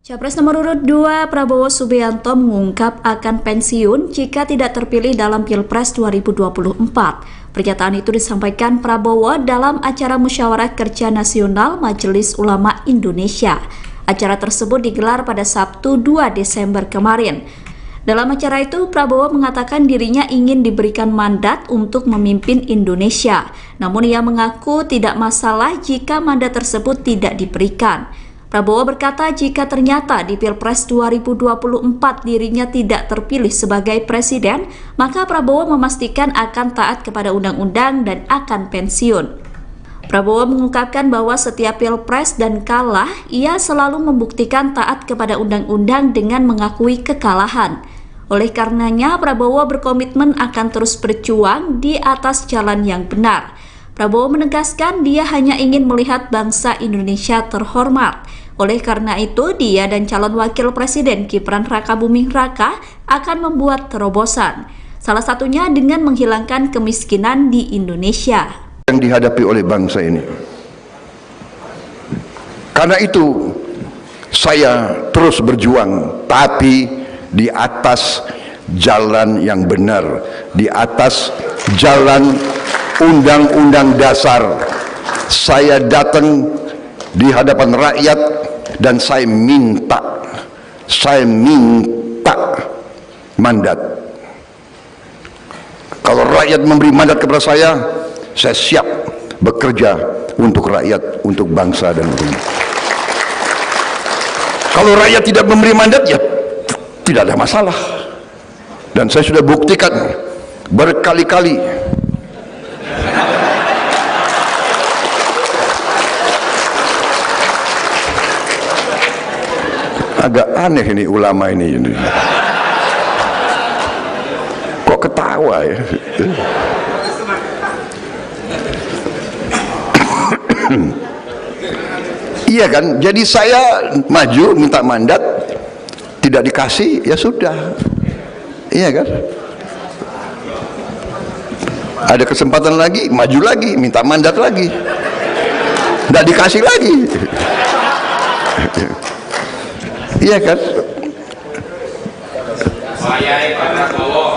Capres nomor urut 2 Prabowo Subianto mengungkap akan pensiun jika tidak terpilih dalam Pilpres 2024. Pernyataan itu disampaikan Prabowo dalam acara Musyawarah Kerja Nasional Majelis Ulama Indonesia. Acara tersebut digelar pada Sabtu 2 Desember kemarin. Dalam acara itu, Prabowo mengatakan dirinya ingin diberikan mandat untuk memimpin Indonesia. Namun ia mengaku tidak masalah jika mandat tersebut tidak diberikan. Prabowo berkata jika ternyata di Pilpres 2024 dirinya tidak terpilih sebagai presiden, maka Prabowo memastikan akan taat kepada undang-undang dan akan pensiun. Prabowo mengungkapkan bahwa setiap Pilpres dan kalah, ia selalu membuktikan taat kepada undang-undang dengan mengakui kekalahan. Oleh karenanya, Prabowo berkomitmen akan terus berjuang di atas jalan yang benar. Prabowo menegaskan dia hanya ingin melihat bangsa Indonesia terhormat. Oleh karena itu, dia dan calon wakil presiden Gibran Rakabuming Raka akan membuat terobosan. Salah satunya dengan menghilangkan kemiskinan di Indonesia. Yang dihadapi oleh bangsa ini. Karena itu, saya terus berjuang, tapi di atas jalan yang benar, di atas jalan Undang-Undang Dasar. Saya datang di hadapan rakyat dan saya minta mandat. Kalau rakyat memberi mandat kepada saya siap bekerja untuk rakyat, untuk bangsa dan negara. Kalau rakyat tidak memberi mandat, ya tidak ada masalah. Dan saya sudah buktikan berkali-kali. Agak aneh ini ulama ini. Kok ketawa ya? Iya kan? Jadi saya maju minta mandat, tidak dikasih, ya sudah. Iya kan? Ada kesempatan lagi, maju lagi, minta mandat lagi, tidak dikasih lagi. Iya kan?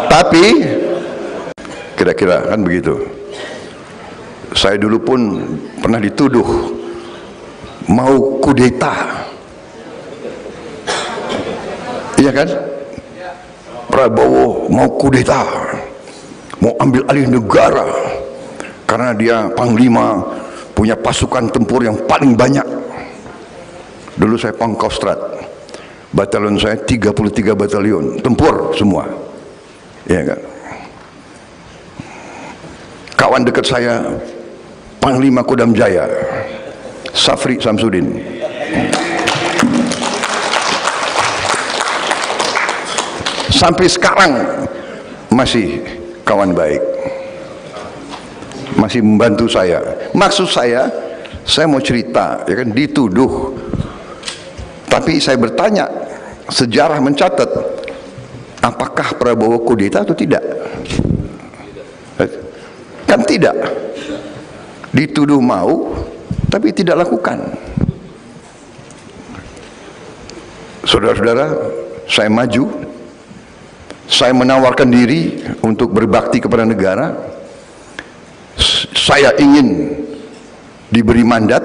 Tapi kira-kira kan begitu. Saya dulu pun pernah dituduh mau kudeta. Iya kan? Prabowo mau kudeta, mau ambil alih negara karena dia panglima, punya pasukan tempur yang paling banyak. Dulu saya Pangkostrat, batalion saya 33 batalion tempur semua. Iya kan? Kawan dekat saya Panglima Kodam Jaya Safri Samsudin. Sampai sekarang masih kawan baik, masih membantu saya. Maksud saya mau cerita, ya kan, dituduh. Tapi saya bertanya, sejarah mencatat, apakah Prabowo kudeta atau tidak? Kan tidak. Dituduh mau, tapi tidak lakukan. Saudara-saudara, saya maju, saya menawarkan diri untuk berbakti kepada negara. Saya ingin diberi mandat,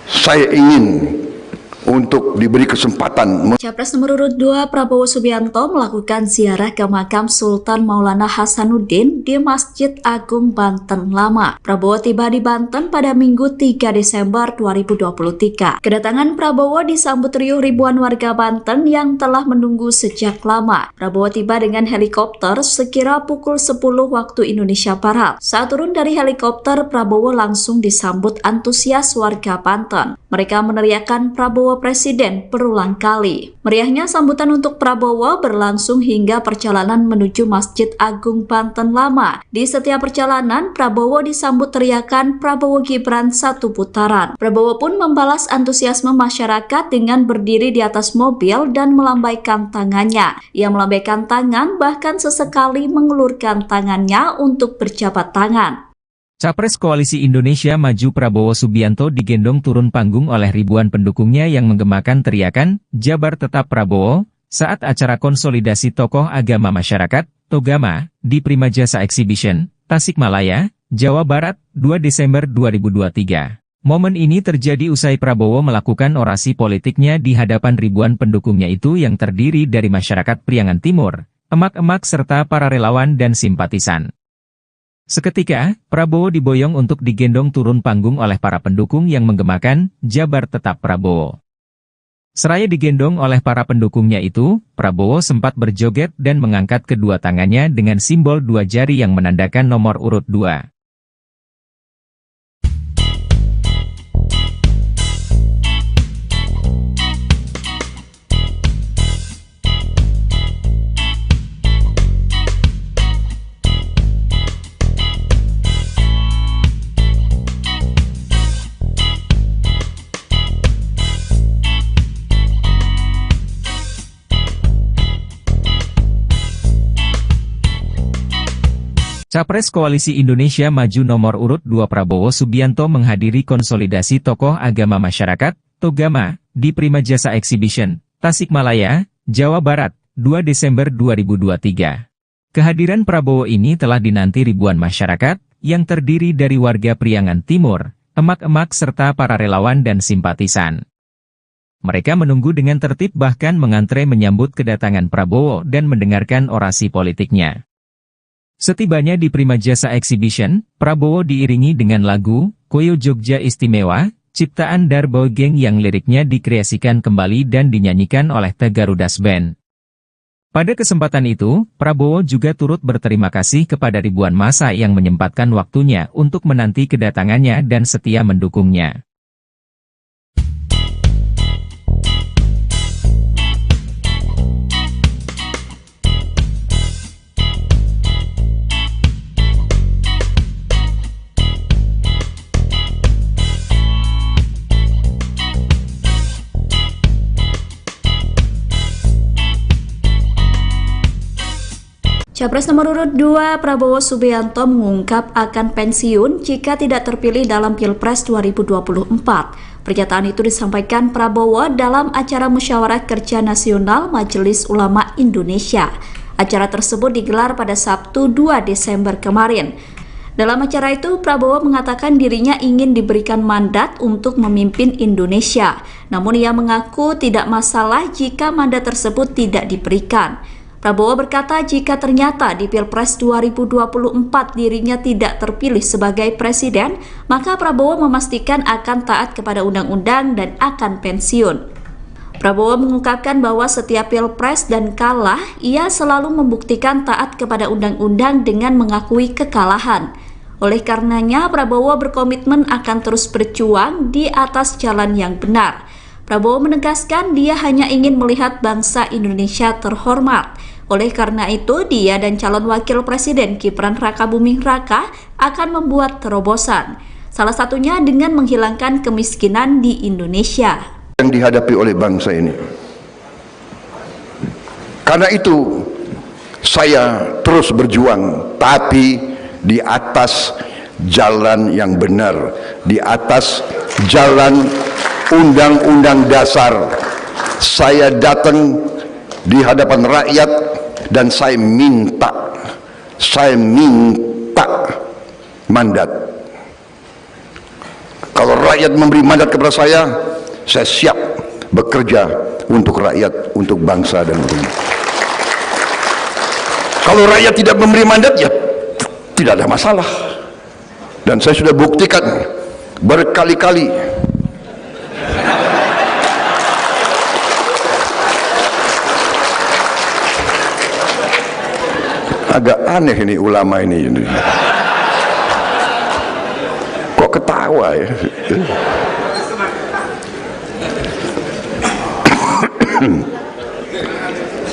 saya ingin untuk diberi kesempatan. Capres nomor urut 2 Prabowo Subianto melakukan ziarah ke makam Sultan Maulana Hasanuddin di Masjid Agung Banten Lama. Prabowo tiba di Banten pada Minggu 3 Desember 2023. Kedatangan Prabowo disambut riuh ribuan warga Banten yang telah menunggu sejak lama. Prabowo tiba dengan helikopter sekira pukul 10 waktu Indonesia Barat. Saat turun dari helikopter, Prabowo langsung disambut antusias warga Banten. Mereka meneriakkan Prabowo Presiden berulang kali. Meriahnya sambutan untuk Prabowo berlangsung hingga perjalanan menuju Masjid Agung Banten Lama. Di setiap perjalanan, Prabowo disambut teriakan Prabowo Gibran satu putaran. Prabowo pun membalas antusiasme masyarakat dengan berdiri di atas mobil dan melambaikan tangannya. Ia melambaikan tangan bahkan sesekali mengelurkan tangannya untuk berjabat tangan. Capres Koalisi Indonesia Maju Prabowo Subianto digendong turun panggung oleh ribuan pendukungnya yang menggemakan teriakan, "Jabar Tetap Prabowo," saat acara konsolidasi tokoh agama masyarakat, Togama, di Prima Jasa Exhibition, Tasikmalaya, Jawa Barat, 2 Desember 2023. Momen ini terjadi usai Prabowo melakukan orasi politiknya di hadapan ribuan pendukungnya itu yang terdiri dari masyarakat Priangan Timur, emak-emak serta para relawan dan simpatisan. Seketika, Prabowo diboyong untuk digendong turun panggung oleh para pendukung yang menggemakan, "Jabar Tetap Prabowo." Seraya digendong oleh para pendukungnya itu, Prabowo sempat berjoget dan mengangkat kedua tangannya dengan simbol 2 jari yang menandakan nomor urut 2. Capres Koalisi Indonesia Maju nomor urut 2 Prabowo Subianto menghadiri konsolidasi tokoh agama masyarakat, Togama, di Prima Jasa Exhibition, Tasikmalaya, Jawa Barat, 2 Desember 2023. Kehadiran Prabowo ini telah dinanti ribuan masyarakat, yang terdiri dari warga Priangan Timur, emak-emak serta para relawan dan simpatisan. Mereka menunggu dengan tertib bahkan mengantre menyambut kedatangan Prabowo dan mendengarkan orasi politiknya. Setibanya di Prima Jasa Exhibition, Prabowo diiringi dengan lagu, Koyo Jogja Istimewa, ciptaan Darbo Geng yang liriknya dikreasikan kembali dan dinyanyikan oleh The Garudas Band. Pada kesempatan itu, Prabowo juga turut berterima kasih kepada ribuan massa yang menyempatkan waktunya untuk menanti kedatangannya dan setia mendukungnya. Capres nomor urut 2 Prabowo Subianto mengungkap akan pensiun jika tidak terpilih dalam Pilpres 2024. Pernyataan itu disampaikan Prabowo dalam acara Musyawarah Kerja Nasional Majelis Ulama Indonesia. Acara tersebut digelar pada Sabtu 2 Desember kemarin. Dalam acara itu, Prabowo mengatakan dirinya ingin diberikan mandat untuk memimpin Indonesia. Namun ia mengaku tidak masalah jika mandat tersebut tidak diberikan. Prabowo berkata jika ternyata di Pilpres 2024 dirinya tidak terpilih sebagai presiden, maka Prabowo memastikan akan taat kepada undang-undang dan akan pensiun. Prabowo mengungkapkan bahwa setiap Pilpres dan kalah, ia selalu membuktikan taat kepada undang-undang dengan mengakui kekalahan. Oleh karenanya, Prabowo berkomitmen akan terus berjuang di atas jalan yang benar. Prabowo menegaskan dia hanya ingin melihat bangsa Indonesia terhormat. Oleh karena itu, dia dan calon wakil presiden Gibran Rakabuming Raka akan membuat terobosan. Salah satunya dengan menghilangkan kemiskinan di Indonesia. Yang dihadapi oleh bangsa ini. Karena itu, saya terus berjuang, tapi di atas jalan yang benar, di atas jalan undang-undang dasar. Saya datang di hadapan rakyat dan saya minta mandat. Kalau rakyat memberi mandat kepada saya siap bekerja untuk rakyat, untuk bangsa dan negara. Kalau rakyat tidak memberi mandat, ya tidak ada masalah. Dan saya sudah buktikan berkali-kali. Agak aneh ini ulama ini. Kok ketawa ya?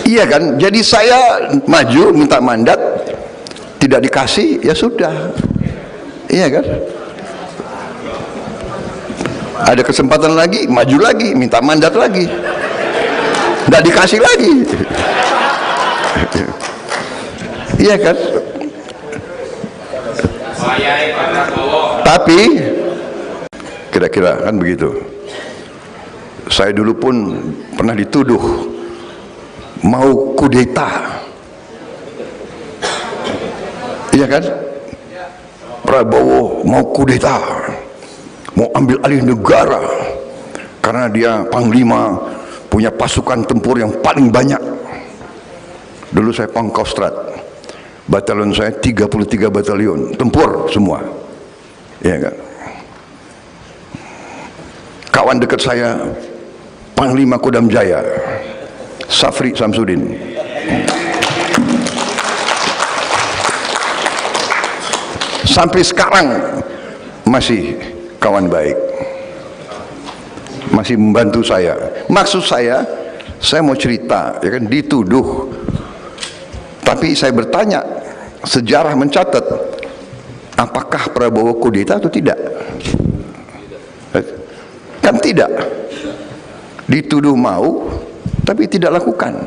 Iya kan? Jadi saya maju minta mandat, tidak dikasih, ya sudah. Iya kan? Ada kesempatan lagi, maju lagi, minta mandat lagi, tidak dikasih lagi. Iya kan? Tapi kira-kira kan begitu. Saya dulu pun pernah dituduh mau kudeta. Iya kan? Prabowo mau kudeta, mau ambil alih negara karena dia panglima, punya pasukan tempur yang paling banyak. Dulu saya Pangkostrat, batalion saya 33 batalion tempur semua, ya kan? Kawan dekat saya Panglima Kodam Jaya Safri Samsudin, sampai sekarang masih kawan baik, masih membantu saya. Maksud saya mau cerita, ya kan, dituduh. Tapi saya bertanya, sejarah mencatat, apakah Prabowo kudeta atau tidak? Kan tidak. Dituduh mau, tapi tidak lakukan.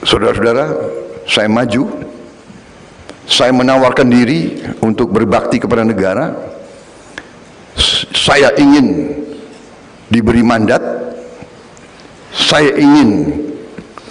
Saudara-saudara, saya maju, saya menawarkan diri untuk berbakti kepada negara. Saya ingin diberi mandat, saya ingin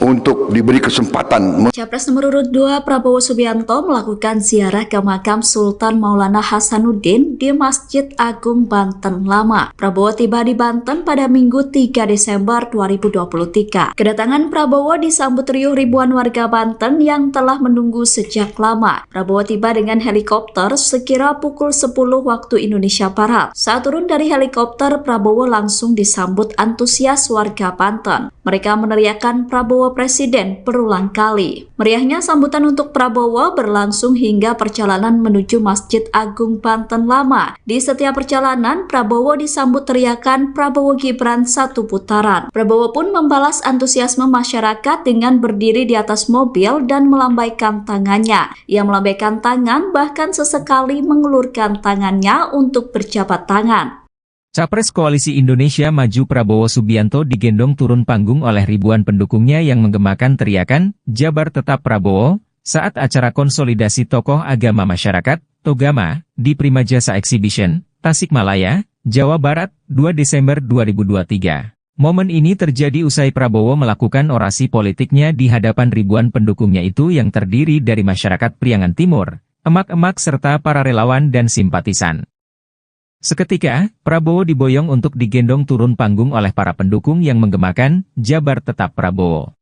untuk diberi kesempatan. Capres nomor urut 2 Prabowo Subianto melakukan ziarah ke makam Sultan Maulana Hasanuddin di Masjid Agung Banten Lama. Prabowo tiba di Banten pada Minggu 3 Desember 2023. Kedatangan Prabowo disambut riuh ribuan warga Banten yang telah menunggu sejak lama. Prabowo tiba dengan helikopter sekira pukul 10 waktu Indonesia Barat. Saat turun dari helikopter, Prabowo langsung disambut antusias warga Banten. Mereka meneriakkan Prabowo Presiden berulang kali. Meriahnya sambutan untuk Prabowo berlangsung hingga perjalanan menuju Masjid Agung Banten Lama. Di setiap perjalanan, Prabowo disambut teriakan Prabowo Gibran satu putaran. Prabowo pun membalas antusiasme masyarakat dengan berdiri di atas mobil dan melambaikan tangannya. Ia melambaikan tangan, bahkan sesekali mengulurkan tangannya untuk berjabat tangan. Capres Koalisi Indonesia Maju Prabowo Subianto digendong turun panggung oleh ribuan pendukungnya yang menggemakan teriakan, "Jabar Tetap Prabowo," saat acara konsolidasi tokoh agama masyarakat, Togama, di Prima Jasa Exhibition, Tasikmalaya, Jawa Barat, 2 Desember 2023. Momen ini terjadi usai Prabowo melakukan orasi politiknya di hadapan ribuan pendukungnya itu yang terdiri dari masyarakat Priangan Timur, emak-emak serta para relawan dan simpatisan. Seketika, Prabowo diboyong untuk digendong turun panggung oleh para pendukung yang menggemakan, "Jabar Tetap Prabowo."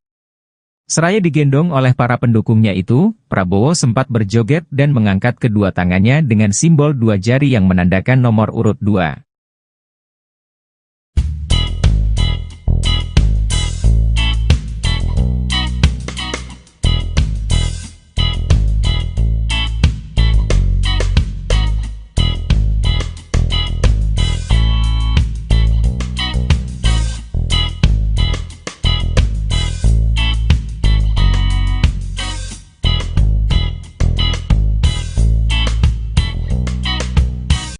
Seraya digendong oleh para pendukungnya itu, Prabowo sempat berjoget dan mengangkat kedua tangannya dengan simbol dua jari yang menandakan nomor urut 2.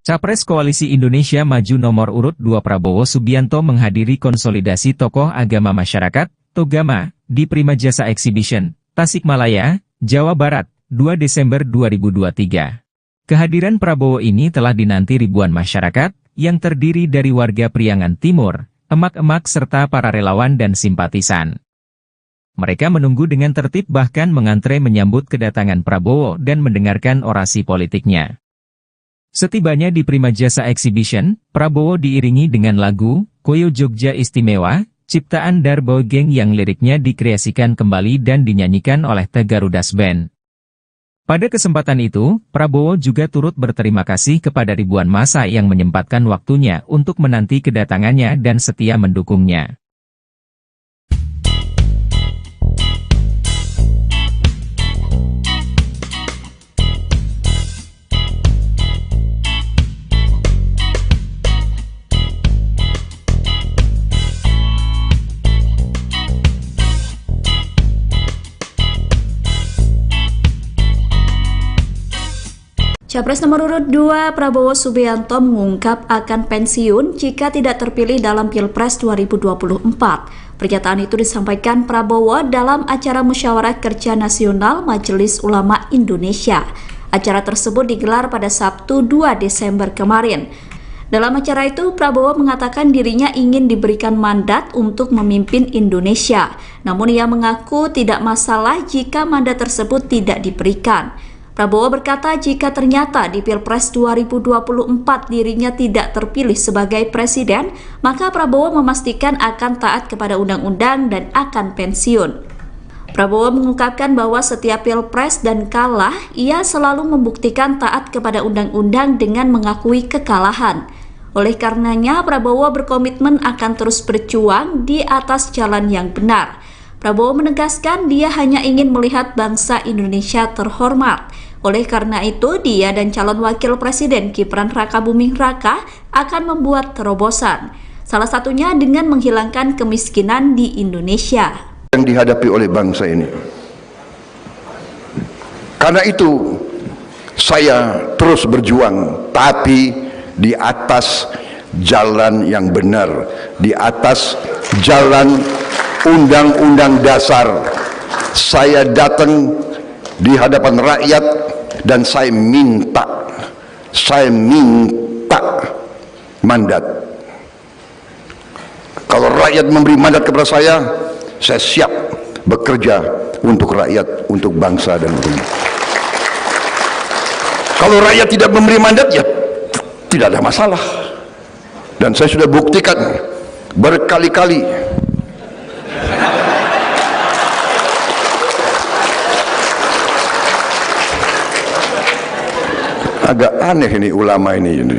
Capres Koalisi Indonesia Maju nomor urut 2 Prabowo Subianto menghadiri konsolidasi tokoh agama masyarakat, Togama, di Prima Jasa Exhibition, Tasikmalaya, Jawa Barat, 2 Desember 2023. Kehadiran Prabowo ini telah dinanti ribuan masyarakat, yang terdiri dari warga Priangan Timur, emak-emak serta para relawan dan simpatisan. Mereka menunggu dengan tertib bahkan mengantre menyambut kedatangan Prabowo dan mendengarkan orasi politiknya. Setibanya di Prima Jasa Exhibition, Prabowo diiringi dengan lagu, Koyo Jogja Istimewa, ciptaan Darbo Geng yang liriknya dikreasikan kembali dan dinyanyikan oleh The Garudas Band. Pada kesempatan itu, Prabowo juga turut berterima kasih kepada ribuan massa yang menyempatkan waktunya untuk menanti kedatangannya dan setia mendukungnya. Capres nomor urut 2 Prabowo Subianto mengungkap akan pensiun jika tidak terpilih dalam Pilpres 2024. Pernyataan itu disampaikan Prabowo dalam acara Musyawarah Kerja Nasional Majelis Ulama Indonesia. Acara tersebut digelar pada Sabtu 2 Desember kemarin. Dalam acara itu, Prabowo mengatakan dirinya ingin diberikan mandat untuk memimpin Indonesia. Namun ia mengaku tidak masalah jika mandat tersebut tidak diberikan. Prabowo berkata jika ternyata di Pilpres 2024 dirinya tidak terpilih sebagai presiden, maka Prabowo memastikan akan taat kepada undang-undang dan akan pensiun. Prabowo mengungkapkan bahwa setiap Pilpres dan kalah, ia selalu membuktikan taat kepada undang-undang dengan mengakui kekalahan. Oleh karenanya, Prabowo berkomitmen akan terus berjuang di atas jalan yang benar. Prabowo menegaskan dia hanya ingin melihat bangsa Indonesia terhormat. Oleh karena itu, dia dan calon wakil presiden Gibran Rakabuming Raka akan membuat terobosan. Salah satunya dengan menghilangkan kemiskinan di Indonesia yang dihadapi oleh bangsa ini. Karena itu, saya terus berjuang, tapi di atas jalan yang benar, di atas jalan undang-undang dasar. Saya datang di hadapan rakyat dan saya minta mandat. Kalau rakyat memberi mandat kepada saya siap bekerja untuk rakyat, untuk bangsa dan negara. Kalau rakyat tidak memberi mandat, ya tidak ada masalah. Dan saya sudah buktikan berkali-kali. Agak aneh ini ulama ini.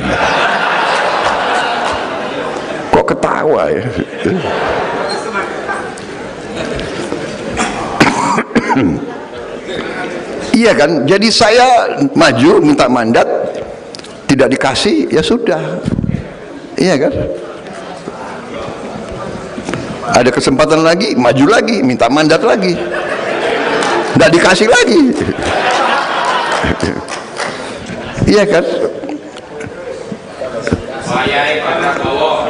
Kok ketawa ya? Iya kan? Jadi saya maju minta mandat, tidak dikasih, ya sudah. Iya kan? Ada kesempatan lagi, maju lagi, minta mandat lagi, tidak dikasih lagi. Iya kan?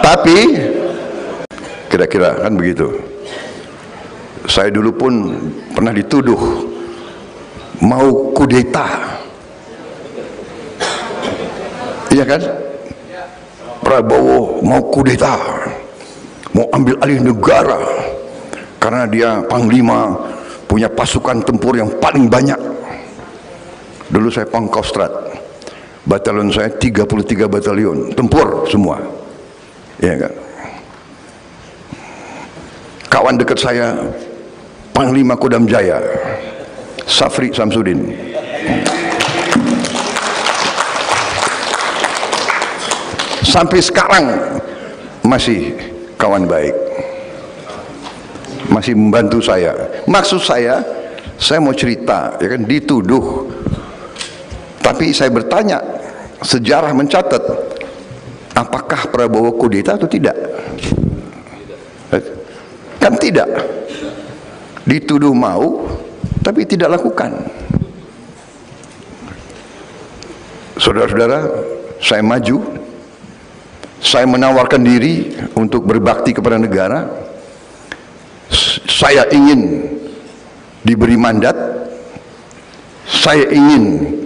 Tapi kira-kira kan begitu. Saya dulu pun pernah dituduh mau kudeta. Iya kan? Prabowo mau kudeta, mau ambil alih negara karena dia panglima, punya pasukan tempur yang paling banyak. Dulu saya Pangkostrat, batalion saya 33 batalion tempur semua. Iya kan? Kawan dekat saya Panglima Kodam Jaya Safri Samsudin. Sampai sekarang masih kawan baik, masih membantu saya. Maksud saya mau cerita, ya kan, dituduh. Tapi saya bertanya, sejarah mencatat, apakah Prabowo kudeta atau tidak? Kan tidak. Dituduh mau, tapi tidak lakukan. Saudara-saudara, saya maju, saya menawarkan diri untuk berbakti kepada negara. Saya ingin diberi mandat, saya ingin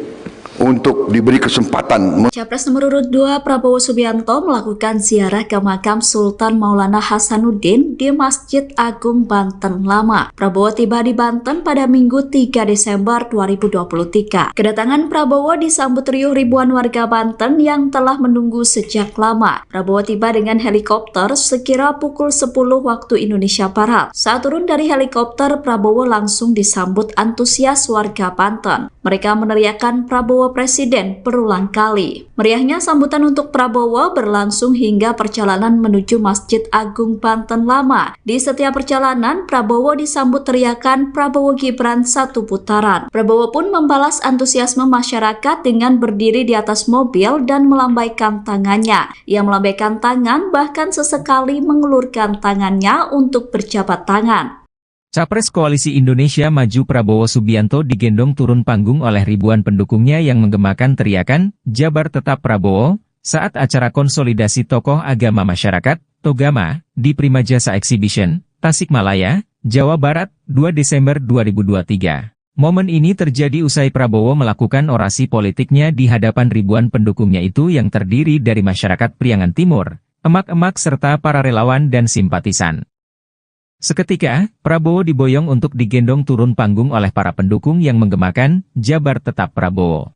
untuk diberi kesempatan. Capres nomor urut 2 Prabowo Subianto melakukan ziarah ke makam Sultan Maulana Hasanuddin di Masjid Agung Banten Lama. Prabowo tiba di Banten pada Minggu 3 Desember 2023. Kedatangan Prabowo disambut riuh ribuan warga Banten yang telah menunggu sejak lama. Prabowo tiba dengan helikopter sekira pukul 10 waktu Indonesia Barat. Saat turun dari helikopter, Prabowo langsung disambut antusias warga Banten. Mereka meneriakkan Prabowo Presiden berulang kali. Meriahnya sambutan untuk Prabowo berlangsung hingga perjalanan menuju Masjid Agung Banten Lama. Di setiap perjalanan, Prabowo disambut teriakan Prabowo Gibran satu putaran. Prabowo pun membalas antusiasme masyarakat dengan berdiri di atas mobil dan melambaikan tangannya. Ia melambaikan tangan, bahkan sesekali mengulurkan tangannya untuk berjabat tangan. Capres Koalisi Indonesia Maju Prabowo Subianto digendong turun panggung oleh ribuan pendukungnya yang menggemakan teriakan, Jabar Tetap Prabowo, saat acara konsolidasi tokoh agama masyarakat, Togama, di Primajasa Exhibition, Tasikmalaya, Jawa Barat, 2 Desember 2023. Momen ini terjadi usai Prabowo melakukan orasi politiknya di hadapan ribuan pendukungnya itu yang terdiri dari masyarakat Priangan Timur, emak-emak serta para relawan dan simpatisan. Seketika, Prabowo diboyong untuk digendong turun panggung oleh para pendukung yang menggemakan "Jabar Tetap Prabowo".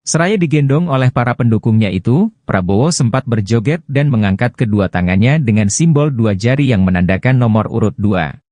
Seraya digendong oleh para pendukungnya itu, Prabowo sempat berjoget dan mengangkat kedua tangannya dengan simbol dua jari yang menandakan nomor urut 2.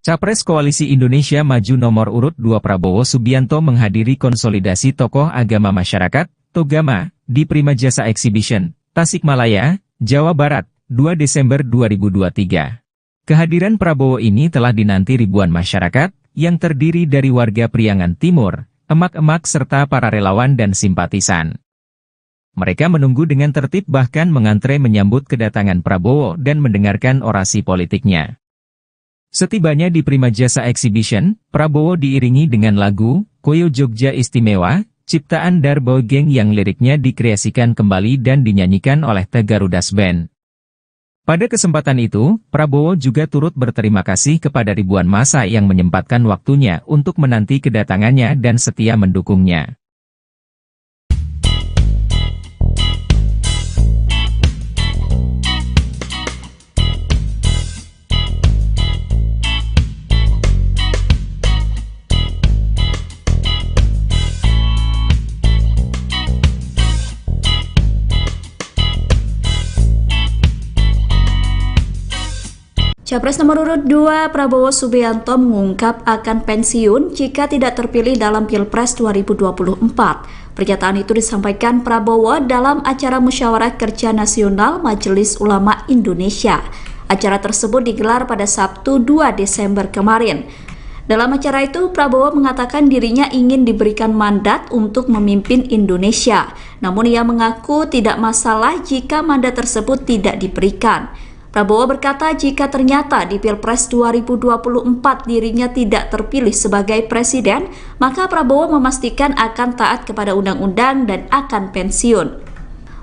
Capres Koalisi Indonesia Maju nomor urut 2 Prabowo Subianto menghadiri konsolidasi tokoh agama masyarakat, Togama, di Prima Jasa Exhibition, Tasikmalaya, Jawa Barat, 2 Desember 2023. Kehadiran Prabowo ini telah dinanti ribuan masyarakat, yang terdiri dari warga Priangan Timur, emak-emak serta para relawan dan simpatisan. Mereka menunggu dengan tertib bahkan mengantre menyambut kedatangan Prabowo dan mendengarkan orasi politiknya. Setibanya di Prima Jasa Exhibition, Prabowo diiringi dengan lagu Koyo Jogja Istimewa, ciptaan Darbo Geng yang liriknya dikreasikan kembali dan dinyanyikan oleh The Garudas Band. Pada kesempatan itu, Prabowo juga turut berterima kasih kepada ribuan massa yang menyempatkan waktunya untuk menanti kedatangannya dan setia mendukungnya. Capres nomor urut 2 Prabowo Subianto mengungkap akan pensiun jika tidak terpilih dalam Pilpres 2024. Pernyataan itu disampaikan Prabowo dalam acara Musyawarah Kerja Nasional Majelis Ulama Indonesia. Acara tersebut digelar pada Sabtu 2 Desember kemarin. Dalam acara itu, Prabowo mengatakan dirinya ingin diberikan mandat untuk memimpin Indonesia. Namun ia mengaku tidak masalah jika mandat tersebut tidak diberikan. Prabowo berkata jika ternyata di Pilpres 2024 dirinya tidak terpilih sebagai presiden, maka Prabowo memastikan akan taat kepada undang-undang dan akan pensiun.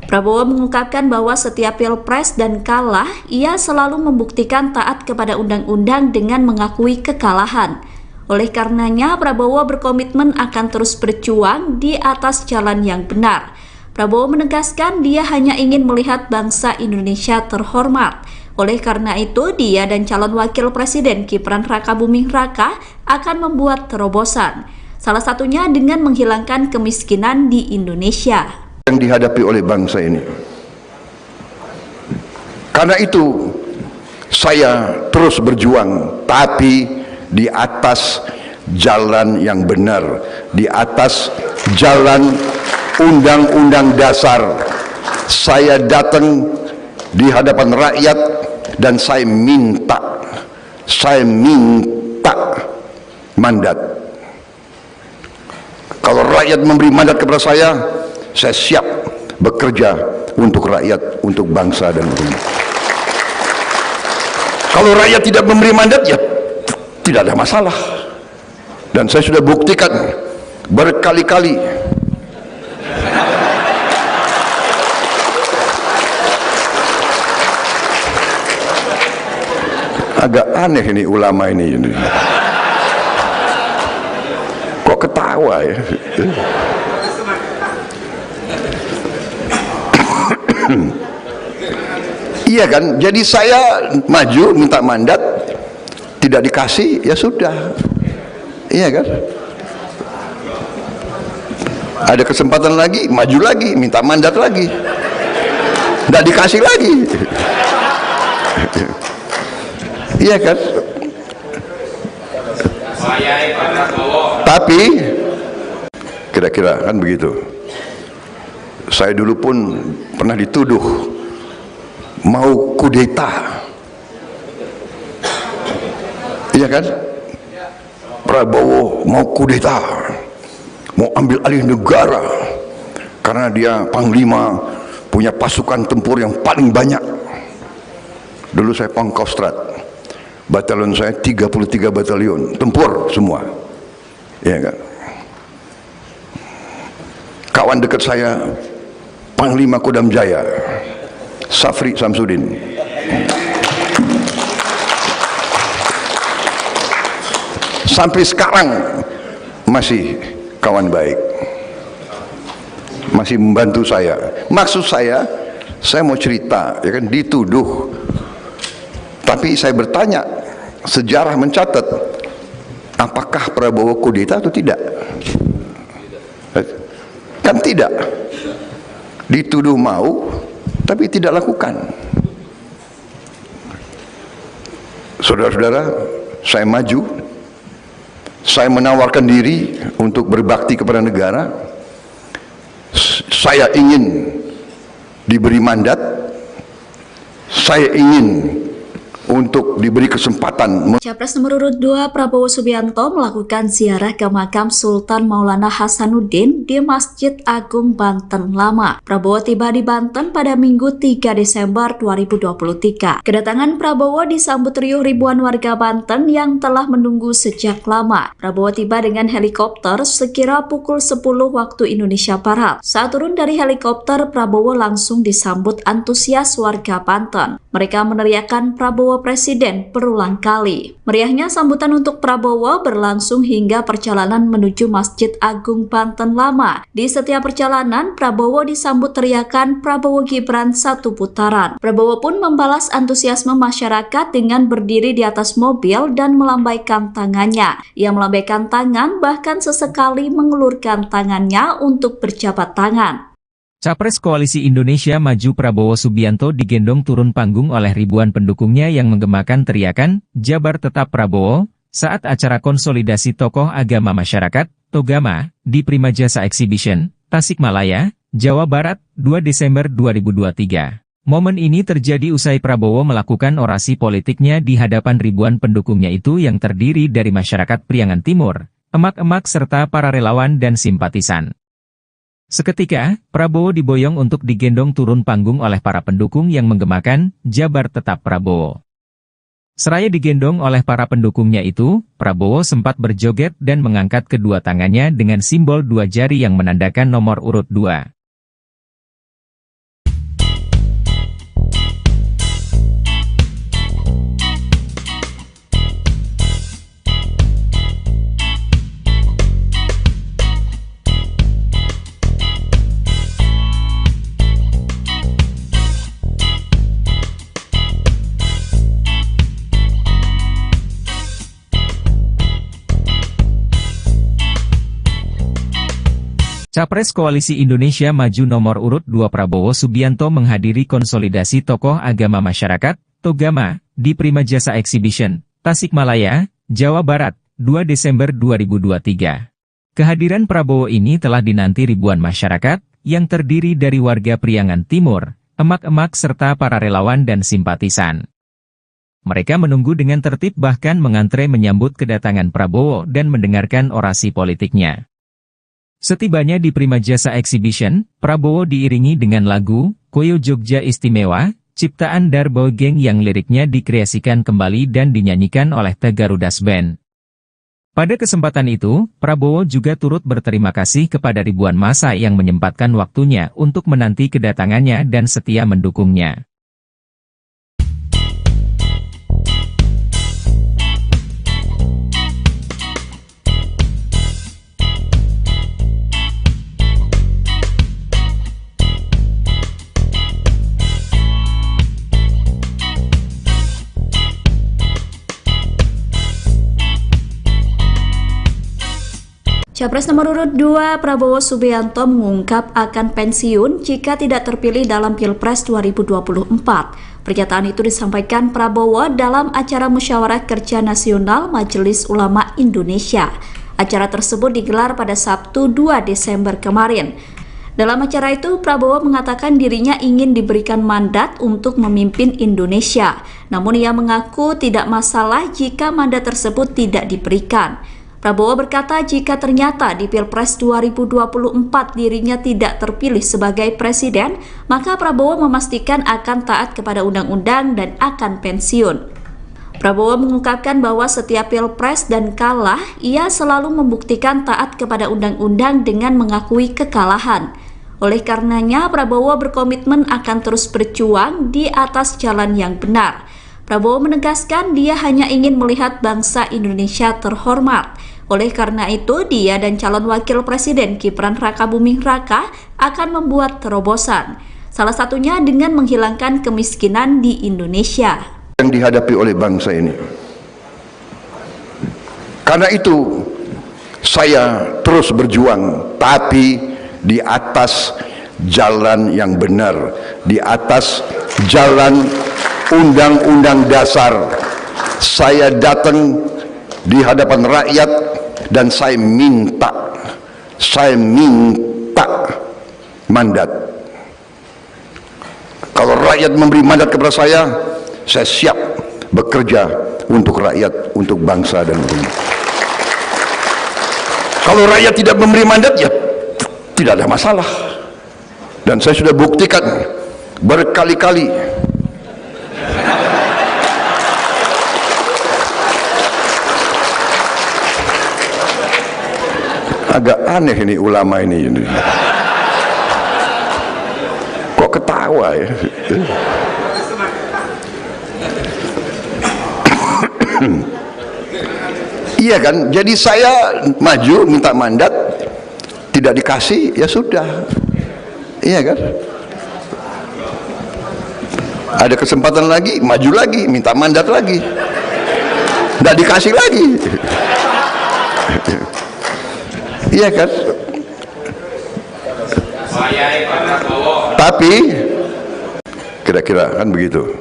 Prabowo mengungkapkan bahwa setiap Pilpres dan kalah, ia selalu membuktikan taat kepada undang-undang dengan mengakui kekalahan. Oleh karenanya, Prabowo berkomitmen akan terus berjuang di atas jalan yang benar. Prabowo menegaskan dia hanya ingin melihat bangsa Indonesia terhormat. Oleh karena itu, dia dan calon wakil presiden Gibran Rakabuming Raka akan membuat terobosan. Salah satunya dengan menghilangkan kemiskinan di Indonesia. Yang dihadapi oleh bangsa ini. Karena itu, saya terus berjuang, tapi di atas jalan yang benar, di atas jalan Undang-Undang Dasar. Saya datang di hadapan rakyat dan saya minta mandat. Kalau rakyat memberi mandat kepada saya siap bekerja untuk rakyat, untuk bangsa dan negara. Kalau rakyat tidak memberi mandat, ya tidak ada masalah. Dan saya sudah buktikan berkali-kali. Agak aneh ini ulama ini. Kok ketawa ya? Iya kan? Jadi saya maju minta mandat, tidak dikasih, ya sudah. Iya kan? Ada kesempatan lagi, maju lagi, minta mandat lagi, tidak dikasih lagi. Iya kan? Tapi kira-kira kan begitu. Saya dulu pun pernah dituduh mau kudeta. Iya kan? Prabowo mau kudeta, mau ambil alih negara karena dia panglima, punya pasukan tempur yang paling banyak. Dulu saya Pangkostrat, batalion saya 33 batalion tempur semua, ya kan. Kawan dekat saya Panglima Kodam Jaya Safri Samsudin, sampai sekarang masih kawan baik, masih membantu saya. Maksud saya mau cerita, ya kan, dituduh. Tapi saya bertanya, sejarah mencatat, apakah Prabowo kudeta atau tidak? Kan tidak. Dituduh mau, tapi tidak lakukan. Saudara-saudara, saya maju, saya menawarkan diri untuk berbakti kepada negara. Saya ingin diberi mandat, saya ingin untuk diberi kesempatan. Capres nomor urut 2 Prabowo Subianto melakukan ziarah ke makam Sultan Maulana Hasanuddin di Masjid Agung Banten Lama. Prabowo tiba di Banten pada Minggu 3 Desember 2023. Kedatangan Prabowo disambut riuh ribuan warga Banten yang telah menunggu sejak lama. Prabowo tiba dengan helikopter sekira pukul 10 waktu Indonesia Barat. Saat turun dari helikopter, Prabowo langsung disambut antusias warga Banten. Mereka meneriakkan Prabowo Presiden berulang kali. Meriahnya sambutan untuk Prabowo berlangsung hingga perjalanan menuju Masjid Agung Banten Lama. Di setiap perjalanan, Prabowo disambut teriakan Prabowo Gibran satu putaran. Prabowo pun membalas antusiasme masyarakat dengan berdiri di atas mobil dan melambaikan tangannya. Ia melambaikan tangan, bahkan sesekali mengulurkan tangannya untuk berjabat tangan. Capres Koalisi Indonesia Maju Prabowo Subianto digendong turun panggung oleh ribuan pendukungnya yang menggemakan teriakan Jabar Tetap Prabowo saat acara konsolidasi tokoh agama masyarakat Togama di Prima Jasa Exhibition, Tasikmalaya, Jawa Barat, 2 Desember 2023. Momen ini terjadi usai Prabowo melakukan orasi politiknya di hadapan ribuan pendukungnya itu yang terdiri dari masyarakat Priangan Timur, emak-emak serta para relawan dan simpatisan. Seketika, Prabowo diboyong untuk digendong turun panggung oleh para pendukung yang menggemakan Jabar Tetap Prabowo. Seraya digendong oleh para pendukungnya itu, Prabowo sempat berjoget dan mengangkat kedua tangannya dengan simbol dua jari yang menandakan nomor urut 2. Capres Koalisi Indonesia Maju nomor urut 2 Prabowo Subianto menghadiri konsolidasi tokoh agama masyarakat, Togama, di Prima Jasa Exhibition, Tasikmalaya, Jawa Barat, 2 Desember 2023. Kehadiran Prabowo ini telah dinanti ribuan masyarakat, yang terdiri dari warga Priangan Timur, emak-emak serta para relawan dan simpatisan. Mereka menunggu dengan tertib bahkan mengantre menyambut kedatangan Prabowo dan mendengarkan orasi politiknya. Setibanya di Prima Jasa Exhibition, Prabowo diiringi dengan lagu Koyo Jogja Istimewa, ciptaan Darbo Geng yang liriknya dikreasikan kembali dan dinyanyikan oleh The Garudas Band. Pada kesempatan itu, Prabowo juga turut berterima kasih kepada ribuan massa yang menyempatkan waktunya untuk menanti kedatangannya dan setia mendukungnya. Capres nomor urut 2 Prabowo Subianto mengungkap akan pensiun jika tidak terpilih dalam Pilpres 2024. Pernyataan itu disampaikan Prabowo dalam acara Musyawarah Kerja Nasional Majelis Ulama Indonesia. Acara tersebut digelar pada Sabtu 2 Desember kemarin. Dalam acara itu, Prabowo mengatakan dirinya ingin diberikan mandat untuk memimpin Indonesia. Namun ia mengaku tidak masalah jika mandat tersebut tidak diberikan. Prabowo berkata jika ternyata di Pilpres 2024 dirinya tidak terpilih sebagai presiden, maka Prabowo memastikan akan taat kepada undang-undang dan akan pensiun. Prabowo mengungkapkan bahwa setiap Pilpres dan kalah, ia selalu membuktikan taat kepada undang-undang dengan mengakui kekalahan. Oleh karenanya, Prabowo berkomitmen akan terus berjuang di atas jalan yang benar. Prabowo menegaskan dia hanya ingin melihat bangsa Indonesia terhormat. Oleh karena itu, dia dan calon wakil presiden Gibran Rakabuming Raka akan membuat terobosan. Salah satunya dengan menghilangkan kemiskinan di Indonesia. Yang dihadapi oleh bangsa ini. Karena itu, saya terus berjuang, tapi di atas jalan yang benar, di atas jalan undang-undang dasar. Saya datang di hadapan rakyat dan saya minta mandat. Kalau rakyat memberi mandat kepada saya siap bekerja untuk rakyat, untuk bangsa dan negeri. Kalau rakyat tidak memberi mandat, ya tidak ada masalah. Dan saya sudah buktikan berkali-kali. Agak aneh ini ulama ini. Kok ketawa ya? Iya kan? Jadi saya maju minta mandat, tidak dikasih, ya sudah. Iya kan? Ada kesempatan lagi, maju lagi, minta mandat lagi, tidak dikasih lagi. Iya kan? Tapi kira-kira kan begitu.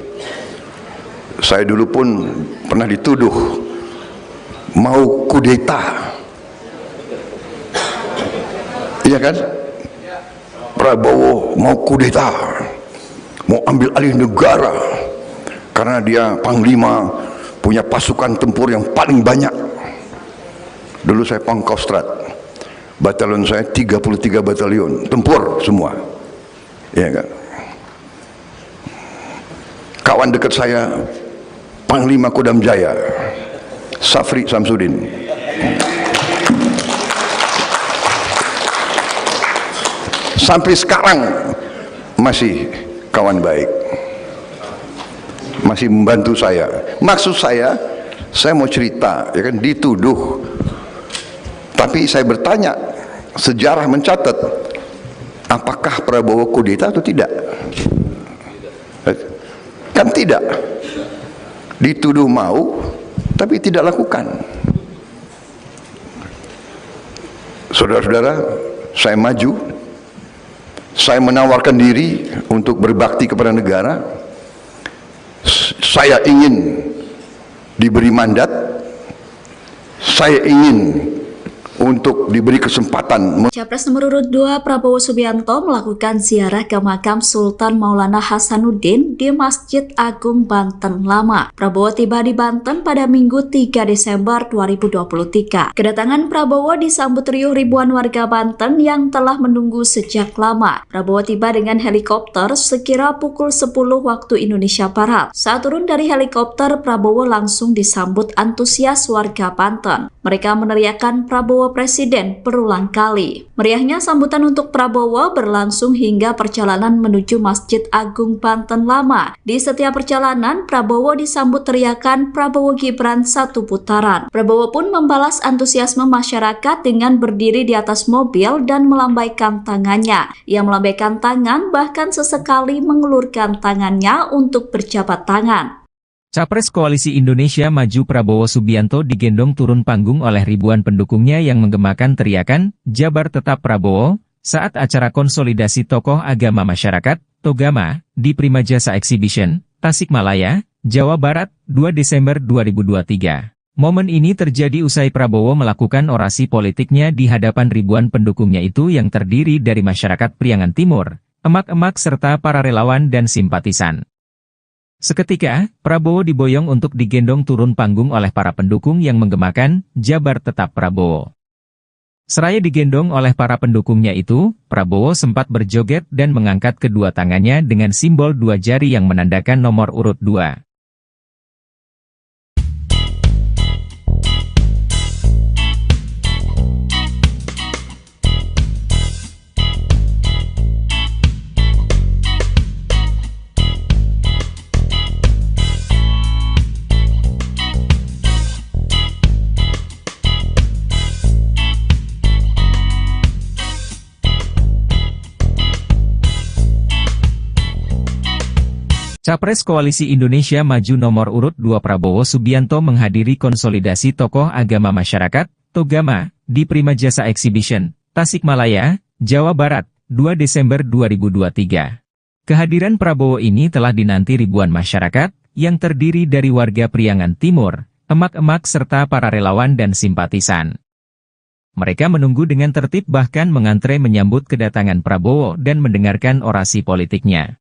Saya dulu pun pernah dituduh mau kudeta. Iya kan? Prabowo mau kudeta, mau ambil alih negara karena dia panglima, punya pasukan tempur yang paling banyak. Dulu saya Pangkostrat, batalion saya 33 batalion tempur semua. Iya kan? Kawan dekat saya Panglima Kodam Jaya Safri Samsudin. Sampai sekarang masih kawan baik, masih membantu saya. Maksud saya mau cerita, ya kan, dituduh. Tapi saya bertanya, sejarah mencatat, apakah Prabowo kudeta atau tidak? Kan tidak. Dituduh mau, tapi tidak lakukan. Saudara-saudara, saya maju, saya menawarkan diri untuk berbakti kepada negara. Saya ingin diberi mandat, saya ingin untuk diberi kesempatan. Capres nomor urut 2 Prabowo Subianto melakukan ziarah ke makam Sultan Maulana Hasanuddin di Masjid Agung Banten Lama. Prabowo tiba di Banten pada Minggu 3 Desember 2023. Kedatangan Prabowo disambut riuh ribuan warga Banten yang telah menunggu sejak lama. Prabowo tiba dengan helikopter sekira pukul 10 waktu Indonesia Barat. Saat turun dari helikopter, Prabowo langsung disambut antusias warga Banten. Mereka meneriakkan Prabowo Presiden berulang kali. Meriahnya sambutan untuk Prabowo berlangsung hingga perjalanan menuju Masjid Agung Banten Lama. Di setiap perjalanan, Prabowo disambut teriakan Prabowo Gibran satu putaran. Prabowo pun membalas antusiasme masyarakat dengan berdiri di atas mobil dan melambaikan tangannya. Ia melambaikan tangan, bahkan sesekali mengelurkan tangannya untuk berjabat tangan. Capres Koalisi Indonesia Maju Prabowo Subianto digendong turun panggung oleh ribuan pendukungnya yang menggemakan teriakan, Jabar Tetap Prabowo, saat acara konsolidasi tokoh agama masyarakat, Togama, di Prima Jasa Exhibition, Tasikmalaya, Jawa Barat, 2 Desember 2023. Momen ini terjadi usai Prabowo melakukan orasi politiknya di hadapan ribuan pendukungnya itu yang terdiri dari masyarakat Priangan Timur, emak-emak serta para relawan dan simpatisan. Seketika, Prabowo diboyong untuk digendong turun panggung oleh para pendukung yang menggemakan Jabar Tetap Prabowo. Seraya digendong oleh para pendukungnya itu, Prabowo sempat berjoget dan mengangkat kedua tangannya dengan simbol dua jari yang menandakan nomor urut 2. Capres Koalisi Indonesia Maju nomor urut 2 Prabowo Subianto menghadiri konsolidasi tokoh agama masyarakat, Togama, di Prima Jasa Exhibition, Tasikmalaya, Jawa Barat, 2 Desember 2023. Kehadiran Prabowo ini telah dinanti ribuan masyarakat, yang terdiri dari warga Priangan Timur, emak-emak serta para relawan dan simpatisan. Mereka menunggu dengan tertib bahkan mengantre menyambut kedatangan Prabowo dan mendengarkan orasi politiknya.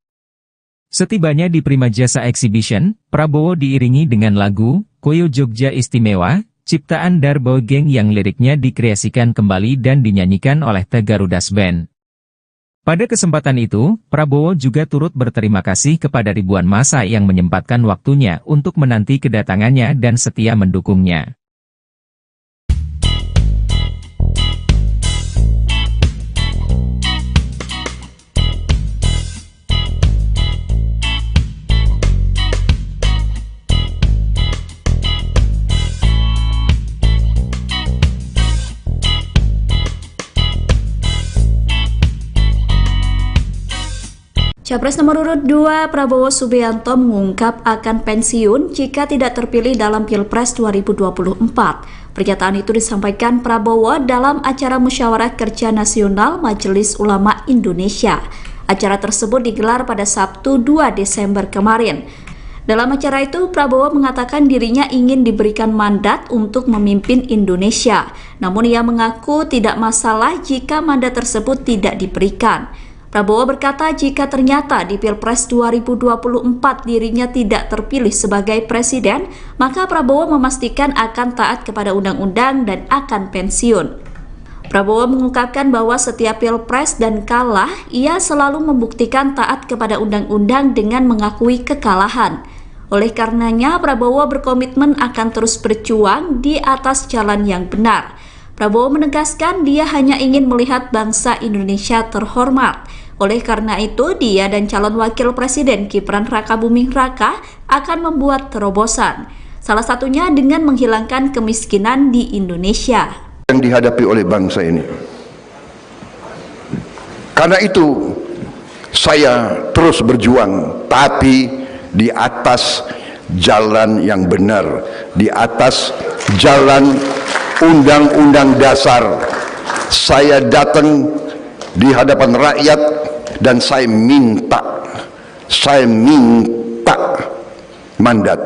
Setibanya di Prima Jasa Exhibition, Prabowo diiringi dengan lagu Koyo Jogja Istimewa, ciptaan Darbo Geng yang liriknya dikreasikan kembali dan dinyanyikan oleh The Garudas Band. Pada kesempatan itu, Prabowo juga turut berterima kasih kepada ribuan massa yang menyempatkan waktunya untuk menanti kedatangannya dan setia mendukungnya. Capres nomor urut 2 Prabowo Subianto mengungkap akan pensiun jika tidak terpilih dalam Pilpres 2024. Pernyataan itu disampaikan Prabowo dalam acara Musyawarah Kerja Nasional Majelis Ulama Indonesia. Acara tersebut digelar pada Sabtu 2 Desember kemarin. Dalam acara itu, Prabowo mengatakan dirinya ingin diberikan mandat untuk memimpin Indonesia. Namun ia mengaku tidak masalah jika mandat tersebut tidak diberikan. Prabowo berkata jika ternyata di Pilpres 2024 dirinya tidak terpilih sebagai presiden, maka Prabowo memastikan akan taat kepada undang-undang dan akan pensiun. Prabowo mengungkapkan bahwa setiap Pilpres dan kalah, ia selalu membuktikan taat kepada undang-undang dengan mengakui kekalahan. Oleh karenanya, Prabowo berkomitmen akan terus berjuang di atas jalan yang benar. Prabowo menegaskan dia hanya ingin melihat bangsa Indonesia terhormat. Oleh karena itu, dia dan calon wakil presiden Gibran Rakabuming Raka akan membuat terobosan. Salah satunya dengan menghilangkan kemiskinan di Indonesia. Yang dihadapi oleh bangsa ini. Karena itu, saya terus berjuang, tapi di atas jalan yang benar, di atas jalan undang-undang dasar. Saya datang di hadapan rakyat dan saya minta mandat.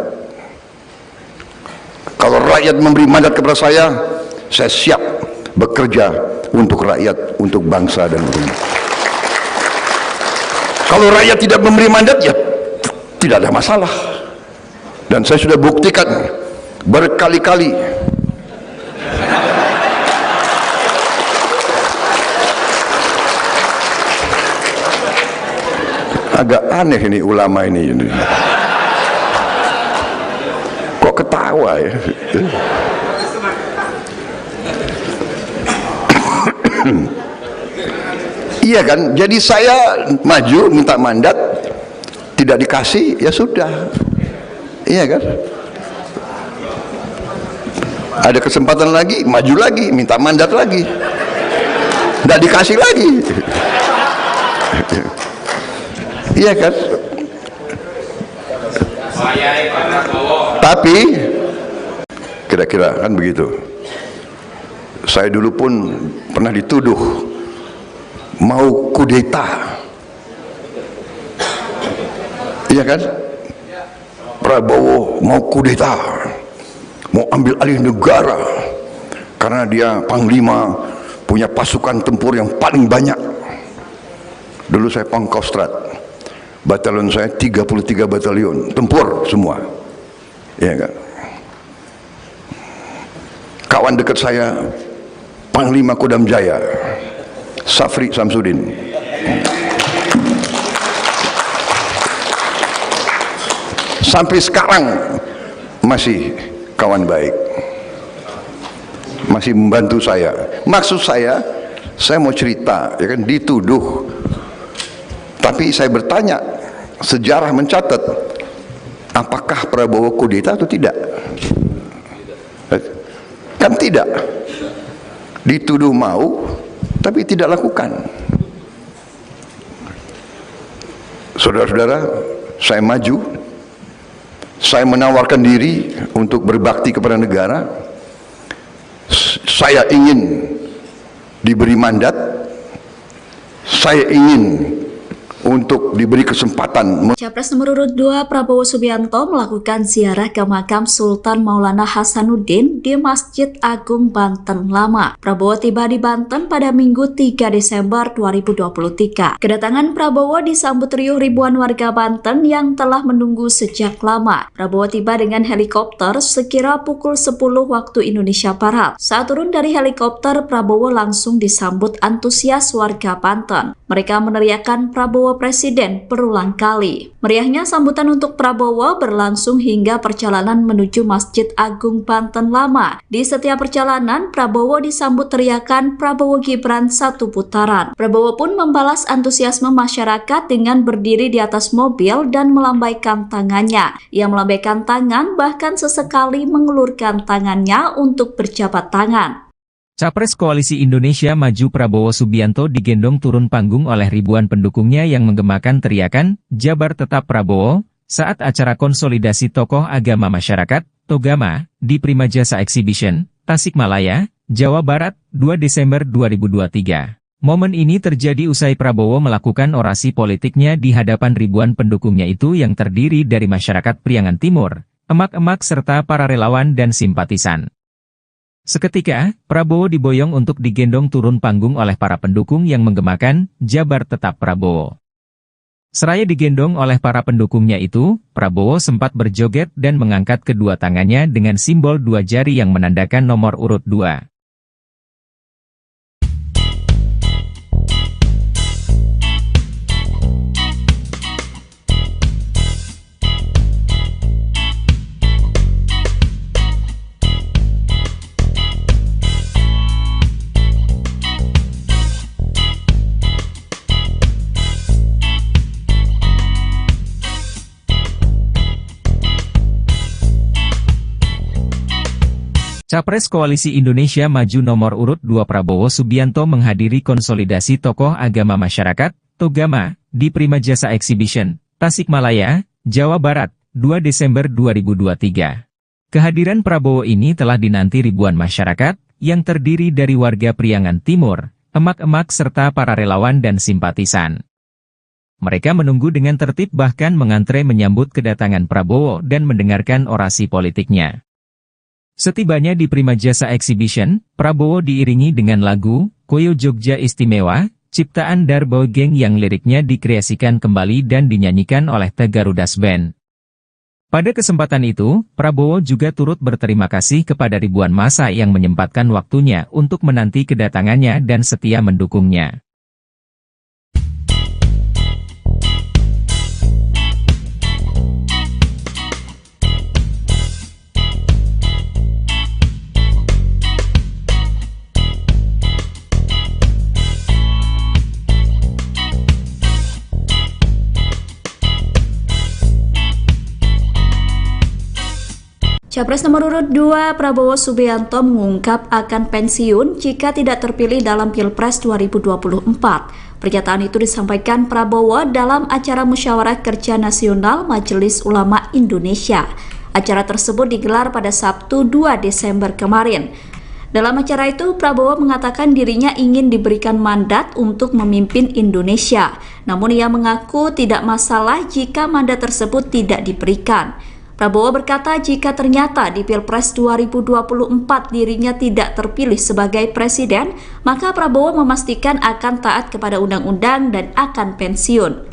Kalau rakyat memberi mandat kepada saya siap bekerja untuk rakyat, untuk bangsa dan negara. Kalau rakyat tidak memberi mandat, ya tidak ada masalah. Dan saya sudah buktikan berkali-kali. Agak aneh ini ulama ini. Kok ketawa ya? Iya kan? Jadi saya maju minta mandat, tidak dikasih, ya sudah. Iya kan? Ada kesempatan lagi, maju lagi, minta mandat lagi, tidak dikasih lagi. Iya kan? Tapi kira-kira kan begitu. Saya dulu pun pernah dituduh mau kudeta. Iya kan? Prabowo mau kudeta, mau ambil alih negara karena dia panglima, punya pasukan tempur yang paling banyak. Dulu saya Pangkostrat, Batalion saya 33 batalion, tempur semua. Ya kan? Kawan dekat saya Panglima Kodam Jaya, Safri Samsudin. Sampai sekarang masih kawan baik, masih membantu saya. Maksud saya mau cerita, ya kan, dituduh. Tapi saya bertanya, sejarah mencatat, apakah Prabowo kudeta atau tidak? Kan tidak. Dituduh mau, tapi tidak lakukan. Saudara-saudara, saya maju. Saya menawarkan diri untuk berbakti kepada negara. Saya ingin diberi mandat. Saya ingin untuk diberi kesempatan. Capres nomor urut 2 Prabowo Subianto melakukan ziarah ke makam Sultan Maulana Hasanuddin di Masjid Agung Banten Lama. Prabowo tiba di Banten pada Minggu 3 Desember 2023. Kedatangan Prabowo disambut riuh ribuan warga Banten yang telah menunggu sejak lama. Prabowo tiba dengan helikopter sekira pukul 10 waktu Indonesia Barat. Saat turun dari helikopter, Prabowo langsung disambut antusias warga Banten. Mereka meneriakkan Prabowo Presiden berulang kali. Meriahnya sambutan untuk Prabowo berlangsung hingga perjalanan menuju Masjid Agung Banten Lama. Di setiap perjalanan, Prabowo disambut teriakan Prabowo Gibran satu putaran. Prabowo pun membalas antusiasme masyarakat dengan berdiri di atas mobil dan melambaikan tangannya. Ia melambaikan tangan, bahkan sesekali mengulurkan tangannya untuk berjabat tangan. Capres Koalisi Indonesia Maju Prabowo Subianto digendong turun panggung oleh ribuan pendukungnya yang menggemakan teriakan, "Jabar Tetap Prabowo," saat acara konsolidasi tokoh agama masyarakat, Togama, di Prima Jasa Exhibition, Tasikmalaya, Jawa Barat, 2 Desember 2023. Momen ini terjadi usai Prabowo melakukan orasi politiknya di hadapan ribuan pendukungnya itu yang terdiri dari masyarakat Priangan Timur, emak-emak serta para relawan dan simpatisan. Seketika, Prabowo diboyong untuk digendong turun panggung oleh para pendukung yang menggemakan, "Jabar Tetap Prabowo." Seraya digendong oleh para pendukungnya itu, Prabowo sempat berjoget dan mengangkat kedua tangannya dengan simbol dua jari yang menandakan nomor urut 2. Capres Koalisi Indonesia Maju nomor urut 2 Prabowo Subianto menghadiri konsolidasi tokoh agama masyarakat, Togama, di Prima Jasa Exhibition, Tasikmalaya, Jawa Barat, 2 Desember 2023. Kehadiran Prabowo ini telah dinanti ribuan masyarakat, yang terdiri dari warga Priangan Timur, emak-emak serta para relawan dan simpatisan. Mereka menunggu dengan tertib bahkan mengantre menyambut kedatangan Prabowo dan mendengarkan orasi politiknya. Setibanya di Prima Jasa Exhibition, Prabowo diiringi dengan lagu, Koyo Jogja Istimewa, ciptaan Darbo Geng yang liriknya dikreasikan kembali dan dinyanyikan oleh The Garudas Band. Pada kesempatan itu, Prabowo juga turut berterima kasih kepada ribuan massa yang menyempatkan waktunya untuk menanti kedatangannya dan setia mendukungnya. Capres nomor urut 2 Prabowo Subianto mengungkap akan pensiun jika tidak terpilih dalam Pilpres 2024. Pernyataan itu disampaikan Prabowo dalam acara Musyawarah Kerja Nasional Majelis Ulama Indonesia. Acara tersebut digelar pada Sabtu 2 Desember kemarin. Dalam acara itu, Prabowo mengatakan dirinya ingin diberikan mandat untuk memimpin Indonesia. Namun ia mengaku tidak masalah jika mandat tersebut tidak diberikan. Prabowo berkata jika ternyata di Pilpres 2024 dirinya tidak terpilih sebagai presiden, maka Prabowo memastikan akan taat kepada undang-undang dan akan pensiun.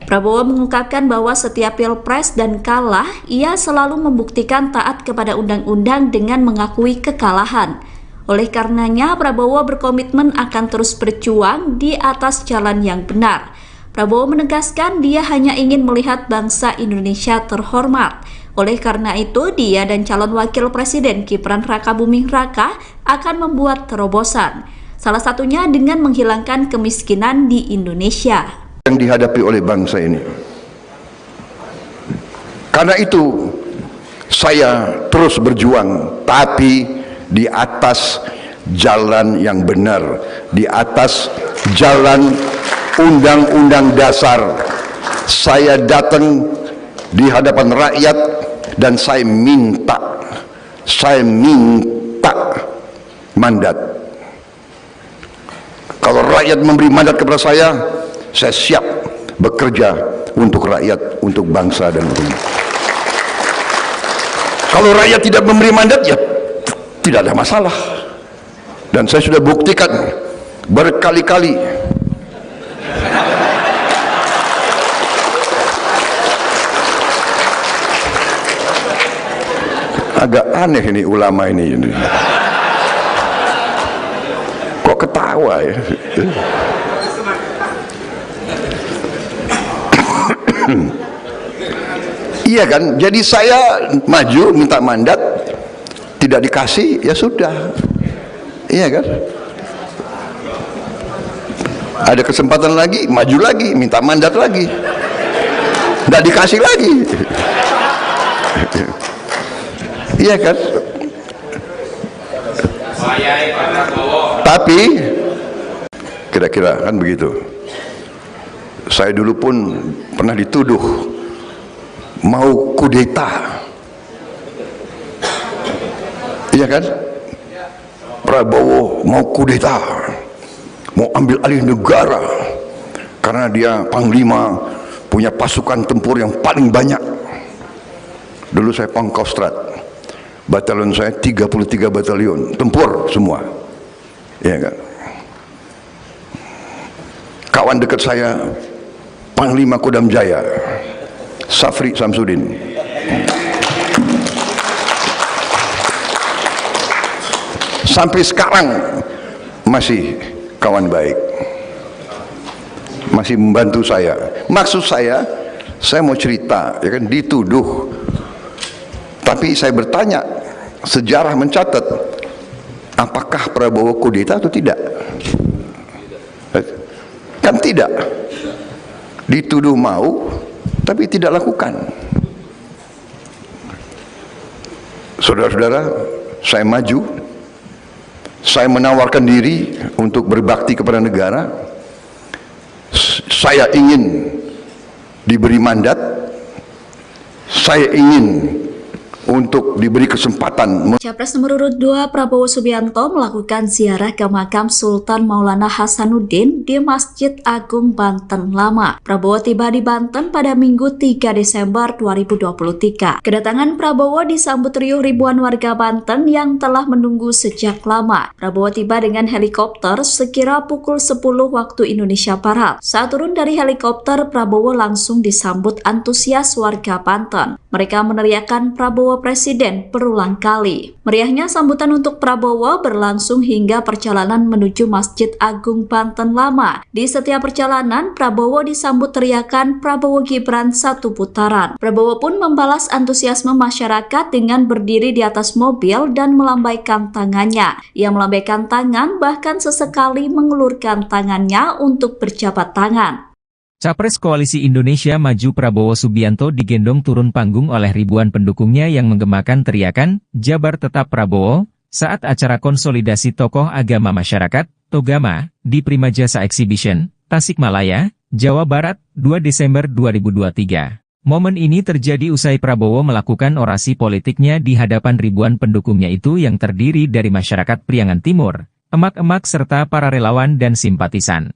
Prabowo mengungkapkan bahwa setiap pilpres dan kalah, ia selalu membuktikan taat kepada undang-undang dengan mengakui kekalahan. Oleh karenanya, Prabowo berkomitmen akan terus berjuang di atas jalan yang benar. Prabowo menegaskan dia hanya ingin melihat bangsa Indonesia terhormat. Oleh karena itu, dia dan calon wakil presiden Gibran Rakabuming Raka akan membuat terobosan. Salah satunya dengan menghilangkan kemiskinan di Indonesia yang dihadapi oleh bangsa ini. Karena itu saya terus berjuang, tapi di atas jalan yang benar, di atas jalan undang-undang dasar. Saya datang di hadapan rakyat dan saya minta mandat. Kalau rakyat memberi mandat kepada saya siap bekerja untuk rakyat, untuk bangsa dan negara. Kalau rakyat tidak memberi mandat, ya tidak ada masalah. Dan saya sudah buktikan berkali-kali. Agak aneh ini ulama ini. Kok ketawa ya? Iya kan, jadi saya maju minta mandat, tidak dikasih, ya sudah. Iya kan, ada kesempatan lagi, maju lagi, minta mandat lagi, tidak dikasih lagi. Iya kan, tapi kira-kira kan begitu. Saya dulu pun pernah dituduh mau kudeta. Iya kan? Prabowo mau kudeta, mau ambil alih negara karena dia panglima, punya pasukan tempur yang paling banyak. Dulu saya Pangkostrat, batalion saya 33 batalion tempur semua. Iya kan? Kawan dekat saya Panglima Kodam Jaya Safri Samsudin. Sampai sekarang masih kawan baik, masih membantu saya. Maksud saya mau cerita, ya kan, dituduh. Tapi saya bertanya, sejarah mencatat, apakah Prabowo kudeta atau tidak? Kan tidak. Dituduh mau, tapi tidak lakukan. Saudara-saudara, saya maju, saya menawarkan diri untuk berbakti kepada negara. Saya ingin diberi mandat, saya ingin untuk diberi kesempatan. Capres nomor urut 2 Prabowo Subianto melakukan ziarah ke makam Sultan Maulana Hasanuddin di Masjid Agung Banten Lama. Prabowo tiba di Banten pada Minggu 3 Desember 2023. Kedatangan Prabowo disambut riuh ribuan warga Banten yang telah menunggu sejak lama. Prabowo tiba dengan helikopter sekira pukul 10 waktu Indonesia Barat. Saat turun dari helikopter, Prabowo langsung disambut antusias warga Banten. Mereka meneriakkan Prabowo Presiden berulang kali. Meriahnya sambutan untuk Prabowo berlangsung hingga perjalanan menuju Masjid Agung Banten Lama. Di setiap perjalanan, Prabowo disambut teriakan Prabowo Gibran satu putaran. Prabowo pun membalas antusiasme masyarakat dengan berdiri di atas mobil dan melambaikan tangannya. Ia melambaikan tangan, bahkan sesekali mengulurkan tangannya untuk berjabat tangan. Capres Koalisi Indonesia Maju Prabowo Subianto digendong turun panggung oleh ribuan pendukungnya yang menggemakan teriakan, Jabar Tetap Prabowo, saat acara konsolidasi tokoh agama masyarakat, Togama, di Prima Jasa Exhibition, Tasikmalaya, Jawa Barat, 2 Desember 2023. Momen ini terjadi usai Prabowo melakukan orasi politiknya di hadapan ribuan pendukungnya itu yang terdiri dari masyarakat Priangan Timur, emak-emak serta para relawan dan simpatisan.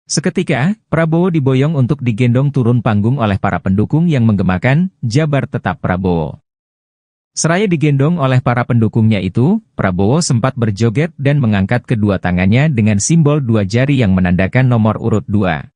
Seketika, Prabowo diboyong untuk digendong turun panggung oleh para pendukung yang menggemakan, Jabar Tetap Prabowo. Seraya digendong oleh para pendukungnya itu, Prabowo sempat berjoget dan mengangkat kedua tangannya dengan simbol dua jari yang menandakan nomor urut 2.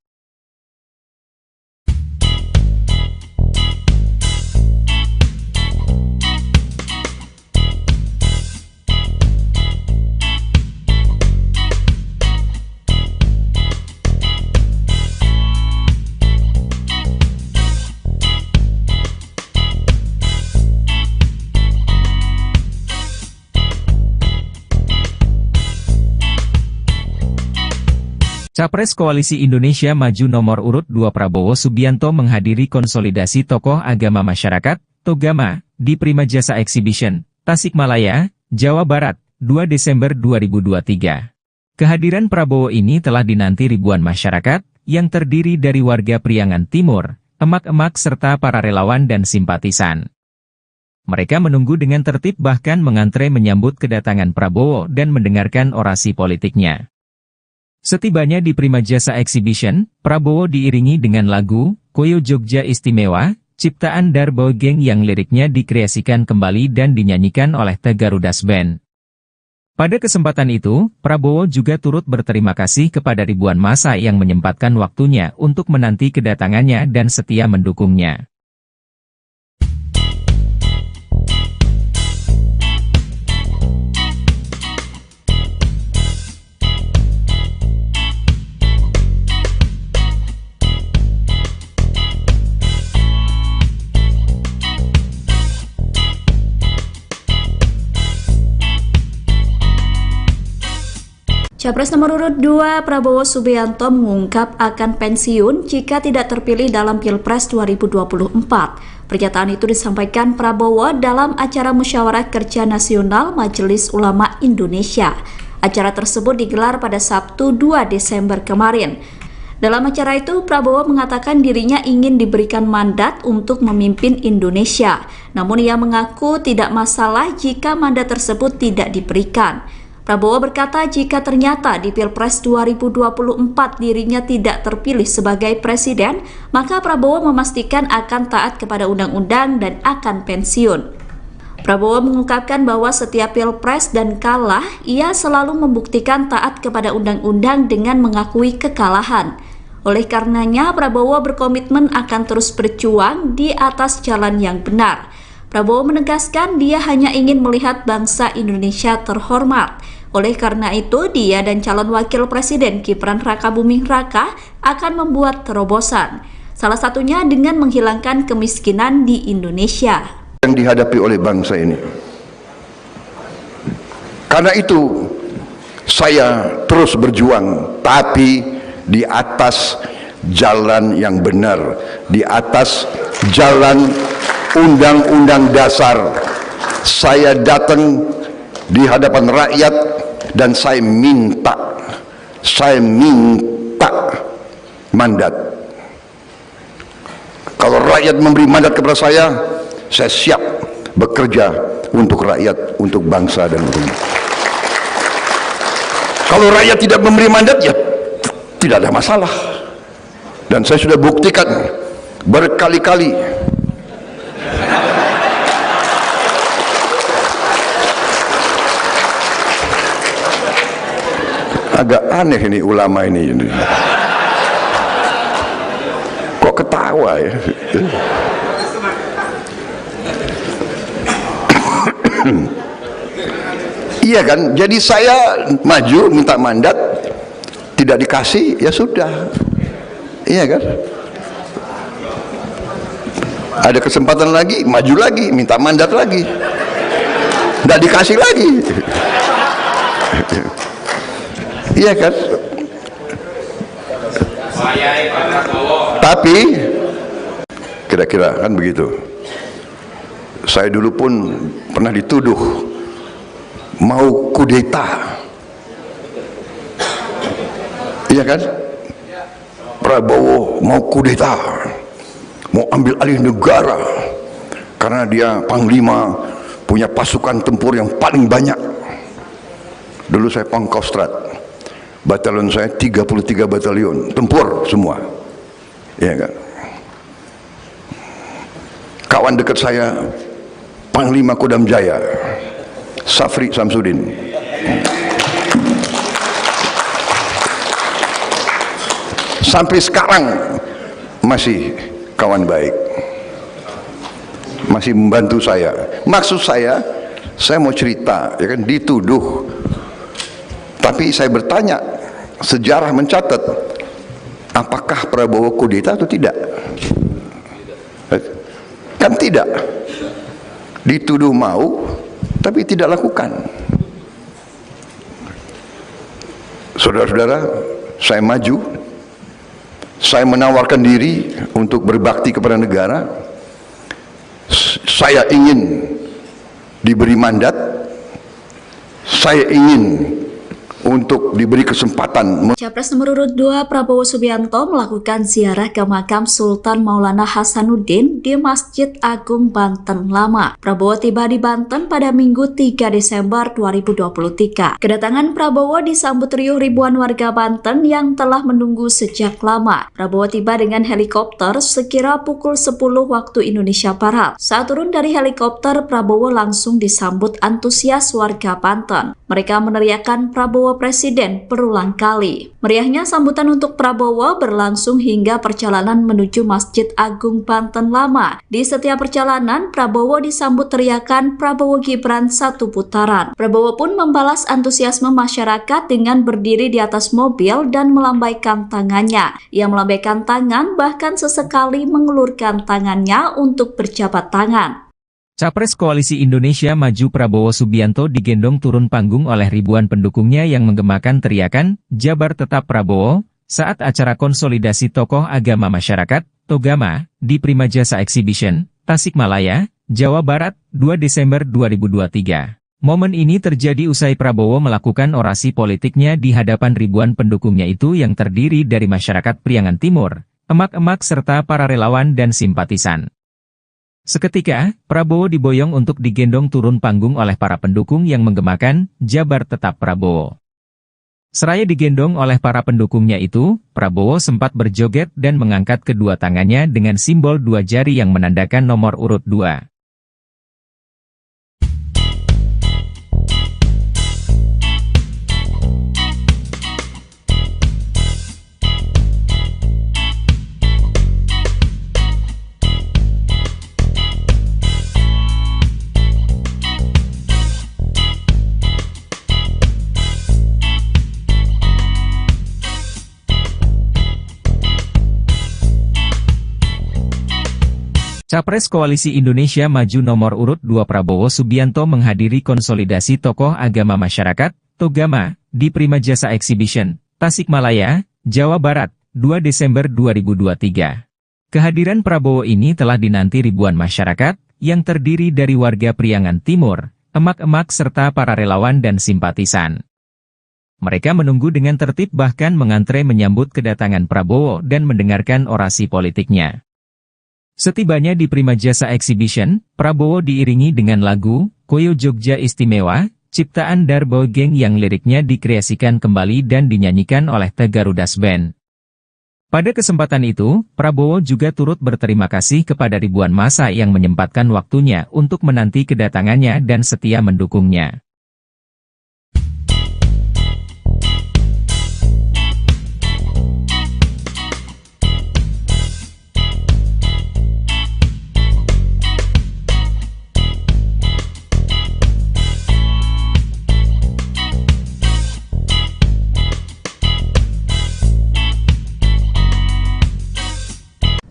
Capres Koalisi Indonesia Maju nomor urut 2 Prabowo Subianto menghadiri konsolidasi tokoh agama masyarakat, Togama, di Prima Jasa Exhibition, Tasikmalaya, Jawa Barat, 2 Desember 2023. Kehadiran Prabowo ini telah dinanti ribuan masyarakat, yang terdiri dari warga Priangan Timur, emak-emak serta para relawan dan simpatisan. Mereka menunggu dengan tertib bahkan mengantre menyambut kedatangan Prabowo dan mendengarkan orasi politiknya. Setibanya di Prima Jasa Exhibition, Prabowo diiringi dengan lagu, Koyo Jogja Istimewa, ciptaan Darbo Geng yang liriknya dikreasikan kembali dan dinyanyikan oleh The Garudas Band. Pada kesempatan itu, Prabowo juga turut berterima kasih kepada ribuan massa yang menyempatkan waktunya untuk menanti kedatangannya dan setia mendukungnya. Capres nomor urut 2 Prabowo Subianto mengungkap akan pensiun jika tidak terpilih dalam Pilpres 2024. Pernyataan itu disampaikan Prabowo dalam acara Musyawarah Kerja Nasional Majelis Ulama Indonesia. Acara tersebut digelar pada Sabtu 2 Desember kemarin. Dalam acara itu, Prabowo mengatakan dirinya ingin diberikan mandat untuk memimpin Indonesia. Namun ia mengaku tidak masalah jika mandat tersebut tidak diberikan. Prabowo berkata jika ternyata di Pilpres 2024 dirinya tidak terpilih sebagai presiden, maka Prabowo memastikan akan taat kepada undang-undang dan akan pensiun. Prabowo mengungkapkan bahwa setiap Pilpres dan kalah, ia selalu membuktikan taat kepada undang-undang dengan mengakui kekalahan. Oleh karenanya, Prabowo berkomitmen akan terus berjuang di atas jalan yang benar. Prabowo menegaskan dia hanya ingin melihat bangsa Indonesia terhormat. Oleh karena itu, dia dan calon wakil presiden Gibran Rakabuming Raka akan membuat terobosan. Salah satunya dengan menghilangkan kemiskinan di Indonesia. Yang dihadapi oleh bangsa ini. Karena itu, saya terus berjuang, tapi di atas jalan yang benar, di atas jalan Undang-Undang Dasar. Saya datang di hadapan rakyat dan saya minta mandat. Kalau rakyat memberi mandat kepada saya siap bekerja untuk rakyat, untuk bangsa dan negara. Kalau rakyat tidak memberi mandat, ya tidak ada masalah. Dan saya sudah buktikan berkali-kali. Agak aneh ini ulama ini. Kok ketawa ya? Iya kan? Jadi saya maju minta mandat, tidak dikasih, ya sudah. Iya kan? Ada kesempatan lagi, maju lagi, minta mandat lagi, tidak dikasih lagi. Iya kan? Tapi kira-kira kan begitu. Saya dulu pun pernah dituduh mau kudeta. Iya kan? Prabowo mau kudeta, mau ambil alih negara karena dia panglima, punya pasukan tempur yang paling banyak. Dulu saya Pangkostrat, batalion saya 33 batalion tempur semua. Iya kan? Kawan dekat saya Panglima Kodam Jaya Safri Samsudin. Sampai sekarang masih kawan baik, masih membantu saya. Maksud saya mau cerita, ya kan, dituduh. Tapi saya bertanya, sejarah mencatat, apakah Prabowo kudeta atau tidak? Kan tidak. Dituduh mau, tapi tidak lakukan. Saudara-saudara, saya maju, saya menawarkan diri untuk berbakti kepada negara. Saya ingin diberi mandat, saya ingin untuk diberi kesempatan. Capres nomor urut 2 Prabowo Subianto melakukan ziarah ke makam Sultan Maulana Hasanuddin di Masjid Agung Banten Lama. Prabowo tiba di Banten pada Minggu 3 Desember 2023. Kedatangan Prabowo disambut riuh ribuan warga Banten yang telah menunggu sejak lama. Prabowo tiba dengan helikopter sekira pukul 10 waktu Indonesia Barat. Saat turun dari helikopter, Prabowo langsung disambut antusias warga Banten. Mereka meneriakkan Prabowo Presiden berulang kali. Meriahnya sambutan untuk Prabowo berlangsung hingga perjalanan menuju Masjid Agung Banten Lama. Di setiap perjalanan, Prabowo disambut teriakan Prabowo Gibran satu putaran. Prabowo pun membalas antusiasme masyarakat dengan berdiri di atas mobil dan melambaikan tangannya. Ia melambaikan tangan bahkan sesekali mengelurkan tangannya untuk berjabat tangan. Capres Koalisi Indonesia Maju Prabowo Subianto digendong turun panggung oleh ribuan pendukungnya yang menggemakan teriakan Jabar Tetap Prabowo saat acara konsolidasi tokoh agama masyarakat Togama di Prima Jasa Exhibition, Tasikmalaya, Jawa Barat, 2 Desember 2023. Momen ini terjadi usai Prabowo melakukan orasi politiknya di hadapan ribuan pendukungnya itu yang terdiri dari masyarakat Priangan Timur, emak-emak serta para relawan dan simpatisan. Seketika, Prabowo diboyong untuk digendong turun panggung oleh para pendukung yang menggemakan Jabar Tetap Prabowo. Seraya digendong oleh para pendukungnya itu, Prabowo sempat berjoget dan mengangkat kedua tangannya dengan simbol dua jari yang menandakan nomor urut 2. Capres Koalisi Indonesia Maju nomor urut 2 Prabowo Subianto menghadiri konsolidasi tokoh agama masyarakat, Togama, di Prima Jasa Exhibition, Tasikmalaya, Jawa Barat, 2 Desember 2023. Kehadiran Prabowo ini telah dinanti ribuan masyarakat, yang terdiri dari warga Priangan Timur, emak-emak serta para relawan dan simpatisan. Mereka menunggu dengan tertib bahkan mengantre menyambut kedatangan Prabowo dan mendengarkan orasi politiknya. Setibanya di Prima Jasa Exhibition, Prabowo diiringi dengan lagu Koyo Jogja Istimewa, ciptaan Darbo Geng yang liriknya dikreasikan kembali dan dinyanyikan oleh The Garudas Band. Pada kesempatan itu, Prabowo juga turut berterima kasih kepada ribuan massa yang menyempatkan waktunya untuk menanti kedatangannya dan setia mendukungnya.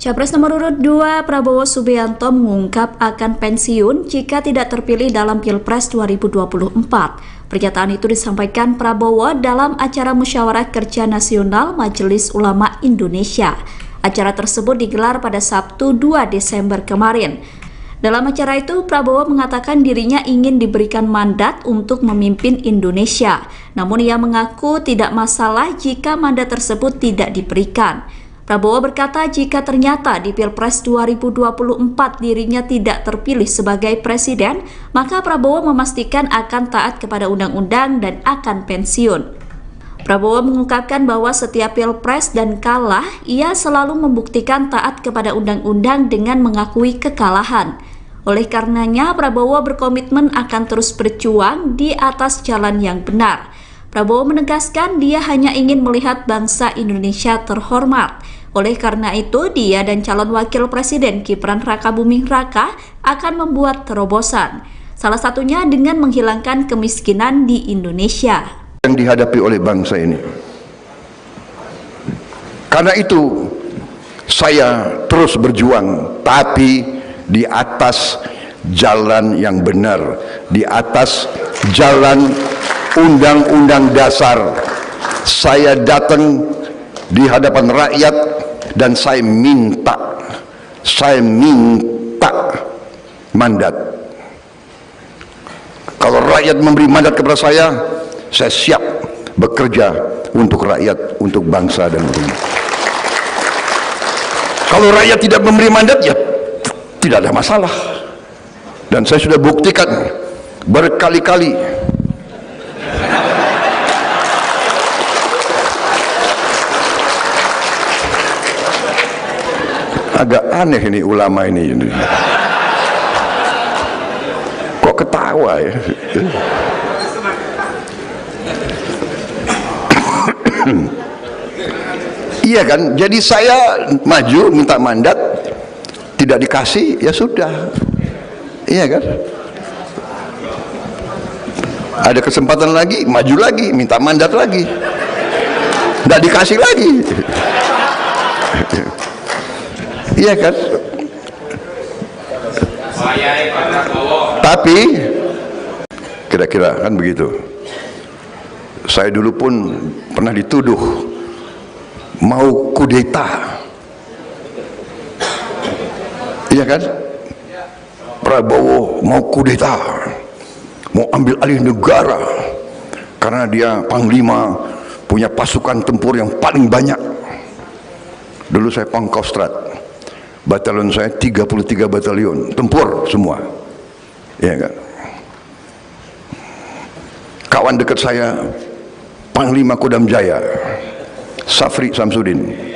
Capres nomor urut 2 Prabowo Subianto mengungkap akan pensiun jika tidak terpilih dalam Pilpres 2024. Pernyataan itu disampaikan Prabowo dalam acara Musyawarah Kerja Nasional Majelis Ulama Indonesia. Acara tersebut digelar pada Sabtu 2 Desember kemarin. Dalam acara itu, Prabowo mengatakan dirinya ingin diberikan mandat untuk memimpin Indonesia. Namun ia mengaku tidak masalah jika mandat tersebut tidak diberikan. Prabowo berkata jika ternyata di Pilpres 2024 dirinya tidak terpilih sebagai presiden, maka Prabowo memastikan akan taat kepada undang-undang dan akan pensiun. Prabowo mengungkapkan bahwa setiap Pilpres dan kalah, ia selalu membuktikan taat kepada undang-undang dengan mengakui kekalahan. Oleh karenanya, Prabowo berkomitmen akan terus berjuang di atas jalan yang benar. Prabowo menegaskan dia hanya ingin melihat bangsa Indonesia terhormat. Oleh karena itu, dia dan calon wakil presiden Gibran Rakabuming Raka akan membuat terobosan. Salah satunya dengan menghilangkan kemiskinan di Indonesia. Yang dihadapi oleh bangsa ini. Karena itu, saya terus berjuang, tapi di atas jalan yang benar, di atas jalan Undang-Undang Dasar. Saya datang di hadapan rakyat, dan saya minta mandat. Kalau rakyat memberi mandat kepada saya siap bekerja untuk rakyat, untuk bangsa dan negeri. Kalau rakyat tidak memberi mandat, ya tidak ada masalah. Dan saya sudah buktikan berkali-kali. Agak aneh ini ulama ini. Kok ketawa ya? Iya kan? Jadi saya maju minta mandat, tidak dikasih, ya sudah. Iya kan? Ada kesempatan lagi, maju lagi, minta mandat lagi, tidak dikasih lagi. Iya kan? Tapi kira-kira kan begitu. Saya dulu pun pernah dituduh mau kudeta. Iya kan? Prabowo mau kudeta, mau ambil alih negara karena dia panglima, punya pasukan tempur yang paling banyak. Dulu saya Pangkostrat, batalion saya 33 batalion tempur semua. Iya kan? Kawan dekat saya Panglima Kodam Jaya, Safri Samsudin.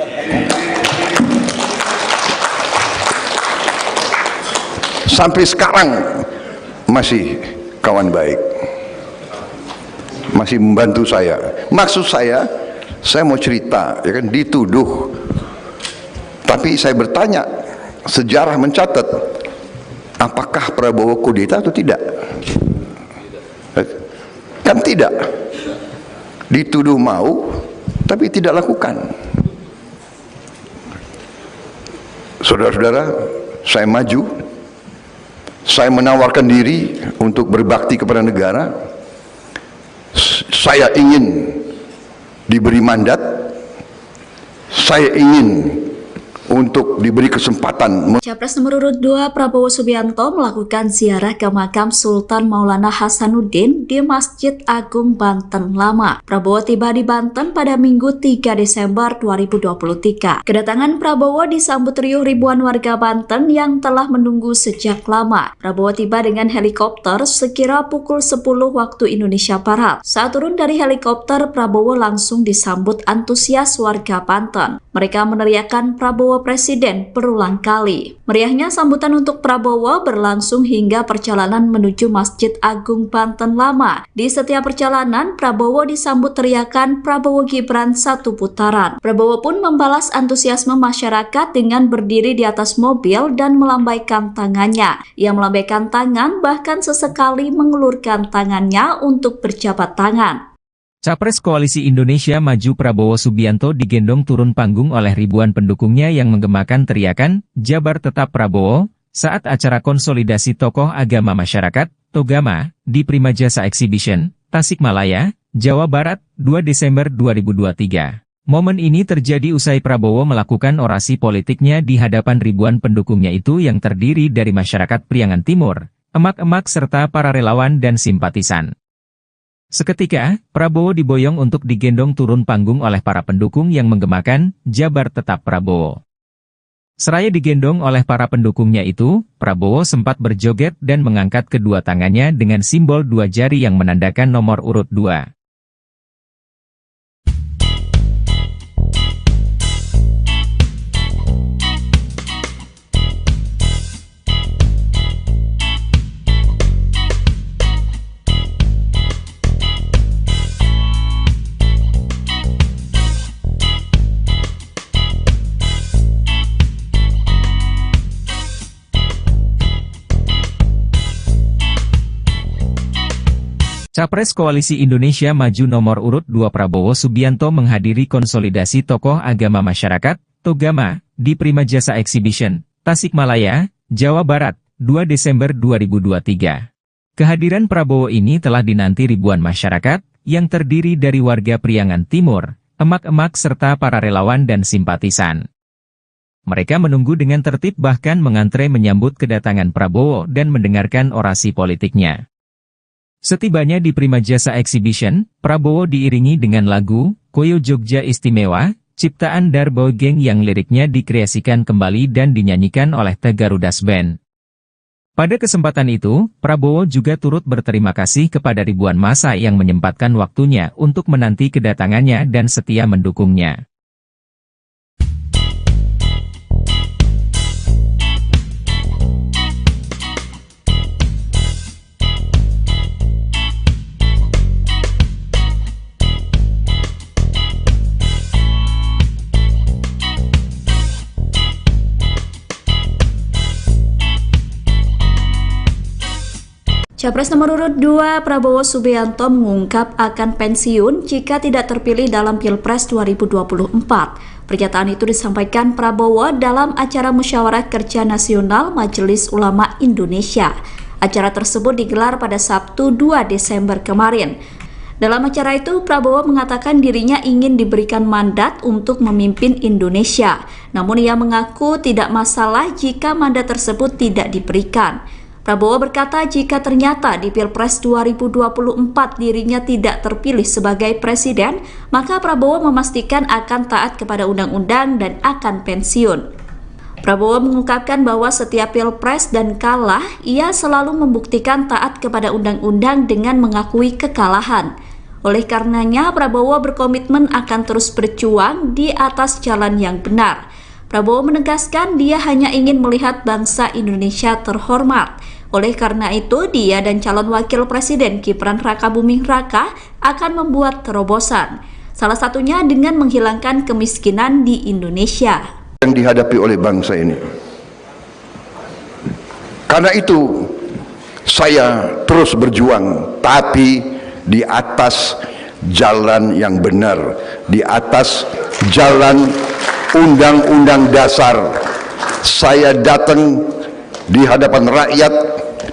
Sampai sekarang masih kawan baik, masih membantu saya. Maksud saya mau cerita, ya kan, dituduh. Tapi saya bertanya, sejarah mencatat, apakah Prabowo kudeta atau tidak? Kan tidak. Dituduh mau, tapi tidak lakukan. Saudara-saudara, saya maju. Saya menawarkan diri untuk berbakti kepada negara. Saya ingin diberi mandat. Saya ingin untuk diberi kesempatan. Capres nomor urut 2 Prabowo Subianto melakukan ziarah ke makam Sultan Maulana Hasanuddin di Masjid Agung Banten Lama. Prabowo tiba di Banten pada Minggu 3 Desember 2023. Kedatangan Prabowo disambut riuh ribuan warga Banten yang telah menunggu sejak lama. Prabowo tiba dengan helikopter sekira pukul 10 waktu Indonesia Barat. Saat turun dari helikopter, Prabowo langsung disambut antusias warga Banten. Mereka meneriakkan Prabowo Presiden berulang kali. Meriahnya sambutan untuk Prabowo berlangsung hingga perjalanan menuju Masjid Agung Banten Lama. Di setiap perjalanan, Prabowo disambut teriakan Prabowo Gibran satu putaran. Prabowo pun membalas antusiasme masyarakat dengan berdiri di atas mobil dan melambaikan tangannya. Ia melambaikan tangan, bahkan sesekali mengulurkan tangannya untuk berjabat tangan. Capres Koalisi Indonesia Maju Prabowo Subianto digendong turun panggung oleh ribuan pendukungnya yang menggemakan teriakan, Jabar Tetap Prabowo, saat acara konsolidasi tokoh agama masyarakat, Togama, di Prima Jasa Exhibition, Tasikmalaya, Jawa Barat, 2 Desember 2023. Momen ini terjadi usai Prabowo melakukan orasi politiknya di hadapan ribuan pendukungnya itu yang terdiri dari masyarakat Priangan Timur, emak-emak serta para relawan dan simpatisan. Seketika, Prabowo diboyong untuk digendong turun panggung oleh para pendukung yang menggemakan, Jabar Tetap Prabowo. Seraya digendong oleh para pendukungnya itu, Prabowo sempat berjoget dan mengangkat kedua tangannya dengan simbol dua jari yang menandakan nomor urut 2. Capres Koalisi Indonesia Maju nomor urut 2 Prabowo Subianto menghadiri konsolidasi tokoh agama masyarakat, Togama, di Prima Jasa Exhibition, Tasikmalaya, Jawa Barat, 2 Desember 2023. Kehadiran Prabowo ini telah dinanti ribuan masyarakat, yang terdiri dari warga Priangan Timur, emak-emak serta para relawan dan simpatisan. Mereka menunggu dengan tertib bahkan mengantre menyambut kedatangan Prabowo dan mendengarkan orasi politiknya. Setibanya di Prima Jasa Exhibition, Prabowo diiringi dengan lagu Koyo Jogja Istimewa, ciptaan Darbo Geng yang liriknya dikreasikan kembali dan dinyanyikan oleh The Garudas Band. Pada kesempatan itu, Prabowo juga turut berterima kasih kepada ribuan massa yang menyempatkan waktunya untuk menanti kedatangannya dan setia mendukungnya. Capres nomor urut 2 Prabowo Subianto mengungkap akan pensiun jika tidak terpilih dalam Pilpres 2024. Pernyataan itu disampaikan Prabowo dalam acara Musyawarah Kerja Nasional Majelis Ulama Indonesia. Acara tersebut digelar pada Sabtu 2 Desember kemarin. Dalam acara itu, Prabowo mengatakan dirinya ingin diberikan mandat untuk memimpin Indonesia. Namun ia mengaku tidak masalah jika mandat tersebut tidak diberikan. Prabowo berkata jika ternyata di Pilpres 2024 dirinya tidak terpilih sebagai presiden, maka Prabowo memastikan akan taat kepada undang-undang dan akan pensiun. Prabowo mengungkapkan bahwa setiap Pilpres dan kalah, ia selalu membuktikan taat kepada undang-undang dengan mengakui kekalahan. Oleh karenanya, Prabowo berkomitmen akan terus berjuang di atas jalan yang benar. Prabowo menegaskan dia hanya ingin melihat bangsa Indonesia terhormat. Oleh karena itu, dia dan calon wakil presiden Gibran Rakabuming Raka akan membuat terobosan. Salah satunya dengan menghilangkan kemiskinan di Indonesia. Yang dihadapi oleh bangsa ini. Karena itu, saya terus berjuang, tapi di atas jalan yang benar, di atas jalan Undang-Undang Dasar. Saya datang di hadapan rakyat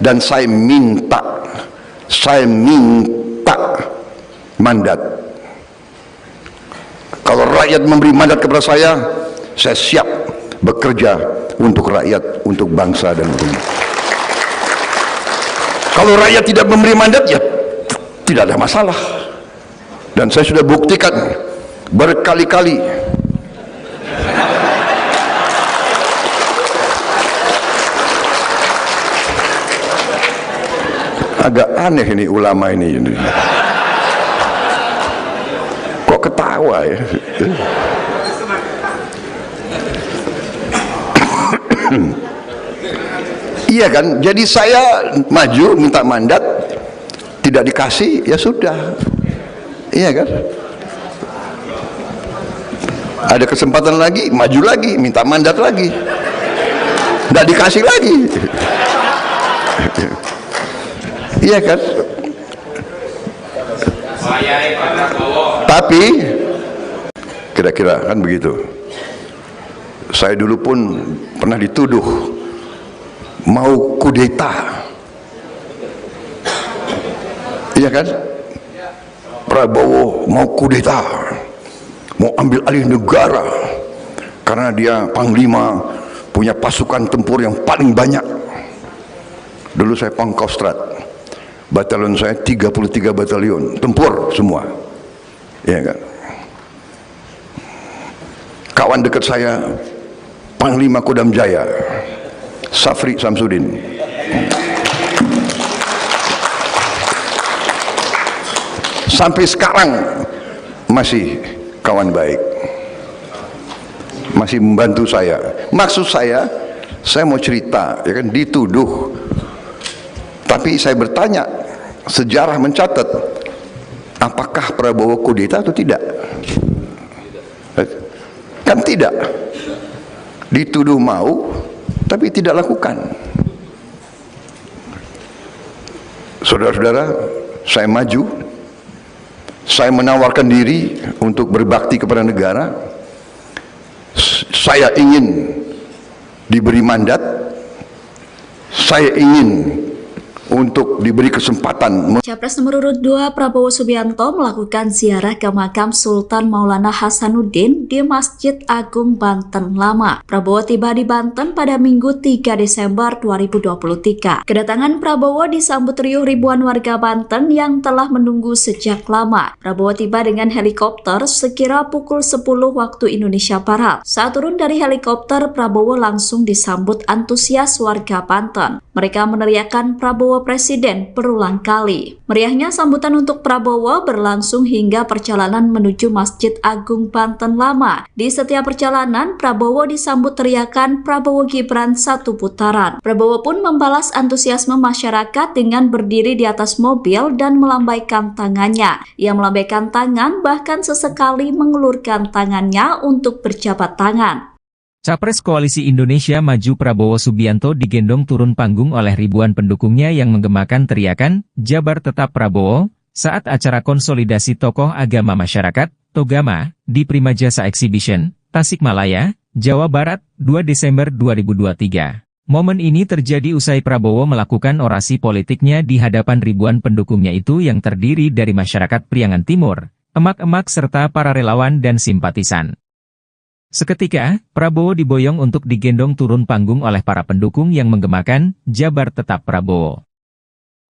dan saya minta mandat. Kalau rakyat memberi mandat kepada saya siap bekerja untuk rakyat, untuk bangsa dan umat. Kalau rakyat tidak memberi mandat, ya tidak ada masalah. Dan saya sudah buktikan berkali-kali. Agak aneh ini ulama ini. Kok ketawa ya? Iya kan? Jadi saya maju minta mandat, tidak dikasih, ya sudah. Iya kan? Ada kesempatan lagi, maju lagi, minta mandat lagi, tidak dikasih lagi. Iya kan? Tapi kira-kira kan begitu. Saya dulu pun pernah dituduh mau kudeta. Iya kan? Prabowo mau kudeta, mau ambil alih negara karena dia panglima, punya pasukan tempur yang paling banyak. Dulu saya Pangkostrat, batalion saya 33 batalion tempur semua, ya kan. Kawan dekat saya Panglima Kodam Jaya Safri Samsudin. Sampai sekarang masih kawan baik, masih membantu saya. Maksud saya mau cerita, ya kan, dituduh. Tapi saya bertanya, sejarah mencatat, apakah Prabowo kudeta atau tidak? Kan tidak. Dituduh mau, tapi tidak lakukan. Saudara-saudara, saya maju, saya menawarkan diri untuk berbakti kepada negara. Saya ingin diberi mandat, saya ingin untuk diberi kesempatan. Capres nomor urut 2 Prabowo Subianto melakukan ziarah ke makam Sultan Maulana Hasanuddin di Masjid Agung Banten Lama. Prabowo tiba di Banten pada Minggu 3 Desember 2023. Kedatangan Prabowo disambut riuh ribuan warga Banten yang telah menunggu sejak lama. Prabowo tiba dengan helikopter sekira pukul 10 waktu Indonesia Barat. Saat turun dari helikopter, Prabowo langsung disambut antusias warga Banten. Mereka meneriakkan Prabowo Presiden berulang kali. Meriahnya sambutan untuk Prabowo berlangsung hingga perjalanan menuju Masjid Agung Banten Lama. Di setiap perjalanan, Prabowo disambut teriakan Prabowo Gibran satu putaran. Prabowo pun membalas antusiasme masyarakat dengan berdiri di atas mobil dan melambaikan tangannya. Ia melambaikan tangan bahkan sesekali mengulurkan tangannya untuk berjabat tangan. Capres Koalisi Indonesia Maju Prabowo Subianto digendong turun panggung oleh ribuan pendukungnya yang menggemakan teriakan, Jabar Tetap Prabowo, saat acara konsolidasi tokoh agama masyarakat, Togama, di Prima Jasa Exhibition, Tasikmalaya, Jawa Barat, 2 Desember 2023. Momen ini terjadi usai Prabowo melakukan orasi politiknya di hadapan ribuan pendukungnya itu yang terdiri dari masyarakat Priangan Timur, emak-emak serta para relawan dan simpatisan. Seketika, Prabowo diboyong untuk digendong turun panggung oleh para pendukung yang menggemakan Jabar Tetap Prabowo.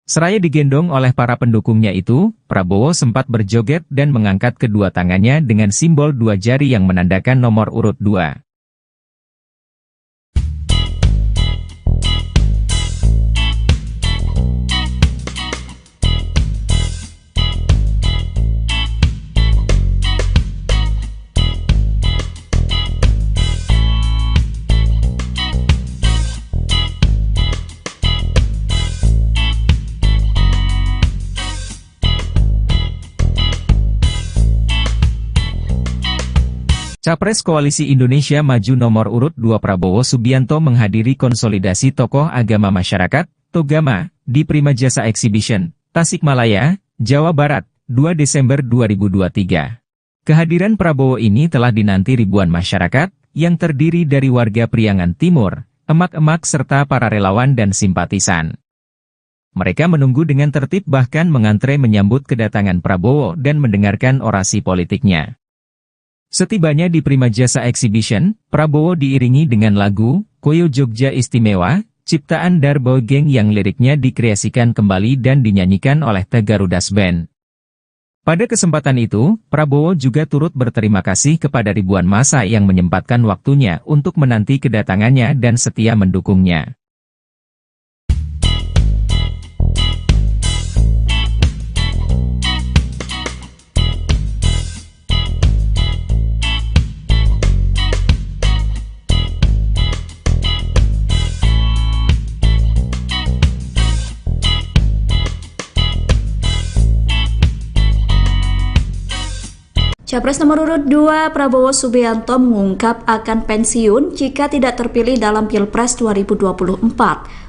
Seraya digendong oleh para pendukungnya itu, Prabowo sempat berjoget dan mengangkat kedua tangannya dengan simbol dua jari yang menandakan nomor urut 2. Capres Koalisi Indonesia Maju nomor urut 2 Prabowo Subianto menghadiri konsolidasi tokoh agama masyarakat, Togama, di Prima Jasa Exhibition, Tasikmalaya, Jawa Barat, 2 Desember 2023. Kehadiran Prabowo ini telah dinanti ribuan masyarakat, yang terdiri dari warga Priangan Timur, emak-emak serta para relawan dan simpatisan. Mereka menunggu dengan tertib bahkan mengantre menyambut kedatangan Prabowo dan mendengarkan orasi politiknya. Setibanya di Prima Jasa Exhibition, Prabowo diiringi dengan lagu, Koyo Jogja Istimewa, ciptaan Darboy Gang yang liriknya dikreasikan kembali dan dinyanyikan oleh The Garudas Band. Pada kesempatan itu, Prabowo juga turut berterima kasih kepada ribuan massa yang menyempatkan waktunya untuk menanti kedatangannya dan setia mendukungnya. Capres nomor urut 2 Prabowo Subianto mengungkap akan pensiun jika tidak terpilih dalam Pilpres 2024.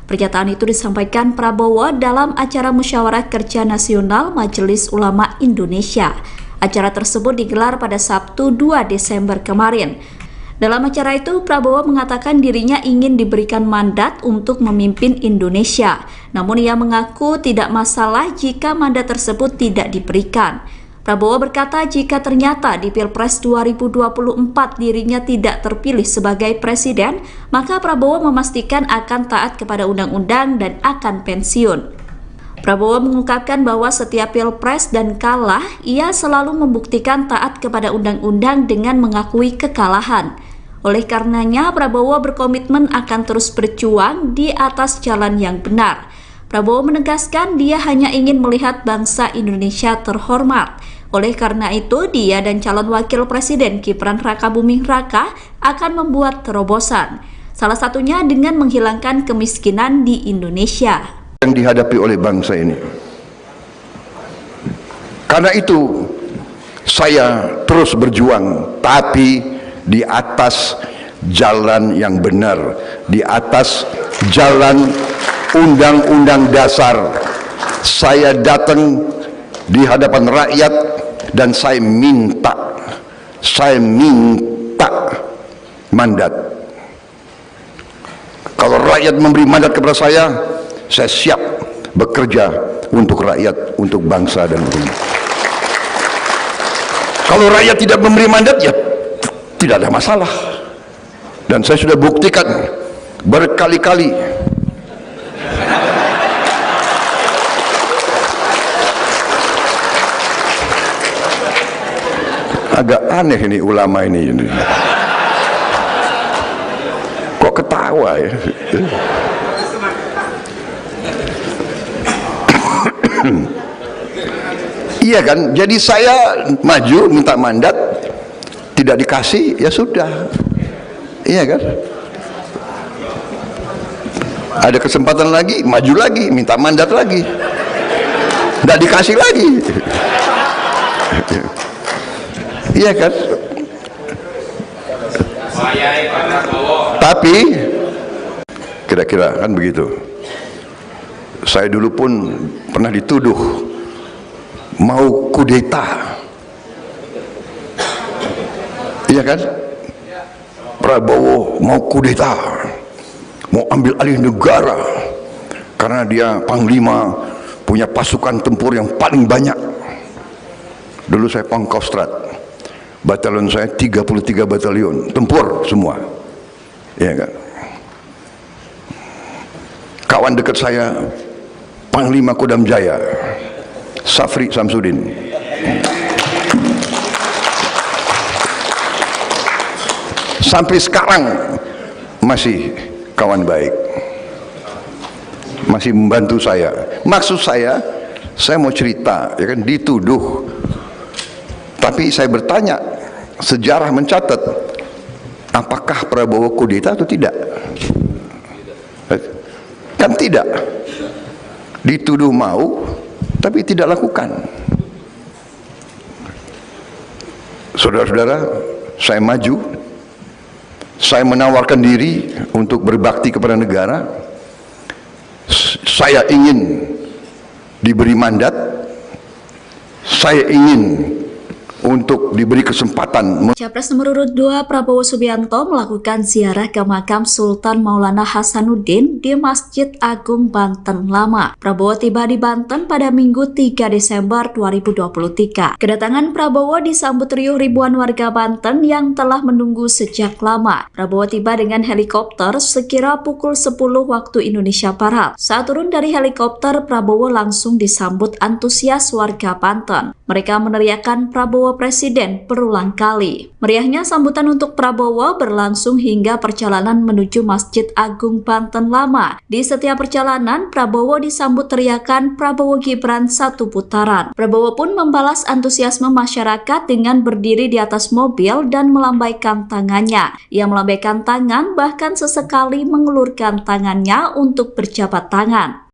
Pernyataan itu disampaikan Prabowo dalam acara Musyawarah Kerja Nasional Majelis Ulama Indonesia. Acara tersebut digelar pada Sabtu 2 Desember kemarin. Dalam acara itu, Prabowo mengatakan dirinya ingin diberikan mandat untuk memimpin Indonesia. Namun ia mengaku tidak masalah jika mandat tersebut tidak diberikan. Prabowo berkata jika ternyata di Pilpres 2024 dirinya tidak terpilih sebagai presiden, maka Prabowo memastikan akan taat kepada undang-undang dan akan pensiun. Prabowo mengungkapkan bahwa setiap Pilpres dan kalah, ia selalu membuktikan taat kepada undang-undang dengan mengakui kekalahan. Oleh karenanya, Prabowo berkomitmen akan terus berjuang di atas jalan yang benar. Prabowo menegaskan dia hanya ingin melihat bangsa Indonesia terhormat. Oleh karena itu, dia dan calon wakil presiden Gibran Rakabuming Raka akan membuat terobosan. Salah satunya dengan menghilangkan kemiskinan di Indonesia. Yang dihadapi oleh bangsa ini. Karena itu, saya terus berjuang, tapi di atas jalan yang benar, di atas jalan undang-undang dasar. Saya datang di hadapan rakyat dan saya minta mandat. Kalau rakyat memberi mandat kepada saya siap bekerja untuk rakyat, untuk bangsa dan negara. Kalau rakyat tidak memberi mandat, ya tidak ada masalah. Dan saya sudah buktikan berkali-kali. Agak aneh ini ulama ini. Kok ketawa ya? Iya kan? Jadi saya maju minta mandat, tidak dikasih, ya sudah. Iya kan? Ada kesempatan lagi, maju lagi, minta mandat lagi, tidak dikasih lagi. Iya kan? Tapi kira-kira kan begitu. Saya dulu pun pernah dituduh mau kudeta. Iya kan? Prabowo mau kudeta, mau ambil alih negara karena dia panglima, punya pasukan tempur yang paling banyak. Dulu saya Pangkostrat, batalion saya 33 batalion tempur semua. Iya kan? Kawan dekat saya Panglima Kodam Jaya Safri Samsudin. Sampai sekarang masih kawan baik, masih membantu saya. Maksud saya mau cerita, ya kan, dituduh. Tapi saya bertanya, sejarah mencatat, apakah Prabowo kudeta atau tidak? Kan tidak. Dituduh mau, tapi tidak lakukan. Saudara-saudara, saya maju, saya menawarkan diri untuk berbakti kepada negara. Saya ingin diberi mandat, saya ingin untuk diberi kesempatan. Capres nomor urut 2 Prabowo Subianto melakukan ziarah ke makam Sultan Maulana Hasanuddin di Masjid Agung Banten Lama. Prabowo tiba di Banten pada Minggu 3 Desember 2023. Kedatangan Prabowo disambut riuh ribuan warga Banten yang telah menunggu sejak lama. Prabowo tiba dengan helikopter sekira pukul 10 waktu Indonesia Barat. Saat turun dari helikopter, Prabowo langsung disambut antusias warga Banten. Mereka meneriakkan Prabowo Presiden berulang kali. Meriahnya sambutan untuk Prabowo berlangsung hingga perjalanan menuju Masjid Agung Banten Lama. Di setiap perjalanan, Prabowo disambut teriakan Prabowo Gibran satu putaran. Prabowo pun membalas antusiasme masyarakat dengan berdiri di atas mobil dan melambaikan tangannya. Ia melambaikan tangan, bahkan sesekali mengulurkan tangannya untuk berjabat tangan.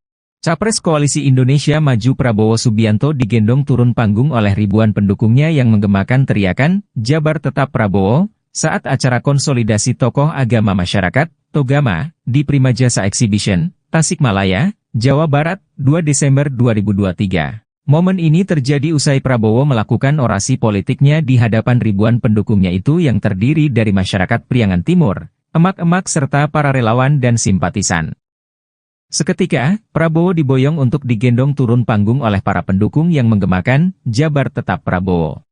Capres Koalisi Indonesia Maju Prabowo Subianto digendong turun panggung oleh ribuan pendukungnya yang menggemakan teriakan, Jabar Tetap Prabowo, saat acara konsolidasi tokoh agama masyarakat, Togama, di Prima Jasa Exhibition, Tasikmalaya, Jawa Barat, 2 Desember 2023. Momen ini terjadi usai Prabowo melakukan orasi politiknya di hadapan ribuan pendukungnya itu yang terdiri dari masyarakat Priangan Timur, emak-emak serta para relawan dan simpatisan. Seketika, Prabowo diboyong untuk digendong turun panggung oleh para pendukung yang menggemakan, Jabar Tetap Prabowo.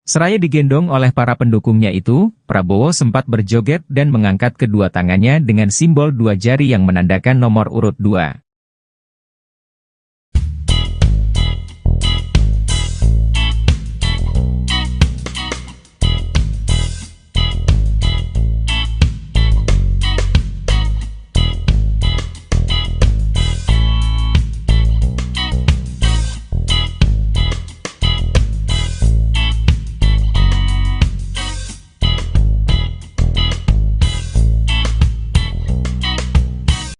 Seraya digendong oleh para pendukungnya itu, Prabowo sempat berjoget dan mengangkat kedua tangannya dengan simbol dua jari yang menandakan nomor urut 2.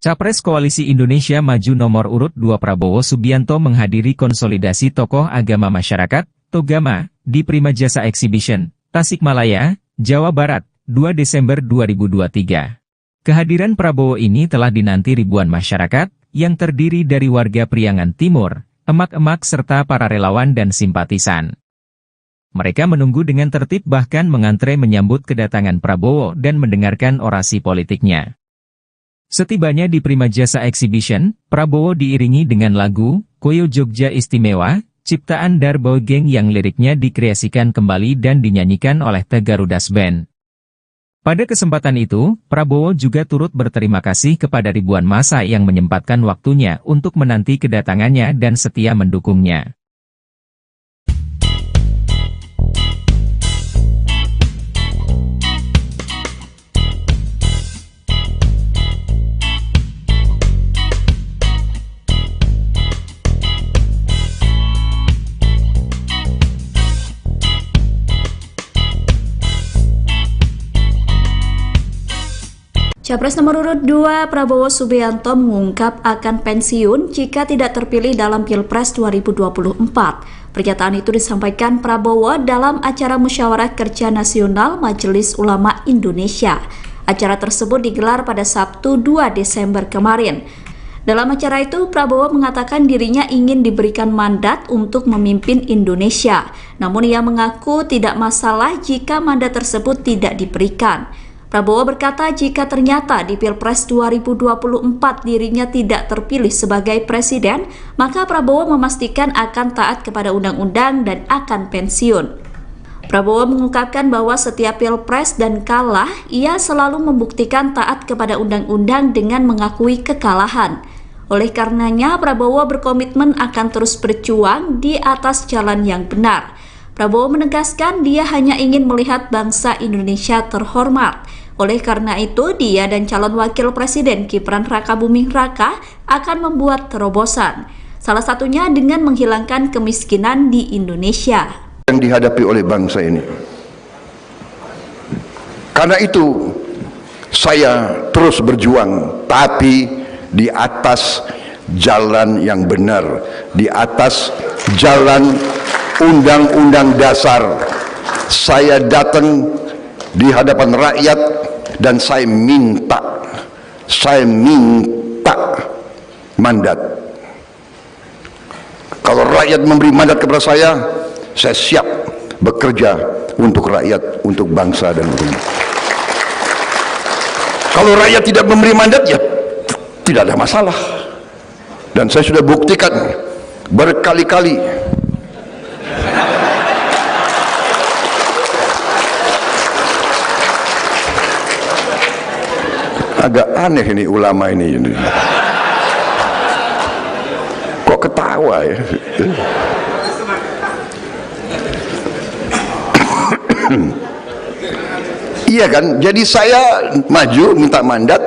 Capres Koalisi Indonesia Maju nomor urut 2 Prabowo Subianto menghadiri konsolidasi tokoh agama masyarakat, Togama, di Prima Jasa Exhibition, Tasikmalaya, Jawa Barat, 2 Desember 2023. Kehadiran Prabowo ini telah dinanti ribuan masyarakat, yang terdiri dari warga Priangan Timur, emak-emak serta para relawan dan simpatisan. Mereka menunggu dengan tertib bahkan mengantre menyambut kedatangan Prabowo dan mendengarkan orasi politiknya. Setibanya di Prima Jasa Exhibition, Prabowo diiringi dengan lagu Koyo Jogja Istimewa, ciptaan Darboy Gang yang liriknya dikreasikan kembali dan dinyanyikan oleh The Garudas Band. Pada kesempatan itu, Prabowo juga turut berterima kasih kepada ribuan massa yang menyempatkan waktunya untuk menanti kedatangannya dan setia mendukungnya. Capres nomor urut 2 Prabowo Subianto mengungkap akan pensiun jika tidak terpilih dalam Pilpres 2024. Pernyataan itu disampaikan Prabowo dalam acara Musyawarah Kerja Nasional Majelis Ulama Indonesia. Acara tersebut digelar pada Sabtu 2 Desember kemarin. Dalam acara itu, Prabowo mengatakan dirinya ingin diberikan mandat untuk memimpin Indonesia. Namun ia mengaku tidak masalah jika mandat tersebut tidak diberikan. Prabowo berkata jika ternyata di Pilpres 2024 dirinya tidak terpilih sebagai presiden, maka Prabowo memastikan akan taat kepada undang-undang dan akan pensiun. Prabowo mengungkapkan bahwa setiap Pilpres dan kalah, ia selalu membuktikan taat kepada undang-undang dengan mengakui kekalahan. Oleh karenanya, Prabowo berkomitmen akan terus berjuang di atas jalan yang benar. Prabowo menegaskan dia hanya ingin melihat bangsa Indonesia terhormat. Oleh karena itu, dia dan calon wakil presiden Gibran Rakabuming Raka akan membuat terobosan. Salah satunya dengan menghilangkan kemiskinan di Indonesia. Yang dihadapi oleh bangsa ini. Karena itu, saya terus berjuang, tapi di atas jalan yang benar, di atas jalan undang-undang dasar. Saya datang di hadapan rakyat dan saya minta mandat. Kalau rakyat memberi mandat kepada saya siap bekerja untuk rakyat, untuk bangsa dan negara. Kalau rakyat tidak memberi mandat, ya tidak ada masalah. Dan saya sudah buktikan berkali-kali. Agak aneh ini ulama ini. Kok ketawa ya? Iya kan? Jadi saya maju minta mandat,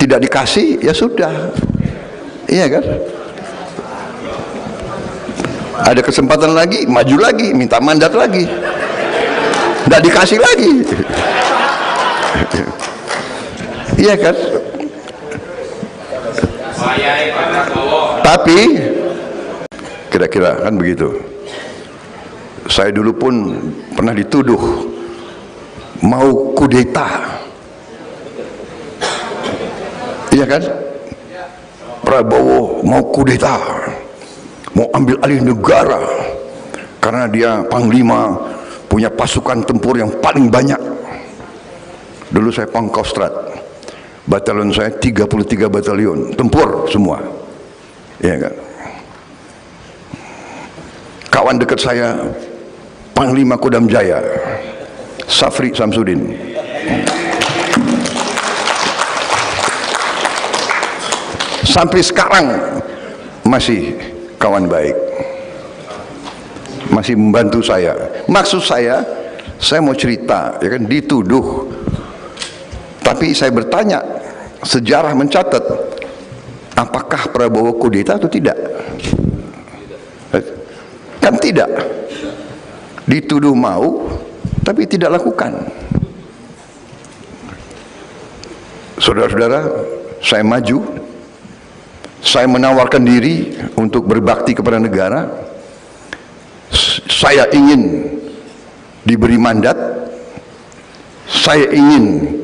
tidak dikasih, ya sudah. Iya kan? Ada kesempatan lagi, maju lagi, minta mandat lagi, tidak dikasih lagi. Iya kan? Tapi kira-kira kan begitu. Saya dulu pun pernah dituduh mau kudeta. Iya kan? Prabowo mau kudeta, mau ambil alih negara karena dia panglima, punya pasukan tempur yang paling banyak. Dulu saya Pangkostrat. Batalion saya 33 batalion tempur semua, ya kan. Kawan dekat saya Panglima Kodam Jaya Safri Samsudin. Sampai sekarang masih kawan baik, masih membantu saya. Maksud saya mau cerita, ya kan, dituduh. Tapi saya bertanya, sejarah mencatat, apakah Prabowo kudeta atau tidak? Kan tidak. Dituduh mau, tapi tidak lakukan. Saudara-saudara, saya maju, saya menawarkan diri untuk berbakti kepada negara. Saya ingin diberi mandat, saya ingin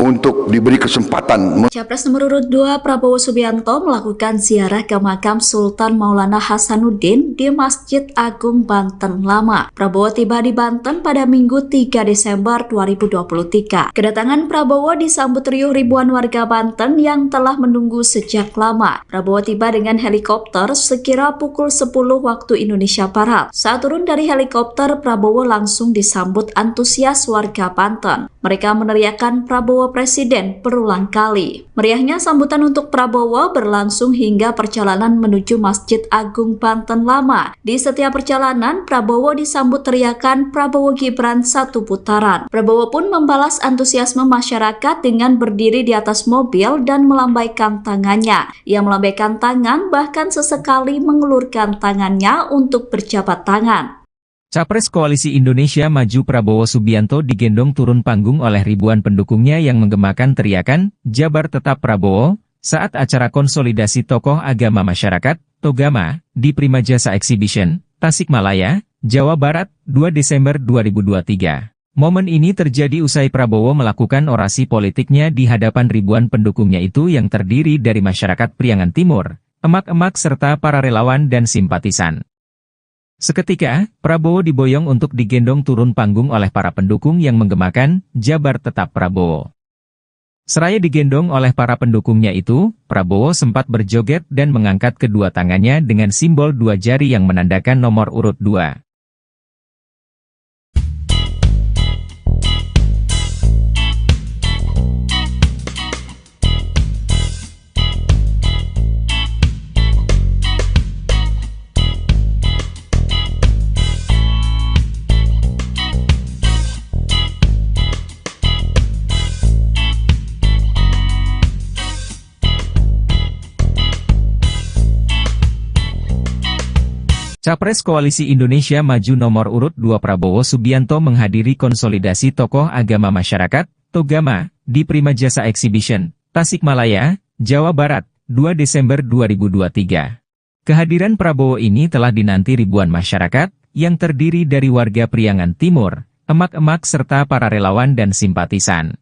untuk diberi kesempatan. Capres nomor urut 2 Prabowo Subianto melakukan ziarah ke makam Sultan Maulana Hasanuddin di Masjid Agung Banten Lama. Prabowo tiba di Banten pada Minggu 3 Desember 2023. Kedatangan Prabowo disambut riuh ribuan warga Banten yang telah menunggu sejak lama. Prabowo tiba dengan helikopter sekira pukul 10 waktu Indonesia Barat. Saat turun dari helikopter, Prabowo langsung disambut antusias warga Banten. Mereka meneriakkan Prabowo Presiden berulang kali. Meriahnya sambutan untuk Prabowo berlangsung hingga perjalanan menuju Masjid Agung Banten Lama. Di setiap perjalanan, Prabowo disambut teriakan Prabowo Gibran satu putaran. Prabowo pun membalas antusiasme masyarakat dengan berdiri di atas mobil dan melambaikan tangannya. Ia melambaikan tangan bahkan sesekali mengelurkan tangannya untuk berjabat tangan. Capres Koalisi Indonesia Maju Prabowo Subianto digendong turun panggung oleh ribuan pendukungnya yang menggemakan teriakan, Jabar Tetap Prabowo, saat acara konsolidasi tokoh agama masyarakat, Togama, di Prima Jasa Exhibition, Tasikmalaya, Jawa Barat, 2 Desember 2023. Momen ini terjadi usai Prabowo melakukan orasi politiknya di hadapan ribuan pendukungnya itu yang terdiri dari masyarakat Priangan Timur, emak-emak serta para relawan dan simpatisan. Seketika, Prabowo diboyong untuk digendong turun panggung oleh para pendukung yang menggemakan, Jabar Tetap Prabowo. Seraya digendong oleh para pendukungnya itu, Prabowo sempat berjoget dan mengangkat kedua tangannya dengan simbol dua jari yang menandakan nomor urut 2. Capres Koalisi Indonesia Maju nomor urut 2 Prabowo Subianto menghadiri konsolidasi tokoh agama masyarakat, Togama, di Prima Jasa Exhibition, Tasikmalaya, Jawa Barat, 2 Desember 2023. Kehadiran Prabowo ini telah dinanti ribuan masyarakat, yang terdiri dari warga Priangan Timur, emak-emak serta para relawan dan simpatisan.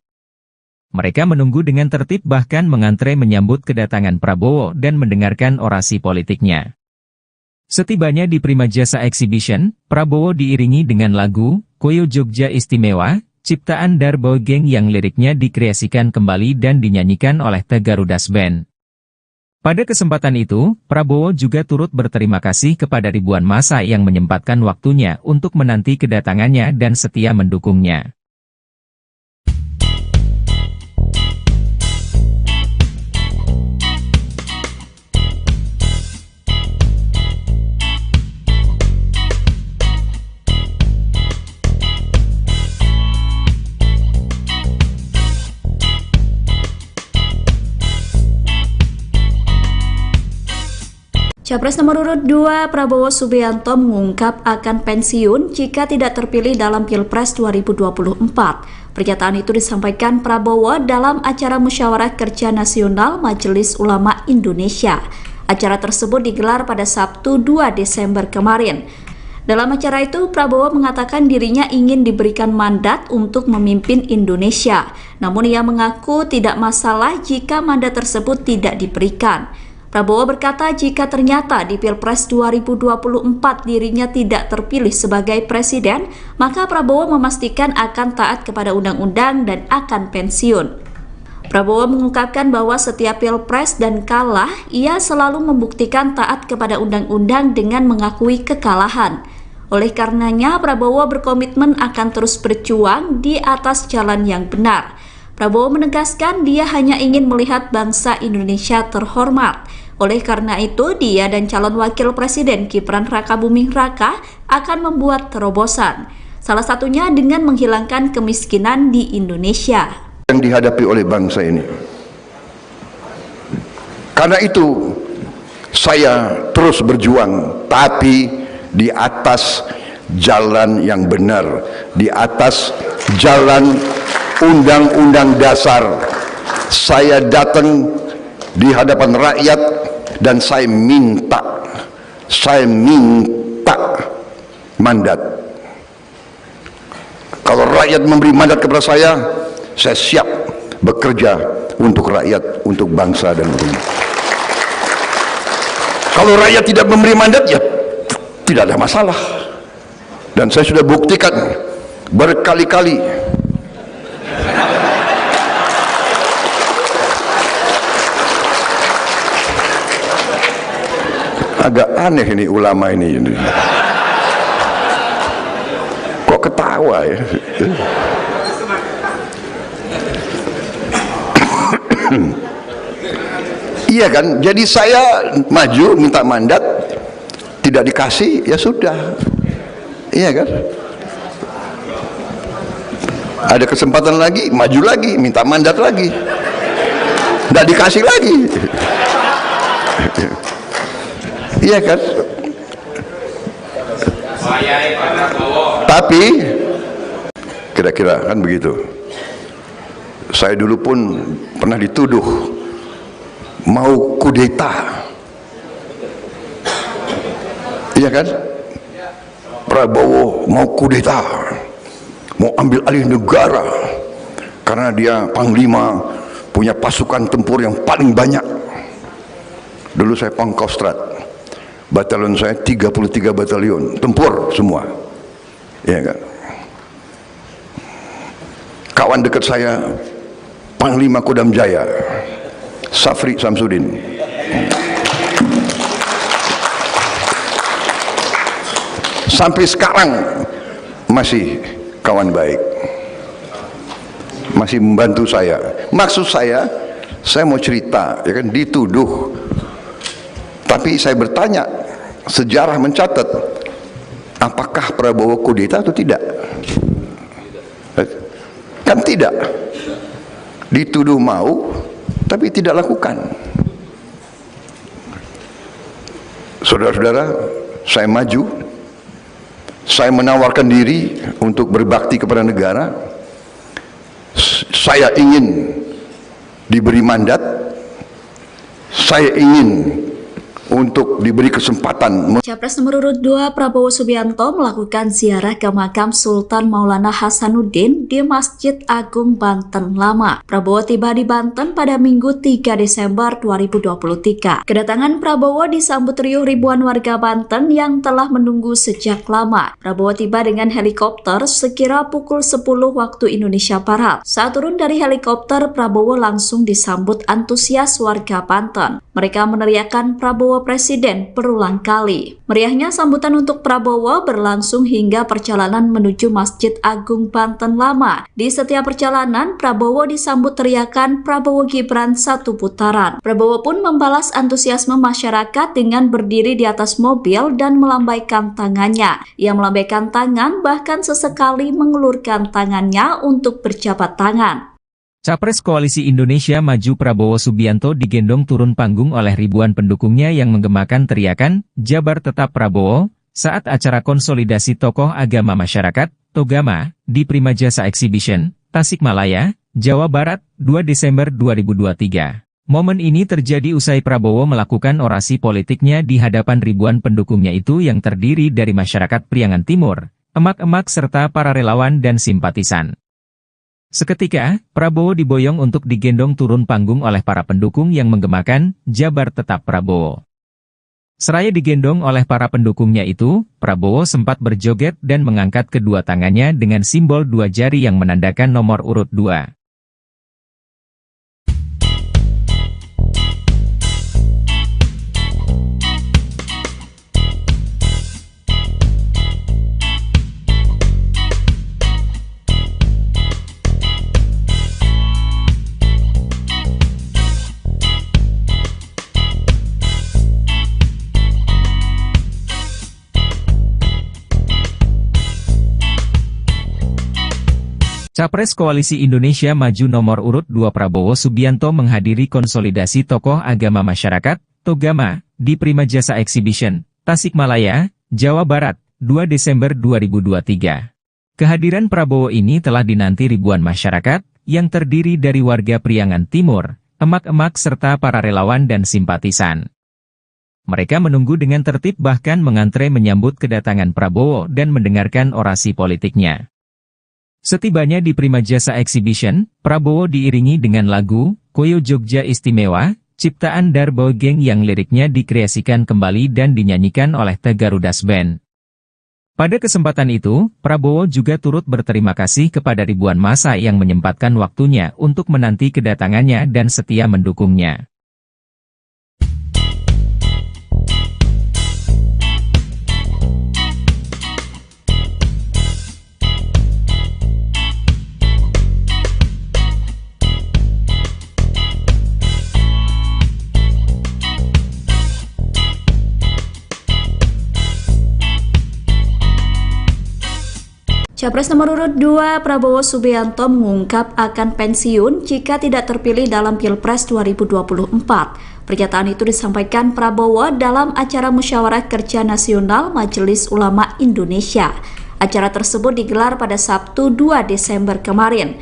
Mereka menunggu dengan tertib bahkan mengantre menyambut kedatangan Prabowo dan mendengarkan orasi politiknya. Setibanya di Prima Jasa Exhibition, Prabowo diiringi dengan lagu, Koyo Jogja Istimewa, ciptaan Darbo Geng yang liriknya dikreasikan kembali dan dinyanyikan oleh The Garudas Band. Pada kesempatan itu, Prabowo juga turut berterima kasih kepada ribuan massa yang menyempatkan waktunya untuk menanti kedatangannya dan setia mendukungnya. Capres nomor urut 2 Prabowo Subianto mengungkap akan pensiun jika tidak terpilih dalam Pilpres 2024. Pernyataan itu disampaikan Prabowo dalam acara Musyawarah Kerja Nasional Majelis Ulama Indonesia. Acara tersebut digelar pada Sabtu 2 Desember kemarin. Dalam acara itu, Prabowo mengatakan dirinya ingin diberikan mandat untuk memimpin Indonesia. Namun ia mengaku tidak masalah jika mandat tersebut tidak diberikan. Prabowo berkata jika ternyata di Pilpres 2024 dirinya tidak terpilih sebagai presiden, maka Prabowo memastikan akan taat kepada undang-undang dan akan pensiun. Prabowo mengungkapkan bahwa setiap Pilpres dan kalah, ia selalu membuktikan taat kepada undang-undang dengan mengakui kekalahan. Oleh karenanya, Prabowo berkomitmen akan terus berjuang di atas jalan yang benar. Prabowo menegaskan dia hanya ingin melihat bangsa Indonesia terhormat. Oleh karena itu, dia dan calon wakil presiden Gibran Rakabuming Raka akan membuat terobosan. Salah satunya dengan menghilangkan kemiskinan di Indonesia. Yang dihadapi oleh bangsa ini. Karena itu, saya terus berjuang, tapi di atas jalan yang benar, di atas jalan Undang-Undang Dasar. Saya datang di hadapan rakyat dan saya minta mandat. Kalau rakyat memberi mandat kepada saya siap bekerja untuk rakyat, untuk bangsa dan negara. Kalau rakyat tidak memberi mandat, ya tidak ada masalah. Dan saya sudah buktikan berkali-kali. Agak aneh ini ulama ini. Kok ketawa ya? Iya kan? Jadi saya maju minta mandat, tidak dikasih, ya sudah. Iya kan? Ada kesempatan lagi, maju lagi, minta mandat lagi, tidak dikasih lagi. Iya kan? Tapi kira-kira kan begitu. Saya dulu pun pernah dituduh mau kudeta. Iya kan? Prabowo mau kudeta, mau ambil alih negara karena dia panglima, punya pasukan tempur yang paling banyak. Dulu saya Pangkostrat, batalion saya 33 batalion tempur semua. Iya kan? Kawan dekat saya Panglima Kodam Jaya Safri Samsudin. Sampai sekarang masih kawan baik, masih membantu saya. Maksud saya mau cerita, ya kan, dituduh. Tapi saya bertanya, sejarah mencatat, apakah Prabowo kudeta atau tidak? Kan tidak. Dituduh mau, tapi tidak lakukan. Saudara-saudara, saya maju, saya menawarkan diri untuk berbakti kepada negara. Saya ingin diberi mandat, saya ingin untuk diberi kesempatan. Capres nomor urut 2 Prabowo Subianto melakukan ziarah ke makam Sultan Maulana Hasanuddin di Masjid Agung Banten Lama. Prabowo tiba di Banten pada Minggu 3 Desember 2023. Kedatangan Prabowo disambut riuh ribuan warga Banten yang telah menunggu sejak lama. Prabowo tiba dengan helikopter sekira pukul 10 waktu Indonesia Barat. Saat turun dari helikopter, Prabowo langsung disambut antusias warga Banten. Mereka meneriakkan Prabowo Presiden berulang kali. Meriahnya sambutan untuk Prabowo berlangsung hingga perjalanan menuju Masjid Agung Banten Lama. Di setiap perjalanan, Prabowo disambut teriakan Prabowo Gibran satu putaran. Prabowo pun membalas antusiasme masyarakat dengan berdiri di atas mobil dan melambaikan tangannya. Ia melambaikan tangan, bahkan sesekali mengulurkan tangannya untuk berjabat tangan. Capres Koalisi Indonesia Maju Prabowo Subianto digendong turun panggung oleh ribuan pendukungnya yang menggemakan teriakan, "Jabar Tetap Prabowo," saat acara konsolidasi tokoh agama masyarakat, Togama, di Prima Jasa Exhibition, Tasikmalaya, Jawa Barat, 2 Desember 2023. Momen ini terjadi usai Prabowo melakukan orasi politiknya di hadapan ribuan pendukungnya itu yang terdiri dari masyarakat Priangan Timur, emak-emak serta para relawan dan simpatisan. Seketika, Prabowo diboyong untuk digendong turun panggung oleh para pendukung yang menggemakan, "Jabar Tetap Prabowo." Seraya digendong oleh para pendukungnya itu, Prabowo sempat berjoget dan mengangkat kedua tangannya dengan simbol dua jari yang menandakan nomor urut 2. Capres Koalisi Indonesia Maju nomor urut 2 Prabowo Subianto menghadiri konsolidasi tokoh agama masyarakat, Togama, di Prima Jasa Exhibition, Tasikmalaya, Jawa Barat, 2 Desember 2023. Kehadiran Prabowo ini telah dinanti ribuan masyarakat, yang terdiri dari warga Priangan Timur, emak-emak serta para relawan dan simpatisan. Mereka menunggu dengan tertib bahkan mengantre menyambut kedatangan Prabowo dan mendengarkan orasi politiknya. Setibanya di Prima Jasa Exhibition, Prabowo diiringi dengan lagu Koyo Jogja Istimewa, ciptaan Darbo Geng yang liriknya dikreasikan kembali dan dinyanyikan oleh The Garudas Band. Pada kesempatan itu, Prabowo juga turut berterima kasih kepada ribuan massa yang menyempatkan waktunya untuk menanti kedatangannya dan setia mendukungnya. Capres nomor urut 2 Prabowo Subianto mengungkap akan pensiun jika tidak terpilih dalam Pilpres 2024. Pernyataan itu disampaikan Prabowo dalam acara Musyawarah Kerja Nasional Majelis Ulama Indonesia. Acara tersebut digelar pada Sabtu 2 Desember kemarin.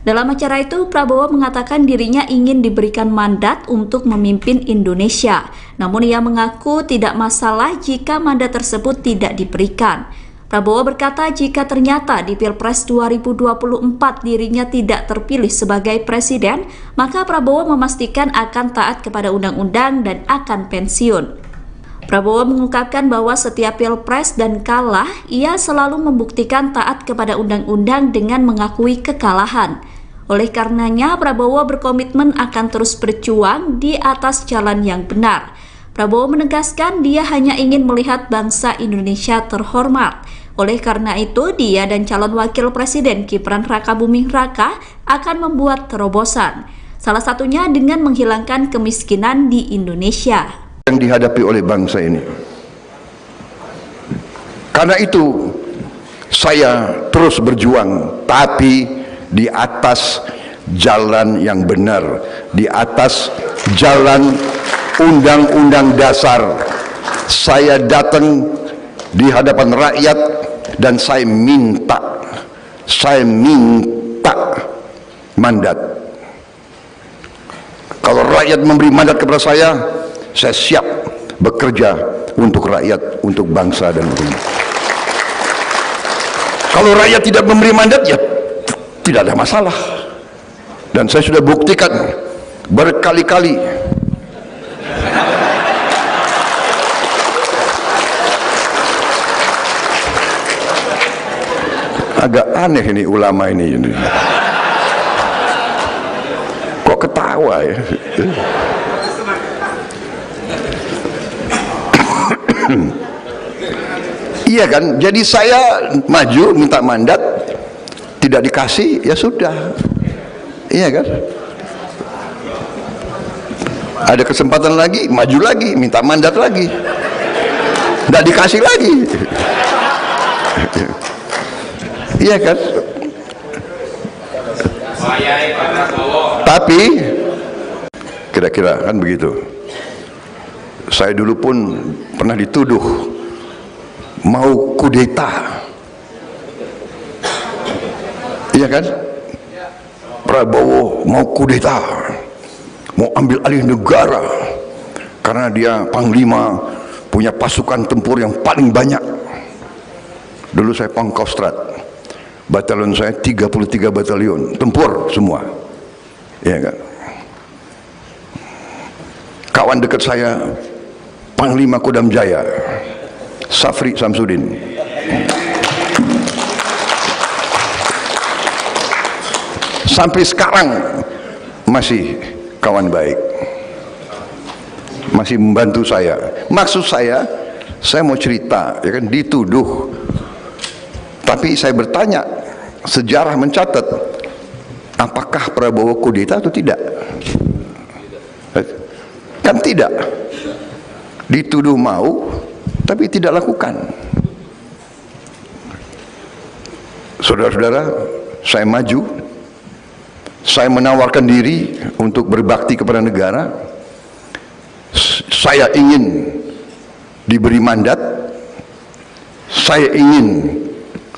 Dalam acara itu, Prabowo mengatakan dirinya ingin diberikan mandat untuk memimpin Indonesia. Namun ia mengaku tidak masalah jika mandat tersebut tidak diberikan. Prabowo berkata jika ternyata di Pilpres 2024 dirinya tidak terpilih sebagai presiden, maka Prabowo memastikan akan taat kepada undang-undang dan akan pensiun. Prabowo mengungkapkan bahwa setiap Pilpres dan kalah, ia selalu membuktikan taat kepada undang-undang dengan mengakui kekalahan. Oleh karenanya, Prabowo berkomitmen akan terus berjuang di atas jalan yang benar. Prabowo menegaskan dia hanya ingin melihat bangsa Indonesia terhormat. Oleh karena itu, dia dan calon wakil presiden Gibran Rakabuming Raka akan membuat terobosan. Salah satunya dengan menghilangkan kemiskinan di Indonesia. Yang dihadapi oleh bangsa ini. Karena itu, saya terus berjuang, tapi di atas jalan yang benar, di atas jalan Undang-Undang Dasar. Saya datang di hadapan rakyat dan saya minta mandat. Kalau rakyat memberi mandat kepada saya siap bekerja untuk rakyat, untuk bangsa dan negara. Kalau rakyat tidak memberi mandat, ya tidak ada masalah. Dan saya sudah buktikan berkali-kali. Agak aneh ini ulama ini. Kok ketawa ya? Iya kan? Jadi saya maju minta mandat, tidak dikasih, ya sudah. Iya kan? Ada kesempatan lagi, maju lagi, minta mandat lagi, tidak dikasih lagi. Iya kan? Tapi kira-kira kan begitu. Saya dulu pun pernah dituduh mau kudeta. Iya kan? Prabowo mau kudeta, mau ambil alih negara karena dia panglima, punya pasukan tempur yang paling banyak. Dulu saya Pangkostrat, batalion saya 33 batalion tempur semua. Ya kan? Kawan dekat saya Panglima Kodam Jaya Safri Samsudin. Sampai sekarang masih kawan baik, masih membantu saya. Maksud saya mau cerita, ya kan, dituduh. Tapi saya bertanya, sejarah mencatat, apakah Prabowo kudeta atau tidak? Kan tidak. Dituduh mau, tapi tidak lakukan. Saudara-saudara, saya maju, saya menawarkan diri untuk berbakti kepada negara. Saya ingin diberi mandat, saya ingin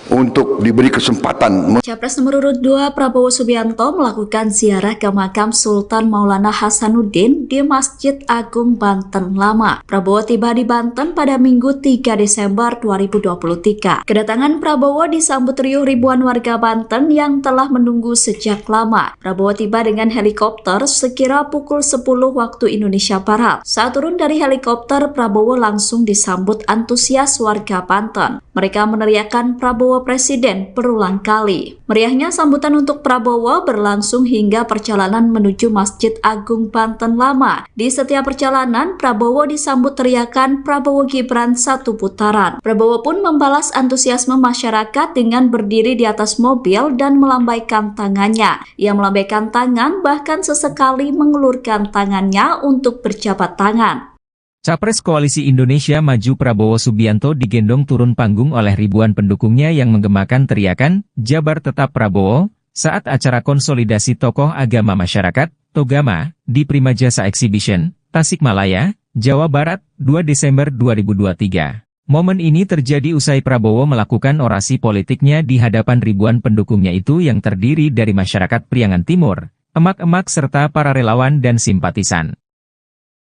untuk diberi kesempatan. Capres nomor urut 2 Prabowo Subianto melakukan ziarah ke makam Sultan Maulana Hasanuddin di Masjid Agung Banten Lama. Prabowo tiba di Banten pada Minggu 3 Desember 2023. Kedatangan Prabowo disambut riuh ribuan warga Banten yang telah menunggu sejak lama. Prabowo tiba dengan helikopter sekira pukul 10 waktu Indonesia Barat. Saat turun dari helikopter, Prabowo langsung disambut antusias warga Banten. Mereka meneriakkan Prabowo Presiden berulang kali. Meriahnya sambutan untuk Prabowo berlangsung hingga perjalanan menuju Masjid Agung Banten Lama. Di setiap perjalanan, Prabowo disambut teriakan Prabowo Gibran satu putaran. Prabowo pun membalas antusiasme masyarakat dengan berdiri di atas mobil dan melambaikan tangannya. Ia melambaikan tangan bahkan sesekali mengulurkan tangannya untuk berjabat tangan. Capres Koalisi Indonesia Maju Prabowo Subianto digendong turun panggung oleh ribuan pendukungnya yang menggemakan teriakan, Jabar Tetap Prabowo, saat acara konsolidasi tokoh agama masyarakat, Togama, di Primajasa Exhibition, Tasikmalaya, Jawa Barat, 2 Desember 2023. Momen ini terjadi usai Prabowo melakukan orasi politiknya di hadapan ribuan pendukungnya itu yang terdiri dari masyarakat Priangan Timur, emak-emak serta para relawan dan simpatisan.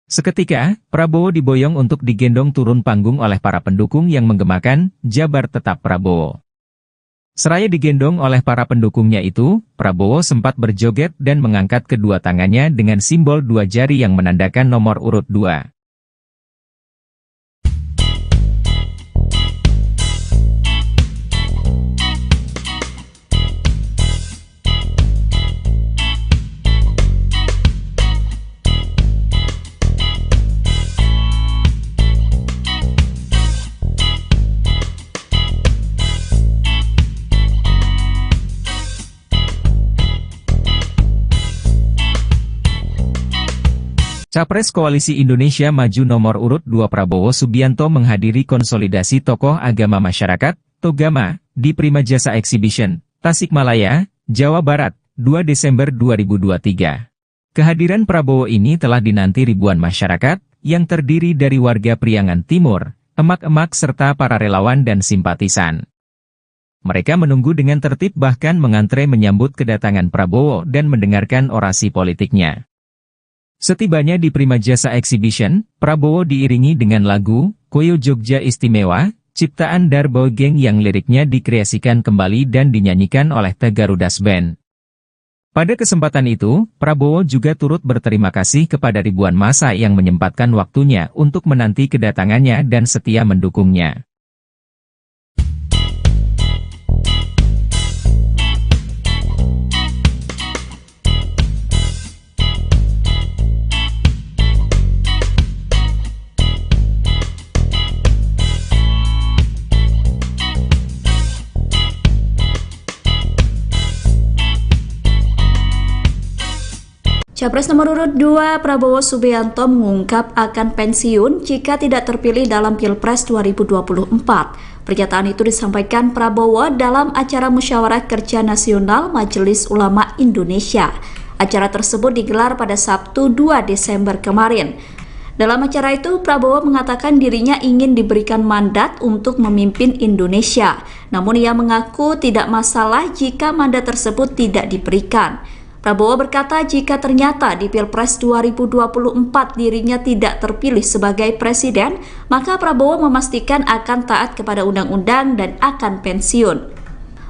Seketika, Prabowo diboyong untuk digendong turun panggung oleh para pendukung yang menggemakan, Jabar Tetap Prabowo. Seraya digendong oleh para pendukungnya itu, Prabowo sempat berjoget dan mengangkat kedua tangannya dengan simbol 2 jari yang menandakan nomor urut 2. Capres Koalisi Indonesia Maju nomor urut 2 Prabowo Subianto menghadiri konsolidasi tokoh agama masyarakat, Togama, di Primajasa Exhibition, Tasikmalaya, Jawa Barat, 2 Desember 2023. Kehadiran Prabowo ini telah dinanti ribuan masyarakat, yang terdiri dari warga Priangan Timur, emak-emak serta para relawan dan simpatisan. Mereka menunggu dengan tertib bahkan mengantre menyambut kedatangan Prabowo dan mendengarkan orasi politiknya. Setibanya di Primajasa Exhibition, Prabowo diiringi dengan lagu, Koyo Jogja Istimewa, ciptaan Darbo Geng yang liriknya dikreasikan kembali dan dinyanyikan oleh The Garudas Band. Pada kesempatan itu, Prabowo juga turut berterima kasih kepada ribuan massa yang menyempatkan waktunya untuk menanti kedatangannya dan setia mendukungnya. Capres nomor urut 2 Prabowo Subianto mengungkap akan pensiun jika tidak terpilih dalam Pilpres 2024. Pernyataan itu disampaikan Prabowo dalam acara Musyawarah Kerja Nasional Majelis Ulama Indonesia. Acara tersebut digelar pada Sabtu 2 Desember kemarin. Dalam acara itu, Prabowo mengatakan dirinya ingin diberikan mandat untuk memimpin Indonesia. Namun ia mengaku tidak masalah jika mandat tersebut tidak diberikan. Prabowo berkata jika ternyata di Pilpres 2024 dirinya tidak terpilih sebagai presiden, maka Prabowo memastikan akan taat kepada undang-undang dan akan pensiun.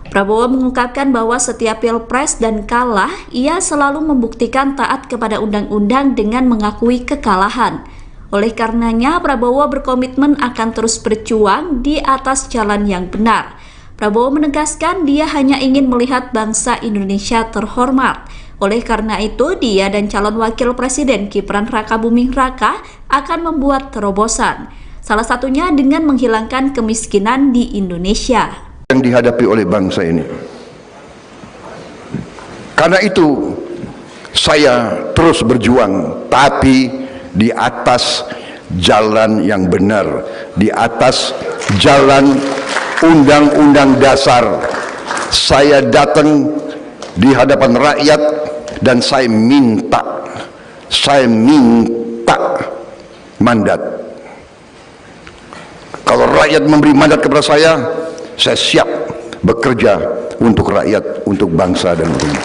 Prabowo mengungkapkan bahwa setiap Pilpres dan kalah, ia selalu membuktikan taat kepada undang-undang dengan mengakui kekalahan. Oleh karenanya, Prabowo berkomitmen akan terus berjuang di atas jalan yang benar. Prabowo menegaskan dia hanya ingin melihat bangsa Indonesia terhormat. Oleh karena itu, dia dan calon wakil presiden Gibran Rakabuming Raka akan membuat terobosan. Salah satunya dengan menghilangkan kemiskinan di Indonesia. Yang dihadapi oleh bangsa ini. Karena itu, saya terus berjuang, tapi di atas jalan yang benar, di atas jalan undang-undang dasar. Saya datang di hadapan rakyat dan saya minta mandat. Kalau rakyat memberi mandat kepada saya siap bekerja untuk rakyat, untuk bangsa dan negara.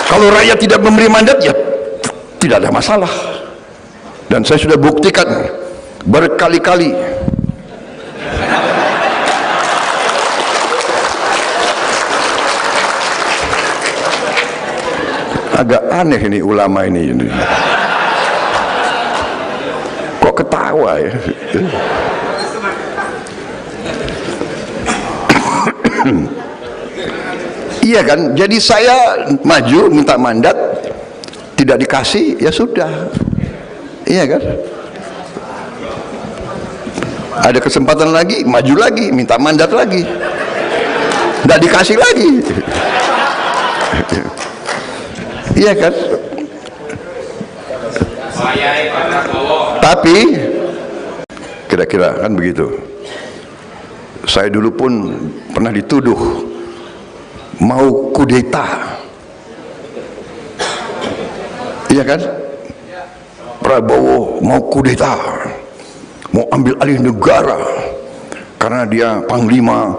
Kalau rakyat tidak memberi mandat, ya tidak ada masalah. Dan saya sudah buktikan berkali-kali. Agak aneh ini ulama ini. Kok ketawa ya? Iya kan? Jadi saya maju minta mandat, tidak dikasih, ya sudah. Iya kan? Ada kesempatan lagi, maju lagi, minta mandat lagi, tidak dikasih lagi. Iya kan? Tapi kira-kira kan begitu. Saya dulu pun pernah dituduh mau kudeta. Iya kan? Prabowo mau kudeta, mau ambil alih negara karena dia panglima,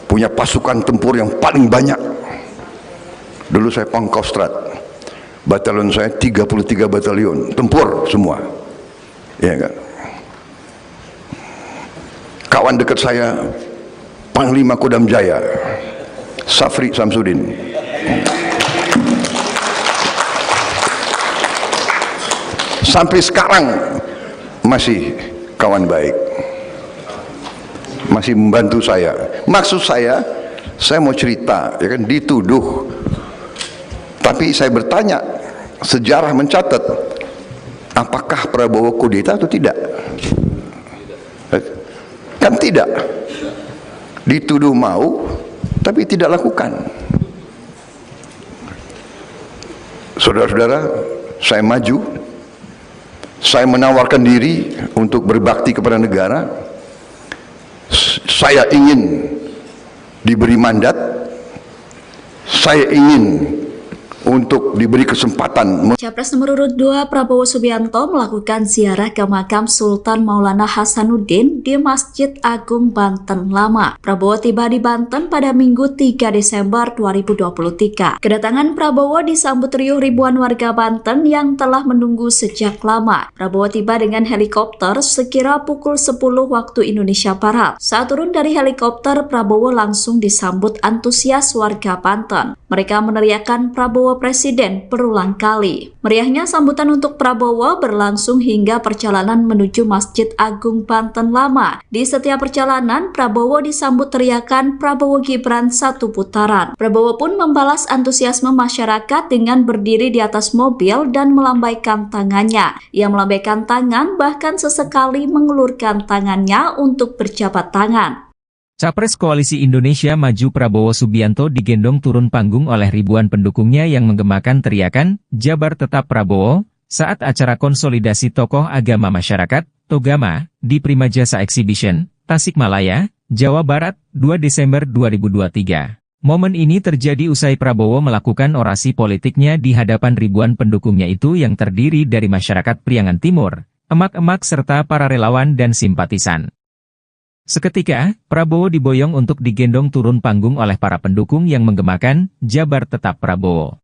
punya pasukan tempur yang paling banyak. Dulu saya Pangkostrat, batalion saya 33 batalion tempur semua. Iya kan? Kawan dekat saya Panglima Kodam Jaya Safri Samsudin. Sampai sekarang masih kawan baik, masih membantu saya. Maksud saya mau cerita, ya kan, dituduh. Tapi saya bertanya, sejarah mencatat, apakah Prabowo kudeta atau tidak? Kan tidak. Dituduh mau, tapi tidak lakukan. Saudara-saudara, saya maju. Saya menawarkan diri untuk berbakti kepada negara. Saya ingin diberi mandat. Saya ingin untuk diberi kesempatan. Capres nomor urut 2 Prabowo Subianto melakukan ziarah ke makam Sultan Maulana Hasanuddin di Masjid Agung Banten Lama. Prabowo tiba di Banten pada Minggu 3 Desember 2023. Kedatangan Prabowo disambut riuh ribuan warga Banten yang telah menunggu sejak lama. Prabowo tiba dengan helikopter sekira pukul 10 waktu Indonesia Barat. Saat turun dari helikopter, Prabowo langsung disambut antusias warga Banten. Mereka meneriakkan Prabowo Presiden berulang kali. Meriahnya sambutan untuk Prabowo berlangsung hingga perjalanan menuju Masjid Agung Banten Lama. Di setiap perjalanan, Prabowo disambut teriakan Prabowo Gibran satu putaran. Prabowo pun membalas antusiasme masyarakat dengan berdiri di atas mobil dan melambaikan tangannya. Ia melambaikan tangan, bahkan sesekali mengulurkan tangannya untuk berjabat tangan. Capres Koalisi Indonesia Maju Prabowo Subianto digendong turun panggung oleh ribuan pendukungnya yang menggemakan teriakan, Jabar Tetap Prabowo, saat acara konsolidasi tokoh agama masyarakat, Togama, di Prima Jasa Exhibition, Tasikmalaya, Jawa Barat, 2 Desember 2023. Momen ini terjadi usai Prabowo melakukan orasi politiknya di hadapan ribuan pendukungnya itu yang terdiri dari masyarakat Priangan Timur, emak-emak serta para relawan dan simpatisan. Seketika, Prabowo diboyong untuk digendong turun panggung oleh para pendukung yang menggemakan, Jabar Tetap Prabowo.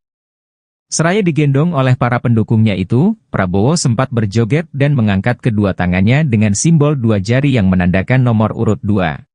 Seraya digendong oleh para pendukungnya itu, Prabowo sempat berjoget dan mengangkat kedua tangannya dengan simbol dua jari yang menandakan nomor urut 2.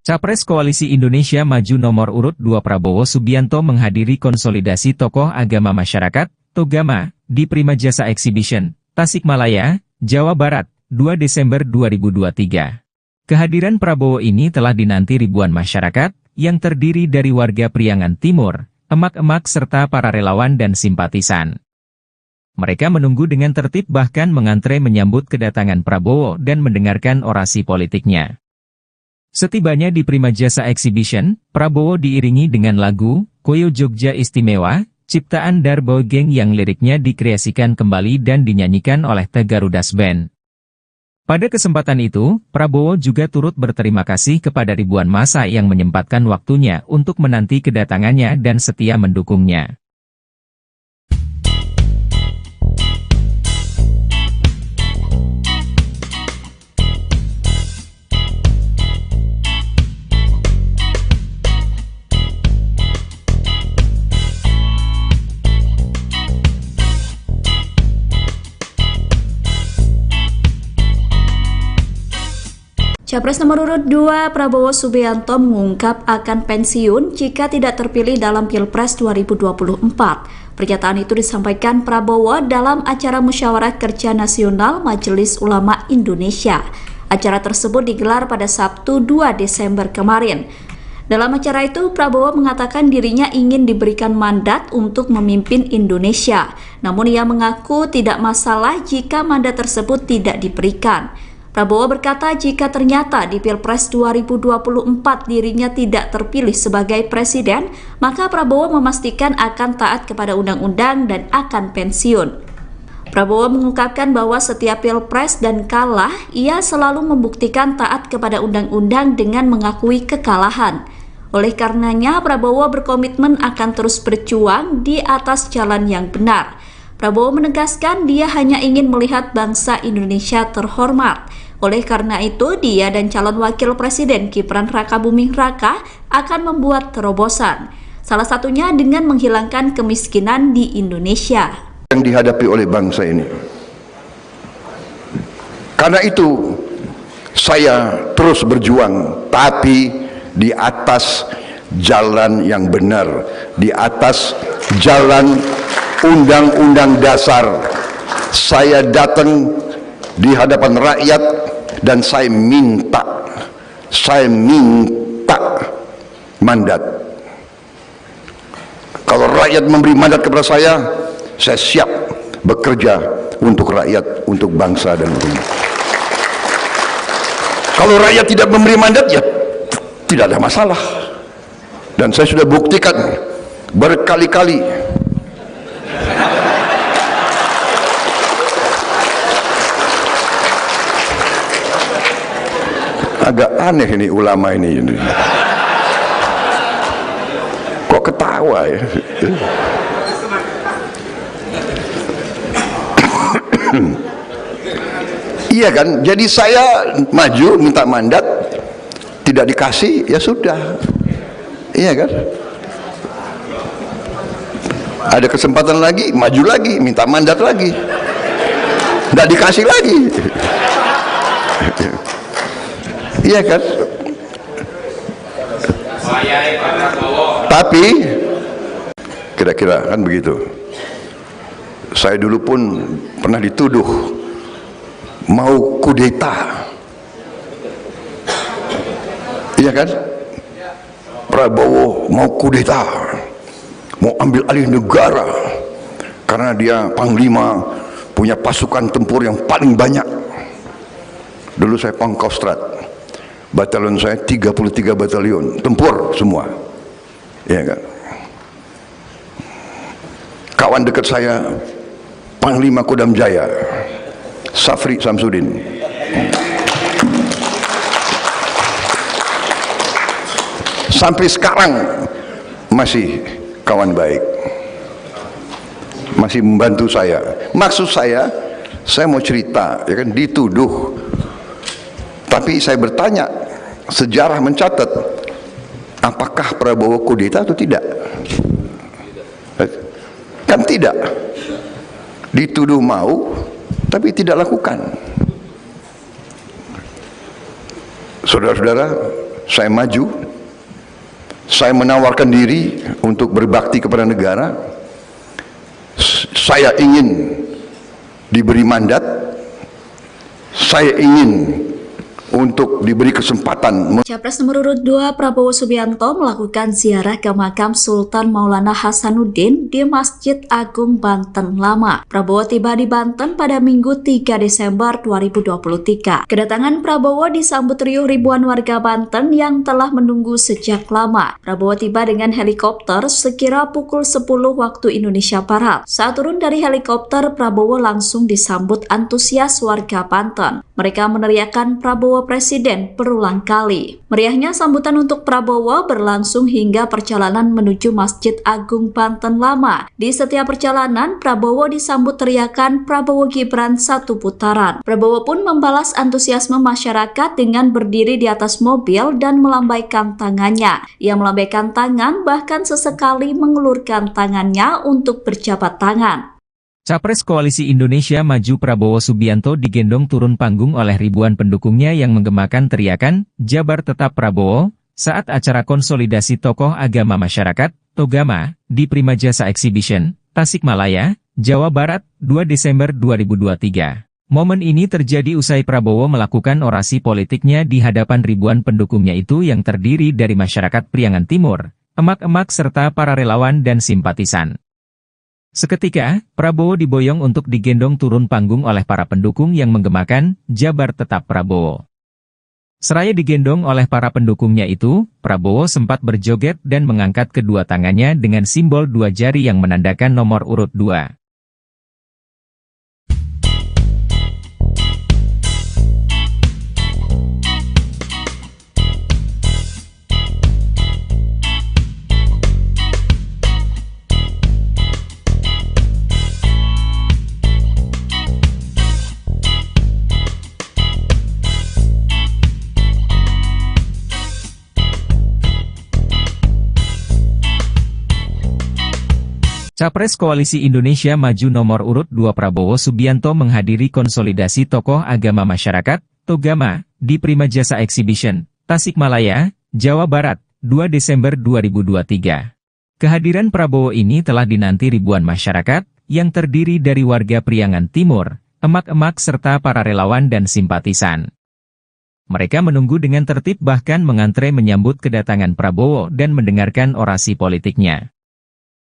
Capres Koalisi Indonesia Maju nomor urut 2 Prabowo Subianto menghadiri konsolidasi tokoh agama masyarakat, Togama, di Prima Jasa Exhibition, Tasikmalaya, Jawa Barat, 2 Desember 2023. Kehadiran Prabowo ini telah dinanti ribuan masyarakat, yang terdiri dari warga Priangan Timur, emak-emak serta para relawan dan simpatisan. Mereka menunggu dengan tertib bahkan mengantre menyambut kedatangan Prabowo dan mendengarkan orasi politiknya. Setibanya di Prima Jasa Exhibition, Prabowo diiringi dengan lagu Koyo Jogja Istimewa, ciptaan Darbo Geng yang liriknya dikreasikan kembali dan dinyanyikan oleh The Garudas Band. Pada kesempatan itu, Prabowo juga turut berterima kasih kepada ribuan massa yang menyempatkan waktunya untuk menanti kedatangannya dan setia mendukungnya. Capres nomor urut 2 Prabowo Subianto mengungkap akan pensiun jika tidak terpilih dalam Pilpres 2024. Pernyataan itu disampaikan Prabowo dalam acara Musyawarah Kerja Nasional Majelis Ulama Indonesia. Acara tersebut digelar pada Sabtu 2 Desember kemarin. Dalam acara itu, Prabowo mengatakan dirinya ingin diberikan mandat untuk memimpin Indonesia. Namun ia mengaku tidak masalah jika mandat tersebut tidak diberikan. Prabowo berkata jika ternyata di Pilpres 2024 dirinya tidak terpilih sebagai presiden, maka Prabowo memastikan akan taat kepada undang-undang dan akan pensiun. Prabowo mengungkapkan bahwa setiap Pilpres dan kalah, ia selalu membuktikan taat kepada undang-undang dengan mengakui kekalahan. Oleh karenanya, Prabowo berkomitmen akan terus berjuang di atas jalan yang benar. Prabowo menegaskan dia hanya ingin melihat bangsa Indonesia terhormat. Oleh karena itu, dia dan calon wakil presiden Gibran Rakabuming Raka akan membuat terobosan. Salah satunya dengan menghilangkan kemiskinan di Indonesia. Yang dihadapi oleh bangsa ini. Karena itu, saya terus berjuang, tapi di atas jalan yang benar, di atas jalan undang-undang dasar. Saya datang di hadapan rakyat dan saya minta mandat. Kalau rakyat memberi mandat kepada saya siap bekerja untuk rakyat, untuk bangsa dan negara. Kalau rakyat tidak memberi mandat, ya tidak ada masalah. Dan saya sudah buktikan berkali-kali. Agak aneh ini ulama ini. Kok ketawa ya? Iya kan? Jadi saya maju minta mandat, tidak dikasih, ya sudah. Iya kan? Ada kesempatan lagi, maju lagi, minta mandat lagi, tidak dikasih lagi. Iya kan? Tapi kira-kira kan begitu. Saya dulu pun pernah dituduh mau kudeta. Iya kan? Prabowo mau kudeta, mau ambil alih negara karena dia panglima, punya pasukan tempur yang paling banyak. Dulu saya Pangkostrat, batalion saya 33 batalion tempur semua. Iya kan? Kawan dekat saya Panglima Kodam Jaya Safri Samsudin. Sampai sekarang masih kawan baik, masih membantu saya. Maksud saya mau cerita, ya kan, dituduh. Tapi saya bertanya, sejarah mencatat, apakah Prabowo kudeta atau tidak? Kan tidak. Dituduh mau, tapi tidak lakukan. Saudara-saudara, saya maju, saya menawarkan diri untuk berbakti kepada negara. Saya ingin diberi mandat, saya ingin untuk diberi kesempatan. Capres nomor urut 2 Prabowo Subianto melakukan ziarah ke makam Sultan Maulana Hasanuddin di Masjid Agung Banten Lama. Prabowo tiba di Banten pada Minggu 3 Desember 2023. Kedatangan Prabowo disambut riuh ribuan warga Banten yang telah menunggu sejak lama. Prabowo tiba dengan helikopter sekira pukul 10 waktu Indonesia Barat. Saat turun dari helikopter, Prabowo langsung disambut antusias warga Banten. Mereka meneriakkan Prabowo Presiden berulang kali. Meriahnya sambutan untuk Prabowo berlangsung hingga perjalanan menuju Masjid Agung Banten Lama. Di setiap perjalanan, Prabowo disambut teriakan Prabowo Gibran satu putaran. Prabowo pun membalas antusiasme masyarakat dengan berdiri di atas mobil dan melambaikan tangannya. Ia melambaikan tangan bahkan sesekali mengulurkan tangannya untuk berjabat tangan. Capres Koalisi Indonesia Maju Prabowo Subianto digendong turun panggung oleh ribuan pendukungnya yang menggemakan teriakan, Jabar Tetap Prabowo, saat acara konsolidasi tokoh agama masyarakat, Togama, di Prima Jasa Exhibition, Tasikmalaya, Jawa Barat, 2 Desember 2023. Momen ini terjadi usai Prabowo melakukan orasi politiknya di hadapan ribuan pendukungnya itu yang terdiri dari masyarakat Priangan Timur, emak-emak serta para relawan dan simpatisan. Seketika, Prabowo diboyong untuk digendong turun panggung oleh para pendukung yang menggemakan, Jabar Tetap Prabowo. Seraya digendong oleh para pendukungnya itu, Prabowo sempat berjoget dan mengangkat kedua tangannya dengan simbol dua jari yang menandakan nomor urut 2. Capres Koalisi Indonesia Maju nomor urut 2 Prabowo Subianto menghadiri konsolidasi tokoh agama masyarakat, Togama, di Prima Jasa Exhibition, Tasikmalaya, Jawa Barat, 2 Desember 2023. Kehadiran Prabowo ini telah dinanti ribuan masyarakat, yang terdiri dari warga Priangan Timur, emak-emak serta para relawan dan simpatisan. Mereka menunggu dengan tertib bahkan mengantre menyambut kedatangan Prabowo dan mendengarkan orasi politiknya.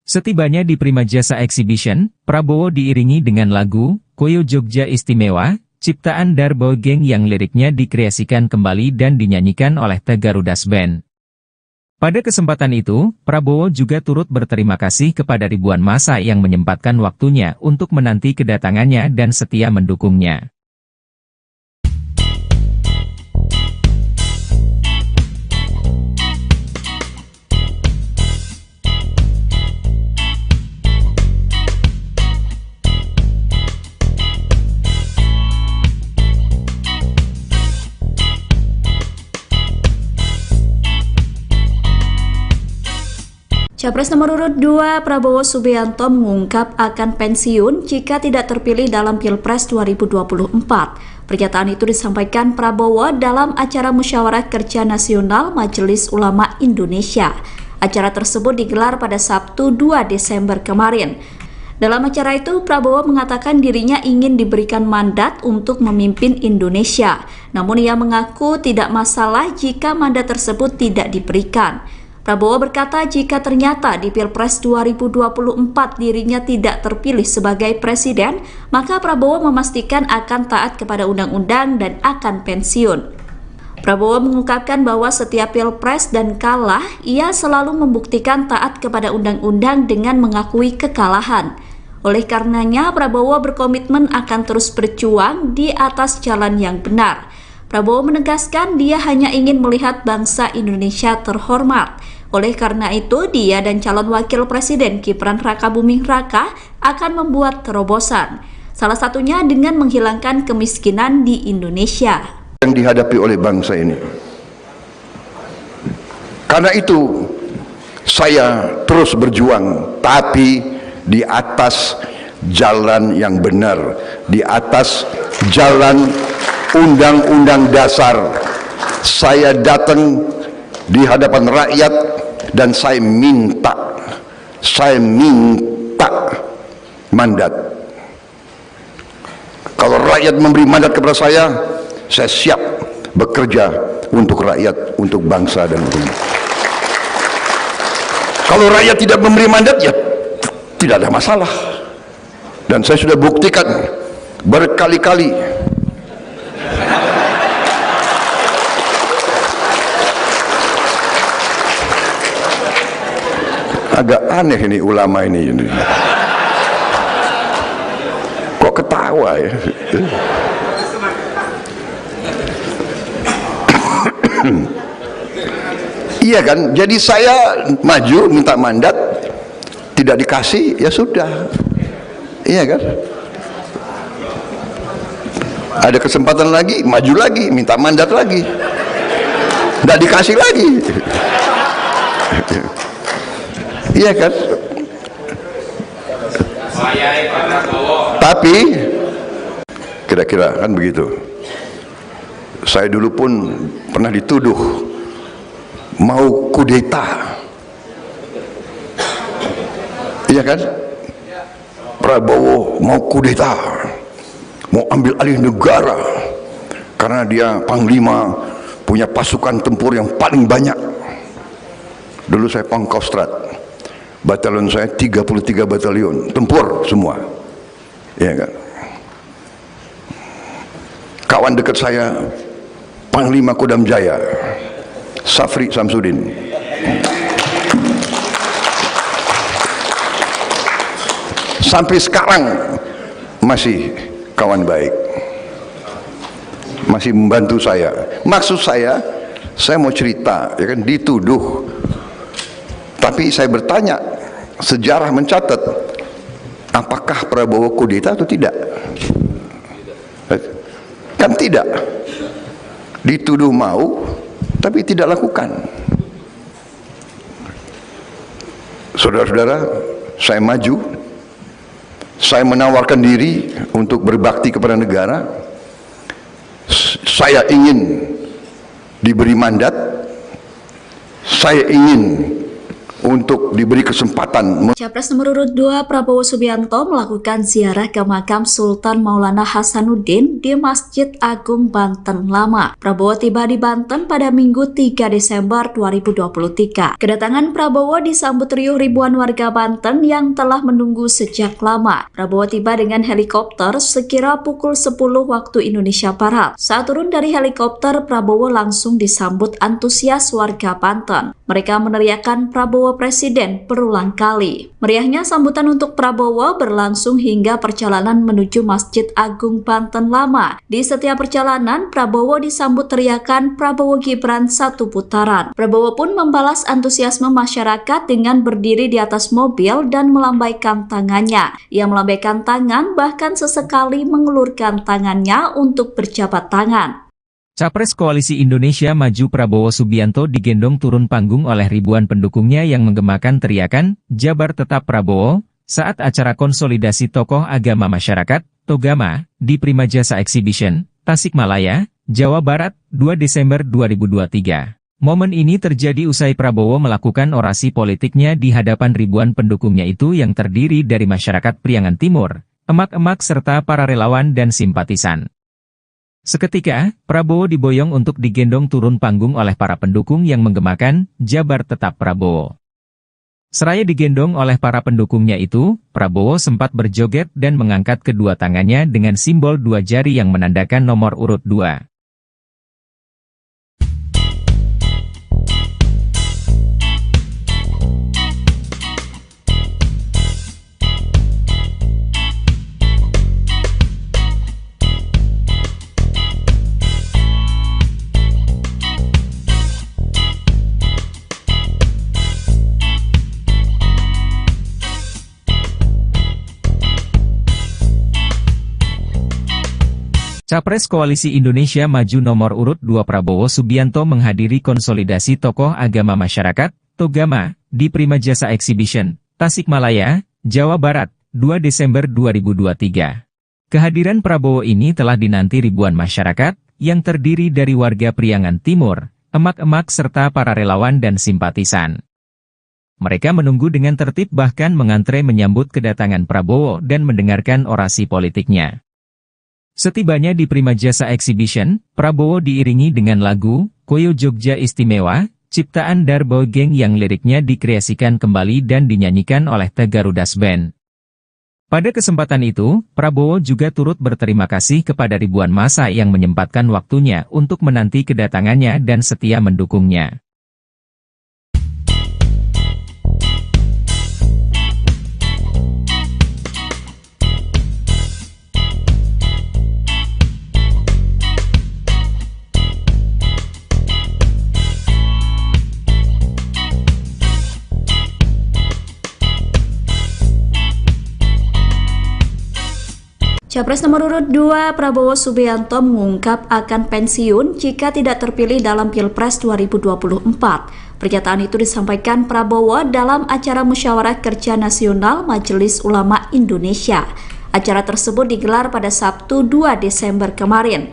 Setibanya di Prima Jasa Exhibition, Prabowo diiringi dengan lagu, Koyo Jogja Istimewa, ciptaan Darbo Geng yang liriknya dikreasikan kembali dan dinyanyikan oleh The Garudas Band. Pada kesempatan itu, Prabowo juga turut berterima kasih kepada ribuan massa yang menyempatkan waktunya untuk menanti kedatangannya dan setia mendukungnya. Capres nomor urut 2 Prabowo Subianto mengungkap akan pensiun jika tidak terpilih dalam Pilpres 2024. Pernyataan itu disampaikan Prabowo dalam acara Musyawarah Kerja Nasional Majelis Ulama Indonesia. Acara tersebut digelar pada Sabtu 2 Desember kemarin. Dalam acara itu, Prabowo mengatakan dirinya ingin diberikan mandat untuk memimpin Indonesia. Namun ia mengaku tidak masalah jika mandat tersebut tidak diberikan. Prabowo berkata jika ternyata di Pilpres 2024 dirinya tidak terpilih sebagai presiden, maka Prabowo memastikan akan taat kepada undang-undang dan akan pensiun. Prabowo mengungkapkan bahwa setiap Pilpres dan kalah, ia selalu membuktikan taat kepada undang-undang dengan mengakui kekalahan. Oleh karenanya, Prabowo berkomitmen akan terus berjuang di atas jalan yang benar. Prabowo menegaskan dia hanya ingin melihat bangsa Indonesia terhormat. Oleh karena itu, dia dan calon wakil presiden Gibran Rakabuming Raka akan membuat terobosan. Salah satunya dengan menghilangkan kemiskinan di Indonesia. Yang dihadapi oleh bangsa ini. Karena itu, saya terus berjuang, tapi di atas jalan yang benar, di atas jalan undang-undang dasar. Saya datang di hadapan rakyat dan saya minta mandat. Kalau rakyat memberi mandat kepada saya siap bekerja untuk rakyat, untuk bangsa dan negara. Kalau rakyat tidak memberi mandat, ya tidak ada masalah. Dan saya sudah buktikan berkali-kali. Agak aneh ini ulama ini. Kok ketawa ya? Iya kan? Jadi saya maju minta mandat, tidak dikasih, ya sudah. Iya kan? Ada kesempatan lagi, maju lagi, minta mandat lagi, tidak dikasih lagi. Iya kan? Tapi kira-kira kan begitu. Saya dulu pun pernah dituduh mau kudeta. Iya kan? Prabowo mau kudeta, mau ambil alih negara karena dia panglima, punya pasukan tempur yang paling banyak. Dulu saya Pangkostrat, batalion saya 33 batalion tempur semua. Iya kan? Kawan dekat saya Panglima Kodam Jaya Safri Samsudin. Sampai sekarang masih kawan baik, masih membantu saya. Maksud saya mau cerita, ya kan, dituduh. Tapi saya bertanya, sejarah mencatat, apakah Prabowo kudeta atau tidak? Kan tidak. Dituduh mau, tapi tidak lakukan. Saudara-saudara, saya maju, saya menawarkan diri untuk berbakti kepada negara. Saya ingin diberi mandat, saya ingin untuk diberi kesempatan. Capres nomor urut 2 Prabowo Subianto melakukan ziarah ke makam Sultan Maulana Hasanuddin di Masjid Agung Banten Lama. Prabowo tiba di Banten pada Minggu 3 Desember 2023. Kedatangan Prabowo disambut riuh ribuan warga Banten yang telah menunggu sejak lama. Prabowo tiba dengan helikopter sekira pukul 10 waktu Indonesia Barat. Saat turun dari helikopter, Prabowo langsung disambut antusias warga Banten. Mereka meneriakkan Prabowo Presiden berulang kali. Meriahnya sambutan untuk Prabowo berlangsung hingga perjalanan menuju Masjid Agung Banten Lama. Di setiap perjalanan, Prabowo disambut teriakan Prabowo Gibran satu putaran. Prabowo pun membalas antusiasme masyarakat dengan berdiri di atas mobil dan melambaikan tangannya. Ia melambaikan tangan, bahkan sesekali mengulurkan tangannya untuk berjabat tangan. Capres Koalisi Indonesia Maju Prabowo Subianto digendong turun panggung oleh ribuan pendukungnya yang menggemakan teriakan, "Jabar Tetap Prabowo," saat acara konsolidasi tokoh agama masyarakat, Togama, di Prima Jasa Exhibition, Tasikmalaya, Jawa Barat, 2 Desember 2023. Momen ini terjadi usai Prabowo melakukan orasi politiknya di hadapan ribuan pendukungnya itu yang terdiri dari masyarakat Priangan Timur, emak-emak serta para relawan dan simpatisan. Seketika, Prabowo diboyong untuk digendong turun panggung oleh para pendukung yang menggemakan, "Jabar Tetap Prabowo." Seraya digendong oleh para pendukungnya itu, Prabowo sempat berjoget dan mengangkat kedua tangannya dengan simbol dua jari yang menandakan nomor urut 2. Capres Koalisi Indonesia Maju nomor urut 2 Prabowo Subianto menghadiri konsolidasi tokoh agama masyarakat, Togama, di Prima Jasa Exhibition, Tasikmalaya, Jawa Barat, 2 Desember 2023. Kehadiran Prabowo ini telah dinanti ribuan masyarakat, yang terdiri dari warga Priangan Timur, emak-emak serta para relawan dan simpatisan. Mereka menunggu dengan tertib bahkan mengantre menyambut kedatangan Prabowo dan mendengarkan orasi politiknya. Setibanya di Prima Jasa Exhibition, Prabowo diiringi dengan lagu Koyo Jogja Istimewa, ciptaan Darbo Geng yang liriknya dikreasikan kembali dan dinyanyikan oleh The Garudas Band. Pada kesempatan itu, Prabowo juga turut berterima kasih kepada ribuan massa yang menyempatkan waktunya untuk menanti kedatangannya dan setia mendukungnya. Capres nomor urut 2 Prabowo Subianto mengungkap akan pensiun jika tidak terpilih dalam Pilpres 2024. Pernyataan itu disampaikan Prabowo dalam acara Musyawarah Kerja Nasional Majelis Ulama Indonesia. Acara tersebut digelar pada Sabtu 2 Desember kemarin.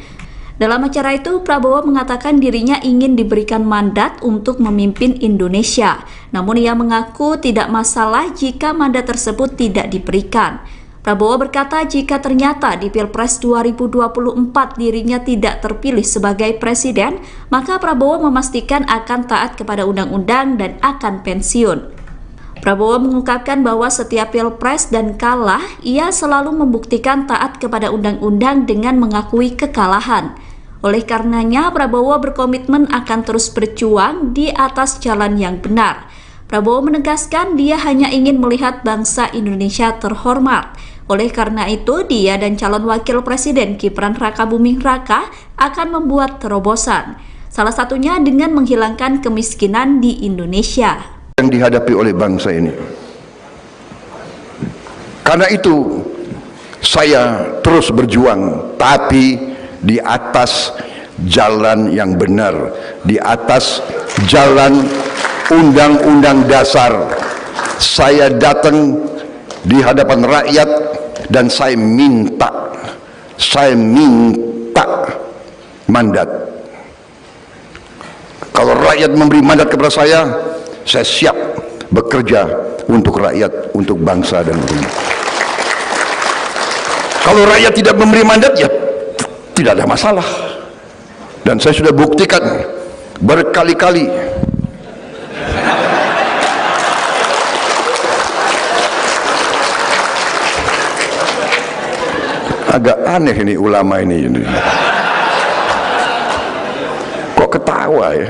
Dalam acara itu, Prabowo mengatakan dirinya ingin diberikan mandat untuk memimpin Indonesia. Namun ia mengaku tidak masalah jika mandat tersebut tidak diberikan. Prabowo berkata jika ternyata di Pilpres 2024 dirinya tidak terpilih sebagai presiden, maka Prabowo memastikan akan taat kepada undang-undang dan akan pensiun. Prabowo mengungkapkan bahwa setiap Pilpres dan kalah, ia selalu membuktikan taat kepada undang-undang dengan mengakui kekalahan. Oleh karenanya, Prabowo berkomitmen akan terus berjuang di atas jalan yang benar. Prabowo menegaskan dia hanya ingin melihat bangsa Indonesia terhormat. Oleh karena itu, dia dan calon wakil presiden Gibran Rakabuming Raka akan membuat terobosan. Salah satunya dengan menghilangkan kemiskinan di Indonesia. Yang dihadapi oleh bangsa ini. Karena itu, saya terus berjuang, tapi di atas jalan yang benar, di atas jalan Undang-Undang Dasar. Saya datang di hadapan rakyat dan saya minta mandat. Kalau rakyat memberi mandat kepada saya siap bekerja untuk rakyat, untuk bangsa dan negara. Kalau rakyat tidak memberi mandat, ya tidak ada masalah. Dan saya sudah buktikan berkali-kali. Agak aneh ini ulama ini. Kok ketawa ya?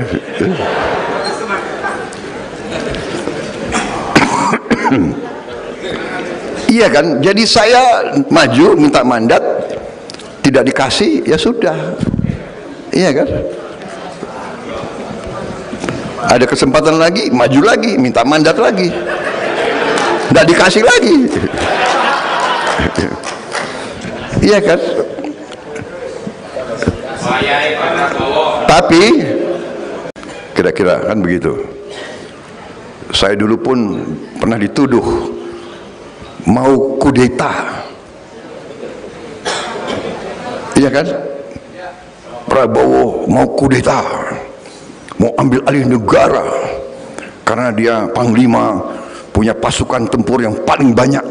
Iya kan? Jadi saya maju minta mandat, tidak dikasih, ya sudah. Iya kan? Ada kesempatan lagi, maju lagi, minta mandat lagi, tidak dikasih lagi. Iya kan? Tapi kira-kira kan begitu. Saya dulu pun pernah dituduh mau kudeta. Iya kan? Prabowo mau kudeta, mau ambil alih negara karena dia panglima, punya pasukan tempur yang paling banyak.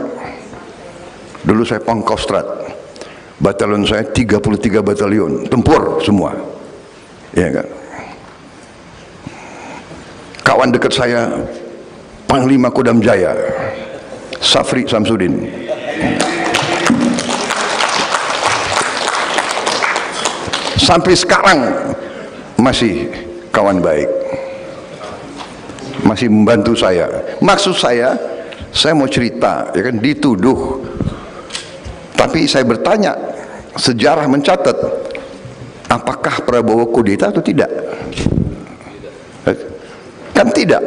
Dulu saya Pangkostrat. Batalion saya 33 batalion tempur semua, ya kan. Kawan dekat saya Panglima Kodam Jaya Safri Samsudin. Sampai sekarang masih kawan baik, masih membantu saya. Maksud saya mau cerita, ya kan, dituduh. Tapi saya bertanya, sejarah mencatat, apakah Prabowo kudeta atau tidak? Kan tidak.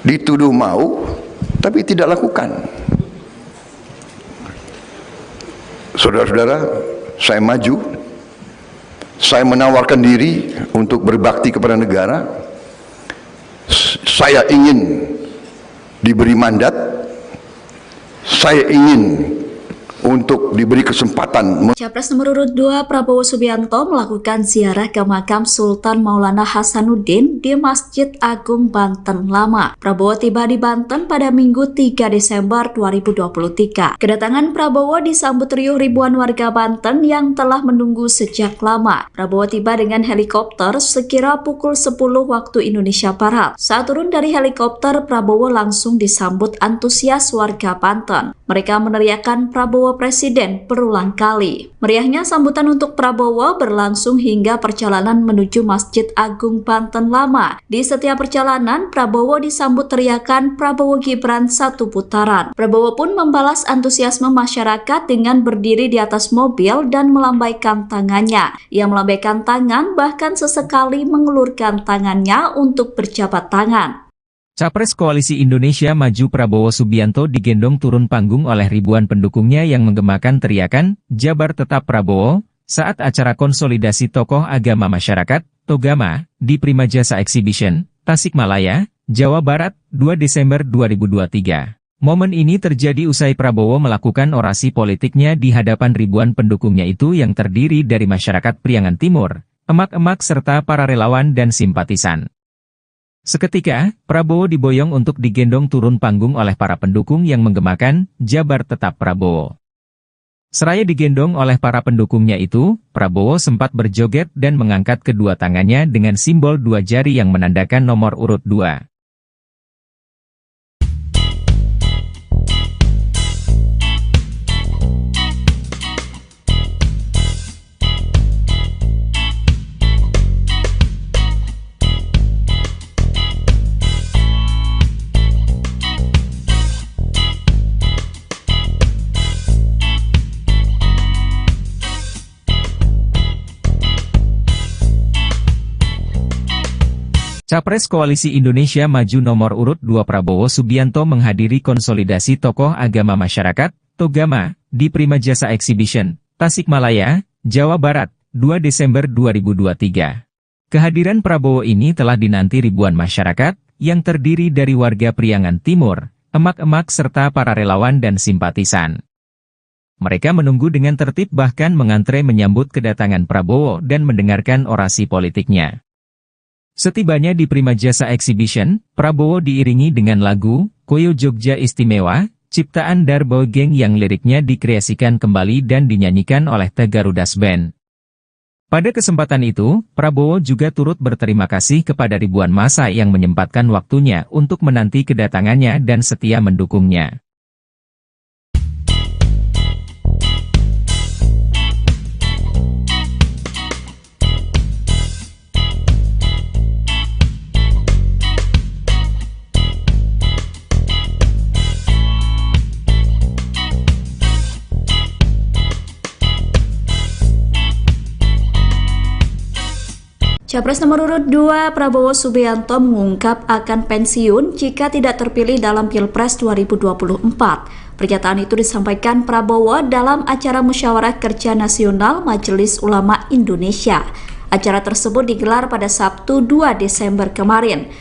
Dituduh mau, tapi tidak lakukan. Saudara-saudara, saya maju, saya menawarkan diri untuk berbakti kepada negara. Saya ingin diberi mandat, saya ingin untuk diberi kesempatan. Capres nomor urut 2 Prabowo Subianto melakukan ziarah ke makam Sultan Maulana Hasanuddin di Masjid Agung Banten Lama. Prabowo tiba di Banten pada Minggu 3 Desember 2023. Kedatangan Prabowo disambut riuh ribuan warga Banten yang telah menunggu sejak lama. Prabowo tiba dengan helikopter sekira pukul 10 waktu Indonesia Barat. Saat turun dari helikopter, Prabowo langsung disambut antusias warga Banten. Mereka meneriakkan Prabowo Presiden berulang kali. Meriahnya sambutan untuk Prabowo berlangsung hingga perjalanan menuju Masjid Agung Banten Lama. Di setiap perjalanan, Prabowo disambut teriakan Prabowo Gibran satu putaran. Prabowo pun membalas antusiasme masyarakat dengan berdiri di atas mobil dan melambaikan tangannya. Ia melambaikan tangan bahkan sesekali mengulurkan tangannya untuk berjabat tangan. Capres Koalisi Indonesia Maju Prabowo Subianto digendong turun panggung oleh ribuan pendukungnya yang menggemakan teriakan, Jabar Tetap Prabowo, saat acara konsolidasi tokoh agama masyarakat, Togama, di Prima Jasa Exhibition, Tasikmalaya, Jawa Barat, 2 Desember 2023. Momen ini terjadi usai Prabowo melakukan orasi politiknya di hadapan ribuan pendukungnya itu yang terdiri dari masyarakat Priangan Timur, emak-emak serta para relawan dan simpatisan. Seketika, Prabowo diboyong untuk digendong turun panggung oleh para pendukung yang menggemakan, Jabar Tetap Prabowo. Seraya digendong oleh para pendukungnya itu, Prabowo sempat berjoget dan mengangkat kedua tangannya dengan simbol dua jari yang menandakan nomor urut 2. Capres Koalisi Indonesia Maju nomor urut 2 Prabowo Subianto menghadiri konsolidasi tokoh agama masyarakat, Togama, di Prima Jasa Exhibition, Tasikmalaya, Jawa Barat, 2 Desember 2023. Kehadiran Prabowo ini telah dinanti ribuan masyarakat, yang terdiri dari warga Priangan Timur, emak-emak serta para relawan dan simpatisan. Mereka menunggu dengan tertib bahkan mengantre menyambut kedatangan Prabowo dan mendengarkan orasi politiknya. Setibanya di Prima Jasa Exhibition, Prabowo diiringi dengan lagu, Koyo Jogja Istimewa, ciptaan Darbo Geng yang liriknya dikreasikan kembali dan dinyanyikan oleh The Garudas Band. Pada kesempatan itu, Prabowo juga turut berterima kasih kepada ribuan massa yang menyempatkan waktunya untuk menanti kedatangannya dan setia mendukungnya. Capres nomor urut 2 Prabowo Subianto mengungkap akan pensiun jika tidak terpilih dalam Pilpres 2024. Pernyataan itu disampaikan Prabowo dalam acara Musyawarah Kerja Nasional Majelis Ulama Indonesia. Acara tersebut digelar pada Sabtu 2 Desember kemarin.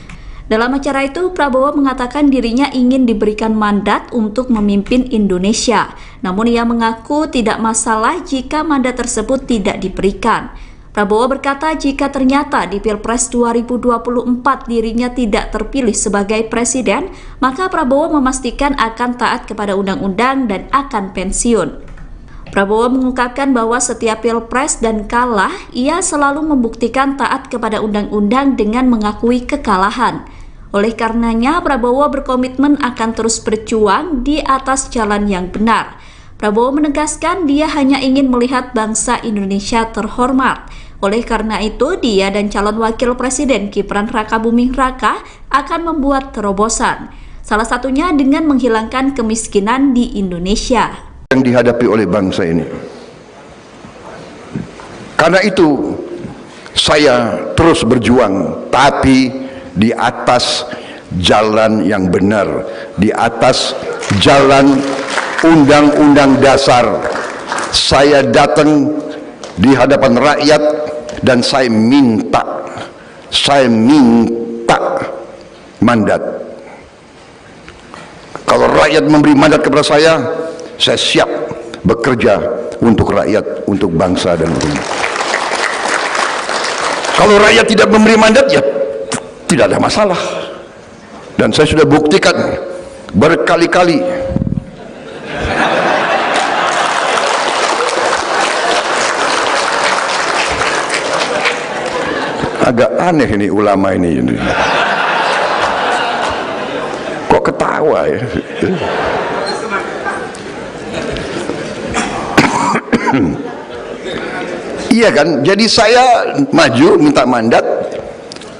Dalam acara itu, Prabowo mengatakan dirinya ingin diberikan mandat untuk memimpin Indonesia. Namun ia mengaku tidak masalah jika mandat tersebut tidak diberikan. Prabowo berkata jika ternyata di Pilpres 2024 dirinya tidak terpilih sebagai presiden, maka Prabowo memastikan akan taat kepada undang-undang dan akan pensiun. Prabowo mengungkapkan bahwa setiap Pilpres dan kalah, ia selalu membuktikan taat kepada undang-undang dengan mengakui kekalahan. Oleh karenanya, Prabowo berkomitmen akan terus berjuang di atas jalan yang benar. Prabowo menegaskan dia hanya ingin melihat bangsa Indonesia terhormat. Oleh karena itu, dia dan calon wakil presiden Gibran Rakabuming Raka akan membuat terobosan. Salah satunya dengan menghilangkan kemiskinan di Indonesia. Yang dihadapi oleh bangsa ini. Karena itu, saya terus berjuang, tapi di atas jalan yang benar, di atas jalan undang-undang dasar. Saya datang di hadapan rakyat dan saya minta mandat. Kalau rakyat memberi mandat kepada saya siap bekerja untuk rakyat, untuk bangsa dan negara. Kalau rakyat tidak memberi mandat, ya tidak ada masalah. Dan saya sudah buktikan berkali-kali. Agak aneh ini ulama ini. Kok ketawa ya? Iya kan? Jadi saya maju minta mandat,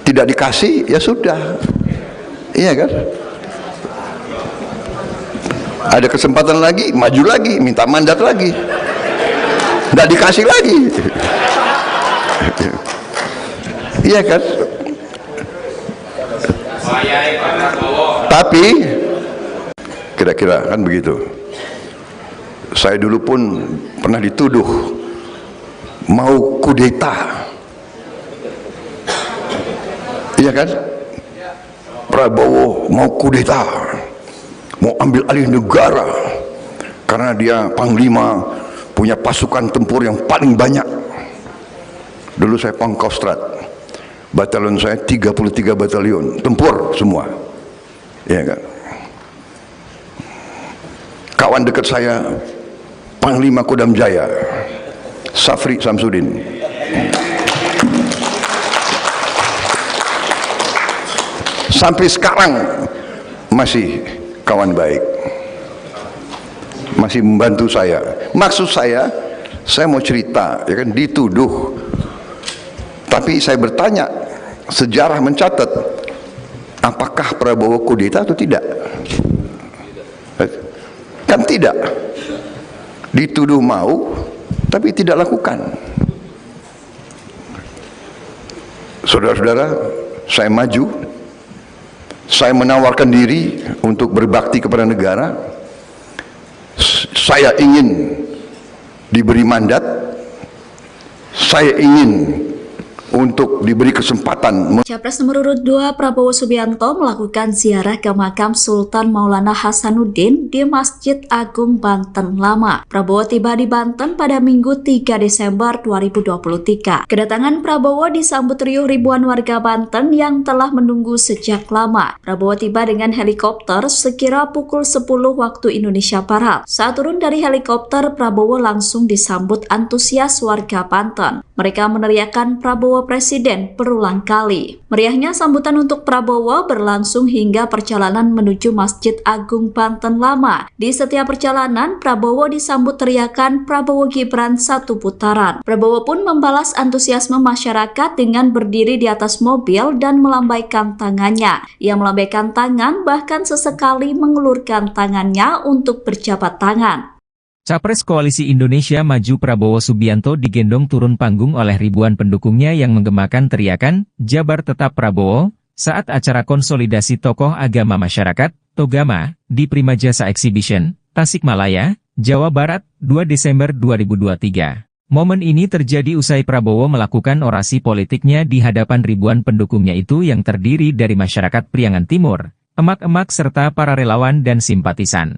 tidak dikasih, ya sudah. Iya kan? Ada kesempatan lagi, maju lagi, minta mandat lagi, tidak dikasih lagi. Iya kan? Tapi kira-kira kan begitu. Saya dulu pun pernah dituduh mau kudeta. Iya kan? Prabowo mau kudeta, mau ambil alih negara karena dia panglima, punya pasukan tempur yang paling banyak. Dulu saya Pangkostrat, batalion saya 33 batalion tempur semua. Iya kan? Kawan dekat saya Panglima Kodam Jaya Safri Samsudin. Sampai sekarang masih kawan baik, masih membantu saya. Maksud saya mau cerita, ya kan, dituduh. Tapi saya bertanya, sejarah mencatat, apakah Prabowo kudeta atau tidak? Kan tidak. Dituduh mau, tapi tidak lakukan. Saudara-saudara, saya maju, saya menawarkan diri untuk berbakti kepada negara. Saya ingin diberi mandat, saya ingin untuk diberi kesempatan. Capres nomor urut 2 Prabowo Subianto melakukan ziarah ke makam Sultan Maulana Hasanuddin di Masjid Agung Banten Lama. Prabowo tiba di Banten pada Minggu 3 Desember 2023. Kedatangan Prabowo disambut riuh ribuan warga Banten yang telah menunggu sejak lama. Prabowo tiba dengan helikopter sekira pukul 10 waktu Indonesia Barat. Saat turun dari helikopter, Prabowo langsung disambut antusias warga Banten. Mereka meneriakkan Prabowo Presiden berulang kali. Meriahnya sambutan untuk Prabowo berlangsung hingga perjalanan menuju Masjid Agung Banten Lama. Di setiap perjalanan, Prabowo disambut teriakan Prabowo Gibran satu putaran. Prabowo pun membalas antusiasme masyarakat dengan berdiri di atas mobil dan melambaikan tangannya. Ia melambaikan tangan, bahkan sesekali mengulurkan tangannya untuk berjabat tangan. Capres Koalisi Indonesia Maju Prabowo Subianto digendong turun panggung oleh ribuan pendukungnya yang menggemakan teriakan, "Jabar Tetap Prabowo," saat acara konsolidasi tokoh agama masyarakat, Togama, di Prima Jasa Exhibition, Tasikmalaya, Jawa Barat, 2 Desember 2023. Momen ini terjadi usai Prabowo melakukan orasi politiknya di hadapan ribuan pendukungnya itu yang terdiri dari masyarakat Priangan Timur, emak-emak serta para relawan dan simpatisan.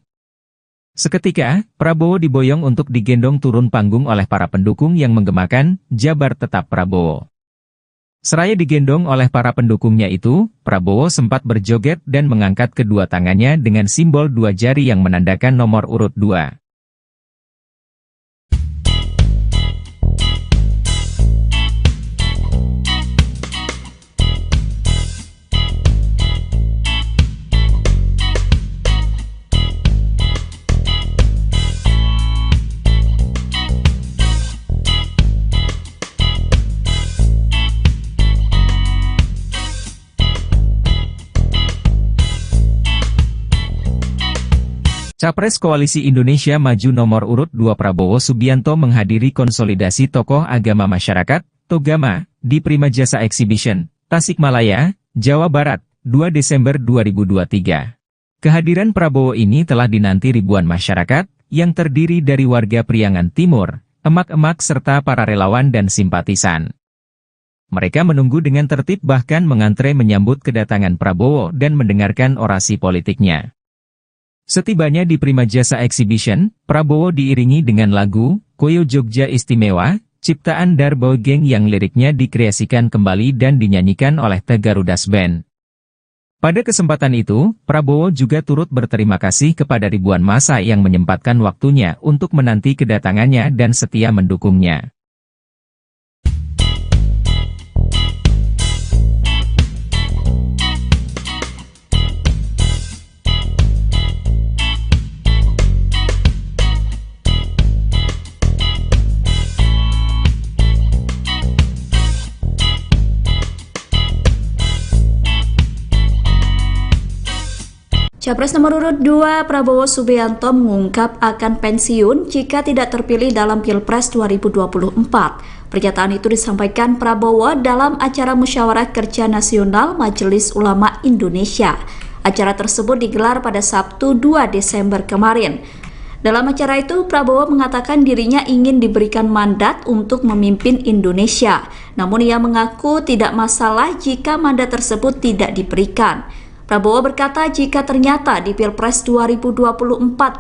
Seketika, Prabowo diboyong untuk digendong turun panggung oleh para pendukung yang menggemakan, "Jabar Tetap Prabowo." Seraya digendong oleh para pendukungnya itu, Prabowo sempat berjoget dan mengangkat kedua tangannya dengan simbol dua jari yang menandakan nomor urut 2. Capres Koalisi Indonesia Maju nomor urut 2 Prabowo Subianto menghadiri konsolidasi tokoh agama masyarakat, Togama, di Prima Jasa Exhibition, Tasikmalaya, Jawa Barat, 2 Desember 2023. Kehadiran Prabowo ini telah dinanti ribuan masyarakat, yang terdiri dari warga Priangan Timur, emak-emak serta para relawan dan simpatisan. Mereka menunggu dengan tertib bahkan mengantre menyambut kedatangan Prabowo dan mendengarkan orasi politiknya. Setibanya di Prima Jasa Exhibition, Prabowo diiringi dengan lagu Koyo Jogja Istimewa, ciptaan Darbo Geng yang liriknya dikreasikan kembali dan dinyanyikan oleh The Garudas Band. Pada kesempatan itu, Prabowo juga turut berterima kasih kepada ribuan massa yang menyempatkan waktunya untuk menanti kedatangannya dan setia mendukungnya. Capres nomor urut 2 Prabowo Subianto mengungkap akan pensiun jika tidak terpilih dalam Pilpres 2024. Pernyataan itu disampaikan Prabowo dalam acara Musyawarah Kerja Nasional Majelis Ulama Indonesia. Acara tersebut digelar pada Sabtu 2 Desember kemarin. Dalam acara itu, Prabowo mengatakan dirinya ingin diberikan mandat untuk memimpin Indonesia. Namun ia mengaku tidak masalah jika mandat tersebut tidak diberikan. Prabowo berkata jika ternyata di Pilpres 2024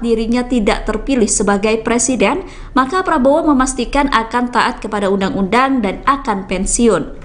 dirinya tidak terpilih sebagai presiden, maka Prabowo memastikan akan taat kepada undang-undang dan akan pensiun.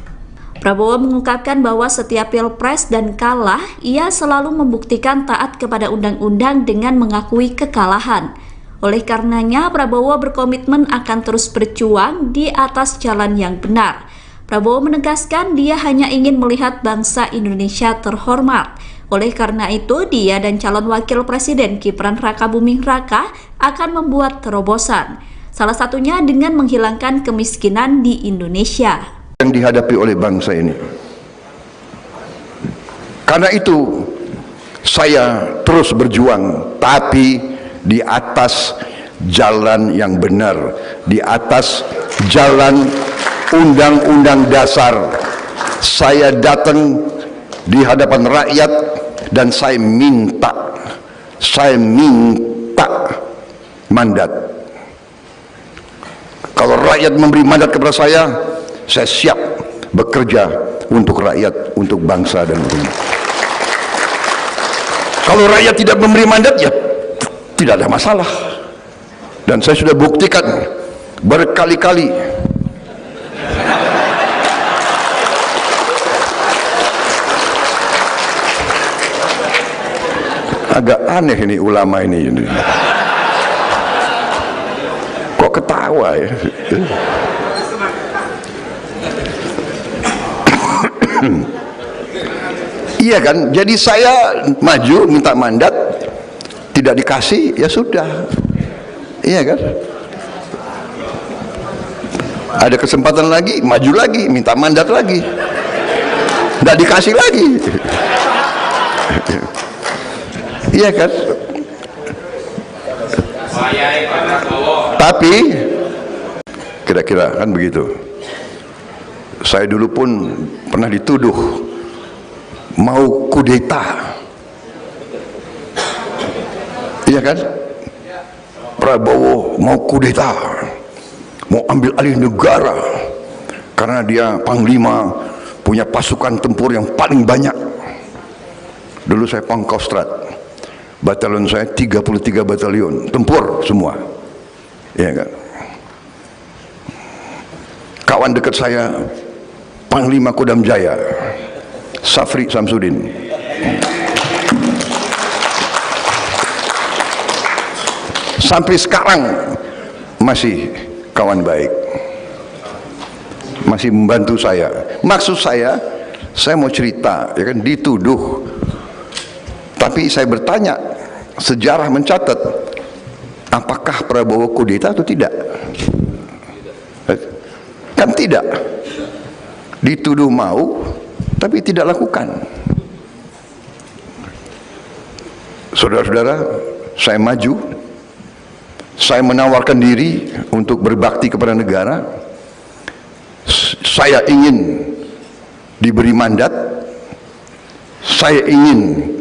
Prabowo mengungkapkan bahwa setiap Pilpres dan kalah, ia selalu membuktikan taat kepada undang-undang dengan mengakui kekalahan. Oleh karenanya, Prabowo berkomitmen akan terus berjuang di atas jalan yang benar. Prabowo menegaskan dia hanya ingin melihat bangsa Indonesia terhormat. Oleh karena itu, dia dan calon wakil presiden Gibran Rakabuming Raka akan membuat terobosan. Salah satunya dengan menghilangkan kemiskinan di Indonesia. Yang dihadapi oleh bangsa ini. Karena itu, saya terus berjuang, tapi di atas jalan yang benar, di atas jalan Undang-Undang Dasar. Saya datang di hadapan rakyat dan saya minta mandat. Kalau rakyat memberi mandat kepada saya siap bekerja untuk rakyat, untuk bangsa dan negara. Kalau rakyat tidak memberi mandat, ya tidak ada masalah. Dan saya sudah buktikan berkali-kali. Agak aneh ini ulama ini. Kok ketawa ya? Iya kan? Jadi saya maju minta mandat, tidak dikasih, ya sudah. Iya kan? Ada kesempatan lagi, maju lagi, minta mandat lagi, tidak dikasih lagi. Iya kan? Tapi kira-kira kan begitu. Saya dulu pun pernah dituduh mau kudeta. Iya kan? Prabowo mau kudeta, mau ambil alih negara karena dia panglima, punya pasukan tempur yang paling banyak. Dulu saya Pangkostrat, batalion saya 33 batalion tempur semua, ya kan. Kawan dekat saya Panglima Kodam Jaya Safri Samsudin. Sampai sekarang masih kawan baik, masih membantu saya. Maksud saya mau cerita, ya kan, dituduh. Tapi saya bertanya, sejarah mencatat, apakah Prabowo kudeta atau tidak? Kan tidak. Dituduh mau, tapi tidak lakukan. Saudara-saudara, saya maju, saya menawarkan diri untuk berbakti kepada negara. Saya ingin diberi mandat, saya ingin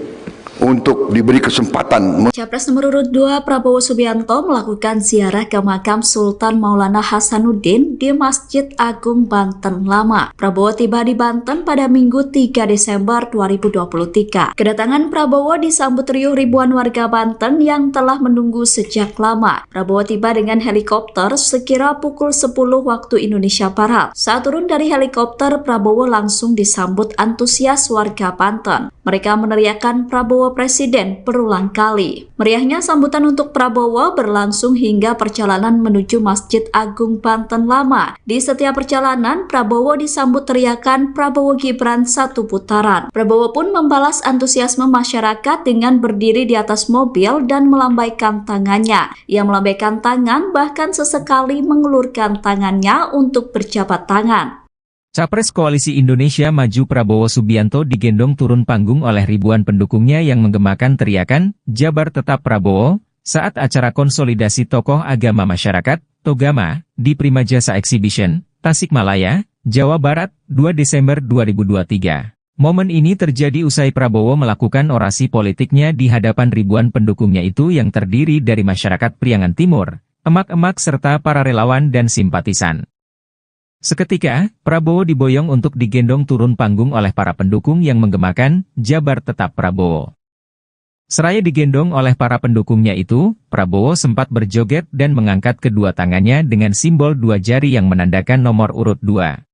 untuk diberi kesempatan. Capres nomor urut 2 Prabowo Subianto melakukan ziarah ke makam Sultan Maulana Hasanuddin di Masjid Agung Banten Lama. Prabowo tiba di Banten pada Minggu 3 Desember 2023. Kedatangan Prabowo disambut riuh ribuan warga Banten yang telah menunggu sejak lama. Prabowo tiba dengan helikopter sekira pukul 10 waktu Indonesia Barat. Saat turun dari helikopter, Prabowo langsung disambut antusias warga Banten. Mereka meneriakkan Prabowo Presiden berulang kali. Meriahnya sambutan untuk Prabowo berlangsung hingga perjalanan menuju Masjid Agung Banten Lama. Di setiap perjalanan, Prabowo disambut teriakan Prabowo Gibran satu putaran. Prabowo pun membalas antusiasme masyarakat dengan berdiri di atas mobil dan melambaikan tangannya. Ia melambaikan tangan bahkan sesekali mengulurkan tangannya untuk berjabat tangan. Capres Koalisi Indonesia Maju Prabowo Subianto digendong turun panggung oleh ribuan pendukungnya yang menggemakan teriakan, Jabar Tetap Prabowo, saat acara konsolidasi tokoh agama masyarakat, Togama, di Prima Jasa Exhibition, Tasikmalaya, Jawa Barat, 2 Desember 2023. Momen ini terjadi usai Prabowo melakukan orasi politiknya di hadapan ribuan pendukungnya itu yang terdiri dari masyarakat Priangan Timur, emak-emak serta para relawan dan simpatisan. Seketika, Prabowo diboyong untuk digendong turun panggung oleh para pendukung yang menggemakan, Jabar Tetap Prabowo. Seraya digendong oleh para pendukungnya itu, Prabowo sempat berjoget dan mengangkat kedua tangannya dengan simbol dua jari yang menandakan nomor urut 2.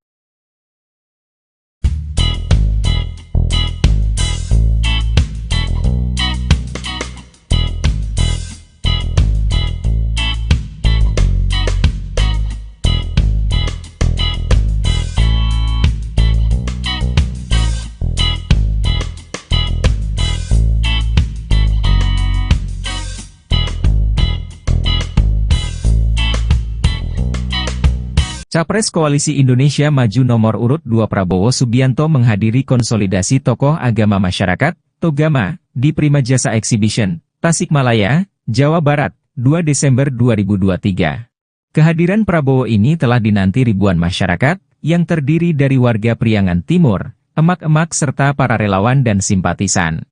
Capres Koalisi Indonesia Maju nomor urut 2 Prabowo Subianto menghadiri konsolidasi tokoh agama masyarakat, Togama, di Prima Jasa Exhibition, Tasikmalaya, Jawa Barat, 2 Desember 2023. Kehadiran Prabowo ini telah dinanti ribuan masyarakat, yang terdiri dari warga Priangan Timur, emak-emak serta para relawan dan simpatisan.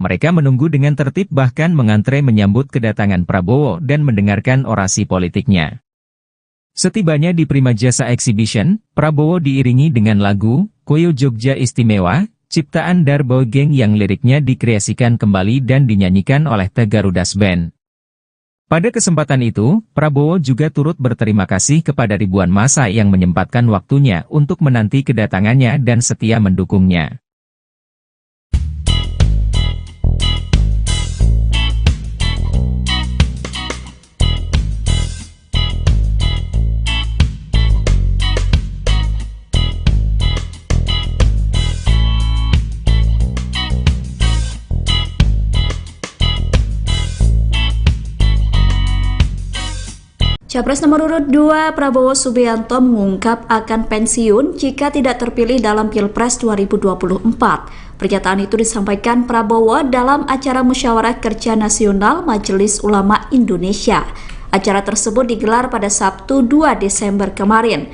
Mereka menunggu dengan tertib bahkan mengantre menyambut kedatangan Prabowo dan mendengarkan orasi politiknya. Setibanya di Prima Jasa Exhibition, Prabowo diiringi dengan lagu, Koyo Jogja Istimewa, ciptaan Darbo Geng yang liriknya dikreasikan kembali dan dinyanyikan oleh The Garudas Band. Pada kesempatan itu, Prabowo juga turut berterima kasih kepada ribuan massa yang menyempatkan waktunya untuk menanti kedatangannya dan setia mendukungnya. Capres nomor urut 2 Prabowo Subianto mengungkap akan pensiun jika tidak terpilih dalam Pilpres 2024. Pernyataan itu disampaikan Prabowo dalam acara Musyawarah Kerja Nasional Majelis Ulama Indonesia. Acara tersebut digelar pada Sabtu 2 Desember kemarin.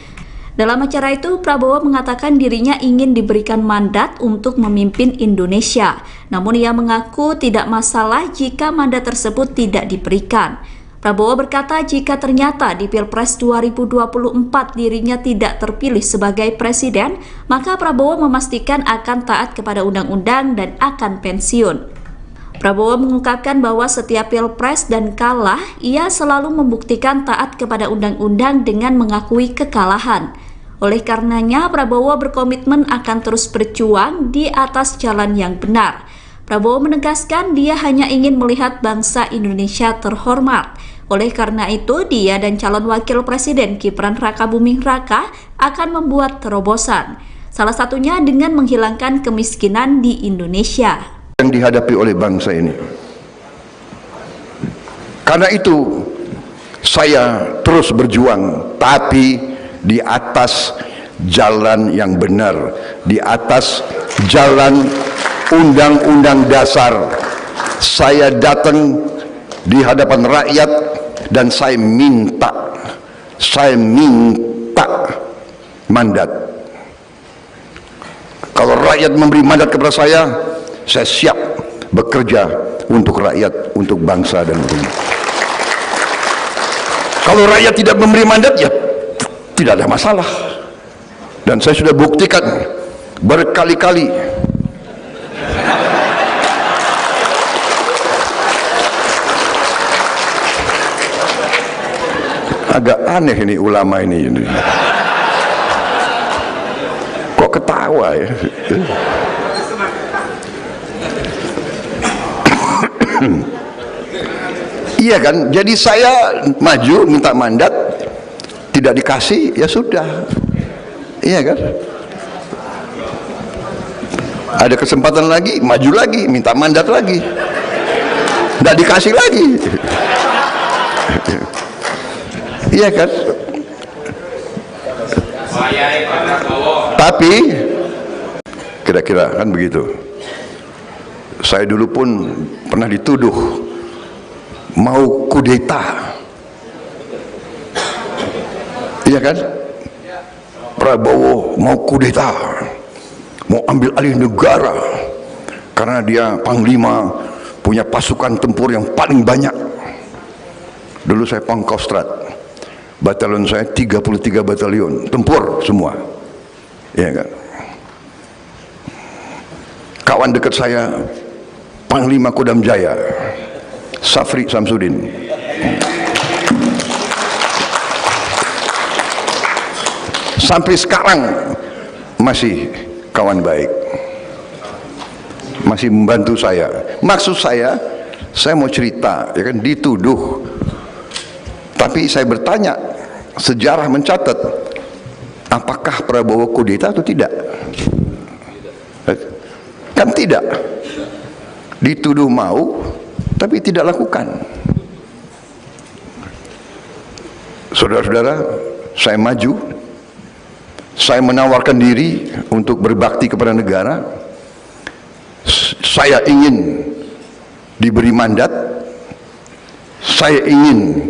Dalam acara itu, Prabowo mengatakan dirinya ingin diberikan mandat untuk memimpin Indonesia. Namun ia mengaku tidak masalah jika mandat tersebut tidak diberikan. Prabowo berkata jika ternyata di Pilpres 2024 dirinya tidak terpilih sebagai presiden, maka Prabowo memastikan akan taat kepada undang-undang dan akan pensiun. Prabowo mengungkapkan bahwa setiap Pilpres dan kalah, ia selalu membuktikan taat kepada undang-undang dengan mengakui kekalahan. Oleh karenanya, Prabowo berkomitmen akan terus berjuang di atas jalan yang benar. Prabowo menegaskan dia hanya ingin melihat bangsa Indonesia terhormat. Oleh karena itu, dia dan calon wakil presiden Gibran Rakabuming Raka akan membuat terobosan. Salah satunya dengan menghilangkan kemiskinan di Indonesia. Yang dihadapi oleh bangsa ini. Karena itu, saya terus berjuang, tapi di atas jalan yang benar, di atas jalan Undang-Undang Dasar. Saya datang di hadapan rakyat dan saya minta mandat. Kalau rakyat memberi mandat kepada saya siap bekerja untuk rakyat, untuk bangsa dan negara. Kalau rakyat tidak memberi mandat, ya tidak ada masalah. Dan saya sudah buktikan berkali-kali. Agak aneh ini ulama ini. Kok ketawa ya? Iya kan? Jadi saya maju minta mandat, tidak dikasih, ya sudah. Iya kan? Ada kesempatan lagi, maju lagi, minta mandat lagi, tidak dikasih lagi. Iya kan? Tapi kira-kira kan begitu. Saya dulu pun pernah dituduh mau kudeta. Iya kan? Prabowo mau kudeta, mau ambil alih negara karena dia panglima, punya pasukan tempur yang paling banyak. Dulu saya Pangkostrat, batalion saya 33 batalion tempur semua. Iya kan? Kawan dekat saya Panglima Kodam Jaya Safri Samsudin. Sampai sekarang masih kawan baik, masih membantu saya. Maksud saya mau cerita, ya kan, dituduh. Tapi saya bertanya, sejarah mencatat, apakah Prabowo kudeta atau tidak? Kan tidak. Dituduh mau, tapi tidak lakukan. Saudara-saudara, saya maju, saya menawarkan diri untuk berbakti kepada negara. Saya ingin diberi mandat, saya ingin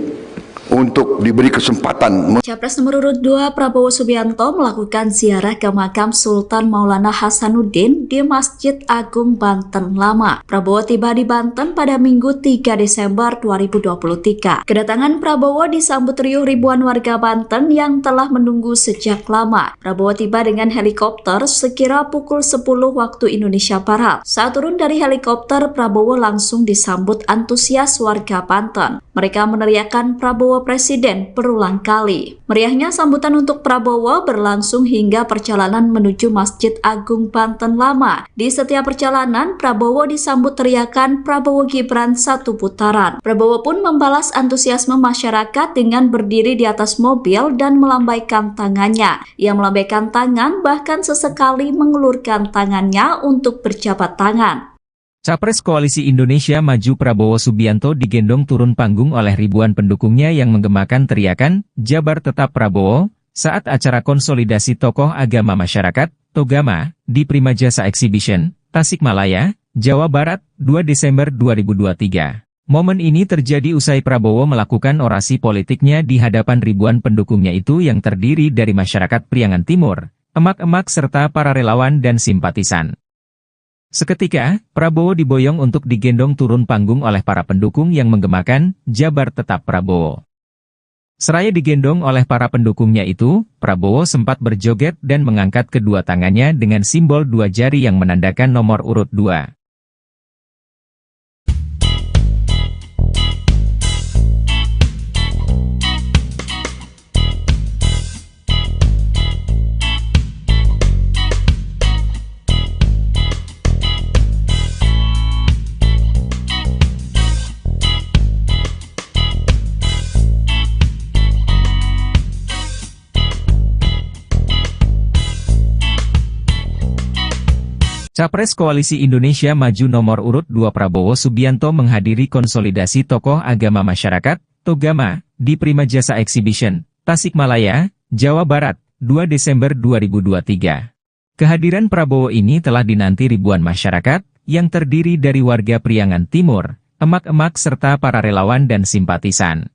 untuk diberi kesempatan. Capres nomor urut 2 Prabowo Subianto melakukan ziarah ke makam Sultan Maulana Hasanuddin di Masjid Agung Banten Lama. Prabowo tiba di Banten pada Minggu 3 Desember 2023. Kedatangan Prabowo disambut riuh ribuan warga Banten yang telah menunggu sejak lama. Prabowo tiba dengan helikopter sekira pukul 10 waktu Indonesia Barat. Saat turun dari helikopter, Prabowo langsung disambut antusias warga Banten. Mereka meneriakkan Prabowo Presiden berulang kali. Meriahnya sambutan untuk Prabowo berlangsung hingga perjalanan menuju Masjid Agung Banten Lama. Di setiap perjalanan, Prabowo disambut teriakan Prabowo Gibran satu putaran. Prabowo pun membalas antusiasme masyarakat dengan berdiri di atas mobil dan melambaikan tangannya. Ia melambaikan tangan, bahkan sesekali mengulurkan tangannya untuk berjabat tangan. Capres Koalisi Indonesia Maju Prabowo Subianto digendong turun panggung oleh ribuan pendukungnya yang menggemakan teriakan, "Jabar Tetap Prabowo," saat acara konsolidasi tokoh agama masyarakat, Togama, di Primajasa Exhibition, Tasikmalaya, Jawa Barat, 2 Desember 2023. Momen ini terjadi usai Prabowo melakukan orasi politiknya di hadapan ribuan pendukungnya itu yang terdiri dari masyarakat Priangan Timur, emak-emak serta para relawan dan simpatisan. Seketika, Prabowo diboyong untuk digendong turun panggung oleh para pendukung yang menggemakan, "Jabar Tetap Prabowo." Seraya digendong oleh para pendukungnya itu, Prabowo sempat berjoget dan mengangkat kedua tangannya dengan simbol dua jari yang menandakan nomor urut 2. Capres Koalisi Indonesia Maju nomor urut 2 Prabowo Subianto menghadiri konsolidasi tokoh agama masyarakat, Togama, di Primajasa Exhibition, Tasikmalaya, Jawa Barat, 2 Desember 2023. Kehadiran Prabowo ini telah dinanti ribuan masyarakat, yang terdiri dari warga Priangan Timur, emak-emak serta para relawan dan simpatisan.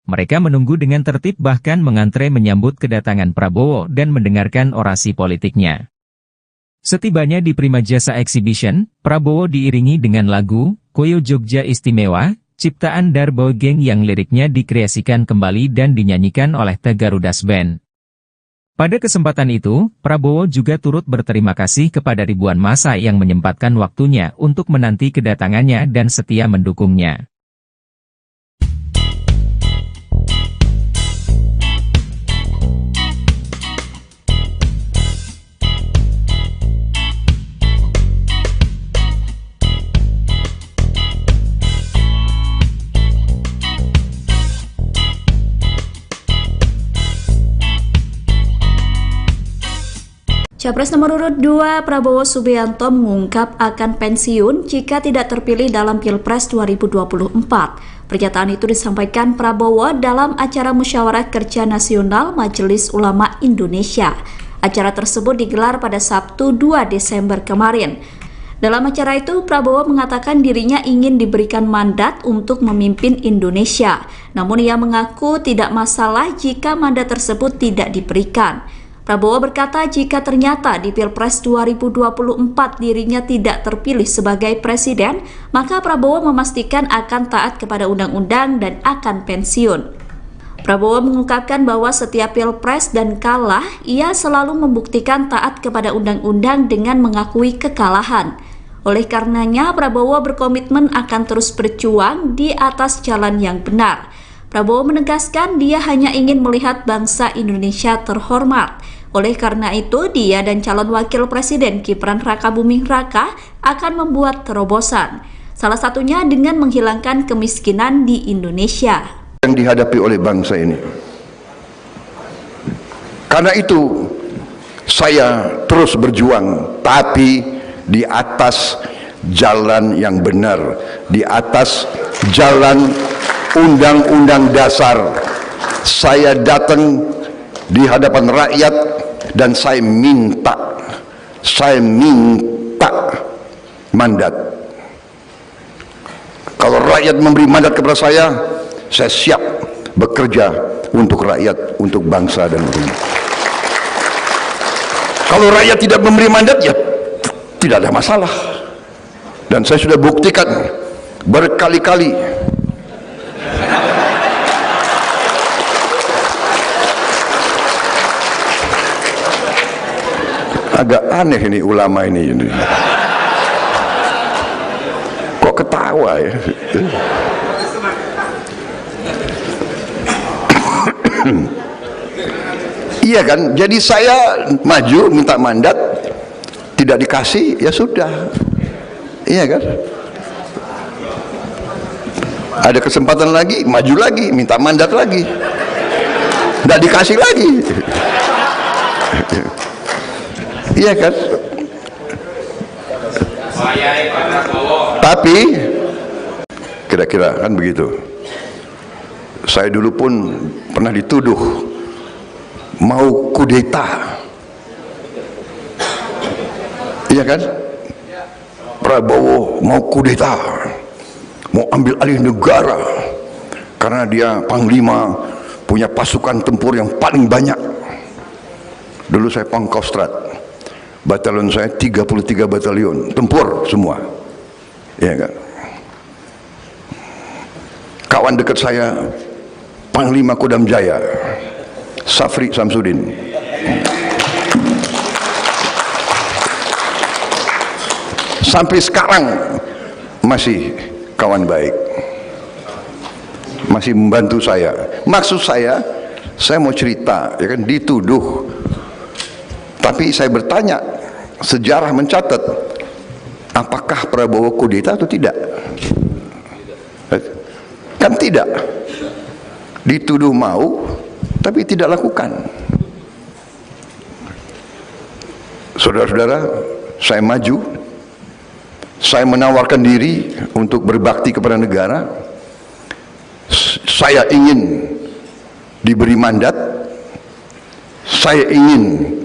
Mereka menunggu dengan tertib bahkan mengantre menyambut kedatangan Prabowo dan mendengarkan orasi politiknya. Setibanya di Prima Jasa Exhibition, Prabowo diiringi dengan lagu Koyo Jogja Istimewa, ciptaan Darbo Geng yang liriknya dikreasikan kembali dan dinyanyikan oleh The Garudas Band. Pada kesempatan itu, Prabowo juga turut berterima kasih kepada ribuan massa yang menyempatkan waktunya untuk menanti kedatangannya dan setia mendukungnya. Capres nomor urut 2 Prabowo Subianto mengungkap akan pensiun jika tidak terpilih dalam Pilpres 2024. Pernyataan itu disampaikan Prabowo dalam acara Musyawarah Kerja Nasional Majelis Ulama Indonesia. Acara tersebut digelar pada Sabtu 2 Desember kemarin. Dalam acara itu, Prabowo mengatakan dirinya ingin diberikan mandat untuk memimpin Indonesia. Namun ia mengaku tidak masalah jika mandat tersebut tidak diberikan. Prabowo berkata jika ternyata di Pilpres 2024 dirinya tidak terpilih sebagai presiden, maka Prabowo memastikan akan taat kepada undang-undang dan akan pensiun. Prabowo mengungkapkan bahwa setiap Pilpres dan kalah, ia selalu membuktikan taat kepada undang-undang dengan mengakui kekalahan. Oleh karenanya, Prabowo berkomitmen akan terus berjuang di atas jalan yang benar. Prabowo menegaskan dia hanya ingin melihat bangsa Indonesia terhormat. Oleh karena itu, dia dan calon wakil presiden Gibran Rakabuming Raka akan membuat terobosan. Salah satunya dengan menghilangkan kemiskinan di Indonesia. Yang dihadapi oleh bangsa ini. Karena itu, saya terus berjuang, tapi di atas jalan yang benar, di atas jalan undang-undang dasar. Saya datang di hadapan rakyat dan saya minta mandat. Kalau rakyat memberi mandat kepada saya siap bekerja untuk rakyat, untuk bangsa dan negara. Kalau rakyat tidak memberi mandat, ya tidak ada masalah. Dan saya sudah buktikan berkali-kali. Agak aneh ini ulama ini. Kok ketawa ya? Iya kan? Jadi saya maju minta mandat, tidak dikasih, ya sudah. Iya kan? Ada kesempatan lagi, maju lagi, minta mandat lagi, tidak dikasih lagi. Iya kan? Tapi kira-kira kan begitu. Saya dulu pun pernah dituduh mau kudeta. Iya kan? Prabowo mau kudeta, mau ambil alih negara karena dia panglima, punya pasukan tempur yang paling banyak. Dulu saya Pangkostrat. Batalion saya 33 batalion tempur semua, ya kan. Kawan dekat saya Panglima Kodam Jaya Safri Samsudin. Sampai sekarang masih kawan baik, masih membantu saya. Maksud saya mau cerita, ya kan, dituduh. Tapi saya bertanya, sejarah mencatat, apakah Prabowo kudeta atau tidak? Kan tidak. Dituduh mau, tapi tidak lakukan. Saudara-saudara, saya maju, saya menawarkan diri untuk berbakti kepada negara. Saya ingin diberi mandat, saya ingin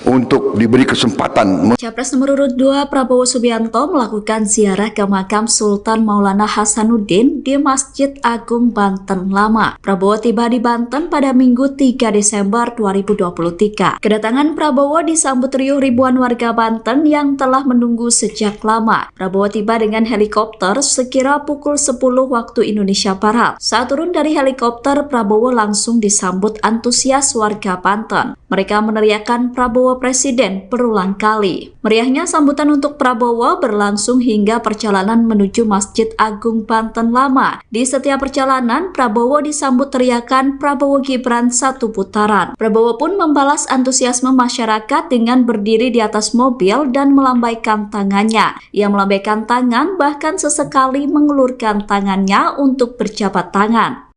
untuk diberi kesempatan. Capres nomor urut 2 Prabowo Subianto melakukan ziarah ke makam Sultan Maulana Hasanuddin di Masjid Agung Banten Lama. Prabowo tiba di Banten pada Minggu 3 Desember 2023. Kedatangan Prabowo disambut riuh ribuan warga Banten yang telah menunggu sejak lama. Prabowo tiba dengan helikopter sekira pukul 10 waktu Indonesia Barat. Saat turun dari helikopter, Prabowo langsung disambut antusias warga Banten. Mereka meneriakkan Prabowo Presiden berulang kali. Meriahnya sambutan untuk Prabowo berlangsung hingga perjalanan menuju Masjid Agung Banten Lama. Di setiap perjalanan, Prabowo disambut teriakan Prabowo Gibran satu putaran. Prabowo pun membalas antusiasme masyarakat dengan berdiri di atas mobil dan melambaikan tangannya. Ia melambaikan tangan bahkan sesekali mengelurkan tangannya untuk berjabat tangan.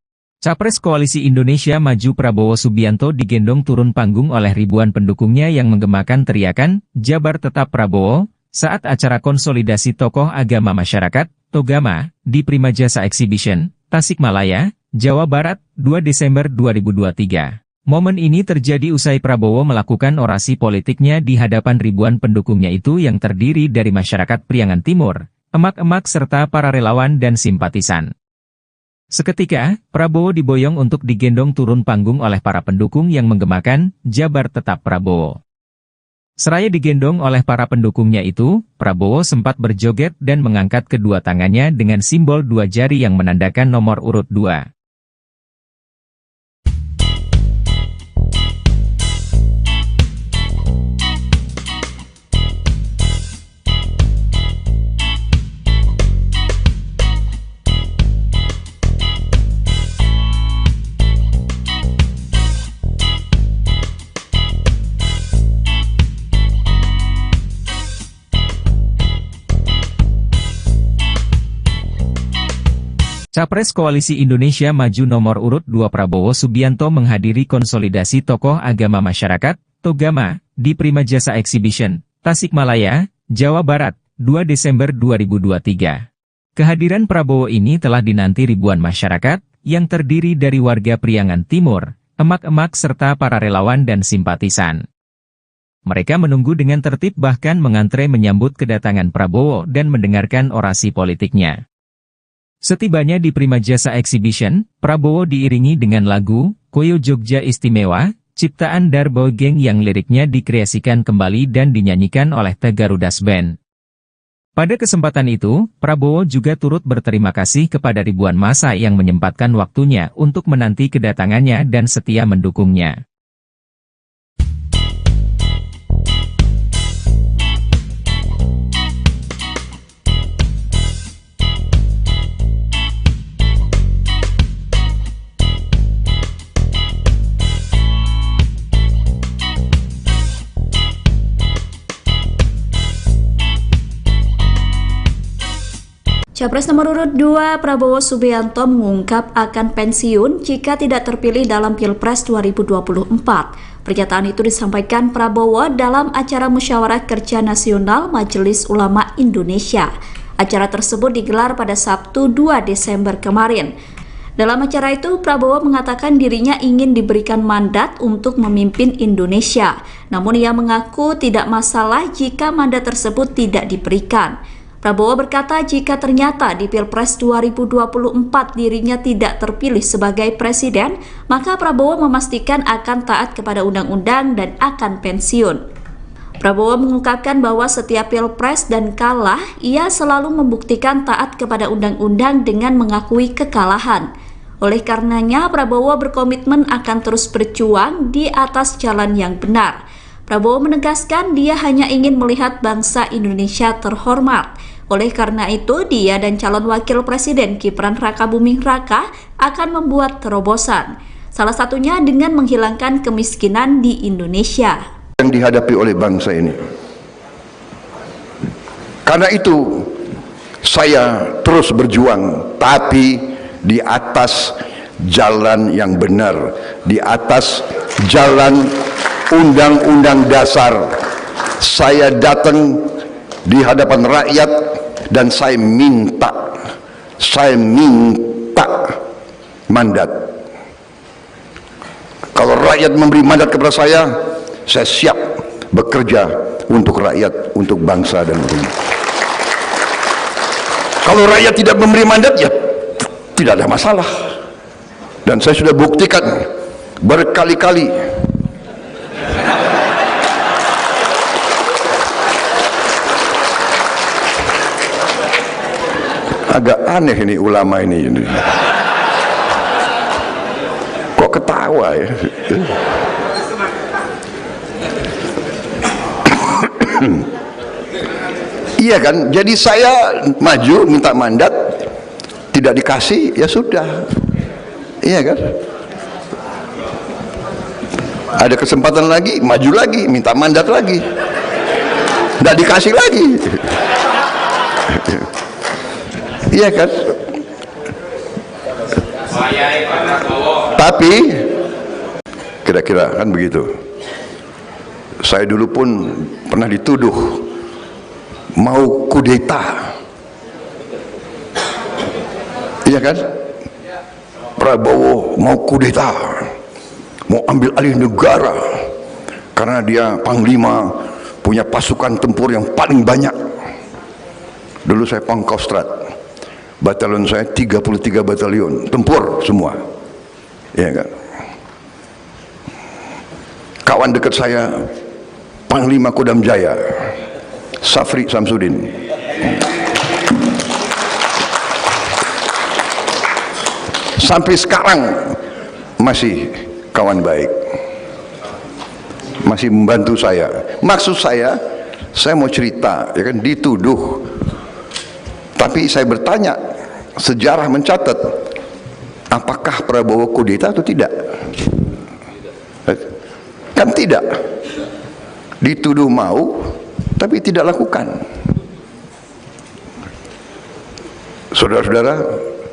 Capres Koalisi Indonesia Maju Prabowo Subianto digendong turun panggung oleh ribuan pendukungnya yang menggemakan teriakan, Jabar Tetap Prabowo, saat acara konsolidasi tokoh agama masyarakat, Togama, di Prima Jasa Exhibition, Tasikmalaya, Jawa Barat, 2 Desember 2023. Momen ini terjadi usai Prabowo melakukan orasi politiknya di hadapan ribuan pendukungnya itu yang terdiri dari masyarakat Priangan Timur, emak-emak serta para relawan dan simpatisan. Seketika, Prabowo diboyong untuk digendong turun panggung oleh para pendukung yang menggemakan, Jabar Tetap Prabowo. Seraya digendong oleh para pendukungnya itu, Prabowo sempat berjoget dan mengangkat kedua tangannya dengan simbol dua jari yang menandakan nomor urut 2. Capres Koalisi Indonesia Maju nomor urut 2 Prabowo Subianto menghadiri konsolidasi tokoh agama masyarakat, Togama, di Prima Jasa Exhibition, Tasikmalaya, Jawa Barat, 2 Desember 2023. Kehadiran Prabowo ini telah dinanti ribuan masyarakat, yang terdiri dari warga Priangan Timur, emak-emak serta para relawan dan simpatisan. Mereka menunggu dengan tertib bahkan mengantre menyambut kedatangan Prabowo dan mendengarkan orasi politiknya. Setibanya di Prima Jasa Exhibition, Prabowo diiringi dengan lagu, Koyo Jogja Istimewa, ciptaan Darbo Geng yang liriknya dikreasikan kembali dan dinyanyikan oleh The Garudas Band. Pada kesempatan itu, Prabowo juga turut berterima kasih kepada ribuan massa yang menyempatkan waktunya untuk menanti kedatangannya dan setia mendukungnya. Capres nomor urut 2 Prabowo Subianto mengungkap akan pensiun jika tidak terpilih dalam Pilpres 2024. Pernyataan itu disampaikan Prabowo dalam acara Musyawarah Kerja Nasional Majelis Ulama Indonesia. Acara tersebut digelar pada Sabtu 2 Desember kemarin. Dalam acara itu, Prabowo mengatakan dirinya ingin diberikan mandat untuk memimpin Indonesia. Namun ia mengaku tidak masalah jika mandat tersebut tidak diberikan. Prabowo berkata jika ternyata di Pilpres 2024 dirinya tidak terpilih sebagai presiden, maka Prabowo memastikan akan taat kepada undang-undang dan akan pensiun. Prabowo mengungkapkan bahwa setiap Pilpres dan kalah, ia selalu membuktikan taat kepada undang-undang dengan mengakui kekalahan. Oleh karenanya, Prabowo berkomitmen akan terus berjuang di atas jalan yang benar. Prabowo menegaskan dia hanya ingin melihat bangsa Indonesia terhormat. Oleh karena itu, dia dan calon wakil presiden Gibran Rakabuming Raka akan membuat terobosan. Salah satunya dengan menghilangkan kemiskinan di Indonesia. Yang dihadapi oleh bangsa ini. Karena itu, saya terus berjuang, tapi di atas jalan yang benar, di atas jalan undang-undang dasar. Saya datang di hadapan rakyat dan saya minta mandat. Kalau rakyat memberi mandat kepada saya siap bekerja untuk rakyat, untuk bangsa dan negara. Kalau rakyat tidak memberi mandat, ya tidak ada masalah. Dan saya sudah buktikan berkali-kali. Agak aneh ini ulama ini. Kok ketawa ya? Iya kan? Jadi saya maju minta mandat, tidak dikasih, ya sudah. Iya kan? Ada kesempatan lagi, maju lagi, minta mandat lagi, tidak dikasih lagi. Iya kan? Tapi kira-kira kan begitu. Saya dulu pun pernah dituduh mau kudeta. Iya kan? Prabowo mau kudeta, mau ambil alih negara karena dia panglima, punya pasukan tempur yang paling banyak. Dulu saya Pangkostrat, batalion saya 33 batalion tempur semua. Iya kan? Kawan dekat saya Panglima Kodam Jaya Safri Samsudin. Sampai sekarang masih kawan baik, masih membantu saya. Maksud saya mau cerita, ya kan, dituduh. Tapi saya bertanya, sejarah mencatat, apakah Prabowo kudeta atau tidak? Kan tidak. Dituduh mau, tapi tidak lakukan. Saudara-saudara,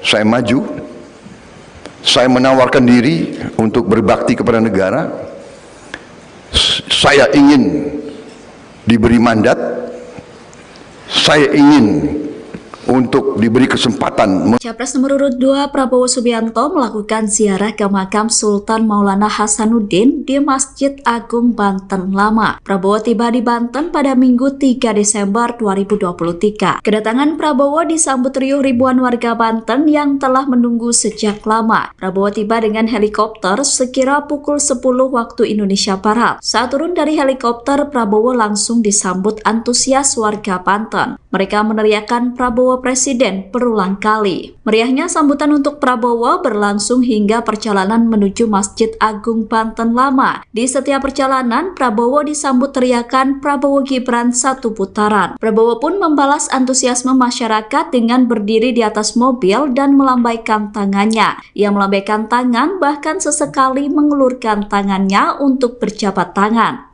saya maju, saya menawarkan diri untuk berbakti kepada negara. Saya ingin diberi mandat, saya ingin untuk diberi kesempatan. Capres nomor urut 2 Prabowo Subianto melakukan ziarah ke makam Sultan Maulana Hasanuddin di Masjid Agung Banten Lama. Prabowo tiba di Banten pada Minggu 3 Desember 2023. Kedatangan Prabowo disambut riuh ribuan warga Banten yang telah menunggu sejak lama. Prabowo tiba dengan helikopter sekira pukul 10 waktu Indonesia Barat. Saat turun dari helikopter, Prabowo langsung disambut antusias warga Banten. Mereka meneriakkan Prabowo Presiden berulang kali. Meriahnya sambutan untuk Prabowo berlangsung hingga perjalanan menuju Masjid Agung Banten Lama. Di setiap perjalanan, Prabowo disambut teriakan Prabowo Gibran satu putaran. Prabowo pun membalas antusiasme masyarakat dengan berdiri di atas mobil dan melambaikan tangannya. Ia melambaikan tangan, bahkan sesekali mengulurkan tangannya untuk berjabat tangan.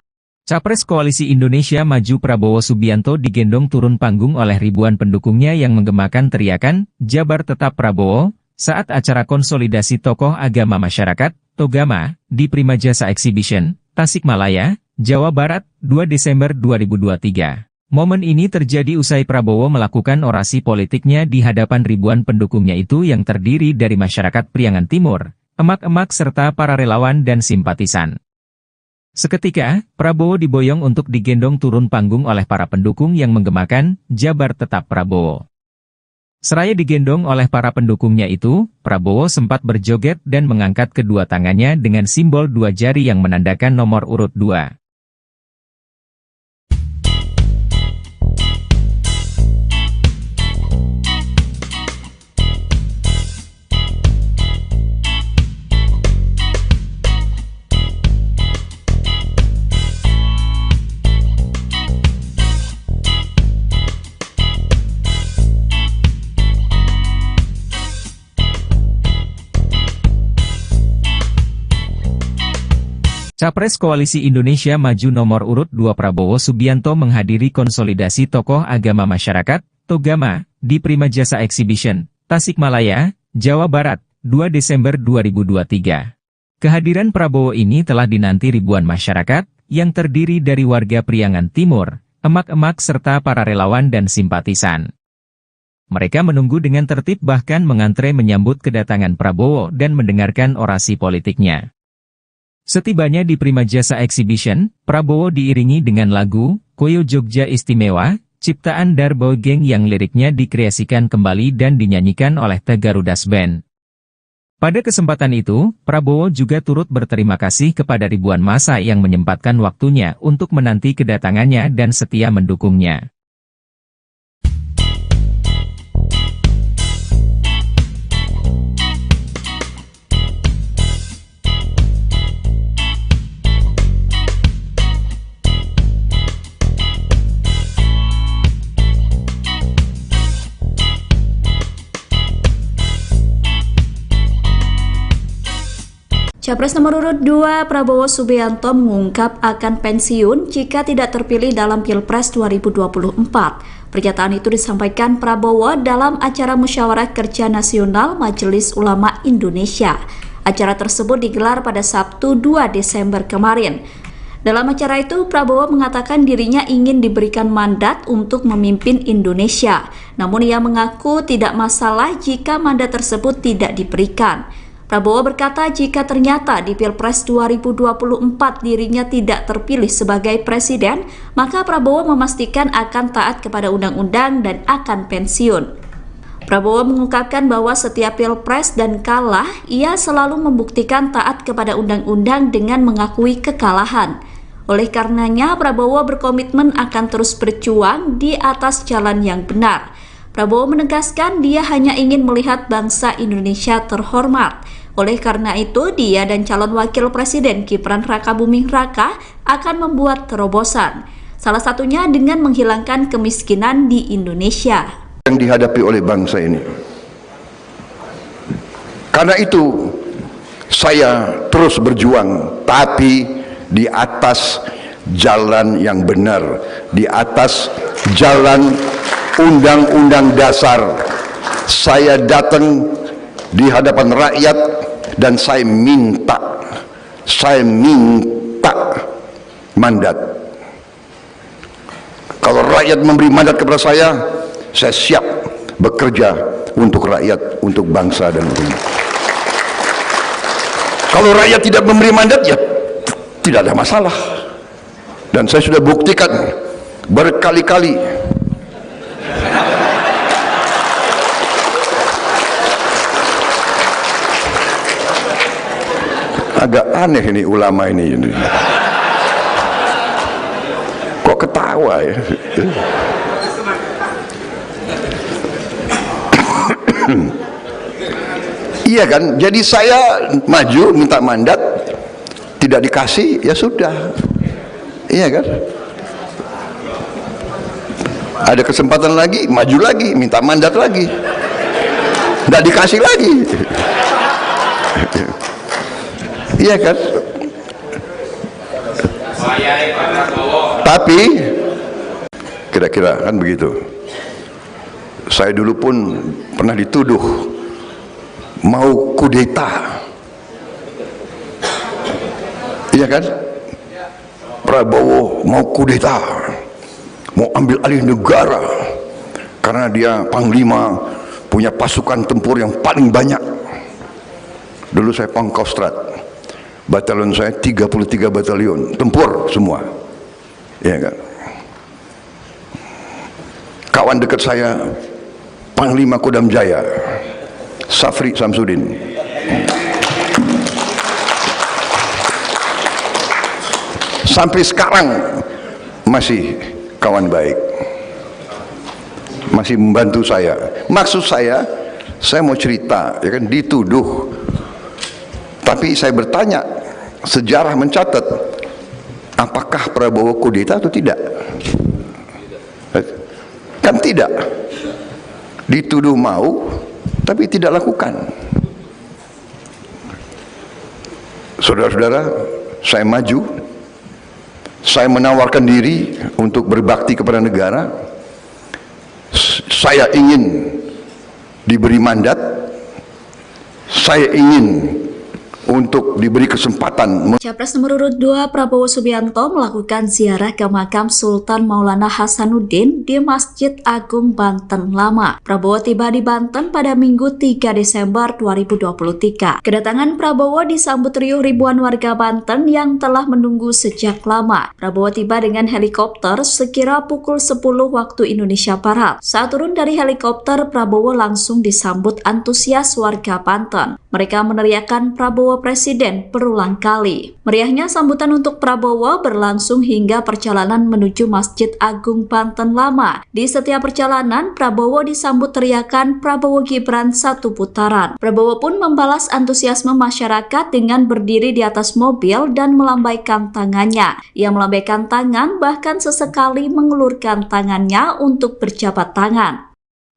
Capres Koalisi Indonesia Maju Prabowo Subianto digendong turun panggung oleh ribuan pendukungnya yang menggemakan teriakan, "Jabar Tetap Prabowo," saat acara konsolidasi tokoh agama masyarakat, Togama, di Prima Jasa Exhibition, Tasikmalaya, Jawa Barat, 2 Desember 2023. Momen ini terjadi usai Prabowo melakukan orasi politiknya di hadapan ribuan pendukungnya itu yang terdiri dari masyarakat Priangan Timur, emak-emak serta para relawan dan simpatisan. Seketika, Prabowo diboyong untuk digendong turun panggung oleh para pendukung yang menggemakan, "Jabar Tetap Prabowo." Seraya digendong oleh para pendukungnya itu, Prabowo sempat berjoget dan mengangkat kedua tangannya dengan simbol dua jari yang menandakan nomor urut 2. Capres Koalisi Indonesia Maju nomor urut 2 Prabowo Subianto menghadiri konsolidasi tokoh agama masyarakat, Togama, di Prima Jasa Exhibition, Tasikmalaya, Jawa Barat, 2 Desember 2023. Kehadiran Prabowo ini telah dinanti ribuan masyarakat, yang terdiri dari warga Priangan Timur, emak-emak serta para relawan dan simpatisan. Mereka menunggu dengan tertib bahkan mengantre menyambut kedatangan Prabowo dan mendengarkan orasi politiknya. Setibanya di Prima Jasa Exhibition, Prabowo diiringi dengan lagu Koyo Jogja Istimewa, ciptaan Darbo Geng yang liriknya dikreasikan kembali dan dinyanyikan oleh The Garudas Band. Pada kesempatan itu, Prabowo juga turut berterima kasih kepada ribuan massa yang menyempatkan waktunya untuk menanti kedatangannya dan setia mendukungnya. Capres nomor urut 2 Prabowo Subianto mengungkap akan pensiun jika tidak terpilih dalam Pilpres 2024. Pernyataan itu disampaikan Prabowo dalam acara Musyawarah Kerja Nasional Majelis Ulama Indonesia. Acara tersebut digelar pada Sabtu 2 Desember kemarin. Dalam acara itu, Prabowo mengatakan dirinya ingin diberikan mandat untuk memimpin Indonesia. Namun ia mengaku tidak masalah jika mandat tersebut tidak diberikan. Prabowo berkata jika ternyata di Pilpres 2024 dirinya tidak terpilih sebagai presiden, maka Prabowo memastikan akan taat kepada undang-undang dan akan pensiun. Prabowo mengungkapkan bahwa setiap Pilpres dan kalah, ia selalu membuktikan taat kepada undang-undang dengan mengakui kekalahan. Oleh karenanya, Prabowo berkomitmen akan terus berjuang di atas jalan yang benar. Prabowo menegaskan dia hanya ingin melihat bangsa Indonesia terhormat. Oleh karena itu, dia dan calon wakil presiden Gibran Rakabuming Raka akan membuat terobosan. Salah satunya dengan menghilangkan kemiskinan di Indonesia. Yang dihadapi oleh bangsa ini. Karena itu, saya terus berjuang, tapi di atas jalan yang benar, di atas jalan Undang-Undang Dasar. Saya datang di hadapan rakyat dan saya minta mandat. Kalau rakyat memberi mandat kepada saya siap bekerja untuk rakyat, untuk bangsa dan negara. Kalau rakyat tidak memberi mandat, ya tidak ada masalah. Dan saya sudah buktikan berkali-kali. Agak aneh ini ulama ini. Kok ketawa ya? Iya kan? Jadi saya maju minta mandat, tidak dikasih, ya sudah. Iya kan? Ada kesempatan lagi, maju lagi, minta mandat lagi, tidak dikasih lagi. Iya kan? Tapi kira-kira kan begitu. Saya dulu pun pernah dituduh mau kudeta. Iya kan? Prabowo mau kudeta, mau ambil alih negara karena dia panglima, punya pasukan tempur yang paling banyak. Dulu saya Pangkostrat, batalion saya 33 batalion tempur semua, ya kan. Kawan dekat saya Panglima Kodam Jaya Safri Samsudin. Sampai sekarang masih kawan baik, masih membantu saya. Maksud saya mau cerita, ya kan, dituduh. Tapi saya bertanya, sejarah mencatat, apakah Prabowo kudeta atau tidak? Kan tidak. Dituduh mau, tapi tidak lakukan. Saudara-saudara, saya maju, saya menawarkan diri untuk berbakti kepada negara. Saya ingin diberi mandat, saya ingin untuk diberi kesempatan. Capres nomor urut 2 Prabowo Subianto melakukan ziarah ke makam Sultan Maulana Hasanuddin di Masjid Agung Banten Lama. Prabowo tiba di Banten pada Minggu 3 Desember 2023. Kedatangan Prabowo disambut riuh ribuan warga Banten yang telah menunggu sejak lama. Prabowo tiba dengan helikopter sekira pukul 10 waktu Indonesia Barat. Saat turun dari helikopter, Prabowo langsung disambut antusias warga Banten. Mereka meneriakkan Prabowo Presiden berulang kali. Meriahnya sambutan untuk Prabowo berlangsung hingga perjalanan menuju Masjid Agung Banten Lama. Di setiap perjalanan, Prabowo disambut teriakan Prabowo Gibran satu putaran. Prabowo pun membalas antusiasme masyarakat dengan berdiri di atas mobil dan melambaikan tangannya. Ia melambaikan tangan bahkan sesekali mengulurkan tangannya untuk berjabat tangan.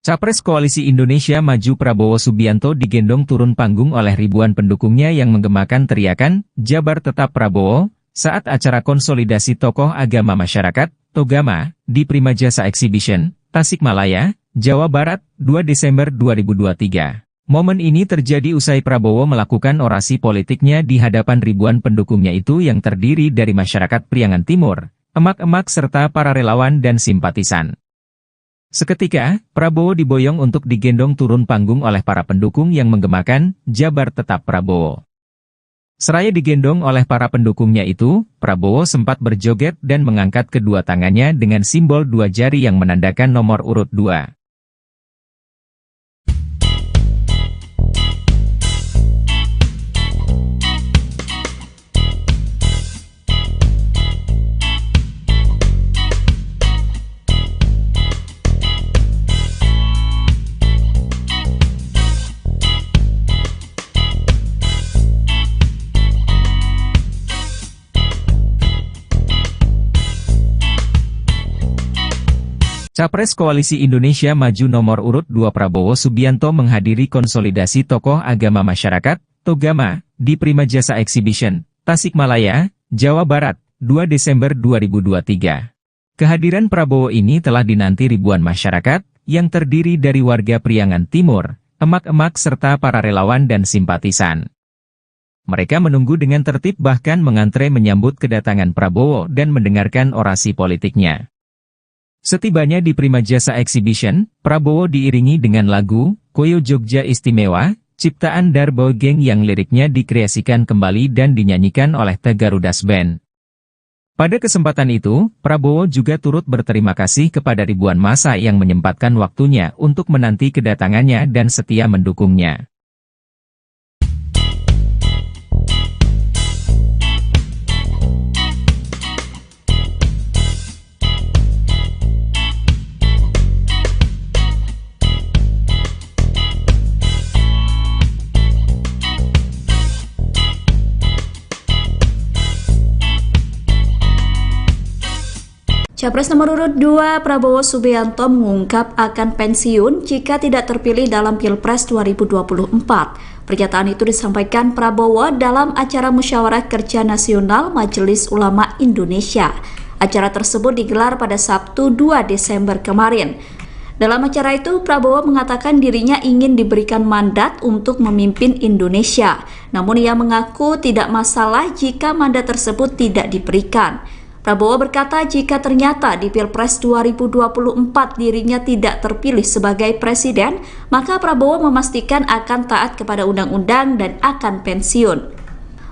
Capres Koalisi Indonesia Maju Prabowo Subianto digendong turun panggung oleh ribuan pendukungnya yang menggemakan teriakan, Jabar Tetap Prabowo, saat acara konsolidasi tokoh agama masyarakat, Togama, di Prima Jasa Exhibition, Tasikmalaya, Jawa Barat, 2 Desember 2023. Momen ini terjadi usai Prabowo melakukan orasi politiknya di hadapan ribuan pendukungnya itu yang terdiri dari masyarakat Priangan Timur, emak-emak serta para relawan dan simpatisan. Seketika, Prabowo diboyong untuk digendong turun panggung oleh para pendukung yang menggemakan, Jabar Tetap Prabowo. Seraya digendong oleh para pendukungnya itu, Prabowo sempat berjoget dan mengangkat kedua tangannya dengan simbol dua jari yang menandakan nomor urut 2. Capres Koalisi Indonesia Maju nomor urut 2 Prabowo Subianto menghadiri konsolidasi tokoh agama masyarakat, Togama, di Prima Jasa Exhibition, Tasikmalaya, Jawa Barat, 2 Desember 2023. Kehadiran Prabowo ini telah dinanti ribuan masyarakat, yang terdiri dari warga Priangan Timur, emak-emak serta para relawan dan simpatisan. Mereka menunggu dengan tertib bahkan mengantre menyambut kedatangan Prabowo dan mendengarkan orasi politiknya. Setibanya di Prima Jasa Exhibition, Prabowo diiringi dengan lagu, Koyo Jogja Istimewa, ciptaan Darbo Geng yang liriknya dikreasikan kembali dan dinyanyikan oleh The Garudas Band. Pada kesempatan itu, Prabowo juga turut berterima kasih kepada ribuan massa yang menyempatkan waktunya untuk menanti kedatangannya dan setia mendukungnya. Capres nomor urut 2 Prabowo Subianto mengungkap akan pensiun jika tidak terpilih dalam Pilpres 2024. Pernyataan itu disampaikan Prabowo dalam acara Musyawarah Kerja Nasional Majelis Ulama Indonesia. Acara tersebut digelar pada Sabtu 2 Desember kemarin. Dalam acara itu, Prabowo mengatakan dirinya ingin diberikan mandat untuk memimpin Indonesia. Namun ia mengaku tidak masalah jika mandat tersebut tidak diberikan. Prabowo berkata jika ternyata di Pilpres 2024 dirinya tidak terpilih sebagai presiden, maka Prabowo memastikan akan taat kepada undang-undang dan akan pensiun.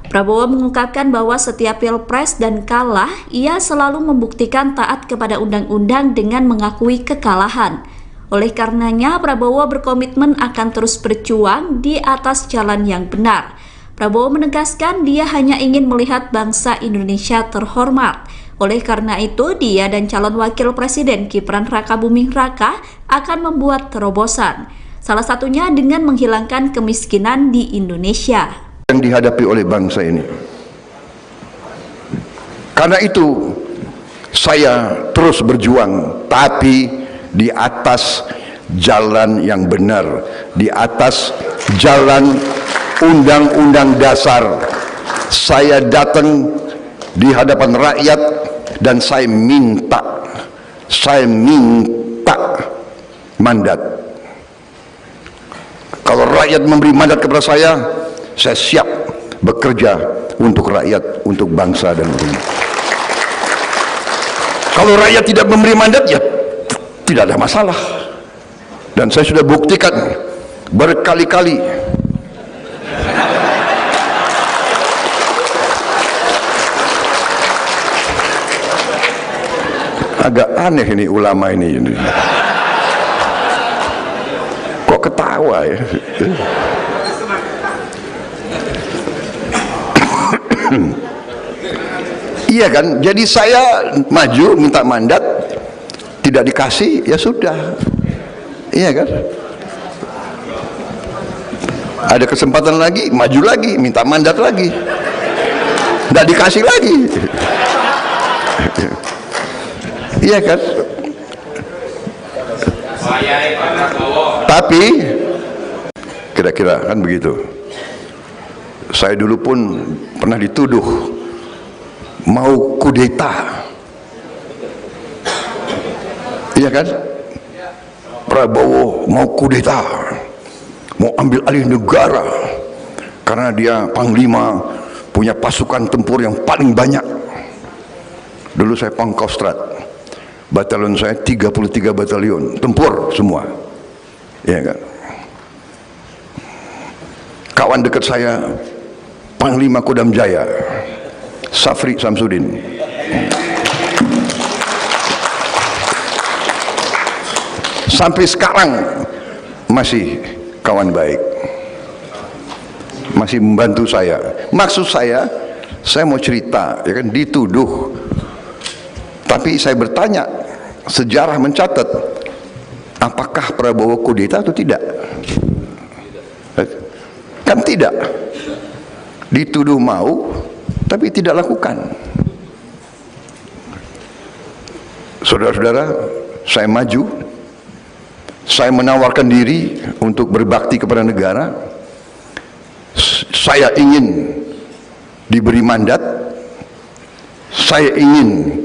Prabowo mengungkapkan bahwa setiap Pilpres dan kalah, ia selalu membuktikan taat kepada undang-undang dengan mengakui kekalahan. Oleh karenanya, Prabowo berkomitmen akan terus berjuang di atas jalan yang benar. Prabowo menegaskan dia hanya ingin melihat bangsa Indonesia terhormat. Oleh karena itu, dia dan calon wakil presiden Gibran Rakabuming Raka akan membuat terobosan. Salah satunya dengan menghilangkan kemiskinan di Indonesia. Yang dihadapi oleh bangsa ini. Karena itu, saya terus berjuang, tapi di atas jalan yang benar, di atas jalan Undang-Undang Dasar. Saya datang di hadapan rakyat dan saya minta mandat. Kalau rakyat memberi mandat kepada saya siap bekerja untuk rakyat, untuk bangsa dan negara. Kalau rakyat tidak memberi mandat, ya tidak ada masalah. Dan saya sudah buktikan berkali-kali. Agak aneh ini ulama ini. Kok ketawa ya? Iya kan? Jadi saya maju minta mandat, tidak dikasih, ya sudah. Iya kan? Ada kesempatan lagi, maju lagi, minta mandat lagi, tidak dikasih lagi. Iya kan? Tapi kira-kira kan begitu. Saya dulu pun pernah dituduh mau kudeta. Iya kan? Prabowo mau kudeta, mau ambil alih negara karena dia panglima, punya pasukan tempur yang paling banyak. Dulu saya Pangkostrat, batalion saya 33 batalion tempur semua. Iya kan? Kawan dekat saya Panglima Kodam Jaya Safri Samsudin. Sampai sekarang masih kawan baik, masih membantu saya. Maksud saya mau cerita, ya kan, dituduh. Tapi saya bertanya, sejarah mencatat, apakah Prabowo kudeta atau tidak? Kan tidak. Dituduh mau, tapi tidak lakukan. Saudara-saudara, saya maju, saya menawarkan diri untuk berbakti kepada negara. Saya ingin diberi mandat, saya ingin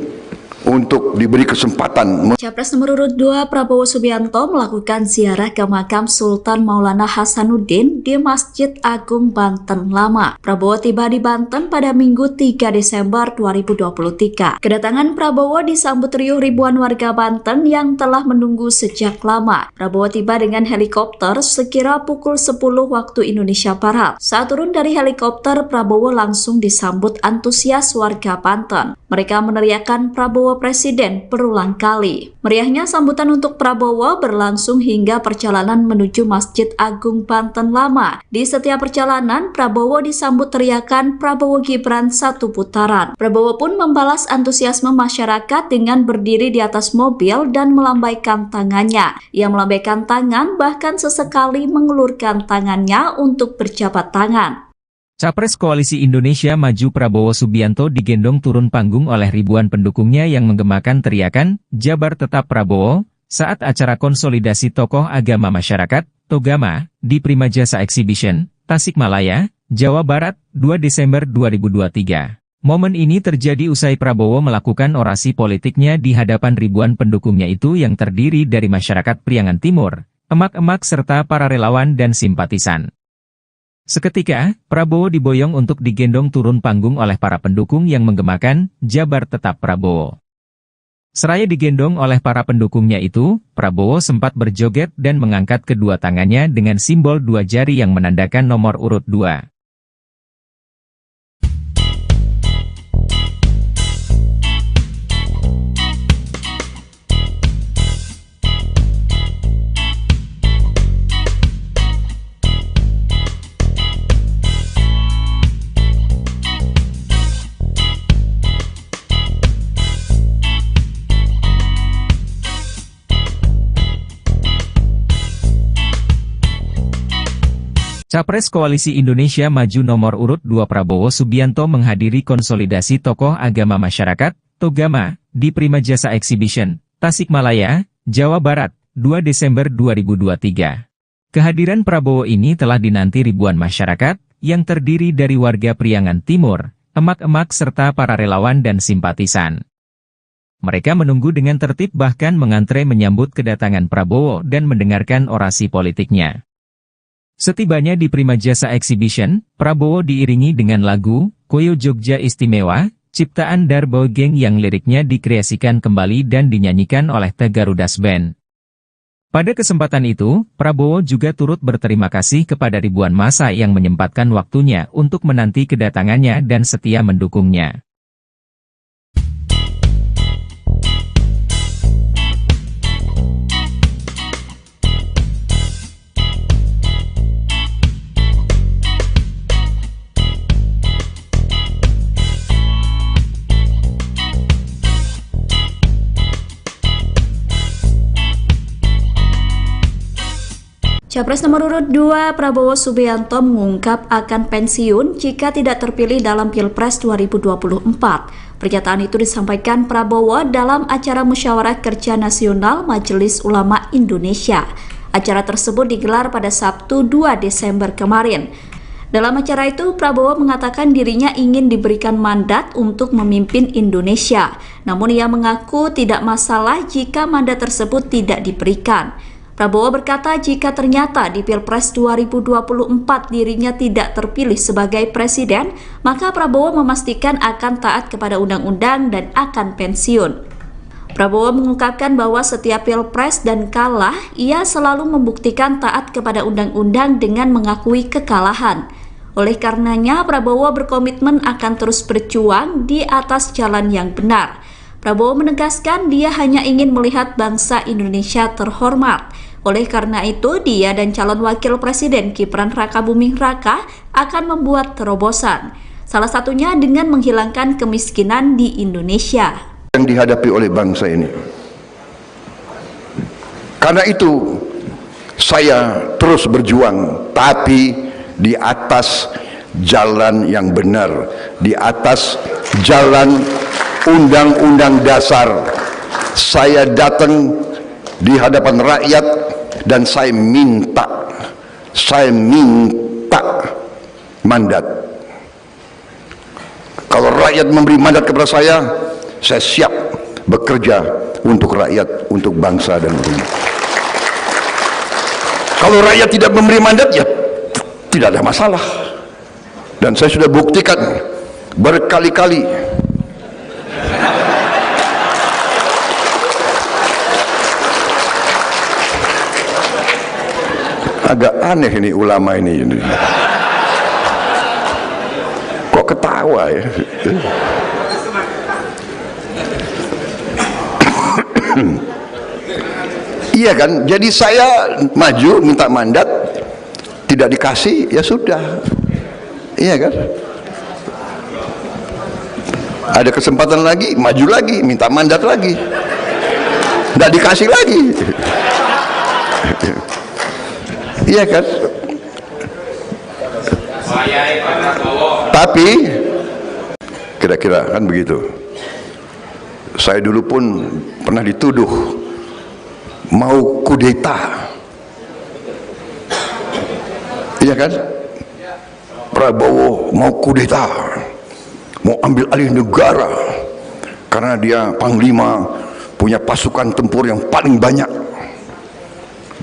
untuk diberi kesempatan. Capres nomor urut 2 Prabowo Subianto melakukan ziarah ke makam Sultan Maulana Hasanuddin di Masjid Agung Banten Lama. Prabowo tiba di Banten pada Minggu 3 Desember 2023. Kedatangan Prabowo disambut riuh ribuan warga Banten yang telah menunggu sejak lama. Prabowo tiba dengan helikopter sekira pukul 10 waktu Indonesia Barat. Saat turun dari helikopter, Prabowo langsung disambut antusias warga Banten. Mereka meneriakkan Prabowo Presiden berulang kali. Meriahnya sambutan untuk Prabowo berlangsung hingga perjalanan menuju Masjid Agung Banten Lama. Di setiap perjalanan, Prabowo disambut teriakan Prabowo Gibran satu putaran. Prabowo pun membalas antusiasme masyarakat dengan berdiri di atas mobil dan melambaikan tangannya. Ia melambaikan tangan, bahkan sesekali mengulurkan tangannya untuk berjabat tangan. Capres Koalisi Indonesia Maju Prabowo Subianto digendong turun panggung oleh ribuan pendukungnya yang menggemakan teriakan, Jabar Tetap Prabowo, saat acara konsolidasi tokoh agama masyarakat, Togama, di Prima Jasa Exhibition, Tasikmalaya, Jawa Barat, 2 Desember 2023. Momen ini terjadi usai Prabowo melakukan orasi politiknya di hadapan ribuan pendukungnya itu yang terdiri dari masyarakat Priangan Timur, emak-emak serta para relawan dan simpatisan. Seketika, Prabowo diboyong untuk digendong turun panggung oleh para pendukung yang menggemakan, Jabar Tetap Prabowo. Seraya digendong oleh para pendukungnya itu, Prabowo sempat berjoget dan mengangkat kedua tangannya dengan simbol dua jari yang menandakan nomor urut 2. Capres Koalisi Indonesia Maju nomor urut 2 Prabowo Subianto menghadiri konsolidasi tokoh agama masyarakat, Togama, di Prima Jasa Exhibition, Tasikmalaya, Jawa Barat, 2 Desember 2023. Kehadiran Prabowo ini telah dinanti ribuan masyarakat, yang terdiri dari warga Priangan Timur, emak-emak serta para relawan dan simpatisan. Mereka menunggu dengan tertib bahkan mengantre menyambut kedatangan Prabowo dan mendengarkan orasi politiknya. Setibanya di Prima Jasa Exhibition, Prabowo diiringi dengan lagu Koyo Jogja Istimewa, ciptaan Darbo Geng yang liriknya dikreasikan kembali dan dinyanyikan oleh The Garudas Band. Pada kesempatan itu, Prabowo juga turut berterima kasih kepada ribuan massa yang menyempatkan waktunya untuk menanti kedatangannya dan setia mendukungnya. Capres nomor urut 2 Prabowo Subianto mengungkap akan pensiun jika tidak terpilih dalam Pilpres 2024. Pernyataan itu disampaikan Prabowo dalam acara Musyawarah Kerja Nasional Majelis Ulama Indonesia. Acara tersebut digelar pada Sabtu 2 Desember kemarin. Dalam acara itu, Prabowo mengatakan dirinya ingin diberikan mandat untuk memimpin Indonesia. Namun ia mengaku tidak masalah jika mandat tersebut tidak diberikan. Prabowo berkata jika ternyata di Pilpres 2024 dirinya tidak terpilih sebagai presiden, maka Prabowo memastikan akan taat kepada undang-undang dan akan pensiun. Prabowo mengungkapkan bahwa setiap Pilpres dan kalah, ia selalu membuktikan taat kepada undang-undang dengan mengakui kekalahan. Oleh karenanya, Prabowo berkomitmen akan terus berjuang di atas jalan yang benar. Prabowo menegaskan dia hanya ingin melihat bangsa Indonesia terhormat. Oleh karena itu, dia dan calon wakil presiden Gibran Rakabuming Raka akan membuat terobosan. Salah satunya dengan menghilangkan kemiskinan di Indonesia. Yang dihadapi oleh bangsa ini. Karena itu, saya terus berjuang, tapi di atas jalan yang benar, di atas jalan Undang-Undang Dasar. Saya datang di hadapan rakyat dan saya minta mandat. Kalau rakyat memberi mandat kepada saya siap bekerja untuk rakyat, untuk bangsa dan negara. Kalau rakyat tidak memberi mandat, ya tidak ada masalah. Dan saya sudah buktikan berkali-kali. Agak aneh ini ulama ini. Kok ketawa ya? Iya kan? Jadi saya maju minta mandat, tidak dikasih, ya sudah. Iya kan? Ada kesempatan lagi, maju lagi, minta mandat lagi, tidak dikasih lagi. Iya kan? Tapi kira-kira kan begitu. Saya dulu pun pernah dituduh mau kudeta. Iya kan? Prabowo mau kudeta, mau ambil alih negara karena dia panglima, punya pasukan tempur yang paling banyak.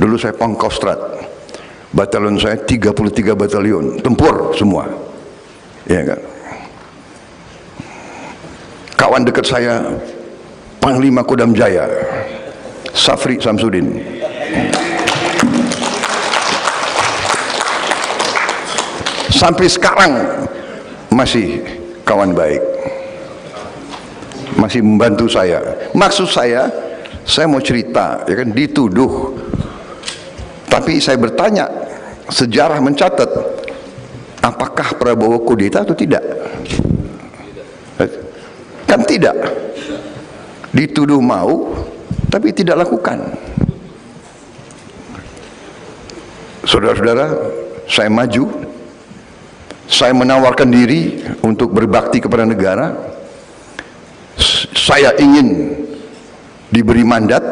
Dulu saya Pangkostrat, batalion saya 33 batalion tempur semua. Iya kan? Kawan dekat saya Panglima Kodam Jaya Safri Samsudin. Sampai sekarang masih kawan baik, masih membantu saya. Maksud saya mau cerita, ya kan, dituduh. Tapi saya bertanya, sejarah mencatat, apakah Prabowo kudeta atau tidak? Kan tidak. Dituduh mau, tapi tidak lakukan. Saudara-saudara, saya maju, saya menawarkan diri untuk berbakti kepada negara. Saya ingin diberi mandat,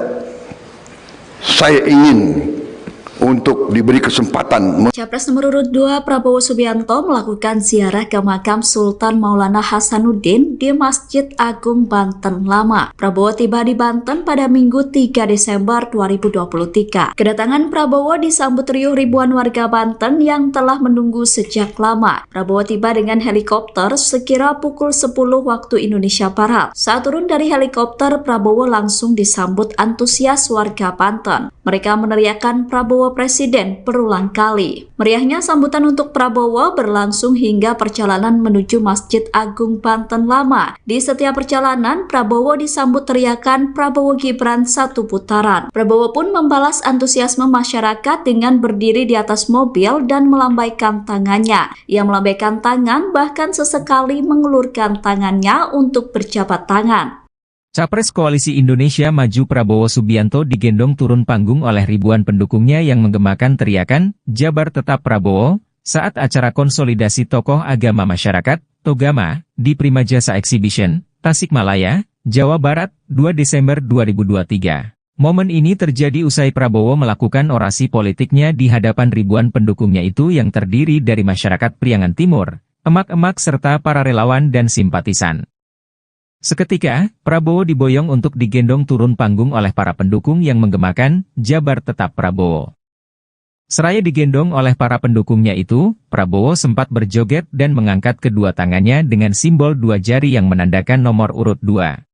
saya ingin untuk diberi kesempatan. Capres nomor urut 2 Prabowo Subianto melakukan ziarah ke makam Sultan Maulana Hasanuddin di Masjid Agung Banten Lama. Prabowo tiba di Banten pada Minggu 3 Desember 2023. Kedatangan Prabowo disambut riuh ribuan warga Banten yang telah menunggu sejak lama. Prabowo tiba dengan helikopter sekira pukul 10 waktu Indonesia Barat. Saat turun dari helikopter, Prabowo langsung disambut antusias warga Banten. Mereka meneriakkan Prabowo Presiden berulang kali. Meriahnya sambutan untuk Prabowo berlangsung hingga perjalanan menuju Masjid Agung Banten Lama. Di setiap perjalanan, Prabowo disambut teriakan Prabowo Gibran satu putaran. Prabowo pun membalas antusiasme masyarakat dengan berdiri di atas mobil dan melambaikan tangannya. Ia melambaikan tangan bahkan sesekali mengulurkan tangannya untuk berjabat tangan. Capres Koalisi Indonesia Maju Prabowo Subianto digendong turun panggung oleh ribuan pendukungnya yang menggemakan teriakan Jabar Tetap Prabowo saat acara konsolidasi tokoh agama masyarakat, Togama, di Prima Jasa Exhibition, Tasikmalaya, Jawa Barat, 2 Desember 2023. Momen ini terjadi usai Prabowo melakukan orasi politiknya di hadapan ribuan pendukungnya itu yang terdiri dari masyarakat Priangan Timur, emak-emak serta para relawan dan simpatisan. Seketika, Prabowo diboyong untuk digendong turun panggung oleh para pendukung yang menggemakan Jabar Tetap Prabowo. Seraya digendong oleh para pendukungnya itu, Prabowo sempat berjoget dan mengangkat kedua tangannya dengan simbol dua jari yang menandakan nomor urut 2.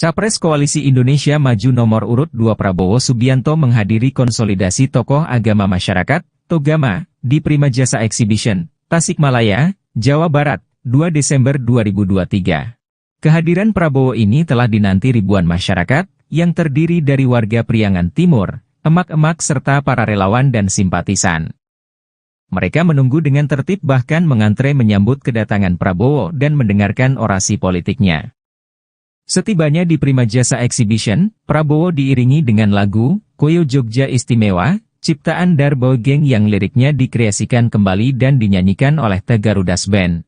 Capres Koalisi Indonesia Maju nomor urut 2 Prabowo Subianto menghadiri konsolidasi tokoh agama masyarakat, Togama, di Prima Jasa Exhibition, Tasikmalaya, Jawa Barat, 2 Desember 2023. Kehadiran Prabowo ini telah dinanti ribuan masyarakat, yang terdiri dari warga Priangan Timur, emak-emak serta para relawan dan simpatisan. Mereka menunggu dengan tertib bahkan mengantre menyambut kedatangan Prabowo dan mendengarkan orasi politiknya. Setibanya di Prima Jasa Exhibition, Prabowo diiringi dengan lagu Koyo Jogja Istimewa, ciptaan Darbo Geng yang liriknya dikreasikan kembali dan dinyanyikan oleh The Garudas Band.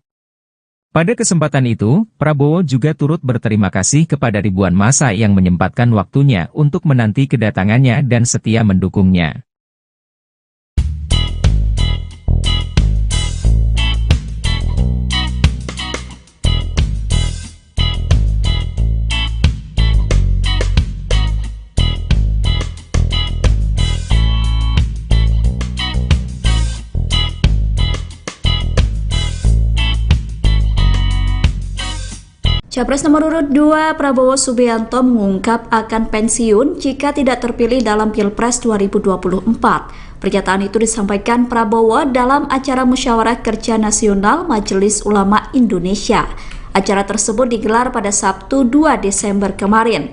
Pada kesempatan itu, Prabowo juga turut berterima kasih kepada ribuan massa yang menyempatkan waktunya untuk menanti kedatangannya dan setia mendukungnya. Capres nomor urut 2 Prabowo Subianto mengungkap akan pensiun jika tidak terpilih dalam Pilpres 2024. Pernyataan itu disampaikan Prabowo dalam acara Musyawarah Kerja Nasional Majelis Ulama Indonesia. Acara tersebut digelar pada Sabtu 2 Desember kemarin.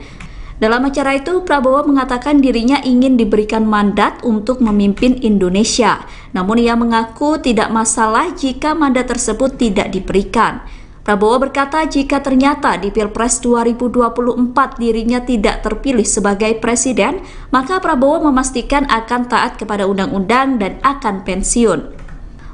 Dalam acara itu, Prabowo mengatakan dirinya ingin diberikan mandat untuk memimpin Indonesia. Namun ia mengaku tidak masalah jika mandat tersebut tidak diberikan. Prabowo berkata jika ternyata di Pilpres 2024 dirinya tidak terpilih sebagai presiden, maka Prabowo memastikan akan taat kepada undang-undang dan akan pensiun.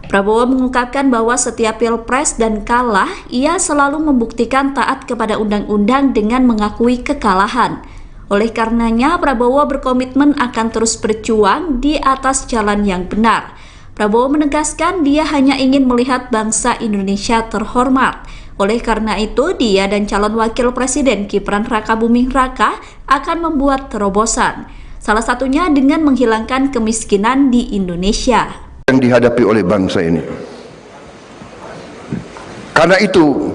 Prabowo mengungkapkan bahwa setiap Pilpres dan kalah, ia selalu membuktikan taat kepada undang-undang dengan mengakui kekalahan. Oleh karenanya, Prabowo berkomitmen akan terus berjuang di atas jalan yang benar. Prabowo menegaskan dia hanya ingin melihat bangsa Indonesia terhormat. Oleh karena itu, dia dan calon wakil presiden Gibran Rakabuming Raka akan membuat terobosan. Salah satunya dengan menghilangkan kemiskinan di Indonesia. Yang dihadapi oleh bangsa ini. Karena itu,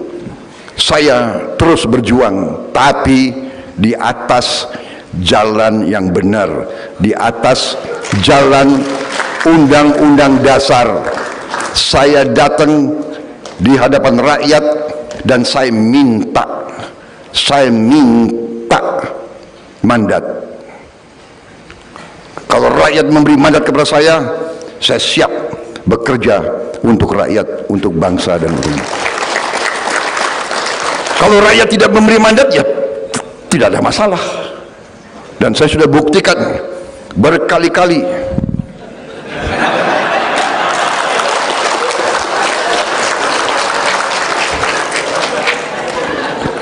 saya terus berjuang, tapi di atas jalan yang benar, di atas jalan undang-undang dasar. Saya datang di hadapan rakyat dan saya minta mandat. Kalau rakyat memberi mandat kepada saya siap bekerja untuk rakyat, untuk bangsa dan negara. Kalau rakyat tidak memberi mandat, ya tidak ada masalah. Dan saya sudah buktikan berkali-kali.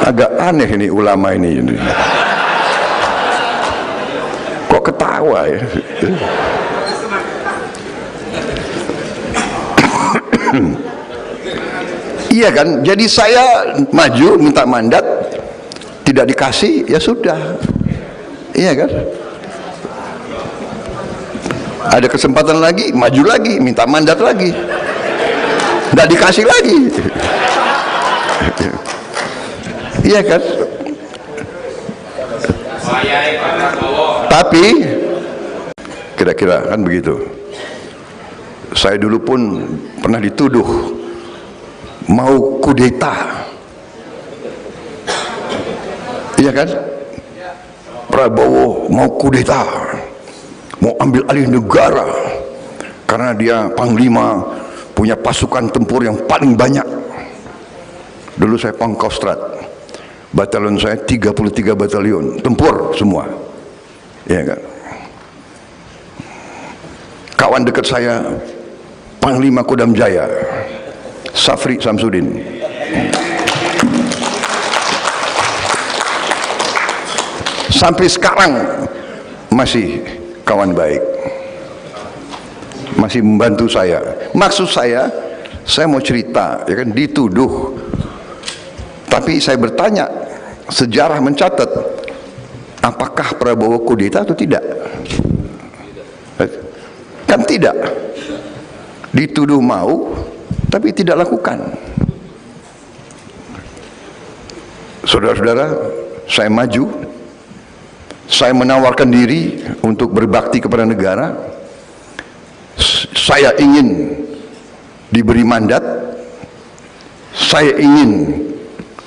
Agak aneh ini ulama ini. Kok ketawa ya? Iya kan? Jadi saya maju minta mandat, tidak dikasih, ya sudah. Iya kan? Ada kesempatan lagi, maju lagi, minta mandat lagi, tidak dikasih lagi. Iya kan? Tapi kira-kira kan begitu. Saya dulu pun pernah dituduh mau kudeta. Iya kan? Prabowo mau kudeta, mau ambil alih negara karena dia panglima, punya pasukan tempur yang paling banyak. Dulu saya Pangkostrat, batalion saya 33 batalion tempur semua. Iya kan? Kawan dekat saya Panglima Kodam Jaya Safri Samsudin. Sampai sekarang masih kawan baik, masih membantu saya. Maksud saya mau cerita, ya kan, dituduh. Tapi saya bertanya, sejarah mencatat, apakah Prabowo kudeta atau tidak? Kan tidak. Dituduh mau, tapi tidak lakukan. Saudara-saudara, saya maju, saya menawarkan diri untuk berbakti kepada negara. Saya ingin diberi mandat, saya ingin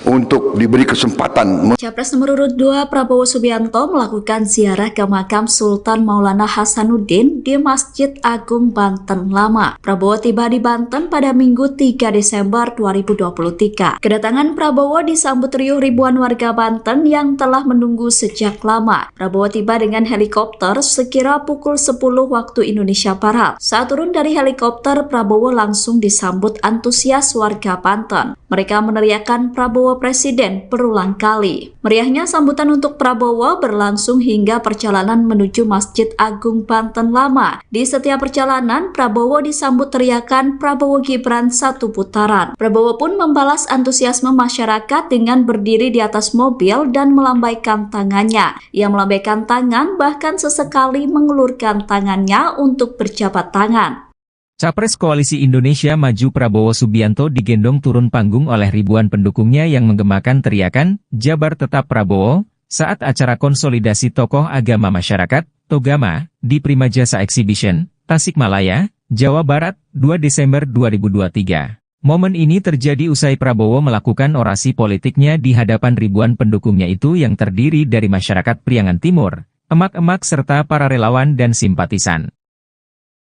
untuk diberi kesempatan. Capres nomor urut 2 Prabowo Subianto melakukan ziarah ke makam Sultan Maulana Hasanuddin di Masjid Agung Banten Lama. Prabowo tiba di Banten pada Minggu 3 Desember 2023. Kedatangan Prabowo disambut riuh ribuan warga Banten yang telah menunggu sejak lama. Prabowo tiba dengan helikopter sekira pukul 10 waktu Indonesia Barat. Saat turun dari helikopter, Prabowo langsung disambut antusias warga Banten. Mereka meneriakkan Prabowo Presiden berulang kali. Meriahnya sambutan untuk Prabowo berlangsung hingga perjalanan menuju Masjid Agung Banten Lama. Di setiap perjalanan, Prabowo disambut teriakan Prabowo Gibran satu putaran. Prabowo pun membalas antusiasme masyarakat dengan berdiri di atas mobil dan melambaikan tangannya. Ia melambaikan tangan, bahkan sesekali mengulurkan tangannya untuk berjabat tangan. Capres Koalisi Indonesia Maju Prabowo Subianto digendong turun panggung oleh ribuan pendukungnya yang menggemakan teriakan, Jabar Tetap Prabowo, saat acara konsolidasi tokoh agama masyarakat, Togama, di Prima Jasa Exhibition, Tasikmalaya, Jawa Barat, 2 Desember 2023. Momen ini terjadi usai Prabowo melakukan orasi politiknya di hadapan ribuan pendukungnya itu yang terdiri dari masyarakat Priangan Timur, emak-emak serta para relawan dan simpatisan.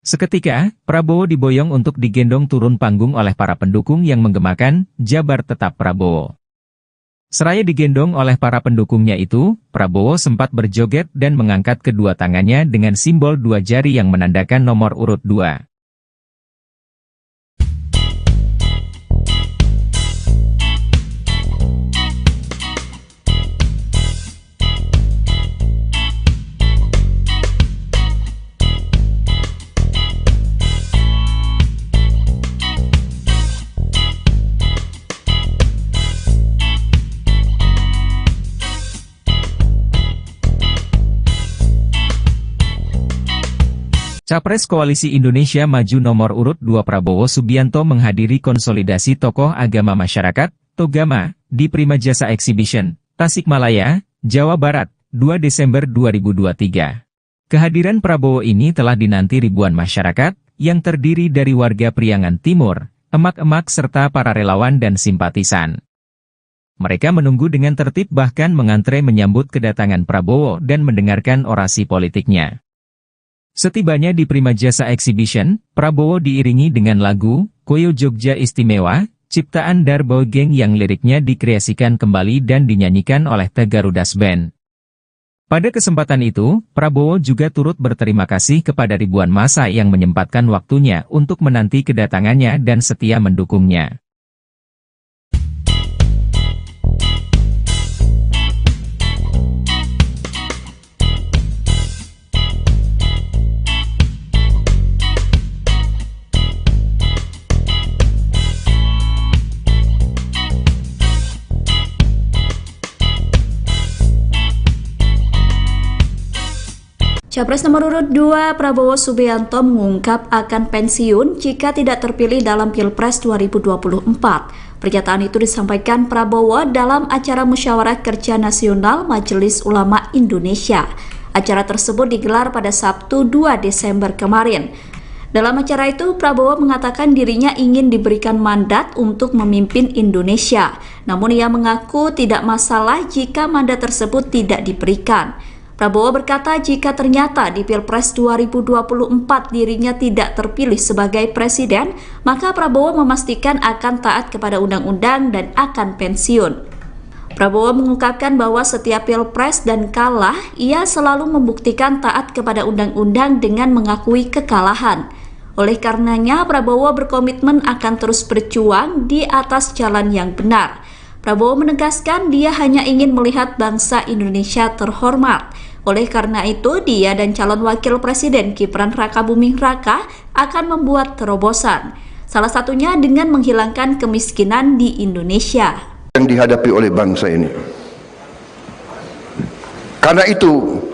Seketika, Prabowo diboyong untuk digendong turun panggung oleh para pendukung yang menggemakan, Jabar Tetap Prabowo. Seraya digendong oleh para pendukungnya itu, Prabowo sempat berjoget dan mengangkat kedua tangannya dengan simbol dua jari yang menandakan nomor urut 2. Capres Koalisi Indonesia Maju nomor urut 2 Prabowo Subianto menghadiri konsolidasi tokoh agama masyarakat, Togama, di Prima Jasa Exhibition, Tasikmalaya, Jawa Barat, 2 Desember 2023. Kehadiran Prabowo ini telah dinanti ribuan masyarakat, yang terdiri dari warga Priangan Timur, emak-emak serta para relawan dan simpatisan. Mereka menunggu dengan tertib bahkan mengantre menyambut kedatangan Prabowo dan mendengarkan orasi politiknya. Setibanya di Prima Jasa Exhibition, Prabowo diiringi dengan lagu Koyo Jogja Istimewa, ciptaan Darbo Geng yang liriknya dikreasikan kembali dan dinyanyikan oleh The Garudas Band. Pada kesempatan itu, Prabowo juga turut berterima kasih kepada ribuan massa yang menyempatkan waktunya untuk menanti kedatangannya dan setia mendukungnya. Capres nomor urut 2 Prabowo Subianto mengungkap akan pensiun jika tidak terpilih dalam Pilpres 2024. Pernyataan itu disampaikan Prabowo dalam acara Musyawarah Kerja Nasional Majelis Ulama Indonesia. Acara tersebut digelar pada Sabtu 2 Desember kemarin. Dalam acara itu, Prabowo mengatakan dirinya ingin diberikan mandat untuk memimpin Indonesia. Namun ia mengaku tidak masalah jika mandat tersebut tidak diberikan. Prabowo berkata jika ternyata di Pilpres 2024 dirinya tidak terpilih sebagai presiden, maka Prabowo memastikan akan taat kepada undang-undang dan akan pensiun. Prabowo mengungkapkan bahwa setiap Pilpres dan kalah, ia selalu membuktikan taat kepada undang-undang dengan mengakui kekalahan. Oleh karenanya, Prabowo berkomitmen akan terus berjuang di atas jalan yang benar. Prabowo menegaskan dia hanya ingin melihat bangsa Indonesia terhormat. Oleh karena itu, dia dan calon wakil presiden Gibran Rakabuming Raka akan membuat terobosan. Salah satunya dengan menghilangkan kemiskinan di Indonesia. Yang dihadapi oleh bangsa ini. Karena itu,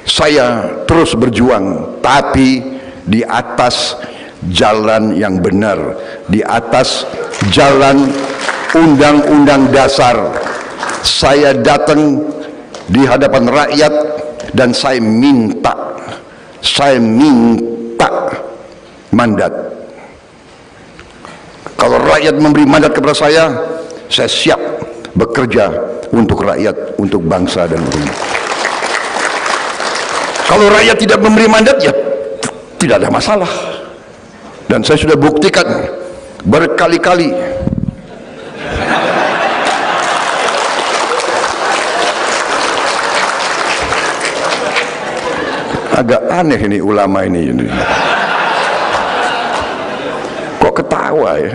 saya terus berjuang, tapi di atas jalan yang benar, di atas jalan undang-undang dasar. Saya datang di hadapan rakyat dan saya minta mandat. Kalau rakyat memberi mandat kepada saya siap bekerja untuk rakyat, untuk bangsa dan negara. Kalau rakyat tidak memberi mandat, ya tidak ada masalah. Dan saya sudah buktikan berkali-kali. Agak aneh ini ulama ini. Kok ketawa ya?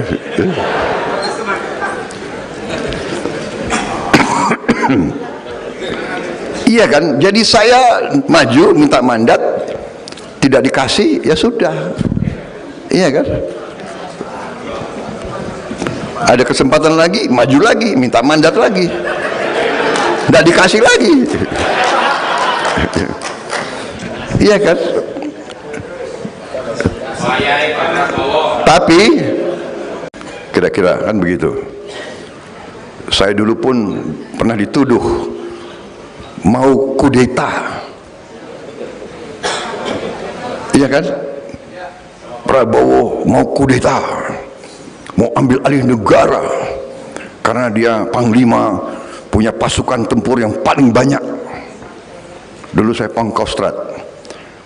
Iya kan? Jadi saya maju minta mandat, tidak dikasih, ya sudah. Iya kan? Ada kesempatan lagi, maju lagi, minta mandat lagi, tidak dikasih lagi. Iya kan? Tapi kira-kira kan begitu. Saya dulu pun pernah dituduh mau kudeta. Iya kan? Prabowo mau kudeta, mau ambil alih negara karena dia panglima, punya pasukan tempur yang paling banyak. Dulu saya Pangkostrat.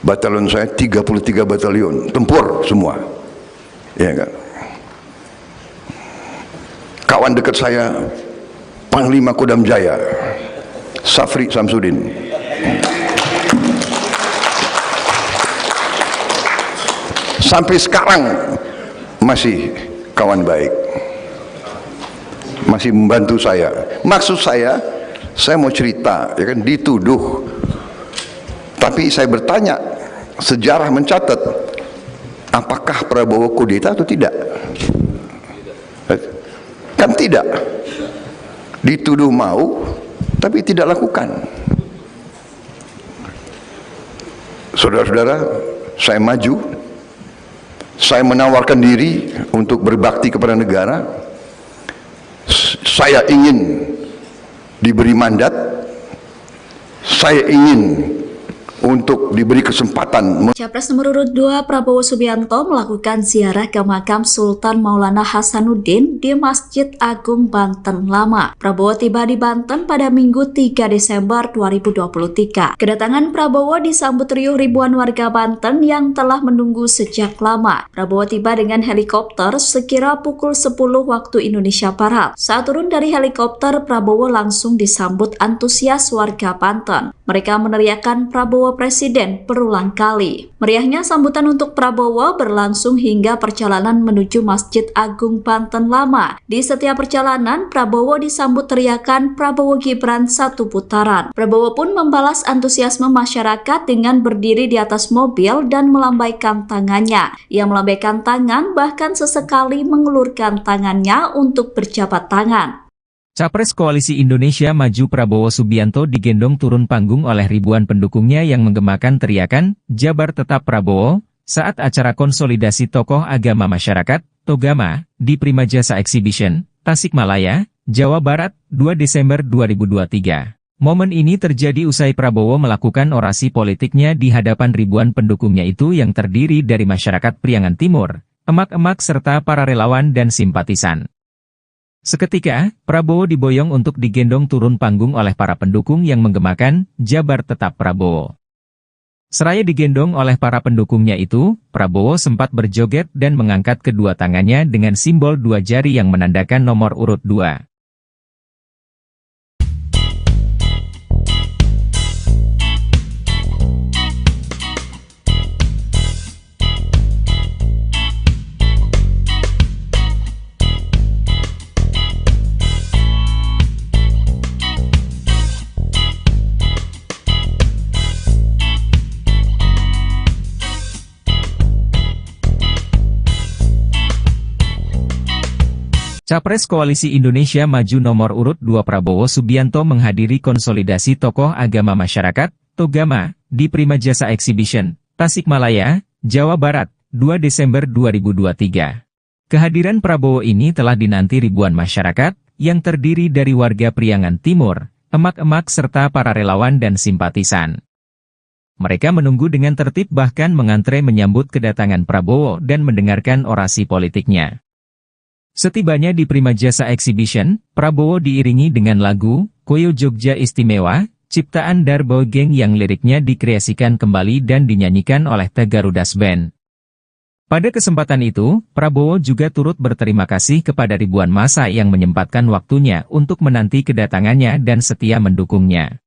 Batalion saya 33 batalion, tempur semua. Iya kan? Kawan dekat saya Panglima Kodam Jaya, Safri Samsudin. Sampai sekarang masih kawan baik, masih membantu saya. Maksud saya mau cerita, ya kan, dituduh. Tapi saya bertanya, sejarah mencatat, apakah Prabowo kudeta atau tidak? Kan tidak. Dituduh mau, tapi tidak lakukan. Saudara-saudara, saya maju, saya menawarkan diri untuk berbakti kepada negara. Saya ingin diberi mandat, saya ingin untuk diberi kesempatan. Capres nomor urut 2 Prabowo Subianto melakukan ziarah ke makam Sultan Maulana Hasanuddin di Masjid Agung Banten Lama. Prabowo tiba di Banten pada Minggu 3 Desember 2023. Kedatangan Prabowo disambut riuh ribuan warga Banten yang telah menunggu sejak lama. Prabowo tiba dengan helikopter sekira pukul 10 waktu Indonesia Barat. Saat turun dari helikopter, Prabowo langsung disambut antusias warga Banten. Mereka meneriakkan Prabowo Presiden berulang kali. Meriahnya sambutan untuk Prabowo berlangsung hingga perjalanan menuju Masjid Agung Banten Lama. Di setiap perjalanan, Prabowo disambut teriakan Prabowo Gibran satu putaran. Prabowo pun membalas antusiasme masyarakat dengan berdiri di atas mobil dan melambaikan tangannya. Ia melambaikan tangan bahkan sesekali mengulurkan tangannya untuk berjabat tangan. Capres Koalisi Indonesia Maju Prabowo Subianto digendong turun panggung oleh ribuan pendukungnya yang menggemakan teriakan, "Jabar Tetap Prabowo," saat acara konsolidasi tokoh agama masyarakat, Togama, di Prima Jasa Exhibition, Tasikmalaya, Jawa Barat, 2 Desember 2023. Momen ini terjadi usai Prabowo melakukan orasi politiknya di hadapan ribuan pendukungnya itu yang terdiri dari masyarakat Priangan Timur, emak-emak serta para relawan dan simpatisan. Seketika, Prabowo diboyong untuk digendong turun panggung oleh para pendukung yang menggemakan, "Jabar Tetap Prabowo." Seraya digendong oleh para pendukungnya itu, Prabowo sempat berjoget dan mengangkat kedua tangannya dengan simbol dua jari yang menandakan nomor urut 2. Capres Koalisi Indonesia Maju nomor urut 2 Prabowo Subianto menghadiri konsolidasi tokoh agama masyarakat, Togama, di Prima Jasa Exhibition, Tasikmalaya, Jawa Barat, 2 Desember 2023. Kehadiran Prabowo ini telah dinanti ribuan masyarakat, yang terdiri dari warga Priangan Timur, emak-emak serta para relawan dan simpatisan. Mereka menunggu dengan tertib bahkan mengantre menyambut kedatangan Prabowo dan mendengarkan orasi politiknya. Setibanya di Prima Jasa Exhibition, Prabowo diiringi dengan lagu, Koyo Jogja Istimewa, ciptaan Darbo Geng yang liriknya dikreasikan kembali dan dinyanyikan oleh The Garudas Band. Pada kesempatan itu, Prabowo juga turut berterima kasih kepada ribuan massa yang menyempatkan waktunya untuk menanti kedatangannya dan setia mendukungnya.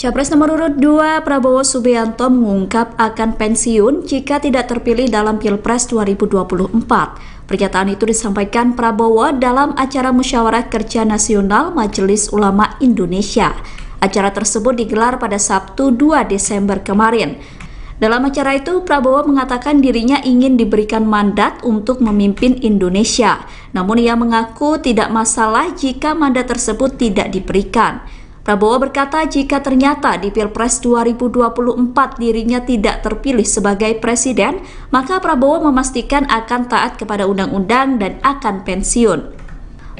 Capres nomor urut 2 Prabowo Subianto mengungkap akan pensiun jika tidak terpilih dalam Pilpres 2024. Pernyataan itu disampaikan Prabowo dalam acara Musyawarah Kerja Nasional Majelis Ulama Indonesia. Acara tersebut digelar pada Sabtu 2 Desember kemarin. Dalam acara itu, Prabowo mengatakan dirinya ingin diberikan mandat untuk memimpin Indonesia. Namun ia mengaku tidak masalah jika mandat tersebut tidak diberikan. Prabowo berkata jika ternyata di Pilpres 2024 dirinya tidak terpilih sebagai presiden, maka Prabowo memastikan akan taat kepada undang-undang dan akan pensiun.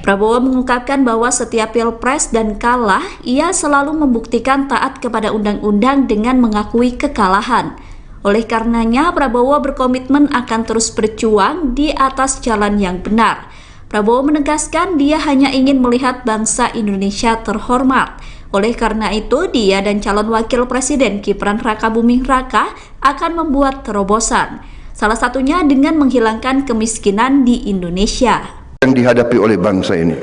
Prabowo mengungkapkan bahwa setiap Pilpres dan kalah, ia selalu membuktikan taat kepada undang-undang dengan mengakui kekalahan. Oleh karenanya, Prabowo berkomitmen akan terus berjuang di atas jalan yang benar. Prabowo menegaskan dia hanya ingin melihat bangsa Indonesia terhormat. Oleh karena itu, dia dan calon wakil presiden Gibran Rakabuming Raka akan membuat terobosan. Salah satunya dengan menghilangkan kemiskinan di Indonesia. Yang dihadapi oleh bangsa ini.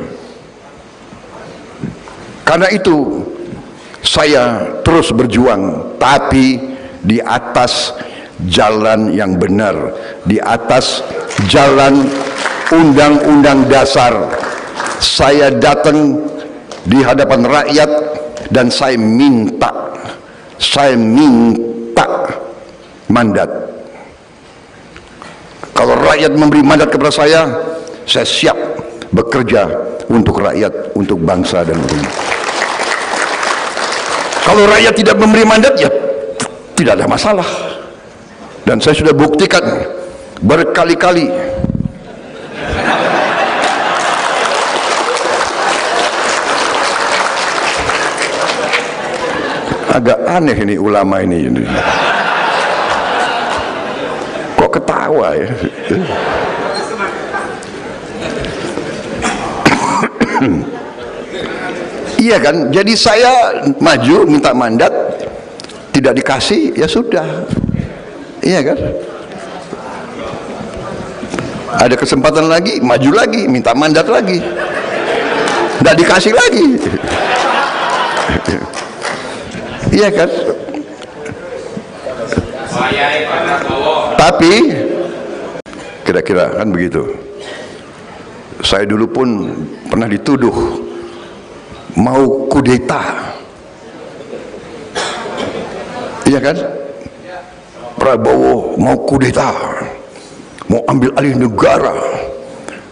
Karena itu, saya terus berjuang, tapi di atas jalan yang benar, di atas jalan Undang-Undang Dasar. Saya datang di hadapan rakyat dan saya minta mandat. Kalau rakyat memberi mandat kepada saya siap bekerja untuk rakyat, untuk bangsa dan negara. Kalau rakyat tidak memberi mandat, ya tidak ada masalah. Dan saya sudah buktikan berkali-kali. Agak aneh ini ulama ini. Kok ketawa ya? Iya kan? Jadi saya maju minta mandat, tidak dikasih, ya sudah. Iya kan? Ada kesempatan lagi, maju lagi, minta mandat lagi, tidak dikasih lagi. Iya kan? Tapi kira-kira kan begitu. Saya dulu pun pernah dituduh mau kudeta. Iya kan? Prabowo mau kudeta, mau ambil alih negara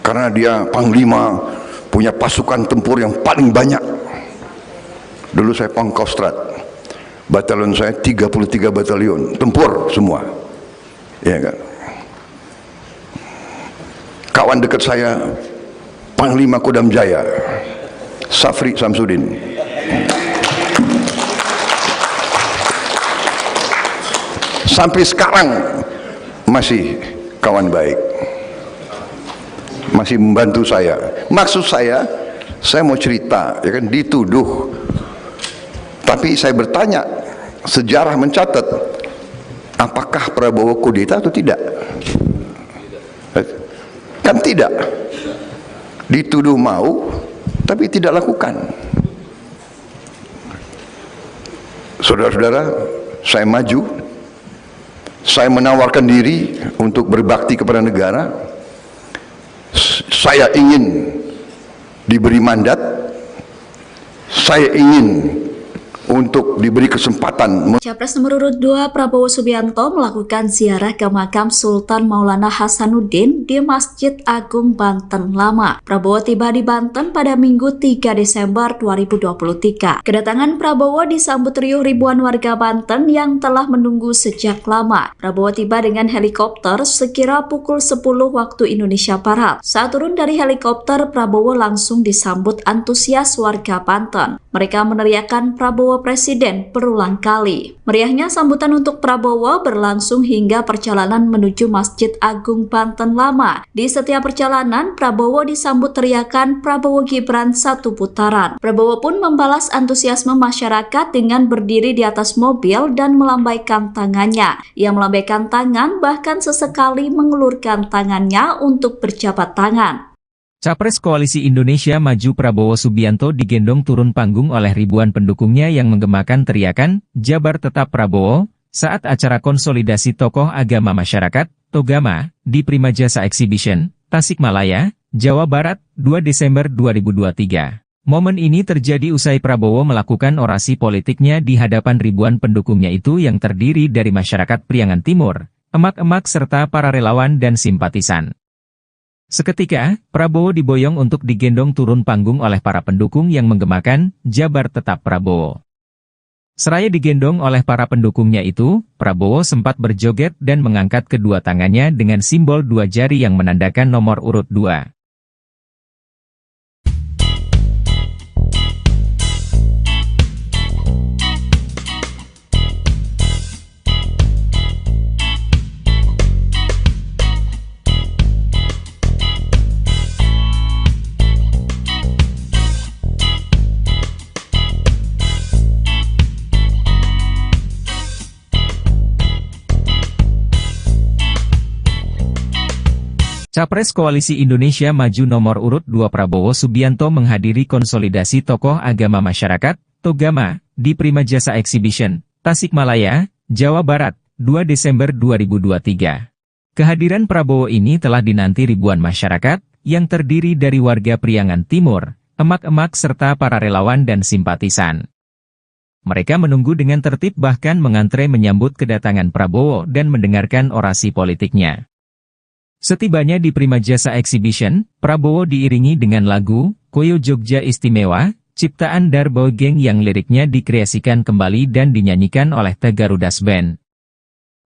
karena dia panglima, punya pasukan tempur yang paling banyak. Dulu saya Pangkostrat, batalion saya 33 batalion tempur semua. Iya kan? Kawan dekat saya Panglima Kodam Jaya Safri Samsudin. Sampai sekarang masih kawan baik, masih membantu saya. Maksud saya mau cerita, ya kan, dituduh. Tapi saya bertanya, sejarah mencatat, apakah Prabowo kudeta atau tidak? Kan tidak. Dituduh mau, tapi tidak lakukan. Saudara-saudara, saya maju, saya menawarkan diri untuk berbakti kepada negara. Saya ingin diberi mandat, saya ingin untuk diberi kesempatan. Capres nomor urut 2 Prabowo Subianto melakukan ziarah ke makam Sultan Maulana Hasanuddin di Masjid Agung Banten Lama. Prabowo tiba di Banten pada Minggu 3 Desember 2023. Kedatangan Prabowo disambut riuh ribuan warga Banten yang telah menunggu sejak lama. Prabowo tiba dengan helikopter sekira pukul 10 waktu Indonesia Barat. Saat turun dari helikopter, Prabowo langsung disambut antusias warga Banten. Mereka meneriakkan Prabowo Presiden berulang kali. Meriahnya sambutan untuk Prabowo berlangsung hingga perjalanan menuju Masjid Agung Banten Lama. Di setiap perjalanan, Prabowo disambut teriakan Prabowo Gibran satu putaran. Prabowo pun membalas antusiasme masyarakat dengan berdiri di atas mobil dan melambaikan tangannya. Ia melambaikan tangan, bahkan sesekali mengulurkan tangannya untuk berjabat tangan. Capres Koalisi Indonesia Maju Prabowo Subianto digendong turun panggung oleh ribuan pendukungnya yang menggemakan teriakan, "Jabar Tetap Prabowo," saat acara konsolidasi tokoh agama masyarakat, Togama, di Prima Jasa Exhibition, Tasikmalaya, Jawa Barat, 2 Desember 2023. Momen ini terjadi usai Prabowo melakukan orasi politiknya di hadapan ribuan pendukungnya itu yang terdiri dari masyarakat Priangan Timur, emak-emak serta para relawan dan simpatisan. Seketika, Prabowo diboyong untuk digendong turun panggung oleh para pendukung yang menggemakan, "Jabar Tetap Prabowo." Seraya digendong oleh para pendukungnya itu, Prabowo sempat berjoget dan mengangkat kedua tangannya dengan simbol dua jari yang menandakan nomor urut 2. Capres Koalisi Indonesia Maju nomor urut 2 Prabowo Subianto menghadiri konsolidasi tokoh agama masyarakat, Togama, di Prima Jasa Exhibition, Tasikmalaya, Jawa Barat, 2 Desember 2023. Kehadiran Prabowo ini telah dinanti ribuan masyarakat, yang terdiri dari warga Priangan Timur, emak-emak serta para relawan dan simpatisan. Mereka menunggu dengan tertib bahkan mengantre menyambut kedatangan Prabowo dan mendengarkan orasi politiknya. Setibanya di Prima Jasa Exhibition, Prabowo diiringi dengan lagu Koyo Jogja Istimewa, ciptaan Darboy Gang yang liriknya dikreasikan kembali dan dinyanyikan oleh The Garudas Band.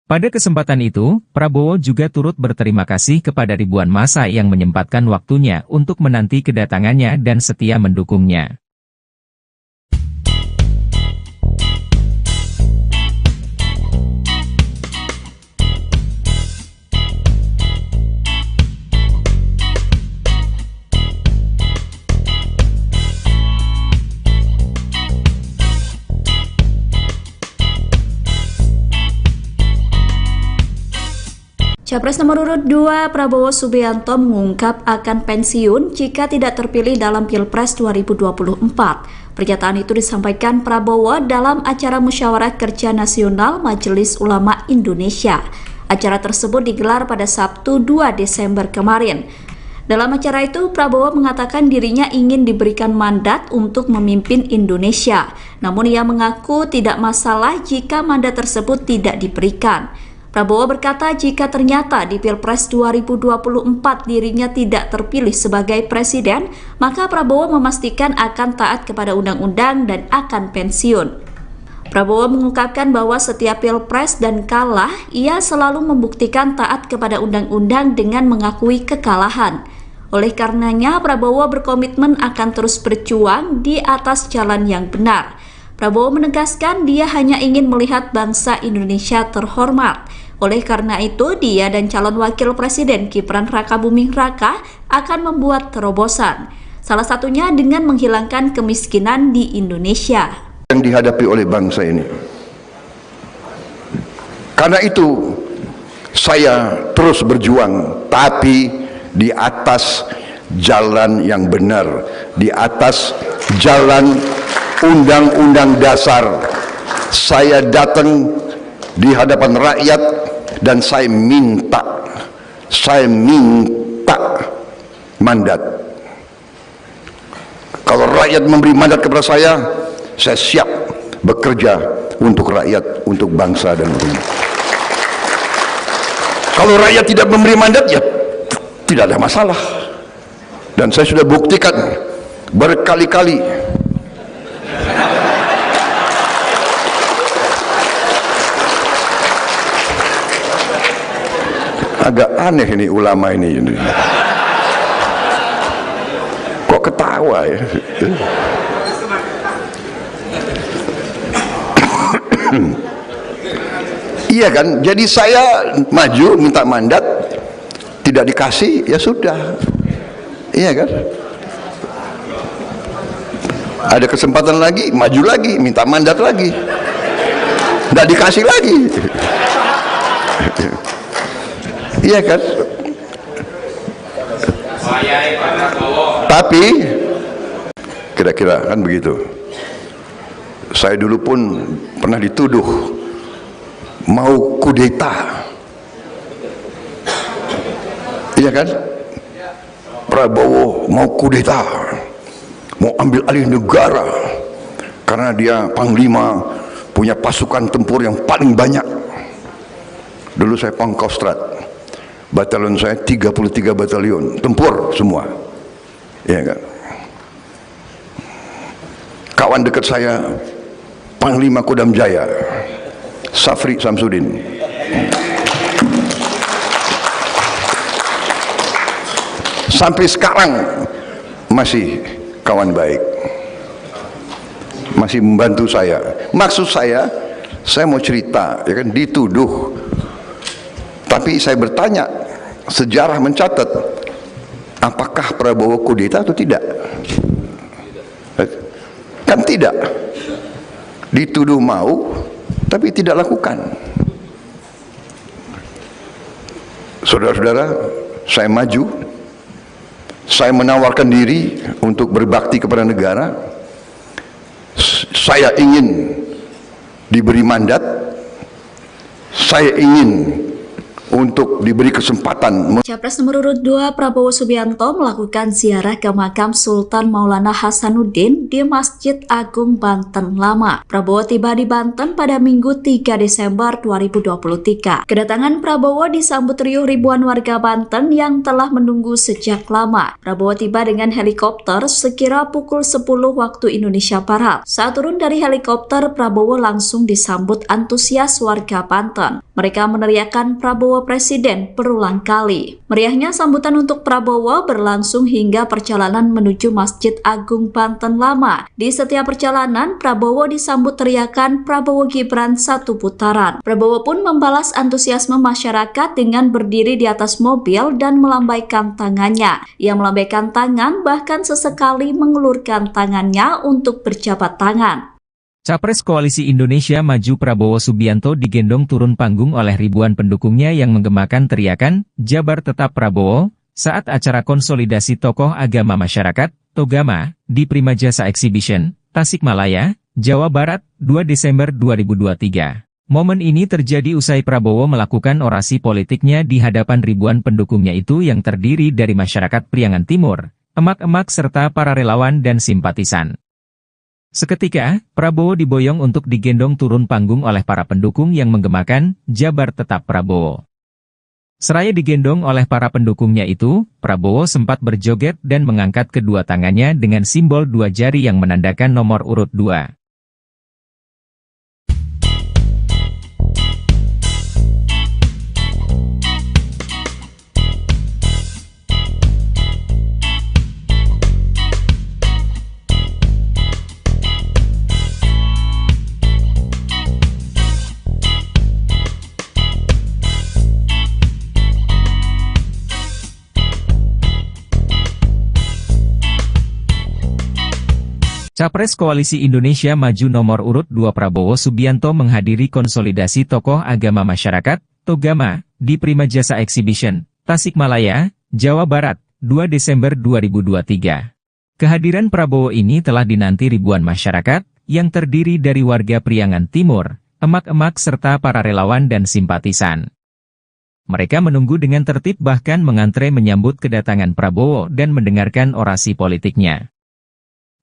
Pada kesempatan itu, Prabowo juga turut berterima kasih kepada ribuan massa yang menyempatkan waktunya untuk menanti kedatangannya dan setia mendukungnya. Capres nomor urut 2 Prabowo Subianto mengungkap akan pensiun jika tidak terpilih dalam Pilpres 2024. Pernyataan itu disampaikan Prabowo dalam acara Musyawarah Kerja Nasional Majelis Ulama Indonesia. Acara tersebut digelar pada Sabtu 2 Desember kemarin. Dalam acara itu, Prabowo mengatakan dirinya ingin diberikan mandat untuk memimpin Indonesia. Namun ia mengaku tidak masalah jika mandat tersebut tidak diberikan. Prabowo berkata jika ternyata di Pilpres 2024 dirinya tidak terpilih sebagai presiden, maka Prabowo memastikan akan taat kepada undang-undang dan akan pensiun. Prabowo mengungkapkan bahwa setiap Pilpres dan kalah, ia selalu membuktikan taat kepada undang-undang dengan mengakui kekalahan. Oleh karenanya, Prabowo berkomitmen akan terus berjuang di atas jalan yang benar. Prabowo menegaskan dia hanya ingin melihat bangsa Indonesia terhormat. Oleh karena itu, dia dan calon wakil presiden Gibran Rakabuming Raka akan membuat terobosan. Salah satunya dengan menghilangkan kemiskinan di Indonesia. Yang dihadapi oleh bangsa ini. Karena itu, saya terus berjuang, tapi di atas jalan yang benar, di atas jalan Undang-Undang Dasar. Saya datang di hadapan rakyat dan saya minta mandat. Kalau rakyat memberi mandat kepada saya siap bekerja untuk rakyat, untuk bangsa dan negara. Kalau rakyat tidak memberi mandat, ya tidak ada masalah. Dan saya sudah buktikan berkali-kali. Agak aneh ini ulama ini. Kok ketawa ya? Iya kan? Jadi saya maju minta mandat, tidak dikasih, ya sudah. Iya kan? Ada kesempatan lagi, maju lagi, minta mandat lagi, tidak dikasih lagi. Iya kan? Tapi kira-kira kan begitu. Saya dulu pun pernah dituduh mau kudeta. Iya kan? Prabowo mau kudeta, mau ambil alih negara karena dia panglima, punya pasukan tempur yang paling banyak. Dulu saya Pangkostrat. Batalion saya 33 batalion tempur semua, ya kan. Kawan dekat saya Panglima Kodam Jaya Safri Samsudin. Sampai sekarang masih kawan baik, masih membantu saya. Maksud saya mau cerita, ya kan, dituduh. Tapi saya bertanya, sejarah mencatat, apakah Prabowo kudeta atau tidak? Kan tidak. Dituduh mau, tapi tidak lakukan. Saudara-saudara, saya maju, saya menawarkan diri untuk berbakti kepada negara. Saya ingin diberi mandat, saya ingin untuk diberi kesempatan. Capres nomor urut 2 Prabowo Subianto melakukan ziarah ke makam Sultan Maulana Hasanuddin di Masjid Agung Banten Lama. Prabowo tiba di Banten pada Minggu 3 Desember 2023. Kedatangan Prabowo disambut riuh ribuan warga Banten yang telah menunggu sejak lama. Prabowo tiba dengan helikopter sekira pukul 10 waktu Indonesia Barat. Saat turun dari helikopter, Prabowo langsung disambut antusias warga Banten. Mereka meneriakkan Prabowo Presiden berulang kali. Meriahnya sambutan untuk Prabowo berlangsung hingga perjalanan menuju Masjid Agung Banten Lama. Di setiap perjalanan, Prabowo disambut teriakan Prabowo Gibran satu putaran. Prabowo pun membalas antusiasme masyarakat dengan berdiri di atas mobil dan melambaikan tangannya. Ia melambaikan tangan bahkan sesekali mengulurkan tangannya untuk berjabat tangan. Capres Koalisi Indonesia Maju Prabowo Subianto digendong turun panggung oleh ribuan pendukungnya yang menggemakan teriakan, Jabar Tetap Prabowo, saat acara konsolidasi tokoh agama masyarakat, Togama, di Prima Jasa Exhibition, Tasikmalaya, Jawa Barat, 2 Desember 2023. Momen ini terjadi usai Prabowo melakukan orasi politiknya di hadapan ribuan pendukungnya itu yang terdiri dari masyarakat Priangan Timur, emak-emak serta para relawan dan simpatisan. Seketika, Prabowo diboyong untuk digendong turun panggung oleh para pendukung yang menggemakan, Jabar Tetap Prabowo. Seraya digendong oleh para pendukungnya itu, Prabowo sempat berjoget dan mengangkat kedua tangannya dengan simbol dua jari yang menandakan nomor urut 2. Capres Koalisi Indonesia Maju nomor urut 2 Prabowo Subianto menghadiri konsolidasi tokoh agama masyarakat, Togama, di Prima Jasa Exhibition, Tasikmalaya, Jawa Barat, 2 Desember 2023. Kehadiran Prabowo ini telah dinanti ribuan masyarakat, yang terdiri dari warga Priangan Timur, emak-emak serta para relawan dan simpatisan. Mereka menunggu dengan tertib bahkan mengantre menyambut kedatangan Prabowo dan mendengarkan orasi politiknya.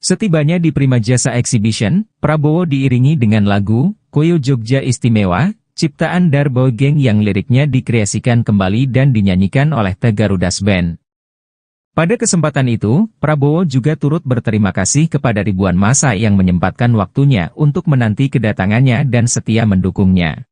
Setibanya di Prima Jasa Exhibition, Prabowo diiringi dengan lagu, Koyo Jogja Istimewa, ciptaan Darbo Geng yang liriknya dikreasikan kembali dan dinyanyikan oleh The Garudas Band. Pada kesempatan itu, Prabowo juga turut berterima kasih kepada ribuan massa yang menyempatkan waktunya untuk menanti kedatangannya dan setia mendukungnya.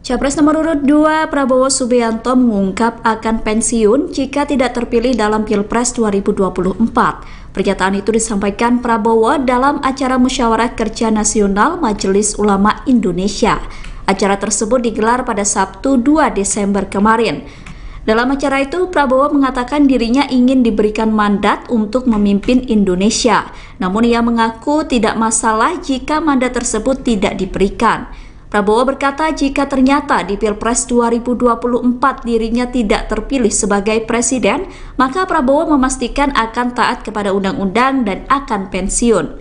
Capres nomor urut 2 Prabowo Subianto mengungkap akan pensiun jika tidak terpilih dalam Pilpres 2024. Pernyataan itu disampaikan Prabowo dalam acara Musyawarah Kerja Nasional Majelis Ulama Indonesia. Acara tersebut digelar pada Sabtu 2 Desember kemarin. Dalam acara itu, Prabowo mengatakan dirinya ingin diberikan mandat untuk memimpin Indonesia. Namun ia mengaku tidak masalah jika mandat tersebut tidak diberikan. Prabowo berkata jika ternyata di Pilpres 2024 dirinya tidak terpilih sebagai presiden, maka Prabowo memastikan akan taat kepada undang-undang dan akan pensiun.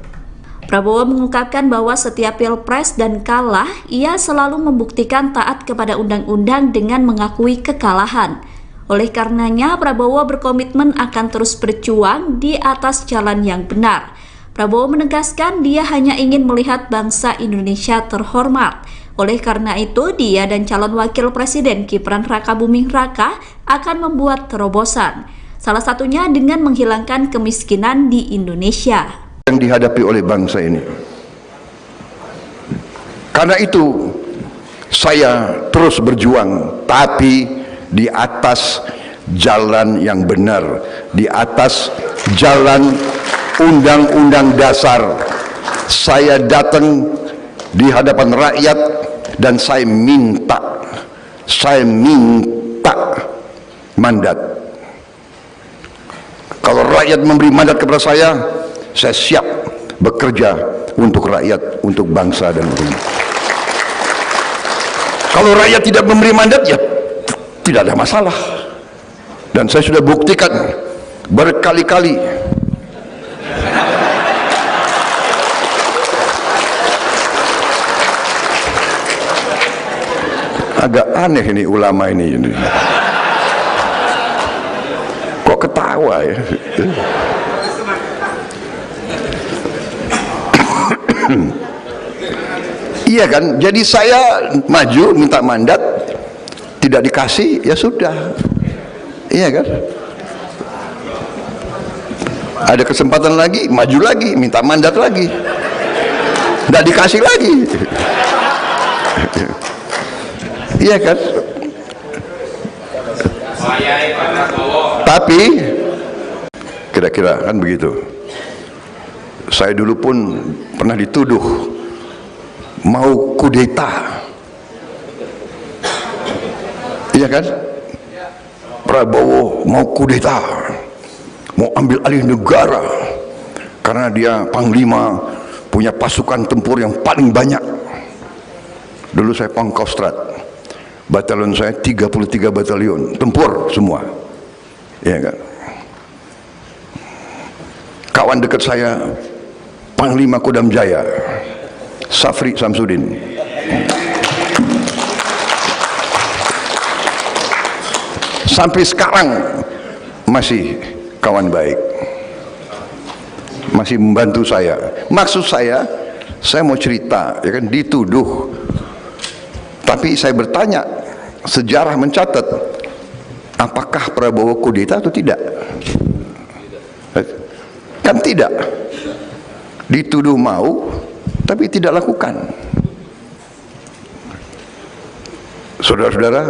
Prabowo mengungkapkan bahwa setiap Pilpres dan kalah, ia selalu membuktikan taat kepada undang-undang dengan mengakui kekalahan. Oleh karenanya, Prabowo berkomitmen akan terus berjuang di atas jalan yang benar. Prabowo menegaskan dia hanya ingin melihat bangsa Indonesia terhormat. Oleh karena itu, dia dan calon wakil presiden Gibran Rakabuming Raka akan membuat terobosan. Salah satunya dengan menghilangkan kemiskinan di Indonesia. Yang dihadapi oleh bangsa ini. Karena itu, saya terus berjuang, tapi di atas jalan yang benar, di atas jalan Undang-Undang Dasar. Saya datang di hadapan rakyat dan saya minta mandat. Kalau rakyat memberi mandat kepada saya siap bekerja untuk rakyat, untuk bangsa dan negara. Kalau rakyat tidak memberi mandat, ya tidak ada masalah. Dan saya sudah buktikan berkali-kali. Agak aneh ini ulama ini. Kok ketawa ya? Iya kan? Jadi saya maju minta mandat, tidak dikasih, ya sudah. Iya kan? Ada kesempatan lagi, maju lagi, minta mandat lagi, tidak dikasih lagi. Iya kan? Tapi kira-kira kan begitu. Saya dulu pun pernah dituduh mau kudeta. Iya kan? Prabowo mau kudeta, mau ambil alih negara karena dia panglima, punya pasukan tempur yang paling banyak. Dulu saya Pangkostrat, batalion saya 33 batalion tempur semua. Iya kan? Kawan dekat saya Panglima Kodam Jaya Safri Samsudin. Sampai sekarang masih kawan baik, masih membantu saya. Maksud saya mau cerita, ya kan, dituduh. Tapi saya bertanya, sejarah mencatat, apakah Prabowo kudeta atau tidak? Kan tidak. Dituduh mau, tapi tidak lakukan. Saudara-saudara,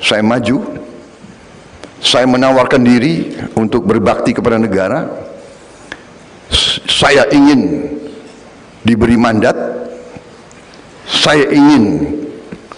saya maju, saya menawarkan diri untuk berbakti kepada negara. Saya ingin diberi mandat, saya ingin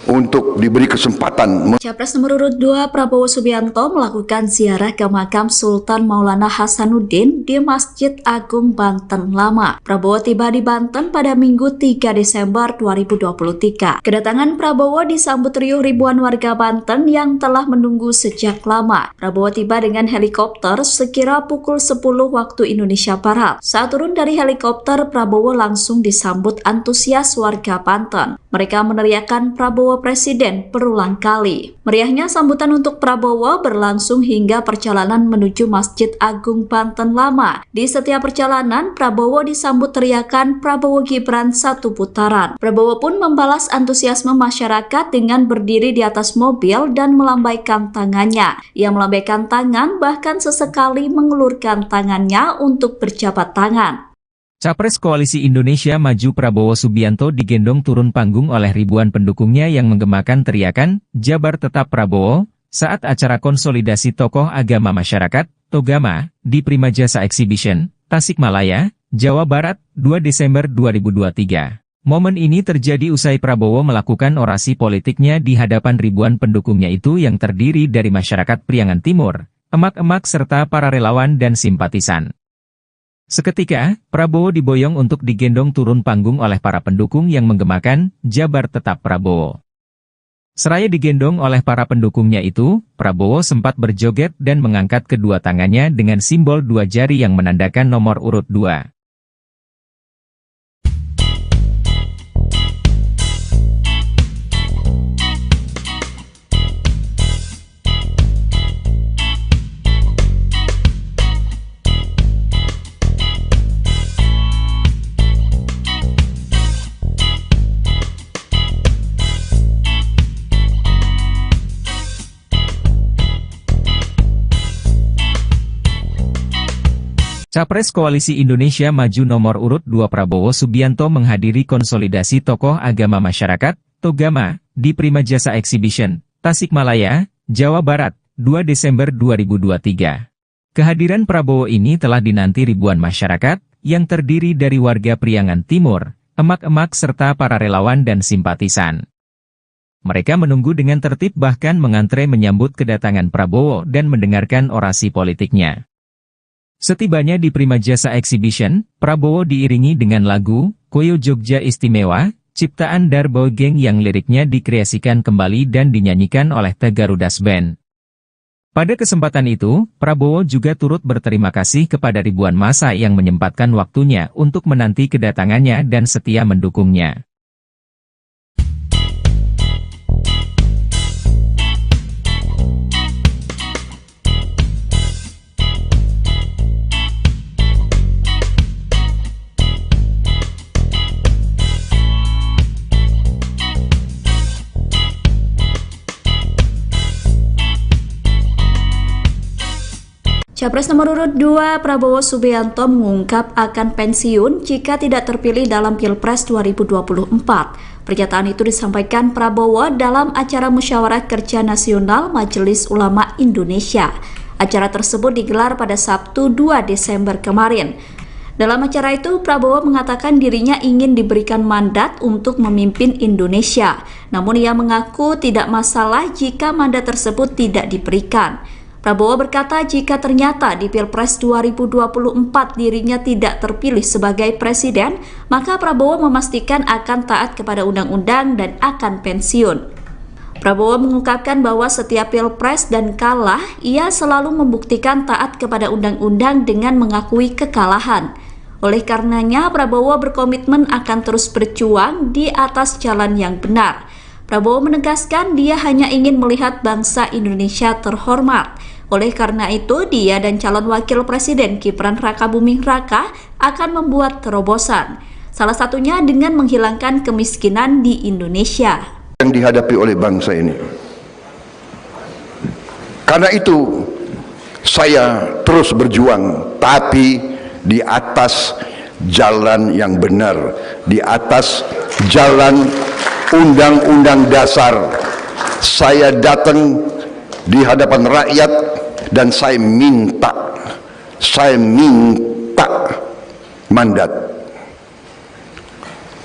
untuk diberi kesempatan. Capres nomor urut 2 Prabowo Subianto melakukan ziarah ke makam Sultan Maulana Hasanuddin di Masjid Agung Banten Lama. Prabowo tiba di Banten pada Minggu 3 Desember 2023. Kedatangan Prabowo disambut riuh ribuan warga Banten yang telah menunggu sejak lama. Prabowo tiba dengan helikopter sekira pukul 10 waktu Indonesia Barat. Saat turun dari helikopter, Prabowo langsung disambut antusias warga Banten. Mereka meneriakkan Prabowo Presiden berulang kali. Meriahnya sambutan untuk Prabowo berlangsung hingga perjalanan menuju Masjid Agung Banten Lama. Di setiap perjalanan, Prabowo disambut teriakan Prabowo Gibran satu putaran. Prabowo pun membalas antusiasme masyarakat dengan berdiri di atas mobil dan melambaikan tangannya. Ia melambaikan tangan, bahkan sesekali mengulurkan tangannya untuk berjabat tangan. Capres Koalisi Indonesia Maju Prabowo Subianto digendong turun panggung oleh ribuan pendukungnya yang menggemakan teriakan, Jabar Tetap Prabowo, saat acara konsolidasi tokoh agama masyarakat, Togama, di Prima Jasa Exhibition, Tasikmalaya, Jawa Barat, 2 Desember 2023. Momen ini terjadi usai Prabowo melakukan orasi politiknya di hadapan ribuan pendukungnya itu yang terdiri dari masyarakat Priangan Timur, emak-emak serta para relawan dan simpatisan. Seketika, Prabowo diboyong untuk digendong turun panggung oleh para pendukung yang menggemakan, Jabar Tetap Prabowo. Seraya digendong oleh para pendukungnya itu, Prabowo sempat berjoget dan mengangkat kedua tangannya dengan simbol dua jari yang menandakan nomor urut 2. Capres Koalisi Indonesia Maju nomor urut 2 Prabowo Subianto menghadiri konsolidasi tokoh agama masyarakat, Togama, di Prima Jasa Exhibition, Tasikmalaya, Jawa Barat, 2 Desember 2023. Kehadiran Prabowo ini telah dinanti ribuan masyarakat, yang terdiri dari warga Priangan Timur, emak-emak serta para relawan dan simpatisan. Mereka menunggu dengan tertib bahkan mengantre menyambut kedatangan Prabowo dan mendengarkan orasi politiknya. Setibanya di Prima Jasa Exhibition, Prabowo diiringi dengan lagu Koyo Jogja Istimewa, ciptaan Darboy Gang yang liriknya dikreasikan kembali dan dinyanyikan oleh The Garudas Band. Pada kesempatan itu, Prabowo juga turut berterima kasih kepada ribuan massa yang menyempatkan waktunya untuk menanti kedatangannya dan setia mendukungnya. Capres nomor urut 2 Prabowo Subianto mengungkap akan pensiun jika tidak terpilih dalam Pilpres 2024. Pernyataan itu disampaikan Prabowo dalam acara Musyawarah Kerja Nasional Majelis Ulama Indonesia. Acara tersebut digelar pada Sabtu 2 Desember kemarin. Dalam acara itu, Prabowo mengatakan dirinya ingin diberikan mandat untuk memimpin Indonesia. Namun ia mengaku tidak masalah jika mandat tersebut tidak diberikan. Prabowo berkata jika ternyata di Pilpres 2024 dirinya tidak terpilih sebagai presiden, maka Prabowo memastikan akan taat kepada undang-undang dan akan pensiun. Prabowo mengungkapkan bahwa setiap Pilpres dan kalah, ia selalu membuktikan taat kepada undang-undang dengan mengakui kekalahan. Oleh karenanya, Prabowo berkomitmen akan terus berjuang di atas jalan yang benar. Prabowo menegaskan dia hanya ingin melihat bangsa Indonesia terhormat. Oleh karena itu, dia dan calon wakil presiden Gibran Rakabuming Raka akan membuat terobosan. Salah satunya dengan menghilangkan kemiskinan di Indonesia. Yang dihadapi oleh bangsa ini. Karena itu, saya terus berjuang, tapi di atas jalan yang benar, di atas jalan undang-undang dasar. Saya datang di hadapan rakyat dan saya minta mandat.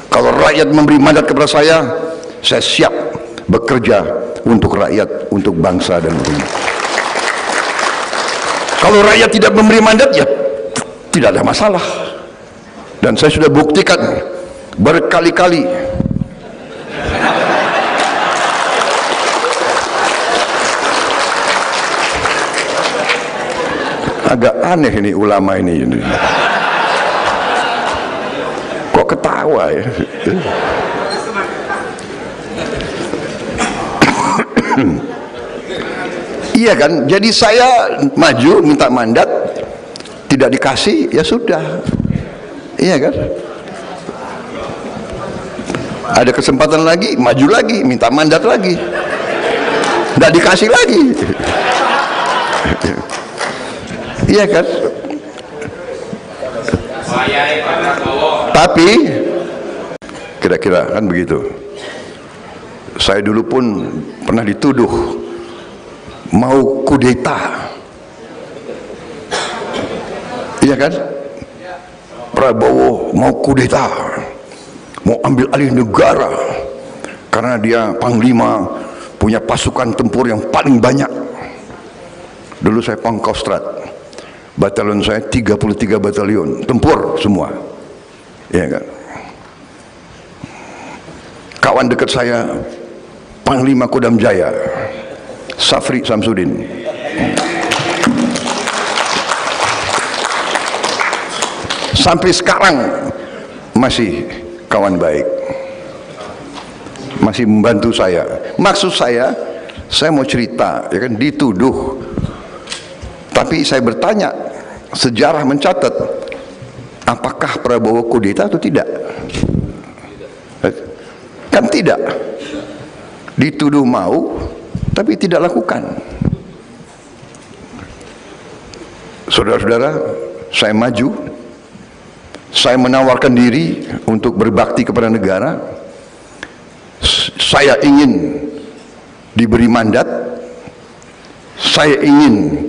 Kalau rakyat memberi mandat kepada saya siap bekerja untuk rakyat, untuk bangsa dan negeri. Kalau rakyat tidak memberi mandat, ya tidak ada masalah. Dan saya sudah buktikan berkali-kali. Agak aneh ini ulama ini. Kok ketawa ya? Iya kan? Jadi saya maju minta mandat, tidak dikasih, ya sudah. Iya kan? Ada kesempatan lagi, maju lagi, minta mandat lagi, tidak dikasih lagi. Iya kan? Tapi kira-kira kan begitu. Saya dulu pun pernah dituduh mau kudeta. Iya kan? Prabowo mau kudeta, mau ambil alih negara karena dia panglima, punya pasukan tempur yang paling banyak. Dulu saya Pangkostrat, batalion saya 33 batalion tempur semua. Iya kan? Kawan dekat saya Panglima Kodam Jaya Safri Samsudin. Sampai sekarang masih kawan baik, masih membantu saya. Maksud saya mau cerita, ya kan, dituduh. Tapi saya bertanya, sejarah mencatat, apakah Prabowo kudeta atau tidak? Kan tidak. Dituduh mau, tapi tidak lakukan. Saudara-saudara, saya maju, saya menawarkan diri untuk berbakti kepada negara. Saya ingin diberi mandat, saya ingin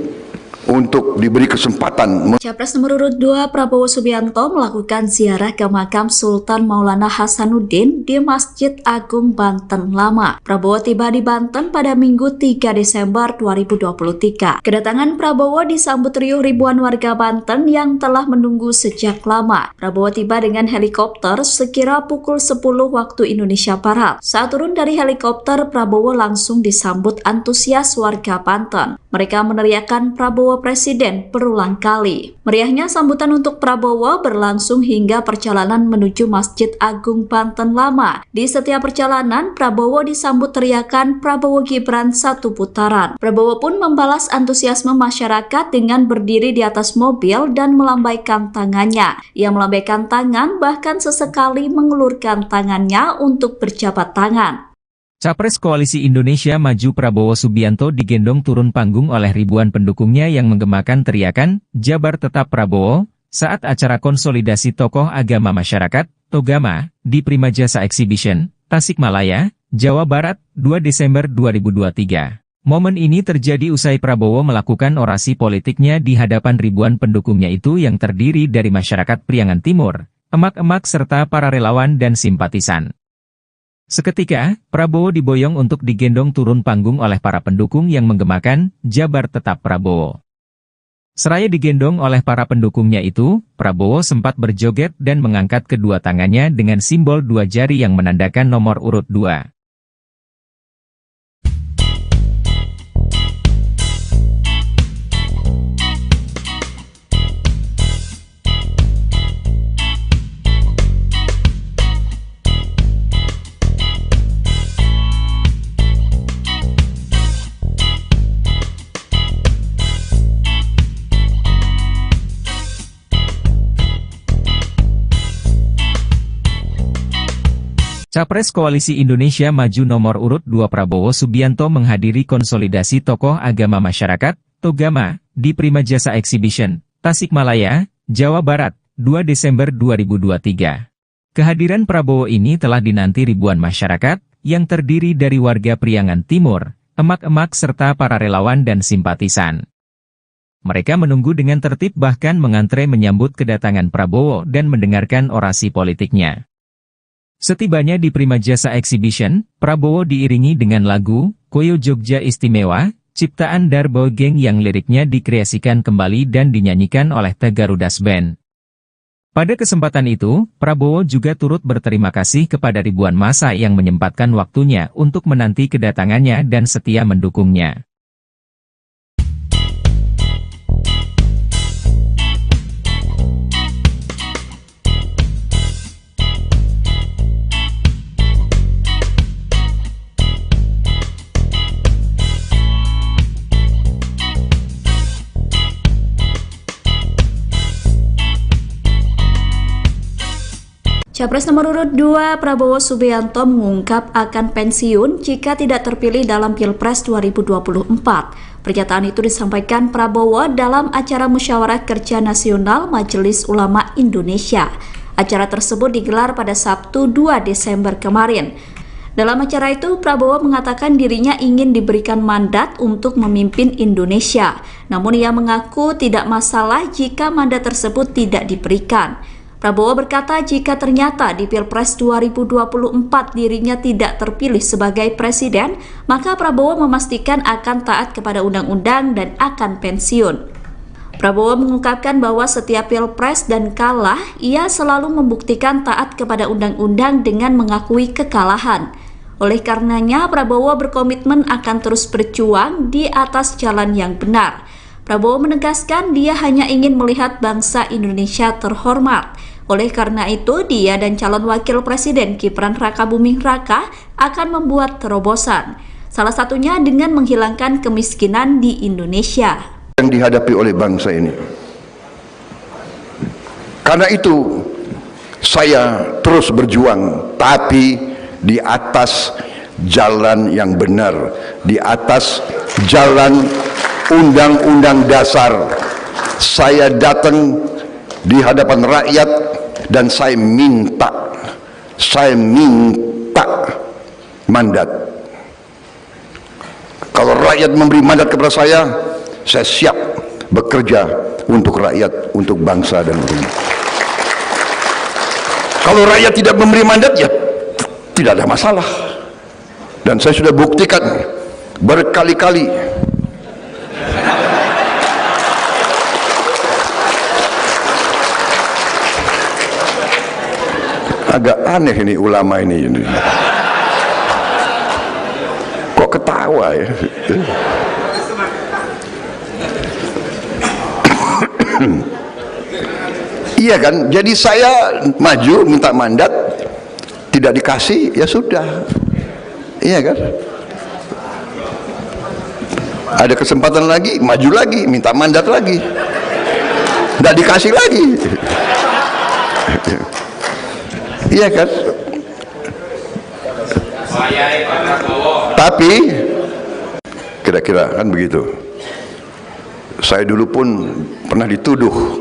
untuk diberi kesempatan. Capres nomor urut 2 Prabowo Subianto melakukan ziarah ke makam Sultan Maulana Hasanuddin di Masjid Agung Banten Lama. Prabowo tiba di Banten pada Minggu 3 Desember 2023. Kedatangan Prabowo disambut riuh ribuan warga Banten yang telah menunggu sejak lama. Prabowo tiba dengan helikopter sekira pukul 10 waktu Indonesia Barat. Saat turun dari helikopter, Prabowo langsung disambut antusias warga Banten. Mereka meneriakkan Prabowo Presiden berulang kali. Meriahnya sambutan untuk Prabowo berlangsung hingga perjalanan menuju Masjid Agung Banten Lama. Di setiap perjalanan, Prabowo disambut teriakan Prabowo Gibran satu putaran. Prabowo pun membalas antusiasme masyarakat dengan berdiri di atas mobil dan melambaikan tangannya. Ia melambaikan tangan bahkan sesekali mengulurkan tangannya untuk berjabat tangan. Capres Koalisi Indonesia Maju Prabowo Subianto digendong turun panggung oleh ribuan pendukungnya yang menggemakan teriakan, Jabar Tetap Prabowo, saat acara konsolidasi tokoh agama masyarakat, Togama, di Prima Jasa Exhibition, Tasikmalaya, Jawa Barat, 2 Desember 2023. Momen ini terjadi usai Prabowo melakukan orasi politiknya di hadapan ribuan pendukungnya itu yang terdiri dari masyarakat Priangan Timur, emak-emak serta para relawan dan simpatisan. Seketika, Prabowo diboyong untuk digendong turun panggung oleh para pendukung yang menggemakan, Jabar Tetap Prabowo. Seraya digendong oleh para pendukungnya itu, Prabowo sempat berjoget dan mengangkat kedua tangannya dengan simbol dua jari yang menandakan nomor urut 2. Capres Koalisi Indonesia Maju nomor urut 2 Prabowo Subianto menghadiri konsolidasi tokoh agama masyarakat, Togama, di Prima Jasa Exhibition, Tasikmalaya, Jawa Barat, 2 Desember 2023. Kehadiran Prabowo ini telah dinanti ribuan masyarakat, yang terdiri dari warga Priangan Timur, emak-emak serta para relawan dan simpatisan. Mereka menunggu dengan tertib bahkan mengantre menyambut kedatangan Prabowo dan mendengarkan orasi politiknya. Setibanya di Prima Jasa Exhibition, Prabowo diiringi dengan lagu, Koyo Jogja Istimewa, ciptaan Darbo Geng yang liriknya dikreasikan kembali dan dinyanyikan oleh The Garudas Band. Pada kesempatan itu, Prabowo juga turut berterima kasih kepada ribuan massa yang menyempatkan waktunya untuk menanti kedatangannya dan setia mendukungnya. Capres nomor urut 2 Prabowo Subianto mengungkap akan pensiun jika tidak terpilih dalam Pilpres 2024. Pernyataan itu disampaikan Prabowo dalam acara Musyawarah Kerja Nasional Majelis Ulama Indonesia. Acara tersebut digelar pada Sabtu 2 Desember kemarin. Dalam acara itu, Prabowo mengatakan dirinya ingin diberikan mandat untuk memimpin Indonesia. Namun ia mengaku tidak masalah jika mandat tersebut tidak diberikan. Prabowo berkata jika ternyata di Pilpres 2024 dirinya tidak terpilih sebagai presiden, maka Prabowo memastikan akan taat kepada undang-undang dan akan pensiun. Prabowo mengungkapkan bahwa setiap Pilpres dan kalah, ia selalu membuktikan taat kepada undang-undang dengan mengakui kekalahan. Oleh karenanya, Prabowo berkomitmen akan terus berjuang di atas jalan yang benar. Prabowo menegaskan dia hanya ingin melihat bangsa Indonesia terhormat. Oleh karena itu, dia dan calon wakil presiden Gibran Rakabuming Raka akan membuat terobosan. Salah satunya dengan menghilangkan kemiskinan di Indonesia. Yang dihadapi oleh bangsa ini. Karena itu, saya terus berjuang, tapi di atas jalan yang benar, di atas jalan undang-undang dasar. Saya datang di hadapan rakyat dan saya minta mandat. Kalau rakyat memberi mandat kepada saya siap bekerja untuk rakyat, untuk bangsa dan umat. Kalau rakyat tidak memberi mandat, ya tidak ada masalah. Dan saya sudah buktikan berkali-kali. Agak aneh ini ulama ini. Kok ketawa ya? Iya kan? Jadi saya maju minta mandat, tidak dikasih, ya sudah. Iya kan? Ada kesempatan lagi, maju lagi, minta mandat lagi, tidak dikasih lagi. Iya kan? Tapi kira-kira kan begitu. Saya dulu pun pernah dituduh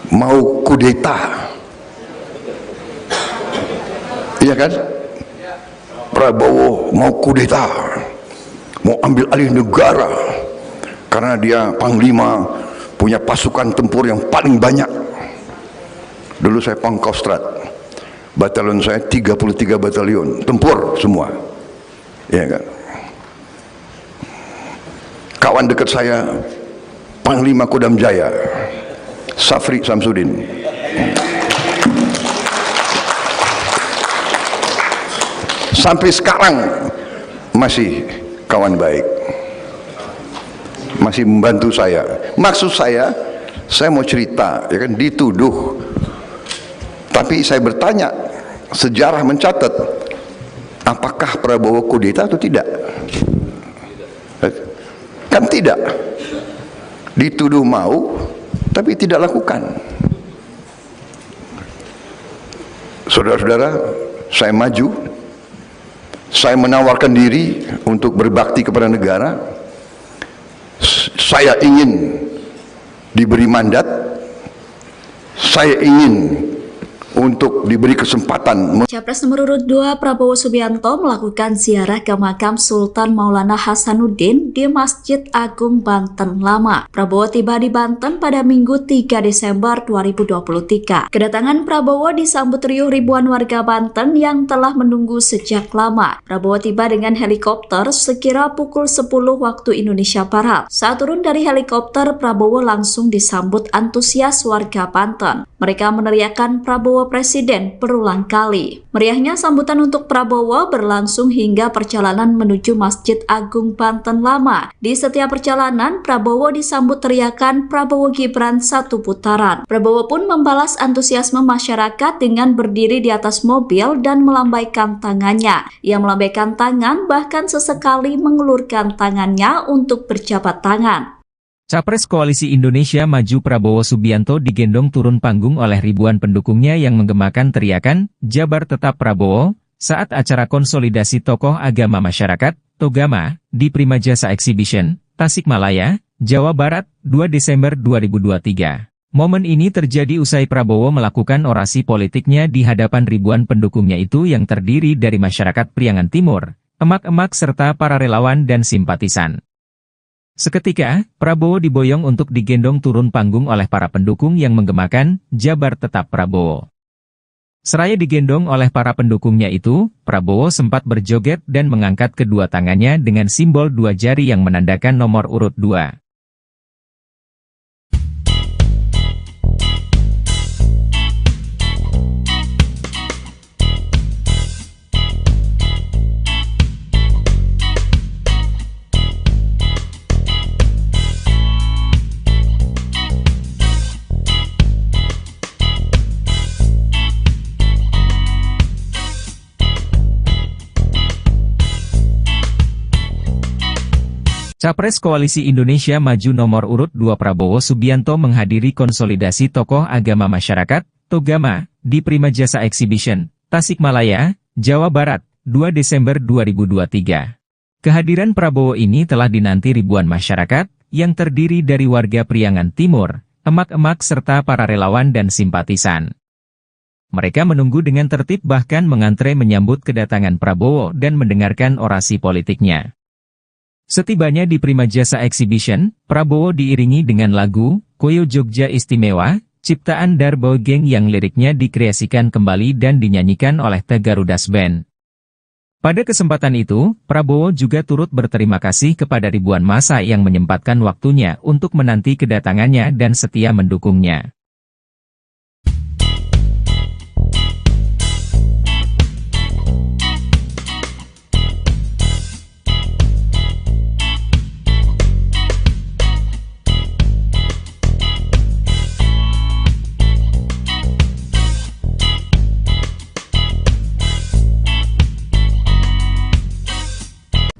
mau kudeta. Iya kan? Prabowo mau kudeta, mau ambil alih negara karena dia panglima, punya pasukan tempur yang paling banyak. Dulu saya Pangkostrat, batalion saya 33 batalion tempur semua. Iya kan? Kawan dekat saya Panglima Kodam Jaya Safri Samsudin. Sampai sekarang masih kawan baik, masih membantu saya. Maksud saya mau cerita, ya kan, dituduh. Tapi saya bertanya, sejarah mencatat, apakah Prabowo kudeta atau tidak? Kan tidak. Dituduh mau, tapi tidak lakukan. Saudara-saudara, saya maju, saya menawarkan diri untuk berbakti kepada negara. Saya ingin diberi mandat, saya ingin untuk diberi kesempatan. Capres nomor urut 2 Prabowo Subianto melakukan ziarah ke makam Sultan Maulana Hasanuddin di Masjid Agung Banten Lama. Prabowo tiba di Banten pada Minggu 3 Desember 2023. Kedatangan Prabowo disambut riuh ribuan warga Banten yang telah menunggu sejak lama. Prabowo tiba dengan helikopter sekira pukul 10 waktu Indonesia Barat. Saat turun dari helikopter, Prabowo langsung disambut antusias warga Banten. Mereka meneriakkan Prabowo Presiden berulang kali. Meriahnya sambutan untuk Prabowo berlangsung hingga perjalanan menuju Masjid Agung Banten Lama. Di setiap perjalanan, Prabowo disambut teriakan Prabowo Gibran satu putaran. Prabowo pun membalas antusiasme masyarakat dengan berdiri di atas mobil dan melambaikan tangannya. Ia melambaikan tangan, bahkan sesekali mengulurkan tangannya untuk berjabat tangan. Capres Koalisi Indonesia Maju Prabowo Subianto digendong turun panggung oleh ribuan pendukungnya yang menggemakan teriakan, "Jabar Tetap Prabowo," saat acara konsolidasi tokoh agama masyarakat, Togama, di Prima Jasa Exhibition, Tasikmalaya, Jawa Barat, 2 Desember 2023. Momen ini terjadi usai Prabowo melakukan orasi politiknya di hadapan ribuan pendukungnya itu yang terdiri dari masyarakat Priangan Timur, emak-emak serta para relawan dan simpatisan. Seketika, Prabowo diboyong untuk digendong turun panggung oleh para pendukung yang menggemakan, "Jabar Tetap Prabowo." Seraya digendong oleh para pendukungnya itu, Prabowo sempat berjoget dan mengangkat kedua tangannya dengan simbol dua jari yang menandakan nomor urut 2. Capres Koalisi Indonesia Maju nomor urut 2 Prabowo Subianto menghadiri konsolidasi tokoh agama masyarakat, Togama, di Prima Jasa Exhibition, Tasikmalaya, Jawa Barat, 2 Desember 2023. Kehadiran Prabowo ini telah dinanti ribuan masyarakat, yang terdiri dari warga Priangan Timur, emak-emak serta para relawan dan simpatisan. Mereka menunggu dengan tertib bahkan mengantre menyambut kedatangan Prabowo dan mendengarkan orasi politiknya. Setibanya di Prima Jasa Exhibition, Prabowo diiringi dengan lagu Koyo Jogja Istimewa, ciptaan Darbo Geng yang liriknya dikreasikan kembali dan dinyanyikan oleh The Garudas Band. Pada kesempatan itu, Prabowo juga turut berterima kasih kepada ribuan massa yang menyempatkan waktunya untuk menanti kedatangannya dan setia mendukungnya.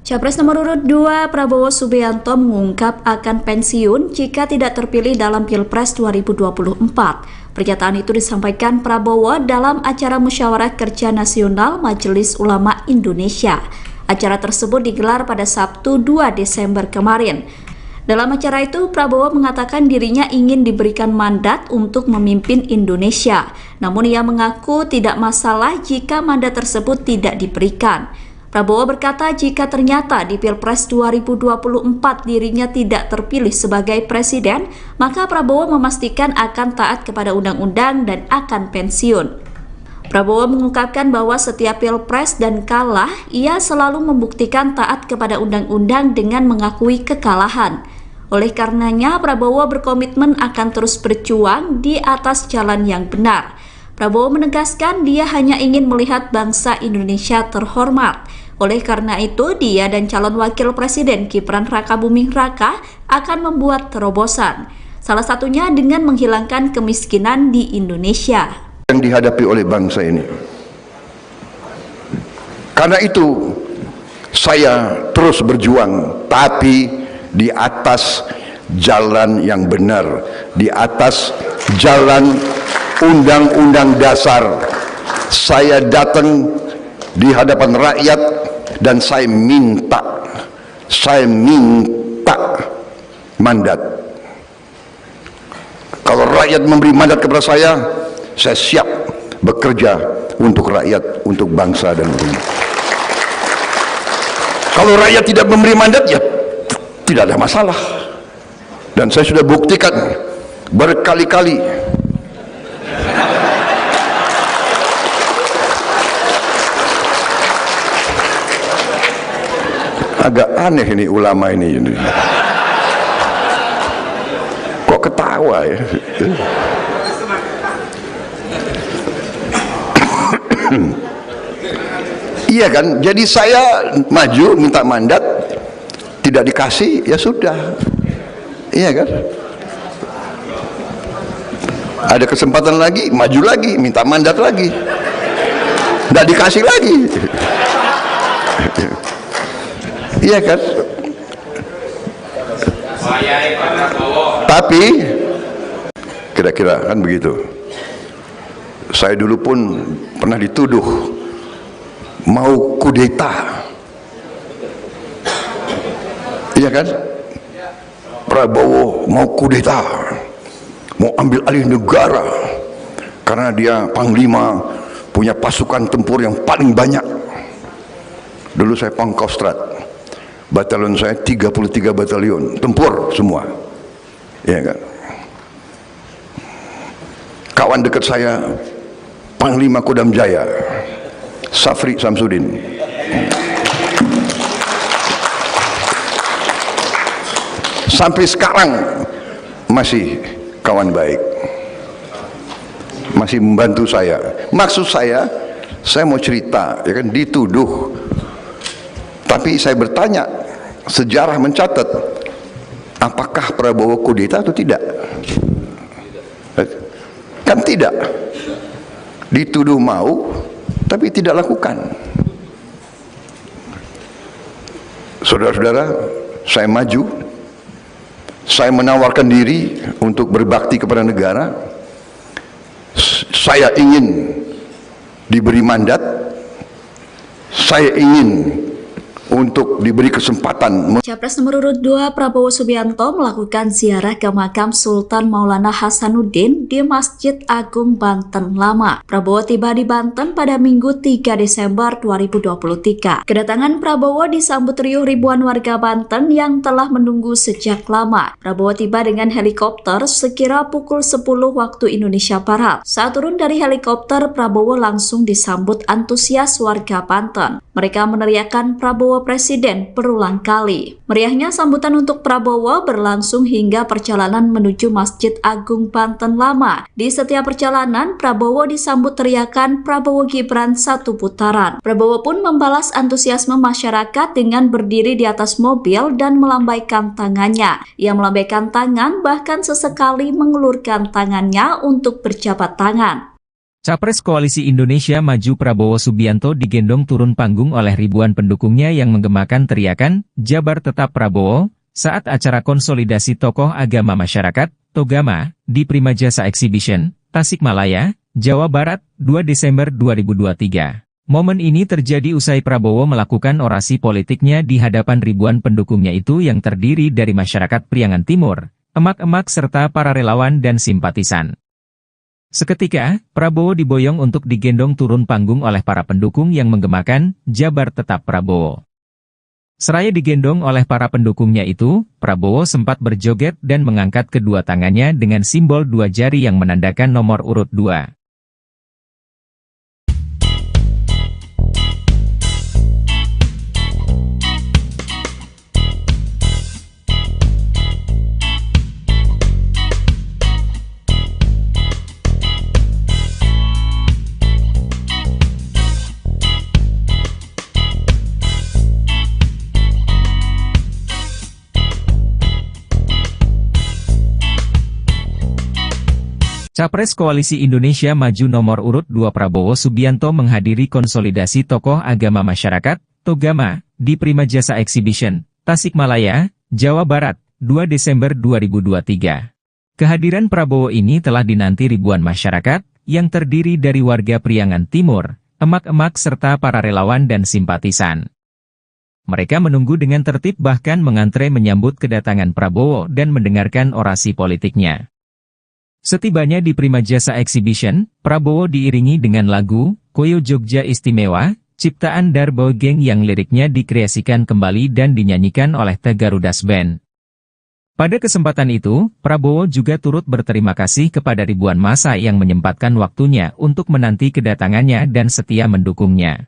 Capres nomor urut 2 Prabowo Subianto mengungkap akan pensiun jika tidak terpilih dalam Pilpres 2024. Pernyataan itu disampaikan Prabowo dalam acara Musyawarah Kerja Nasional Majelis Ulama Indonesia. Acara tersebut digelar pada Sabtu 2 Desember kemarin. Dalam acara itu, Prabowo mengatakan dirinya ingin diberikan mandat untuk memimpin Indonesia. Namun ia mengaku tidak masalah jika mandat tersebut tidak diberikan. Prabowo berkata jika ternyata di Pilpres 2024 dirinya tidak terpilih sebagai presiden, maka Prabowo memastikan akan taat kepada undang-undang dan akan pensiun. Prabowo mengungkapkan bahwa setiap Pilpres dan kalah, ia selalu membuktikan taat kepada undang-undang dengan mengakui kekalahan. Oleh karenanya, Prabowo berkomitmen akan terus berjuang di atas jalan yang benar. Prabowo menegaskan dia hanya ingin melihat bangsa Indonesia terhormat. Oleh karena itu, dia dan calon wakil presiden Gibran Rakabuming Raka akan membuat terobosan. Salah satunya dengan menghilangkan kemiskinan di Indonesia. Yang dihadapi oleh bangsa ini. Karena itu, saya terus berjuang, tapi di atas jalan yang benar, di atas jalan Undang-Undang Dasar. Saya datang di hadapan rakyat dan saya minta mandat. Kalau rakyat memberi mandat kepada saya siap bekerja untuk rakyat, untuk bangsa dan negara. Kalau rakyat tidak memberi mandat, ya tidak ada masalah. Dan saya sudah buktikan berkali-kali. Agak aneh ini ulama ini. Kok ketawa ya? Iya kan? Jadi saya maju minta mandat, tidak dikasih, ya sudah. Iya kan? Ada kesempatan lagi, maju lagi, minta mandat lagi, tidak dikasih lagi. Iya kan? Tapi kira-kira kan begitu. Saya dulu pun pernah dituduh mau kudeta. Iya kan? Prabowo mau kudeta, mau ambil alih negara karena dia panglima, punya pasukan tempur yang paling banyak. Dulu saya Pangkostrat, batalion saya 33 batalion tempur semua. Iya kan? Kawan dekat saya Panglima Kodam Jaya Safri Samsudin. Sampai sekarang masih kawan baik, masih membantu saya. Maksud saya mau cerita, ya kan, dituduh. Tapi saya bertanya, sejarah mencatat, apakah Prabowo kudeta atau tidak? Kan tidak. Dituduh mau, tapi tidak lakukan. Saudara-saudara, saya maju, saya menawarkan diri untuk berbakti kepada negara. Saya ingin diberi mandat, saya ingin untuk diberi kesempatan. Capres nomor urut 2 Prabowo Subianto melakukan ziarah ke makam Sultan Maulana Hasanuddin di Masjid Agung Banten Lama. Prabowo tiba di Banten pada Minggu 3 Desember 2023. Kedatangan Prabowo disambut riuh ribuan warga Banten yang telah menunggu sejak lama. Prabowo tiba dengan helikopter sekira pukul 10 waktu Indonesia Barat. Saat turun dari helikopter, Prabowo langsung disambut antusias warga Banten. Mereka meneriakkan Prabowo Presiden berulang kali. Meriahnya sambutan untuk Prabowo berlangsung hingga perjalanan menuju Masjid Agung Banten Lama. Di setiap perjalanan, Prabowo disambut teriakan Prabowo Gibran satu putaran. Prabowo pun membalas antusiasme masyarakat dengan berdiri di atas mobil dan melambaikan tangannya. Ia melambaikan tangan bahkan sesekali mengulurkan tangannya untuk berjabat tangan. Capres Koalisi Indonesia Maju Prabowo Subianto digendong turun panggung oleh ribuan pendukungnya yang menggemakan teriakan, Jabar Tetap Prabowo, saat acara konsolidasi tokoh agama masyarakat, Togama, di Primajasa Exhibition, Tasikmalaya, Jawa Barat, 2 Desember 2023. Momen ini terjadi usai Prabowo melakukan orasi politiknya di hadapan ribuan pendukungnya itu yang terdiri dari masyarakat Priangan Timur, emak-emak serta para relawan dan simpatisan. Seketika, Prabowo diboyong untuk digendong turun panggung oleh para pendukung yang menggemakan, Jabar Tetap Prabowo. Seraya digendong oleh para pendukungnya itu, Prabowo sempat berjoget dan mengangkat kedua tangannya dengan simbol dua jari yang menandakan nomor urut 2. Capres Koalisi Indonesia Maju nomor urut 2 Prabowo Subianto menghadiri konsolidasi tokoh agama masyarakat, Togama, di Primajasa Exhibition, Tasikmalaya, Jawa Barat, 2 Desember 2023. Kehadiran Prabowo ini telah dinanti ribuan masyarakat, yang terdiri dari warga Priangan Timur, emak-emak serta para relawan dan simpatisan. Mereka menunggu dengan tertib bahkan mengantre menyambut kedatangan Prabowo dan mendengarkan orasi politiknya. Setibanya di Primajasa Exhibition, Prabowo diiringi dengan lagu, Koyo Jogja Istimewa, ciptaan Darbo Geng yang liriknya dikreasikan kembali dan dinyanyikan oleh The Garudas Band. Pada kesempatan itu, Prabowo juga turut berterima kasih kepada ribuan massa yang menyempatkan waktunya untuk menanti kedatangannya dan setia mendukungnya.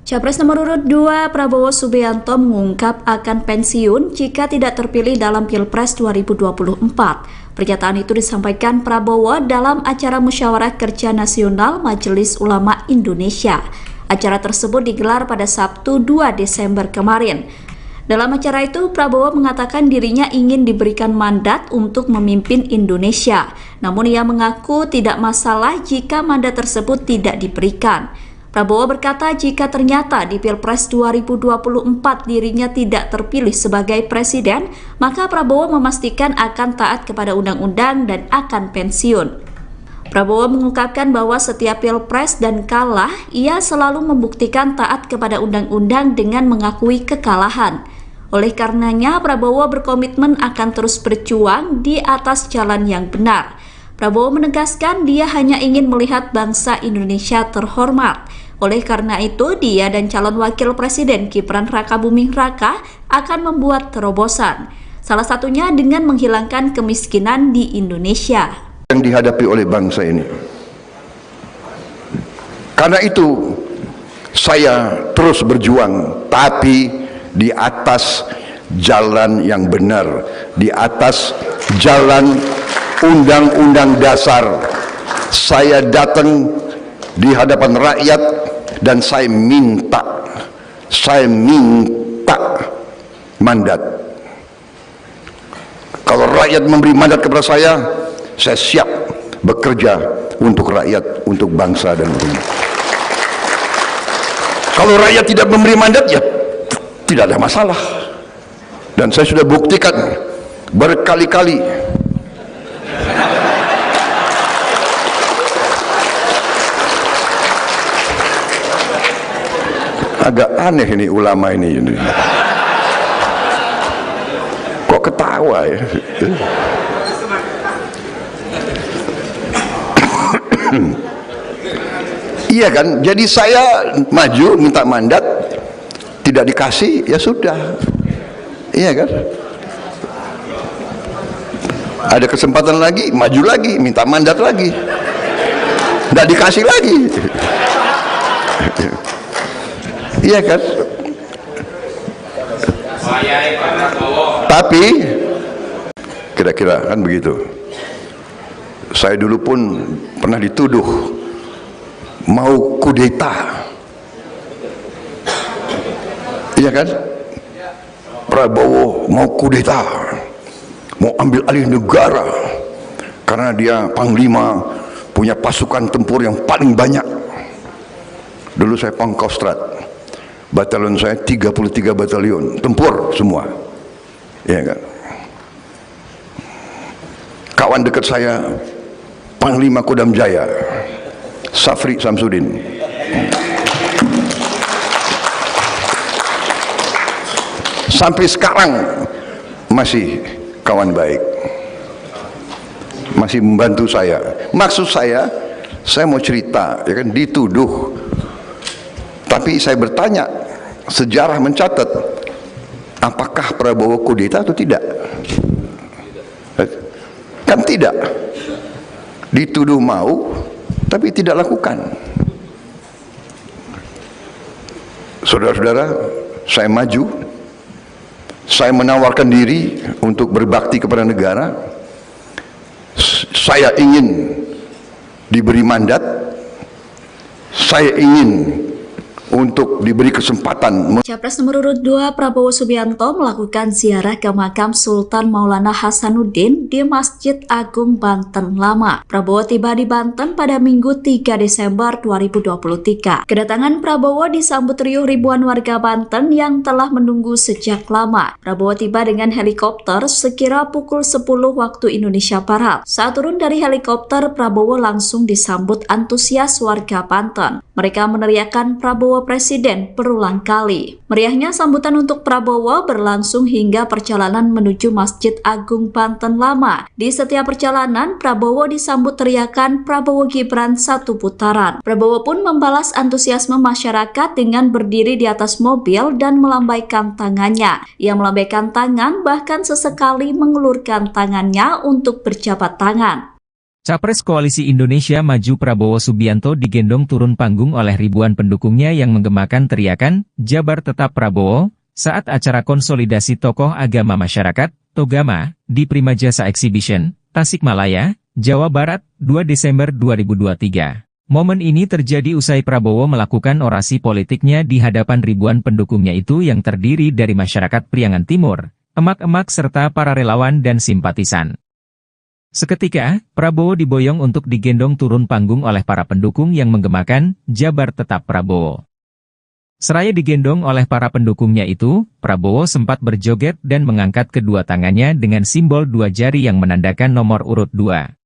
Capres nomor urut 2 Prabowo Subianto mengungkap akan pensiun jika tidak terpilih dalam Pilpres 2024. Pernyataan itu disampaikan Prabowo dalam acara Musyawarah Kerja Nasional Majelis Ulama Indonesia. Acara tersebut digelar pada Sabtu 2 Desember kemarin. Dalam acara itu, Prabowo mengatakan dirinya ingin diberikan mandat untuk memimpin Indonesia. Namun ia mengaku tidak masalah jika mandat tersebut tidak diberikan. Prabowo berkata jika ternyata di Pilpres 2024 dirinya tidak terpilih sebagai presiden, maka Prabowo memastikan akan taat kepada undang-undang dan akan pensiun. Prabowo mengungkapkan bahwa setiap Pilpres dan kalah, ia selalu membuktikan taat kepada undang-undang dengan mengakui kekalahan. Oleh karenanya, Prabowo berkomitmen akan terus berjuang di atas jalan yang benar. Prabowo menegaskan dia hanya ingin melihat bangsa Indonesia terhormat. Oleh karena itu, dia dan calon wakil presiden Gibran Rakabuming Raka akan membuat terobosan. Salah satunya dengan menghilangkan kemiskinan di Indonesia. Yang dihadapi oleh bangsa ini. Karena itu, saya terus berjuang, tapi di atas jalan yang benar, di atas jalan undang-undang dasar. Saya datang di hadapan rakyat dan saya minta mandat. Kalau rakyat memberi mandat kepada saya siap bekerja untuk rakyat, untuk bangsa dan negara. Kalau rakyat tidak memberi mandat, ya tidak ada masalah. Dan saya sudah buktikan berkali-kali. Agak aneh ini ulama ini. Kok ketawa ya? Iya kan? Jadi saya maju minta mandat, tidak dikasih, ya sudah. Iya kan? Ada kesempatan lagi, maju lagi, minta mandat lagi, tidak dikasih lagi. Iya kan? Tapi kira-kira kan begitu. Saya dulu pun pernah dituduh mau kudeta. Iya kan? Prabowo mau kudeta, mau ambil alih negara karena dia panglima, punya pasukan tempur yang paling banyak. Dulu saya Pangkostrat, batalion saya 33 batalion tempur semua. Iya kan? Kawan dekat saya Panglima Kodam Jaya Safri Samsudin. Sampai sekarang masih kawan baik, masih membantu saya. Maksud saya mau cerita, ya kan, dituduh. Tapi saya bertanya, sejarah mencatat, apakah Prabowo kudeta atau tidak? Kan tidak. Dituduh mau, tapi tidak lakukan. Saudara-saudara, saya maju, saya menawarkan diri untuk berbakti kepada negara. Saya ingin diberi mandat, saya ingin untuk diberi kesempatan. Capres nomor urut 2 Prabowo Subianto melakukan ziarah ke makam Sultan Maulana Hasanuddin di Masjid Agung Banten Lama. Prabowo tiba di Banten pada Minggu 3 Desember 2023. Kedatangan Prabowo disambut riuh ribuan warga Banten yang telah menunggu sejak lama. Prabowo tiba dengan helikopter sekira pukul 10 waktu Indonesia Barat. Saat turun dari helikopter, Prabowo langsung disambut antusias warga Banten. Mereka meneriakkan Prabowo Presiden berulang kali. Meriahnya sambutan untuk Prabowo berlangsung hingga perjalanan menuju Masjid Agung Banten Lama. Di setiap perjalanan, Prabowo disambut teriakan Prabowo Gibran satu putaran. Prabowo pun membalas antusiasme masyarakat dengan berdiri di atas mobil dan melambaikan tangannya. Ia melambaikan tangan, bahkan sesekali mengelurkan tangannya untuk berjabat tangan. Capres Koalisi Indonesia Maju Prabowo Subianto digendong turun panggung oleh ribuan pendukungnya yang menggemakan teriakan, Jabar Tetap Prabowo, saat acara konsolidasi tokoh agama masyarakat, Togama, di Prima Jasa Exhibition, Tasikmalaya, Jawa Barat, 2 Desember 2023. Momen ini terjadi usai Prabowo melakukan orasi politiknya di hadapan ribuan pendukungnya itu yang terdiri dari masyarakat Priangan Timur, emak-emak serta para relawan dan simpatisan. Seketika, Prabowo diboyong untuk digendong turun panggung oleh para pendukung yang menggemakan, Jabar Tetap Prabowo. Seraya digendong oleh para pendukungnya itu, Prabowo sempat berjoget dan mengangkat kedua tangannya dengan simbol dua jari yang menandakan nomor urut 2.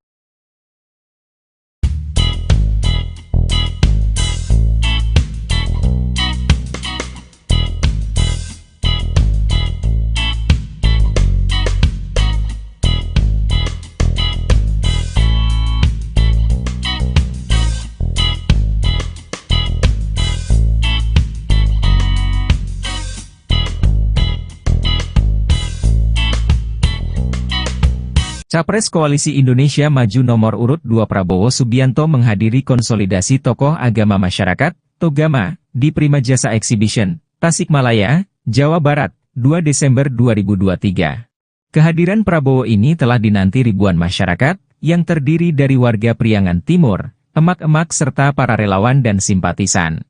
Capres Koalisi Indonesia Maju nomor urut 2 Prabowo Subianto menghadiri konsolidasi tokoh agama masyarakat, Togama, di Prima Jasa Exhibition, Tasikmalaya, Jawa Barat, 2 Desember 2023. Kehadiran Prabowo ini telah dinanti ribuan masyarakat, yang terdiri dari warga Priangan Timur, emak-emak serta para relawan dan simpatisan.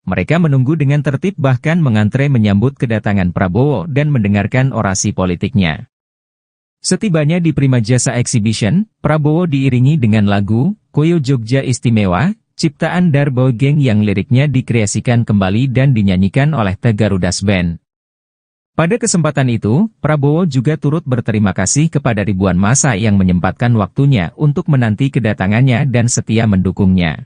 Mereka menunggu dengan tertib bahkan mengantre menyambut kedatangan Prabowo dan mendengarkan orasi politiknya. Setibanya di Prima Jasa Exhibition, Prabowo diiringi dengan lagu Koyo Jogja Istimewa, ciptaan Darbo Geng yang liriknya dikreasikan kembali dan dinyanyikan oleh The Garudas Band. Pada kesempatan itu, Prabowo juga turut berterima kasih kepada ribuan massa yang menyempatkan waktunya untuk menanti kedatangannya dan setia mendukungnya.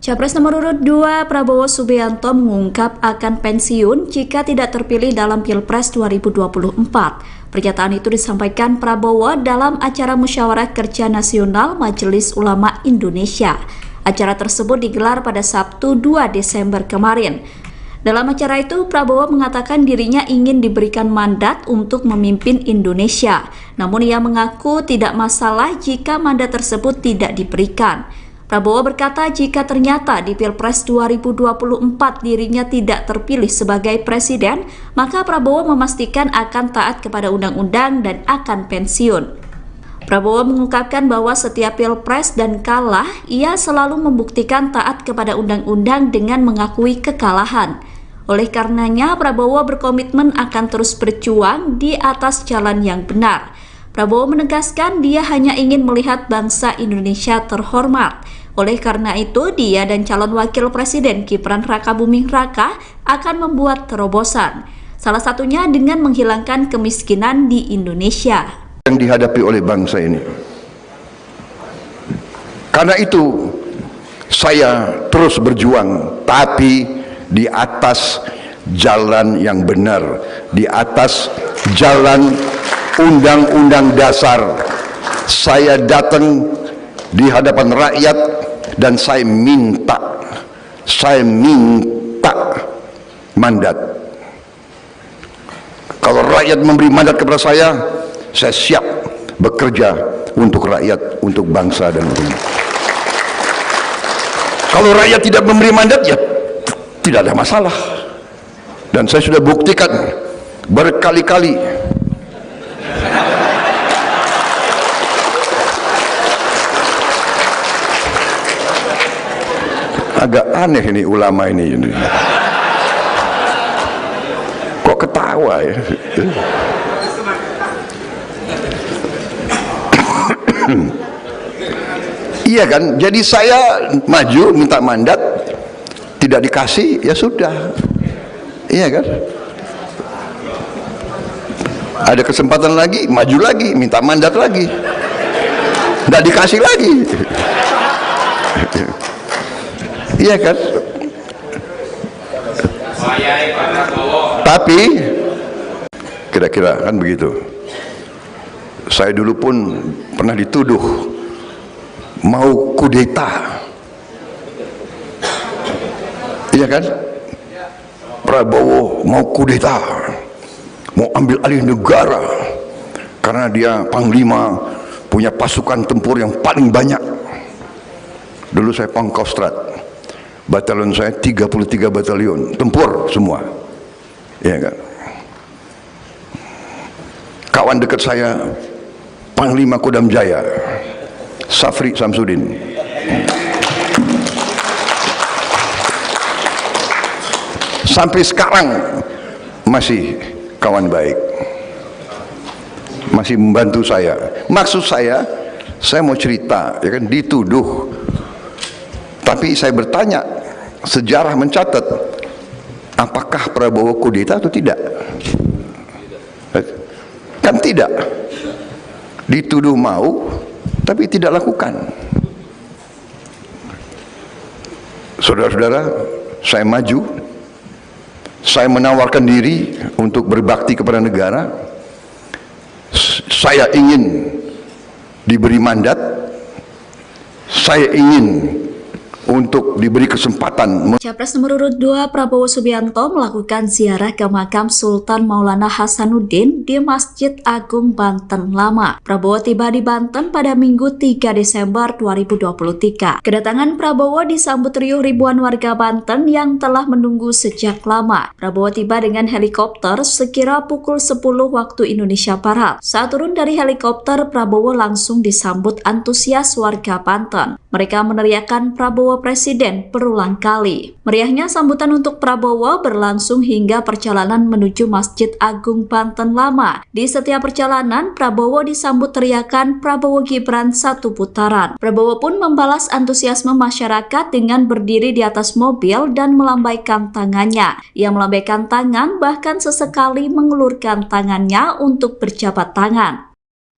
Capres nomor urut 2 Prabowo Subianto mengungkap akan pensiun jika tidak terpilih dalam Pilpres 2024. Pernyataan itu disampaikan Prabowo dalam acara Musyawarah Kerja Nasional Majelis Ulama Indonesia. Acara tersebut digelar pada Sabtu 2 Desember kemarin. Dalam acara itu, Prabowo mengatakan dirinya ingin diberikan mandat untuk memimpin Indonesia. Namun ia mengaku tidak masalah jika mandat tersebut tidak diberikan. Prabowo berkata jika ternyata di Pilpres 2024 dirinya tidak terpilih sebagai presiden, maka Prabowo memastikan akan taat kepada undang-undang dan akan pensiun. Prabowo mengungkapkan bahwa setiap Pilpres dan kalah, ia selalu membuktikan taat kepada undang-undang dengan mengakui kekalahan. Oleh karenanya, Prabowo berkomitmen akan terus berjuang di atas jalan yang benar. Prabowo menegaskan dia hanya ingin melihat bangsa Indonesia terhormat. Oleh karena itu, dia dan calon wakil presiden Gibran Rakabuming Raka akan membuat terobosan. Salah satunya dengan menghilangkan kemiskinan di Indonesia. Yang dihadapi oleh bangsa ini. Karena itu, saya terus berjuang, tapi di atas jalan yang benar, di atas jalan Undang-Undang Dasar. Saya datang di hadapan rakyat dan saya minta mandat. Kalau rakyat memberi mandat kepada saya siap bekerja untuk rakyat, untuk bangsa dan negara. Kalau rakyat tidak memberi mandat, ya tidak ada masalah. Dan saya sudah buktikan berkali-kali. Agak aneh ini ulama ini. Kok ketawa ya? Iya kan? Jadi saya maju minta mandat, tidak dikasih, ya sudah. Iya kan? Ada kesempatan lagi, maju lagi, minta mandat lagi, tidak dikasih lagi. Iya kan? Tapi kira-kira kan begitu. Saya dulu pun pernah dituduh mau kudeta. Iya kan? Prabowo mau kudeta, mau ambil alih negara karena dia panglima, punya pasukan tempur yang paling banyak. Dulu saya Pangkostrat. Batalion saya 33 batalion tempur semua, ya kan. Kawan dekat saya Panglima Kodam Jaya Safri Samsudin. Sampai sekarang masih kawan baik, masih membantu saya. Maksud saya mau cerita, ya kan, dituduh. Tapi saya bertanya, sejarah mencatat, apakah Prabowo kudeta atau tidak? Kan tidak. Dituduh mau, tapi tidak lakukan. Saudara-saudara, saya maju, saya menawarkan diri untuk berbakti kepada negara. Saya ingin diberi mandat, saya ingin untuk diberi kesempatan. Capres nomor urut 2 Prabowo Subianto melakukan ziarah ke makam Sultan Maulana Hasanuddin di Masjid Agung Banten Lama. Prabowo tiba di Banten pada Minggu 3 Desember 2023. Kedatangan Prabowo disambut riuh ribuan warga Banten yang telah menunggu sejak lama. Prabowo tiba dengan helikopter sekira pukul 10 waktu Indonesia Barat. Saat turun dari helikopter, Prabowo langsung disambut antusias warga Banten. Mereka meneriakkan Prabowo Presiden berulang kali. Meriahnya sambutan untuk Prabowo berlangsung hingga perjalanan menuju Masjid Agung Banten Lama. Di setiap perjalanan, Prabowo disambut teriakan Prabowo Gibran satu putaran. Prabowo pun membalas antusiasme masyarakat dengan berdiri di atas mobil dan melambaikan tangannya. Ia melambaikan tangan bahkan sesekali mengulurkan tangannya untuk berjabat tangan.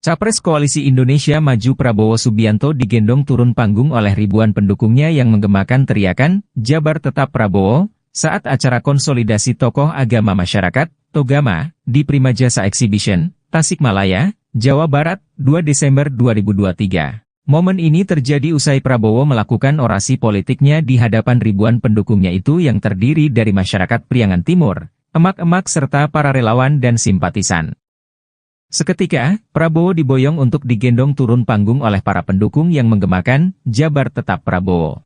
Capres Koalisi Indonesia Maju Prabowo Subianto digendong turun panggung oleh ribuan pendukungnya yang menggemakan teriakan, Jabar Tetap Prabowo, saat acara konsolidasi tokoh agama masyarakat, Togama, di Prima Jasa Exhibition, Tasikmalaya, Jawa Barat, 2 Desember 2023. Momen ini terjadi usai Prabowo melakukan orasi politiknya di hadapan ribuan pendukungnya itu yang terdiri dari masyarakat Priangan Timur, emak-emak serta para relawan dan simpatisan. Seketika, Prabowo diboyong untuk digendong turun panggung oleh para pendukung yang menggemakan, Jabar Tetap Prabowo.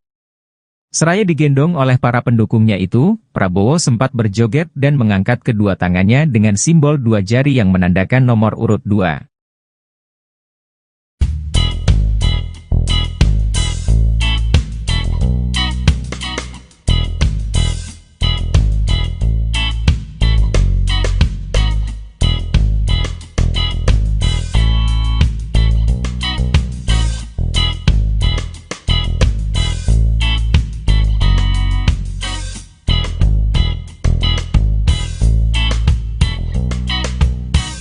Seraya digendong oleh para pendukungnya itu, Prabowo sempat berjoget dan mengangkat kedua tangannya dengan simbol dua jari yang menandakan nomor urut 2.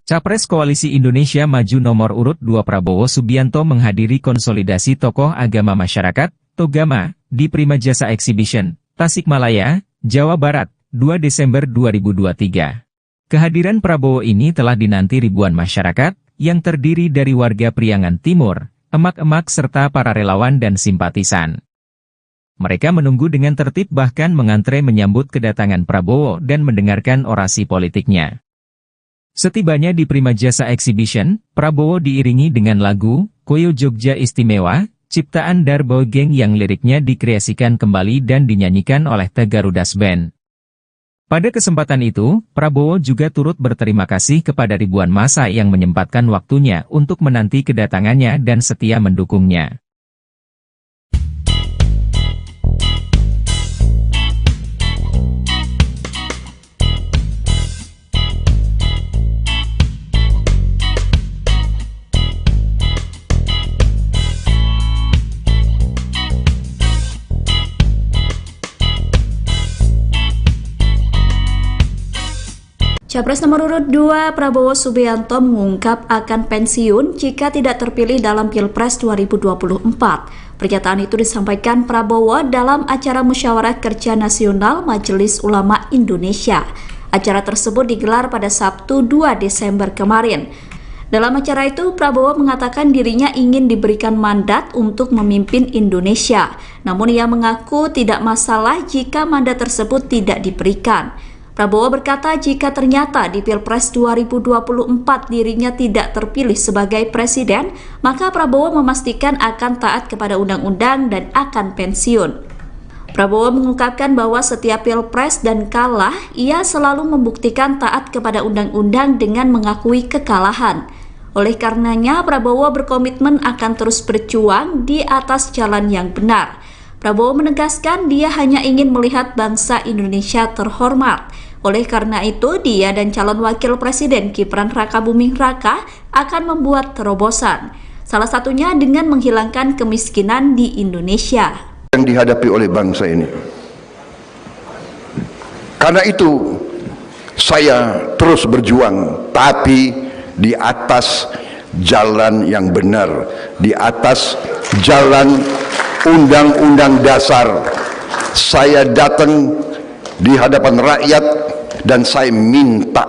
Capres Koalisi Indonesia Maju nomor urut 2 Prabowo Subianto menghadiri konsolidasi tokoh agama masyarakat, Togama, di Prima Jasa Exhibition, Tasikmalaya, Jawa Barat, 2 Desember 2023. Kehadiran Prabowo ini telah dinanti ribuan masyarakat, yang terdiri dari warga Priangan Timur, emak-emak serta para relawan dan simpatisan. Mereka menunggu dengan tertib bahkan mengantre menyambut kedatangan Prabowo dan mendengarkan orasi politiknya. Setibanya di Prima Jasa Exhibition, Prabowo diiringi dengan lagu, Koyo Jogja Istimewa, ciptaan Darbo Geng yang liriknya dikreasikan kembali dan dinyanyikan oleh The Garudas Band. Pada kesempatan itu, Prabowo juga turut berterima kasih kepada ribuan massa yang menyempatkan waktunya untuk menanti kedatangannya dan setia mendukungnya. Capres nomor urut 2 Prabowo Subianto mengungkap akan pensiun jika tidak terpilih dalam Pilpres 2024. Pernyataan itu disampaikan Prabowo dalam acara Musyawarah Kerja Nasional Majelis Ulama Indonesia. Acara tersebut digelar pada Sabtu 2 Desember kemarin. Dalam acara itu, Prabowo mengatakan dirinya ingin diberikan mandat untuk memimpin Indonesia. Namun ia mengaku tidak masalah jika mandat tersebut tidak diberikan. Prabowo berkata jika ternyata di Pilpres 2024 dirinya tidak terpilih sebagai presiden, maka Prabowo memastikan akan taat kepada undang-undang dan akan pensiun. Prabowo mengungkapkan bahwa setiap Pilpres dan kalah, ia selalu membuktikan taat kepada undang-undang dengan mengakui kekalahan. Oleh karenanya, Prabowo berkomitmen akan terus berjuang di atas jalan yang benar. Prabowo menegaskan dia hanya ingin melihat bangsa Indonesia terhormat. Oleh karena itu, dia dan calon wakil presiden Gibran Rakabuming Raka akan membuat terobosan. Salah satunya dengan menghilangkan kemiskinan di Indonesia. Yang dihadapi oleh bangsa ini. Karena itu, saya terus berjuang, tapi di atas jalan yang benar, di atas jalan Undang-Undang Dasar. Saya datang di hadapan rakyat dan saya minta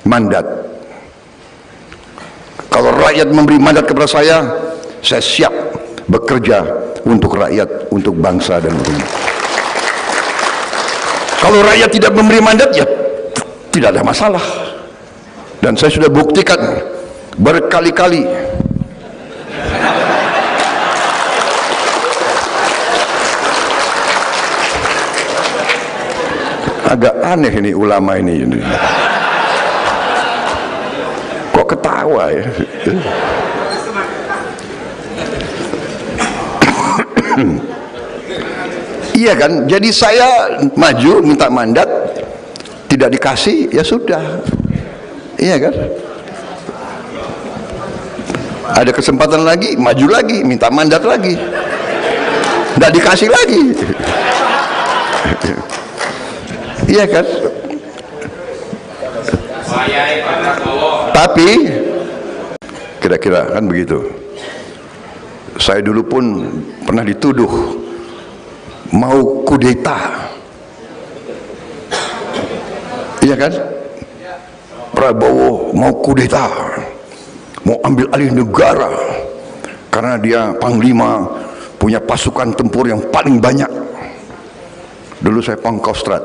mandat. Kalau rakyat memberi mandat kepada saya siap bekerja untuk rakyat, untuk bangsa dan negara. Kalau rakyat tidak memberi mandat, ya tidak ada masalah. Dan saya sudah buktikan berkali-kali. Agak aneh ini ulama ini. Kok ketawa ya? Iya kan? Jadi saya maju minta mandat, tidak dikasih, ya sudah. Iya kan? Ada kesempatan lagi, maju lagi, minta mandat lagi, tidak dikasih lagi. Iya kan? Tapi kira-kira kan begitu. Saya dulu pun pernah dituduh mau kudeta. Iya kan? Prabowo mau kudeta, mau ambil alih negara karena dia panglima, punya pasukan tempur yang paling banyak. Dulu saya Pangkostrat,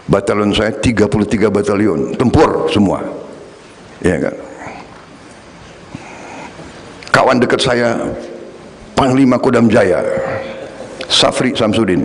batalion saya 33 batalion tempur semua. Iya kan? Kawan dekat saya Panglima Kodam Jaya, Safri Samsudin.